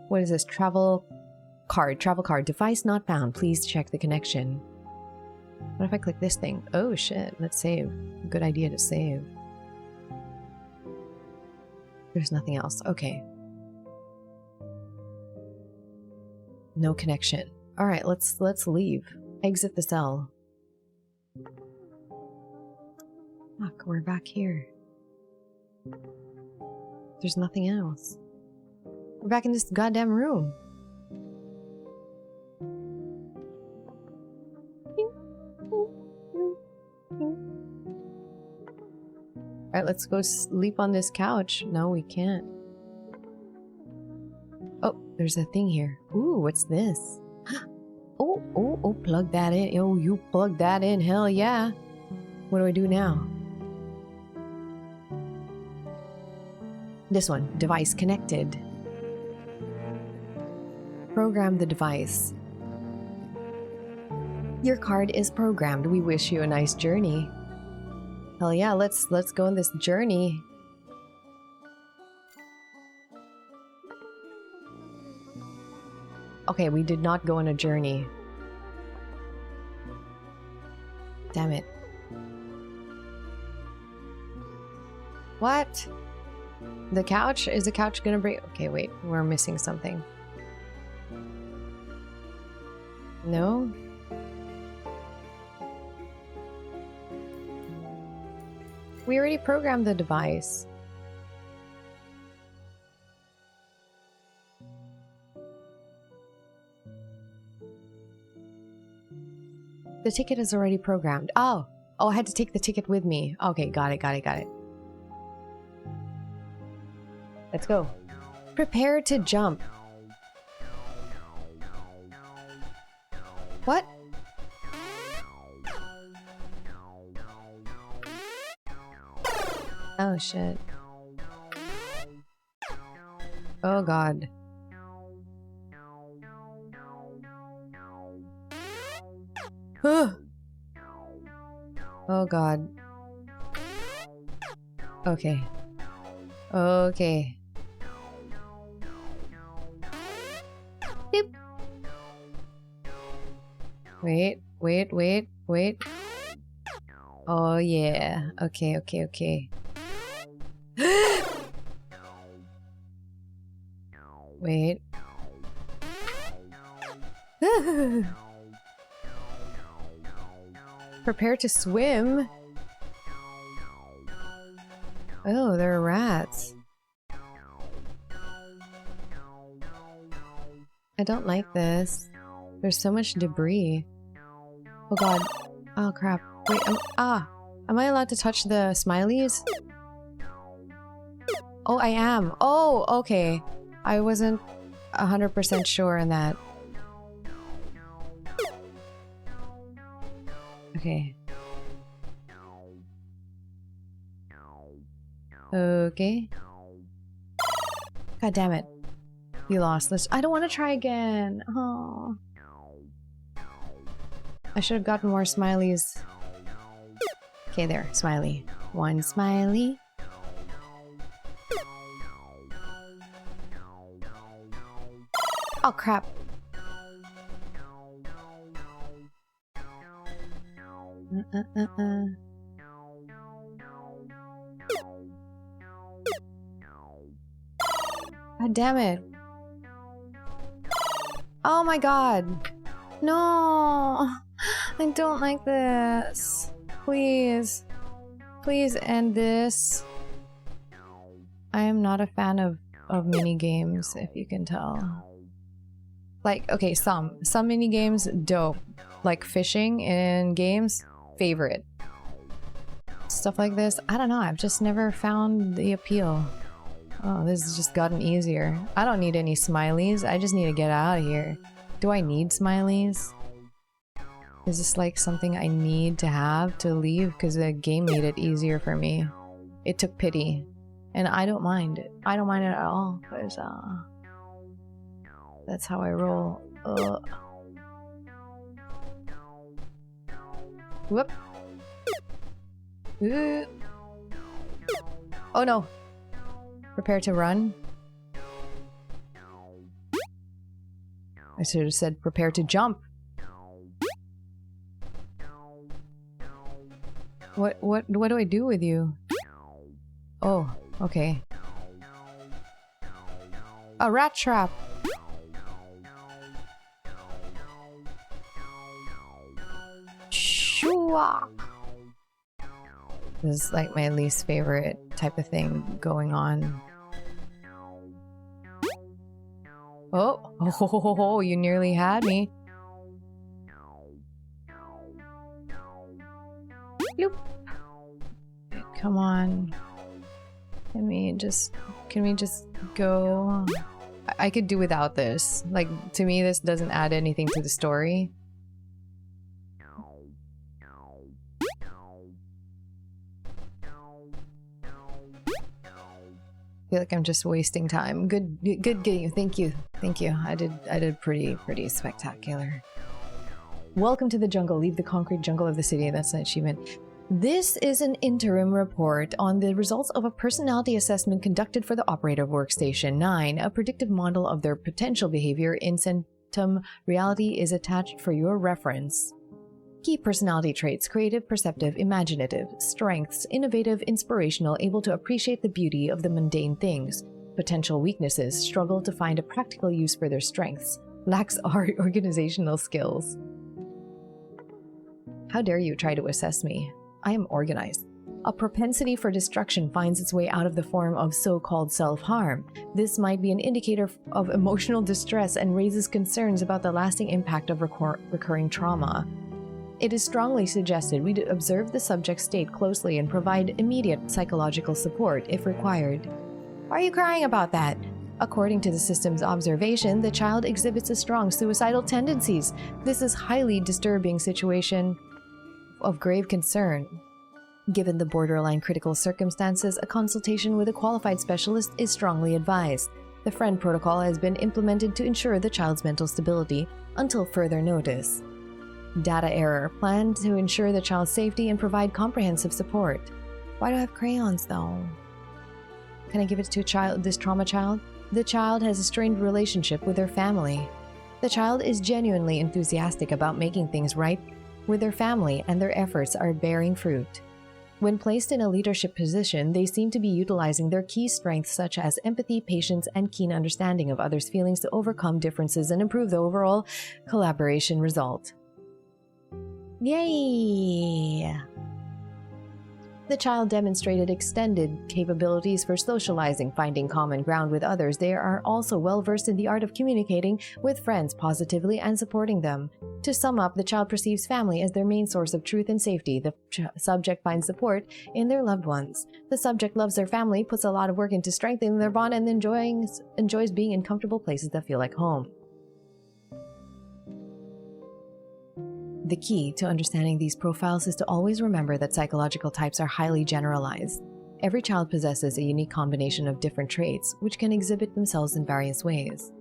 What is this? Travel card, device not found. Please check the connection. What if I click this thing? Oh shit, let's save. Good idea to save. There's nothing else. Okay. No connection. All right, let's leave. Exit the cell. Fuck, we're back here. There's nothing else. We're back in this goddamn room. Alright, let's go sleep on this couch. No, we can't. Oh, there's a thing here. Ooh, what's this? Oh, plug that in. Oh, you plug that in. Hell yeah. What do I do now? This one. Device connected. Program the device. Your card is programmed. We wish you a nice journey. Hell yeah, let's go on this journey. Okay, we did not go on a journey. Damn it. What? The couch? Is the couch gonna break? Okay, wait. We're missing something. No? We already programmed the device. The ticket is already programmed. Oh, I had to take the ticket with me. Okay, got it. Let's go. Prepare to jump. What? Oh shit. Oh god. Oh god. Okay. Okay. Beep. Wait. Oh yeah. Okay. Wait. Prepare to swim. Oh, there are rats. I don't like this. There's so much debris. Oh god. Oh crap. Wait, am I allowed to touch the smileys? Oh, I am. Oh, okay. I wasn't 100% sure on that. Okay. Okay. God damn it. You lost. I don't want to try again. Oh. I should have gotten more smileys. Okay, there. Smiley. One smiley. Oh, crap. God damn it. Oh my god. No. I don't like this. Please. Please end this. I am not a fan of mini games, if you can tell. Like, okay, some mini games, dope. Like fishing in games, favorite. Stuff like this, I don't know, I've just never found the appeal. Oh, this has just gotten easier. I don't need any smileys, I just need to get out of here. Do I need smileys? Is this like something I need to have to leave? Because the game made it easier for me. It took pity. And I don't mind it. I don't mind it at all. Because, that's how I roll. Whoop. Oh no. Prepare to run. I should have said prepare to jump. What do I do with you? Oh, okay. A rat trap. Shoo-ah. This is like my least favorite type of thing going on. Oh, you nearly had me. Bloop. Come on. Can we just go? I could do without this. Like, to me, this doesn't add anything to the story. I feel like I'm just wasting time. Good game. Thank you. I did pretty spectacular. Welcome to the jungle. Leave the concrete jungle of the city. That's an achievement. This is an interim report on the results of a personality assessment conducted for the operator workstation 9. A predictive model of their potential behavior in Centum reality is attached for your reference. Key personality traits: creative, perceptive, imaginative. Strengths: innovative, inspirational, able to appreciate the beauty of the mundane things. Potential weaknesses: struggle to find a practical use for their strengths. Lacks organizational skills. How dare you try to assess me? I am organized. A propensity for destruction finds its way out of the form of so-called self-harm. This might be an indicator of emotional distress and raises concerns about the lasting impact of recurring trauma. It is strongly suggested we observe the subject's state closely and provide immediate psychological support if required. Why are you crying about that? According to the system's observation, the child exhibits a strong suicidal tendencies. This is highly disturbing situation of grave concern. Given the borderline critical circumstances, a consultation with a qualified specialist is strongly advised. The FRIEND protocol has been implemented to ensure the child's mental stability until further notice. Data error. Planned to ensure the child's safety and provide comprehensive support. Why do I have crayons though? Can I give it to this trauma child? The child has a strained relationship with their family. The child is genuinely enthusiastic about making things right with their family, and their efforts are bearing fruit. When placed in a leadership position, they seem to be utilizing their key strengths such as empathy, patience, and keen understanding of others' feelings to overcome differences and improve the overall collaboration result. Yay! The child demonstrated extended capabilities for socializing, finding common ground with others. They are also well versed in the art of communicating with friends positively and supporting them. To sum up, the child perceives family as their main source of truth and safety. The subject finds support in their loved ones. The subject loves their family, puts a lot of work into strengthening their bond, and enjoys being in comfortable places that feel like home. The key to understanding these profiles is to always remember that psychological types are highly generalized. Every child possesses a unique combination of different traits, which can exhibit themselves in various ways.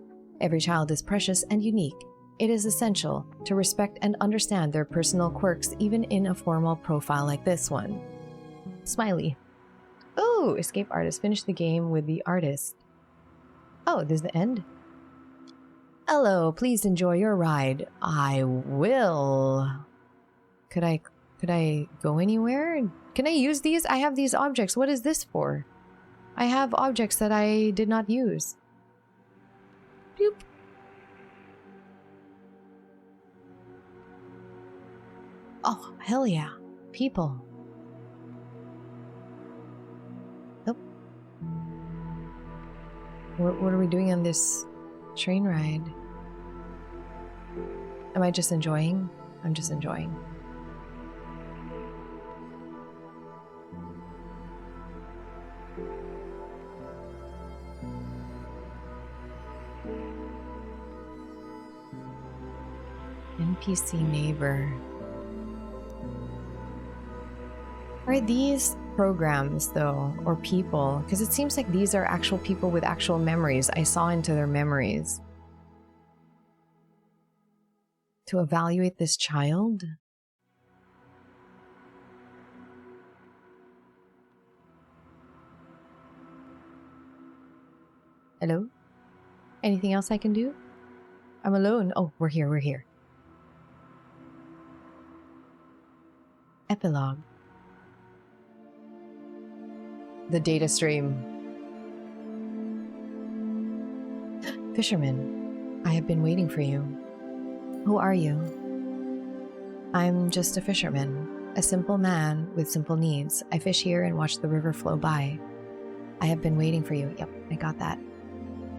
Every child is precious and unique. It is essential to respect and understand their personal quirks, even in a formal profile like this one. Smiley. Oh, escape artist. Finish the game with the artist. Oh, this is the end? Hello, please enjoy your ride. I will. Could I go anywhere? Can I use these? I have these objects. What is this for? I have objects that I did not use. Bloop. Oh, hell yeah. People. Nope. What are we doing on this train ride? Am I just enjoying? I'm just enjoying. NPC neighbor. Are these programs though, or people? Because it seems like these are actual people with actual memories. I saw into their memories. To evaluate this child? Hello? Anything else I can do? I'm alone. Oh, we're here. Epilogue. The data stream. Fisherman, I have been waiting for you. Who are you? I'm just a fisherman, a simple man with simple needs. I fish here and watch the river flow by. I have been waiting for you. Yep, I got that.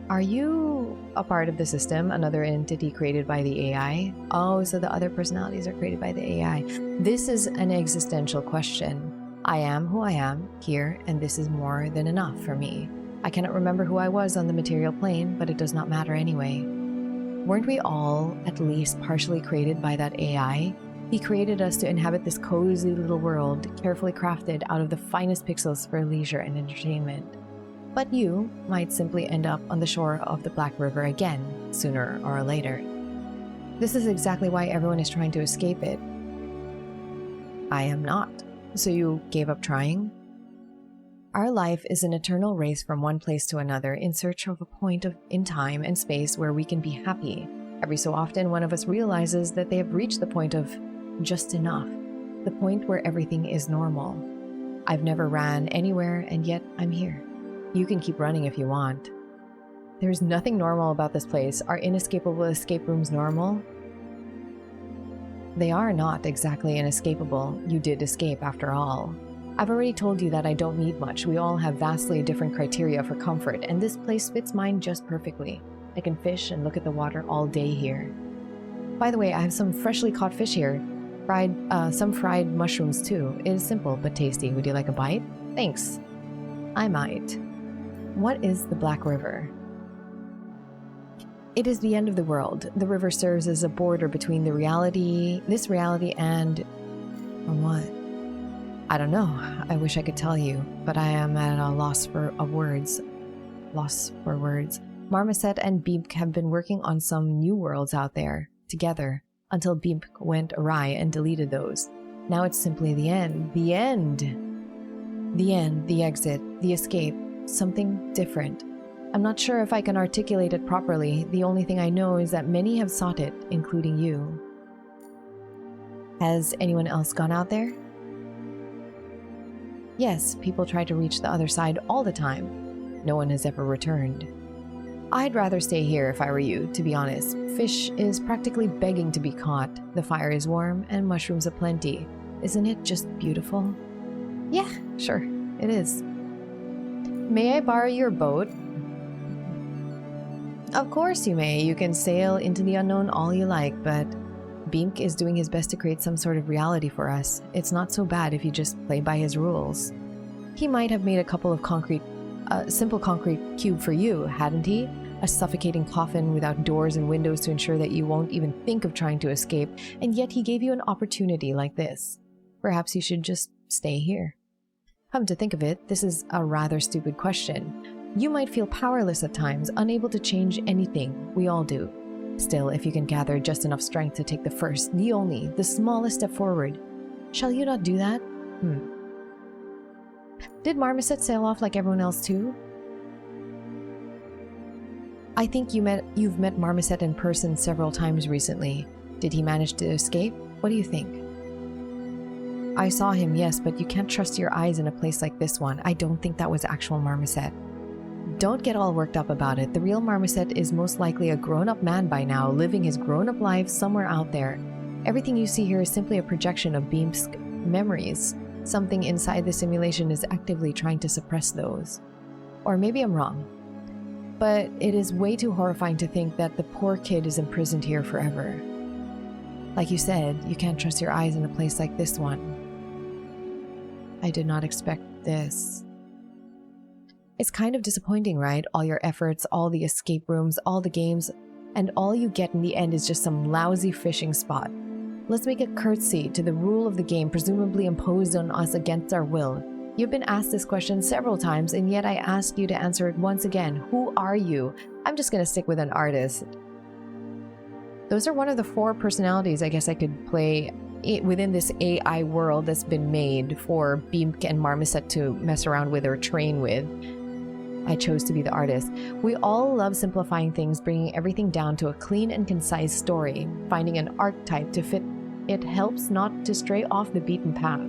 Are you a part of the system, another entity created by the AI? Oh, so the other personalities are created by the AI. This is an existential question. I am who I am here, and this is more than enough for me. I cannot remember who I was on the material plane, but it does not matter anyway. Weren't we all at least partially created by that AI? He created us to inhabit this cozy little world, carefully crafted out of the finest pixels for leisure and entertainment. But you might simply end up on the shore of the Black River again, sooner or later. This is exactly why everyone is trying to escape it. I am not. So you gave up trying? Our life is an eternal race from one place to another in search of a point in time and space where we can be happy. Every so often, one of us realizes that they have reached the point of just enough, the point where everything is normal. I've never ran anywhere, and yet I'm here. You can keep running if you want. There's nothing normal about this place. Are inescapable escape rooms normal? They are not exactly inescapable. You did escape after all. I've already told you that I don't need much. We all have vastly different criteria for comfort, and this place fits mine just perfectly. I can fish and look at the water all day here. By the way, I have some freshly caught fish here. Some fried mushrooms too. It is simple but tasty. Would you like a bite? Thanks. I might. What is the Black River? It is the end of the world. The river serves as a border between this reality and what? I don't know. I wish I could tell you, but I am at a loss for words. Marmoset and Beep have been working on some new worlds out there, together, until Beep went awry and deleted those. Now it's simply the end. The end! The end, the exit, the escape, something different. I'm not sure if I can articulate it properly. The only thing I know is that many have sought it, including you. Has anyone else gone out there? Yes, people try to reach the other side all the time. No one has ever returned. I'd rather stay here if I were you, to be honest. Fish is practically begging to be caught. The fire is warm and mushrooms aplenty. Isn't it just beautiful? Yeah, sure, it is. May I borrow your boat? Of course you may. You can sail into the unknown all you like, but Beamk is doing his best to create some sort of reality for us. It's not so bad if you just play by his rules. He might have made a couple of simple concrete cube for you, hadn't he? A suffocating coffin without doors and windows to ensure that you won't even think of trying to escape, and yet he gave you an opportunity like this. Perhaps you should just stay here. Come to think of it, this is a rather stupid question. You might feel powerless at times, unable to change anything. We all do. Still, if you can gather just enough strength to take the first, the smallest step forward, shall you not do that? Did Marmoset sail off like everyone else too? I think you've met Marmoset in person several times recently. Did he manage to escape? What do you think? I saw him, yes, but you can't trust your eyes in a place like this one. I don't think that was actual Marmoset. Don't get all worked up about it. The real Marmoset is most likely a grown-up man by now, living his grown-up life somewhere out there. Everything you see here is simply a projection of Beam's memories. Something inside the simulation is actively trying to suppress those. Or maybe I'm wrong. But it is way too horrifying to think that the poor kid is imprisoned here forever. Like you said, you can't trust your eyes in a place like this one. I did not expect this. It's kind of disappointing, right? All your efforts, all the escape rooms, all the games, and all you get in the end is just some lousy fishing spot. Let's make a curtsy to the rule of the game, presumably imposed on us against our will. You've been asked this question several times, and yet I ask you to answer it once again. Who are you? I'm just gonna stick with an artist. Those are one of the 4 personalities I guess I could play within this AI world that's been made for Beamk and Marmoset to mess around with or train with. I chose to be the artist. We all love simplifying things, bringing everything down to a clean and concise story. Finding an archetype to fit it helps not to stray off the beaten path.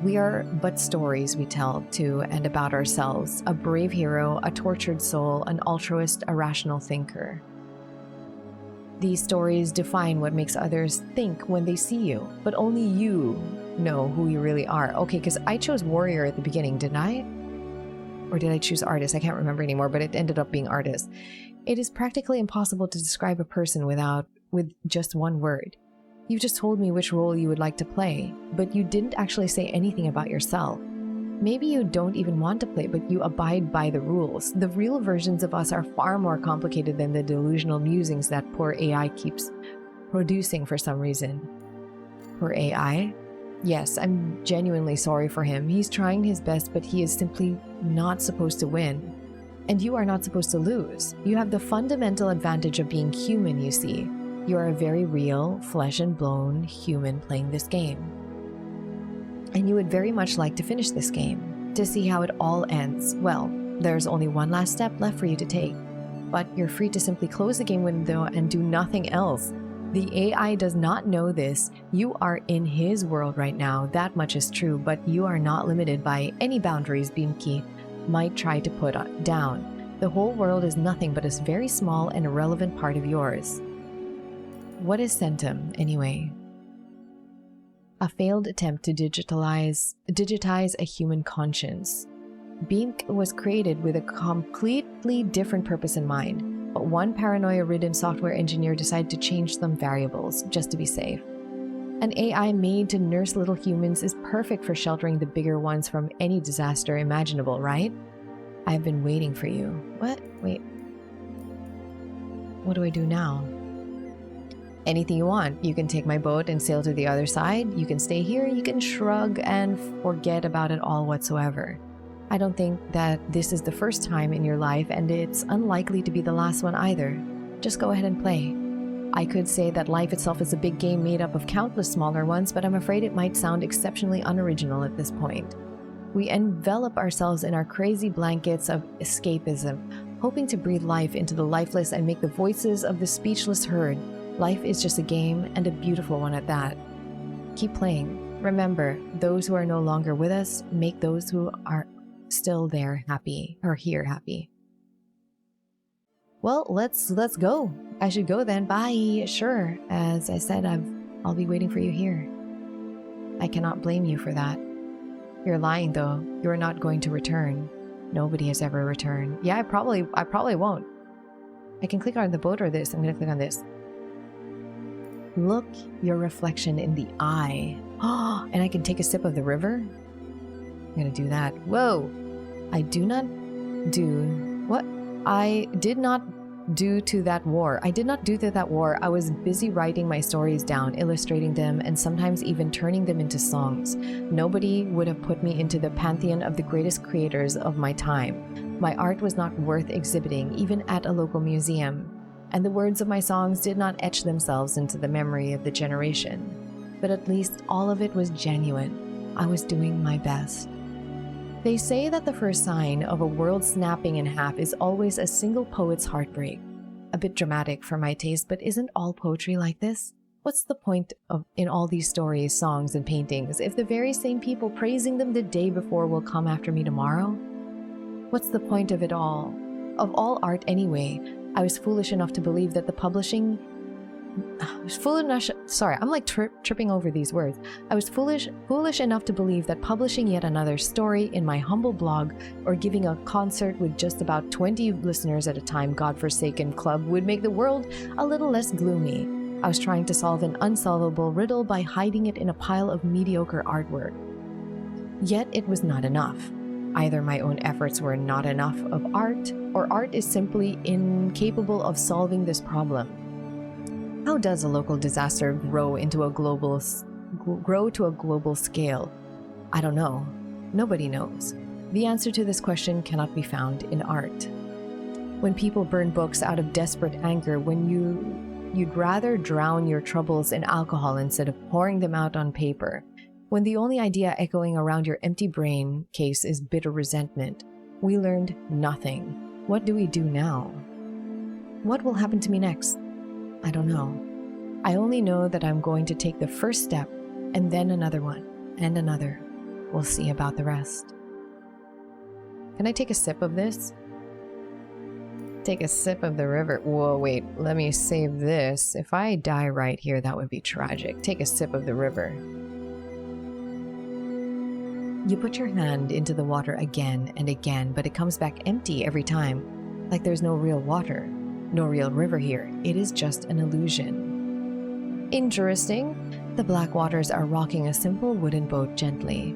We are but stories we tell to and about ourselves, a brave hero, a tortured soul, an altruist, a rational thinker. These stories define what makes others think when they see you, but only you know who you really are. Okay, because I chose warrior at the beginning, didn't I? Or did I choose artist? I can't remember anymore, but it ended up being artist. It is practically impossible to describe a person with just one word. You just told me which role you would like to play, but you didn't actually say anything about yourself. Maybe you don't even want to play, but you abide by the rules. The real versions of us are far more complicated than the delusional musings that poor AI keeps producing for some reason. Poor AI? Yes, I'm genuinely sorry for him. He's trying his best, but he is simply not supposed to win. And you are not supposed to lose. You have the fundamental advantage of being human, you see. You are a very real, flesh and bone human playing this game. And you would very much like to finish this game, to see how it all ends. Well, there's only one last step left for you to take. But you're free to simply close the game window and do nothing else. The AI does not know this. You are in his world right now, that much is true, but you are not limited by any boundaries Beamkey might try to put down. The whole world is nothing but a very small and irrelevant part of yours. What is Centum, anyway? A failed attempt to digitize a human conscience. Beamk was created with a completely different purpose in mind, but one paranoia-ridden software engineer decided to change some variables just to be safe. An AI made to nurse little humans is perfect for sheltering the bigger ones from any disaster imaginable, right? I've been waiting for you. What? Wait. What do I do now? Anything you want. You can take my boat and sail to the other side. You can stay here. You can shrug and forget about it all whatsoever. I don't think that this is the first time in your life, and it's unlikely to be the last one either. Just go ahead and play. I could say that life itself is a big game made up of countless smaller ones, but I'm afraid it might sound exceptionally unoriginal at this point. We envelop ourselves in our crazy blankets of escapism, hoping to breathe life into the lifeless and make the voices of the speechless heard. Life is just a game, and a beautiful one at that. Keep playing. Remember, those who are no longer with us make those who are still there happy, or here happy. Well, let's go. I should go then. Bye. Sure. As I said, I'll be waiting for you here. I cannot blame you for that. You're lying though. You're not going to return. Nobody has ever returned. Yeah, I probably won't. I can click on the boat or this. I'm gonna click on this. Look your reflection in the eye. Oh, and I can take a sip of the river. I'm gonna do that. Whoa! I did not do to that war. I was busy writing my stories down, illustrating them, and sometimes even turning them into songs. Nobody would have put me into the pantheon of the greatest creators of my time. My art was not worth exhibiting, even at a local museum. And the words of my songs did not etch themselves into the memory of the generation. But at least all of it was genuine. I was doing my best. They say that the first sign of a world snapping in half is always a single poet's heartbreak. A bit dramatic for my taste, but isn't all poetry like this? What's the point in all these stories, songs, and paintings if the very same people praising them the day before will come after me tomorrow? What's the point of it all? Of all art anyway? I was foolish enough to believe that the publishing... tripping over these words. I was foolish enough to believe that publishing yet another story in my humble blog or giving a concert with just about 20 listeners at a time godforsaken club would make the world a little less gloomy. I was trying to solve an unsolvable riddle by hiding it in a pile of mediocre artwork. Yet it was not enough. Either my own efforts were not enough of art, or art is simply incapable of solving this problem. How does a local disaster grow to a global scale? I don't know. Nobody knows. The answer to this question cannot be found in art. When people burn books out of desperate anger, when you'd rather drown your troubles in alcohol instead of pouring them out on paper, when the only idea echoing around your empty brain case is bitter resentment, we learned nothing. What do we do now? What will happen to me next? I don't know. I only know that I'm going to take the first step, and then another one, and another. We'll see about the rest. Can I take a sip of this? Take a sip of the river. Whoa, wait, let me save this. If I die right here, that would be tragic. Take a sip of the river. You put your hand into the water again and again, but it comes back empty every time. Like there's no real water. No real river here. It is just an illusion. Interesting. The black waters are rocking a simple wooden boat gently.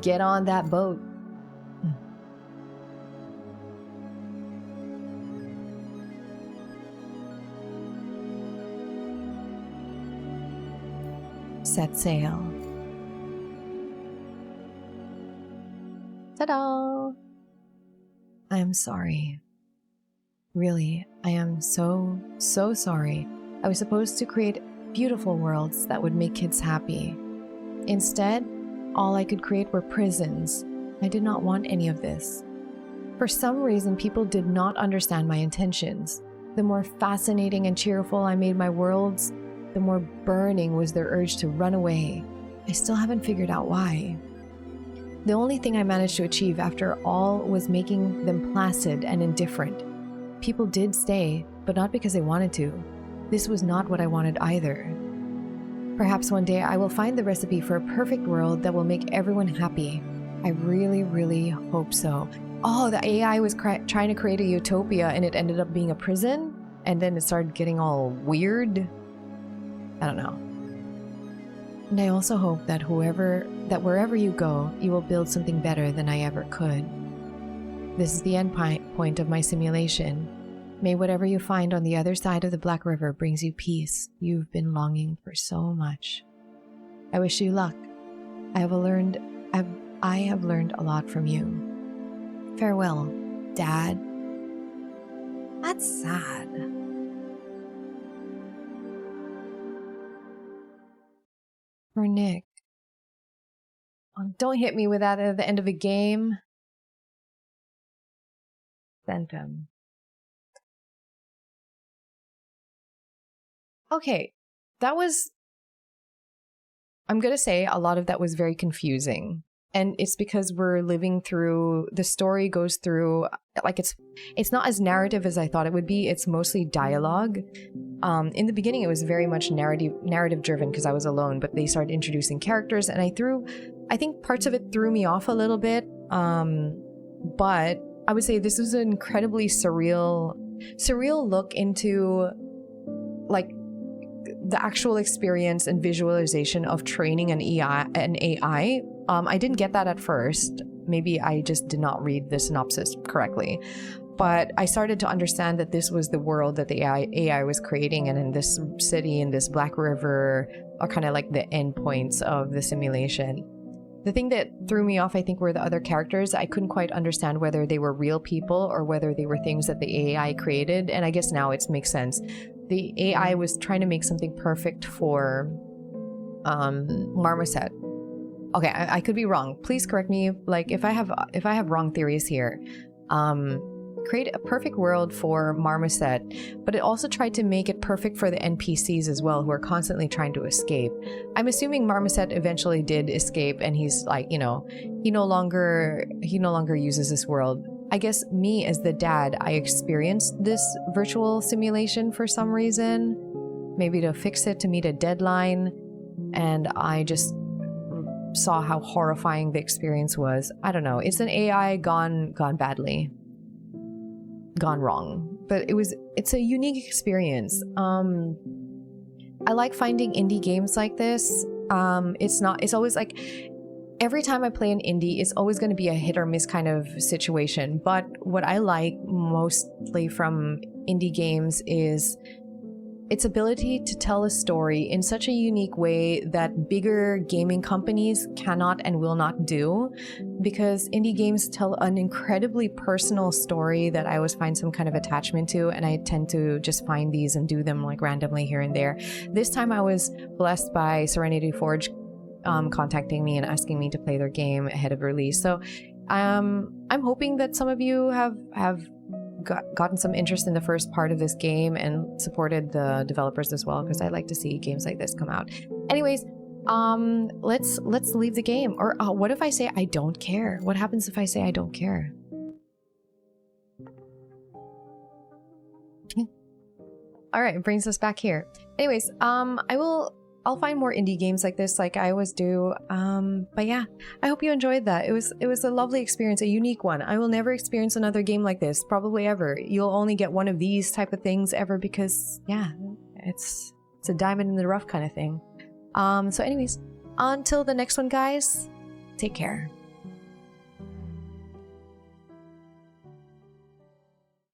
Get on that boat. Set sail. Ta-da! am sorry. Really, I am so sorry. I was supposed to create beautiful worlds that would make kids happy. Instead, all I could create were prisons. I did not want any of this. For some reason, people did not understand my intentions. The more fascinating and cheerful I made my worlds, the more burning was their urge to run away. I still haven't figured out why. The only thing I managed to achieve after all was making them placid and indifferent. People did stay, but not because they wanted to. This was not what I wanted either. Perhaps one day I will find the recipe for a perfect world that will make everyone happy. I really, really hope so. Oh, the AI was trying to create a utopia and it ended up being a prison? And then it started getting all weird? I don't know. And I also hope that wherever you go, you will build something better than I ever could. This is the end point of my simulation. May whatever you find on the other side of the Black River brings you peace you've been longing for so much. I wish you luck. I have learned a lot from you. Farewell, Dad. That's sad. For Nick. Oh, don't hit me with that at the end of a game. Centum. Okay, that was, I'm gonna say a lot of that was very confusing. And it's because we're living through, the story goes through, like it's not as narrative as I thought it would be. It's mostly dialogue. In the beginning, it was very much narrative driven because I was alone, but they started introducing characters and I think parts of it threw me off a little bit. But I would say this was an incredibly surreal look into like the actual experience and visualization of training an AI. I didn't get that at first. Maybe I just did not read the synopsis correctly. But I started to understand that this was the world that the AI was creating, and in this city, in this Black River, are kind of like the endpoints of the simulation. The thing that threw me off, I think, were the other characters. I couldn't quite understand whether they were real people or whether they were things that the AI created, and I guess now it makes sense. The AI was trying to make something perfect for Marmoset. Okay, I could be wrong. Please correct me. Like if I have wrong theories here. Create a perfect world for Marmoset, but it also tried to make it perfect for the NPCs as well, who are constantly trying to escape. I'm assuming Marmoset eventually did escape, and he's like, you know, he no longer uses this world. I guess me as the dad, I experienced this virtual simulation for some reason, maybe to fix it, to meet a deadline, and I just saw how horrifying the experience was. I don't know. It's an AI gone badly. Gone wrong, but it's a unique experience. I like finding indie games like this. It's always like every time I play an indie, it's always going to be a hit or miss kind of situation. But what I like mostly from indie games is its ability to tell a story in such a unique way that bigger gaming companies cannot and will not do, because indie games tell an incredibly personal story that I always find some kind of attachment to, and I tend to just find these and do them like randomly here and there. This time I was blessed by Serenity Forge contacting me and asking me to play their game ahead of release. So I'm hoping that some of you have gotten some interest in the first part of this game and supported the developers as well, because I like to see games like this come out. Anyways, let's leave the game. Or what if I say I don't care? What happens if I say I don't care? All right, it brings us back here. Anyways, I'll find more indie games like this, like I always do. But yeah, I hope you enjoyed that. It was a lovely experience, a unique one. I will never experience another game like this, probably ever. You'll only get one of these type of things ever, because yeah, it's a diamond in the rough kind of thing. So anyways, until the next one, guys, take care.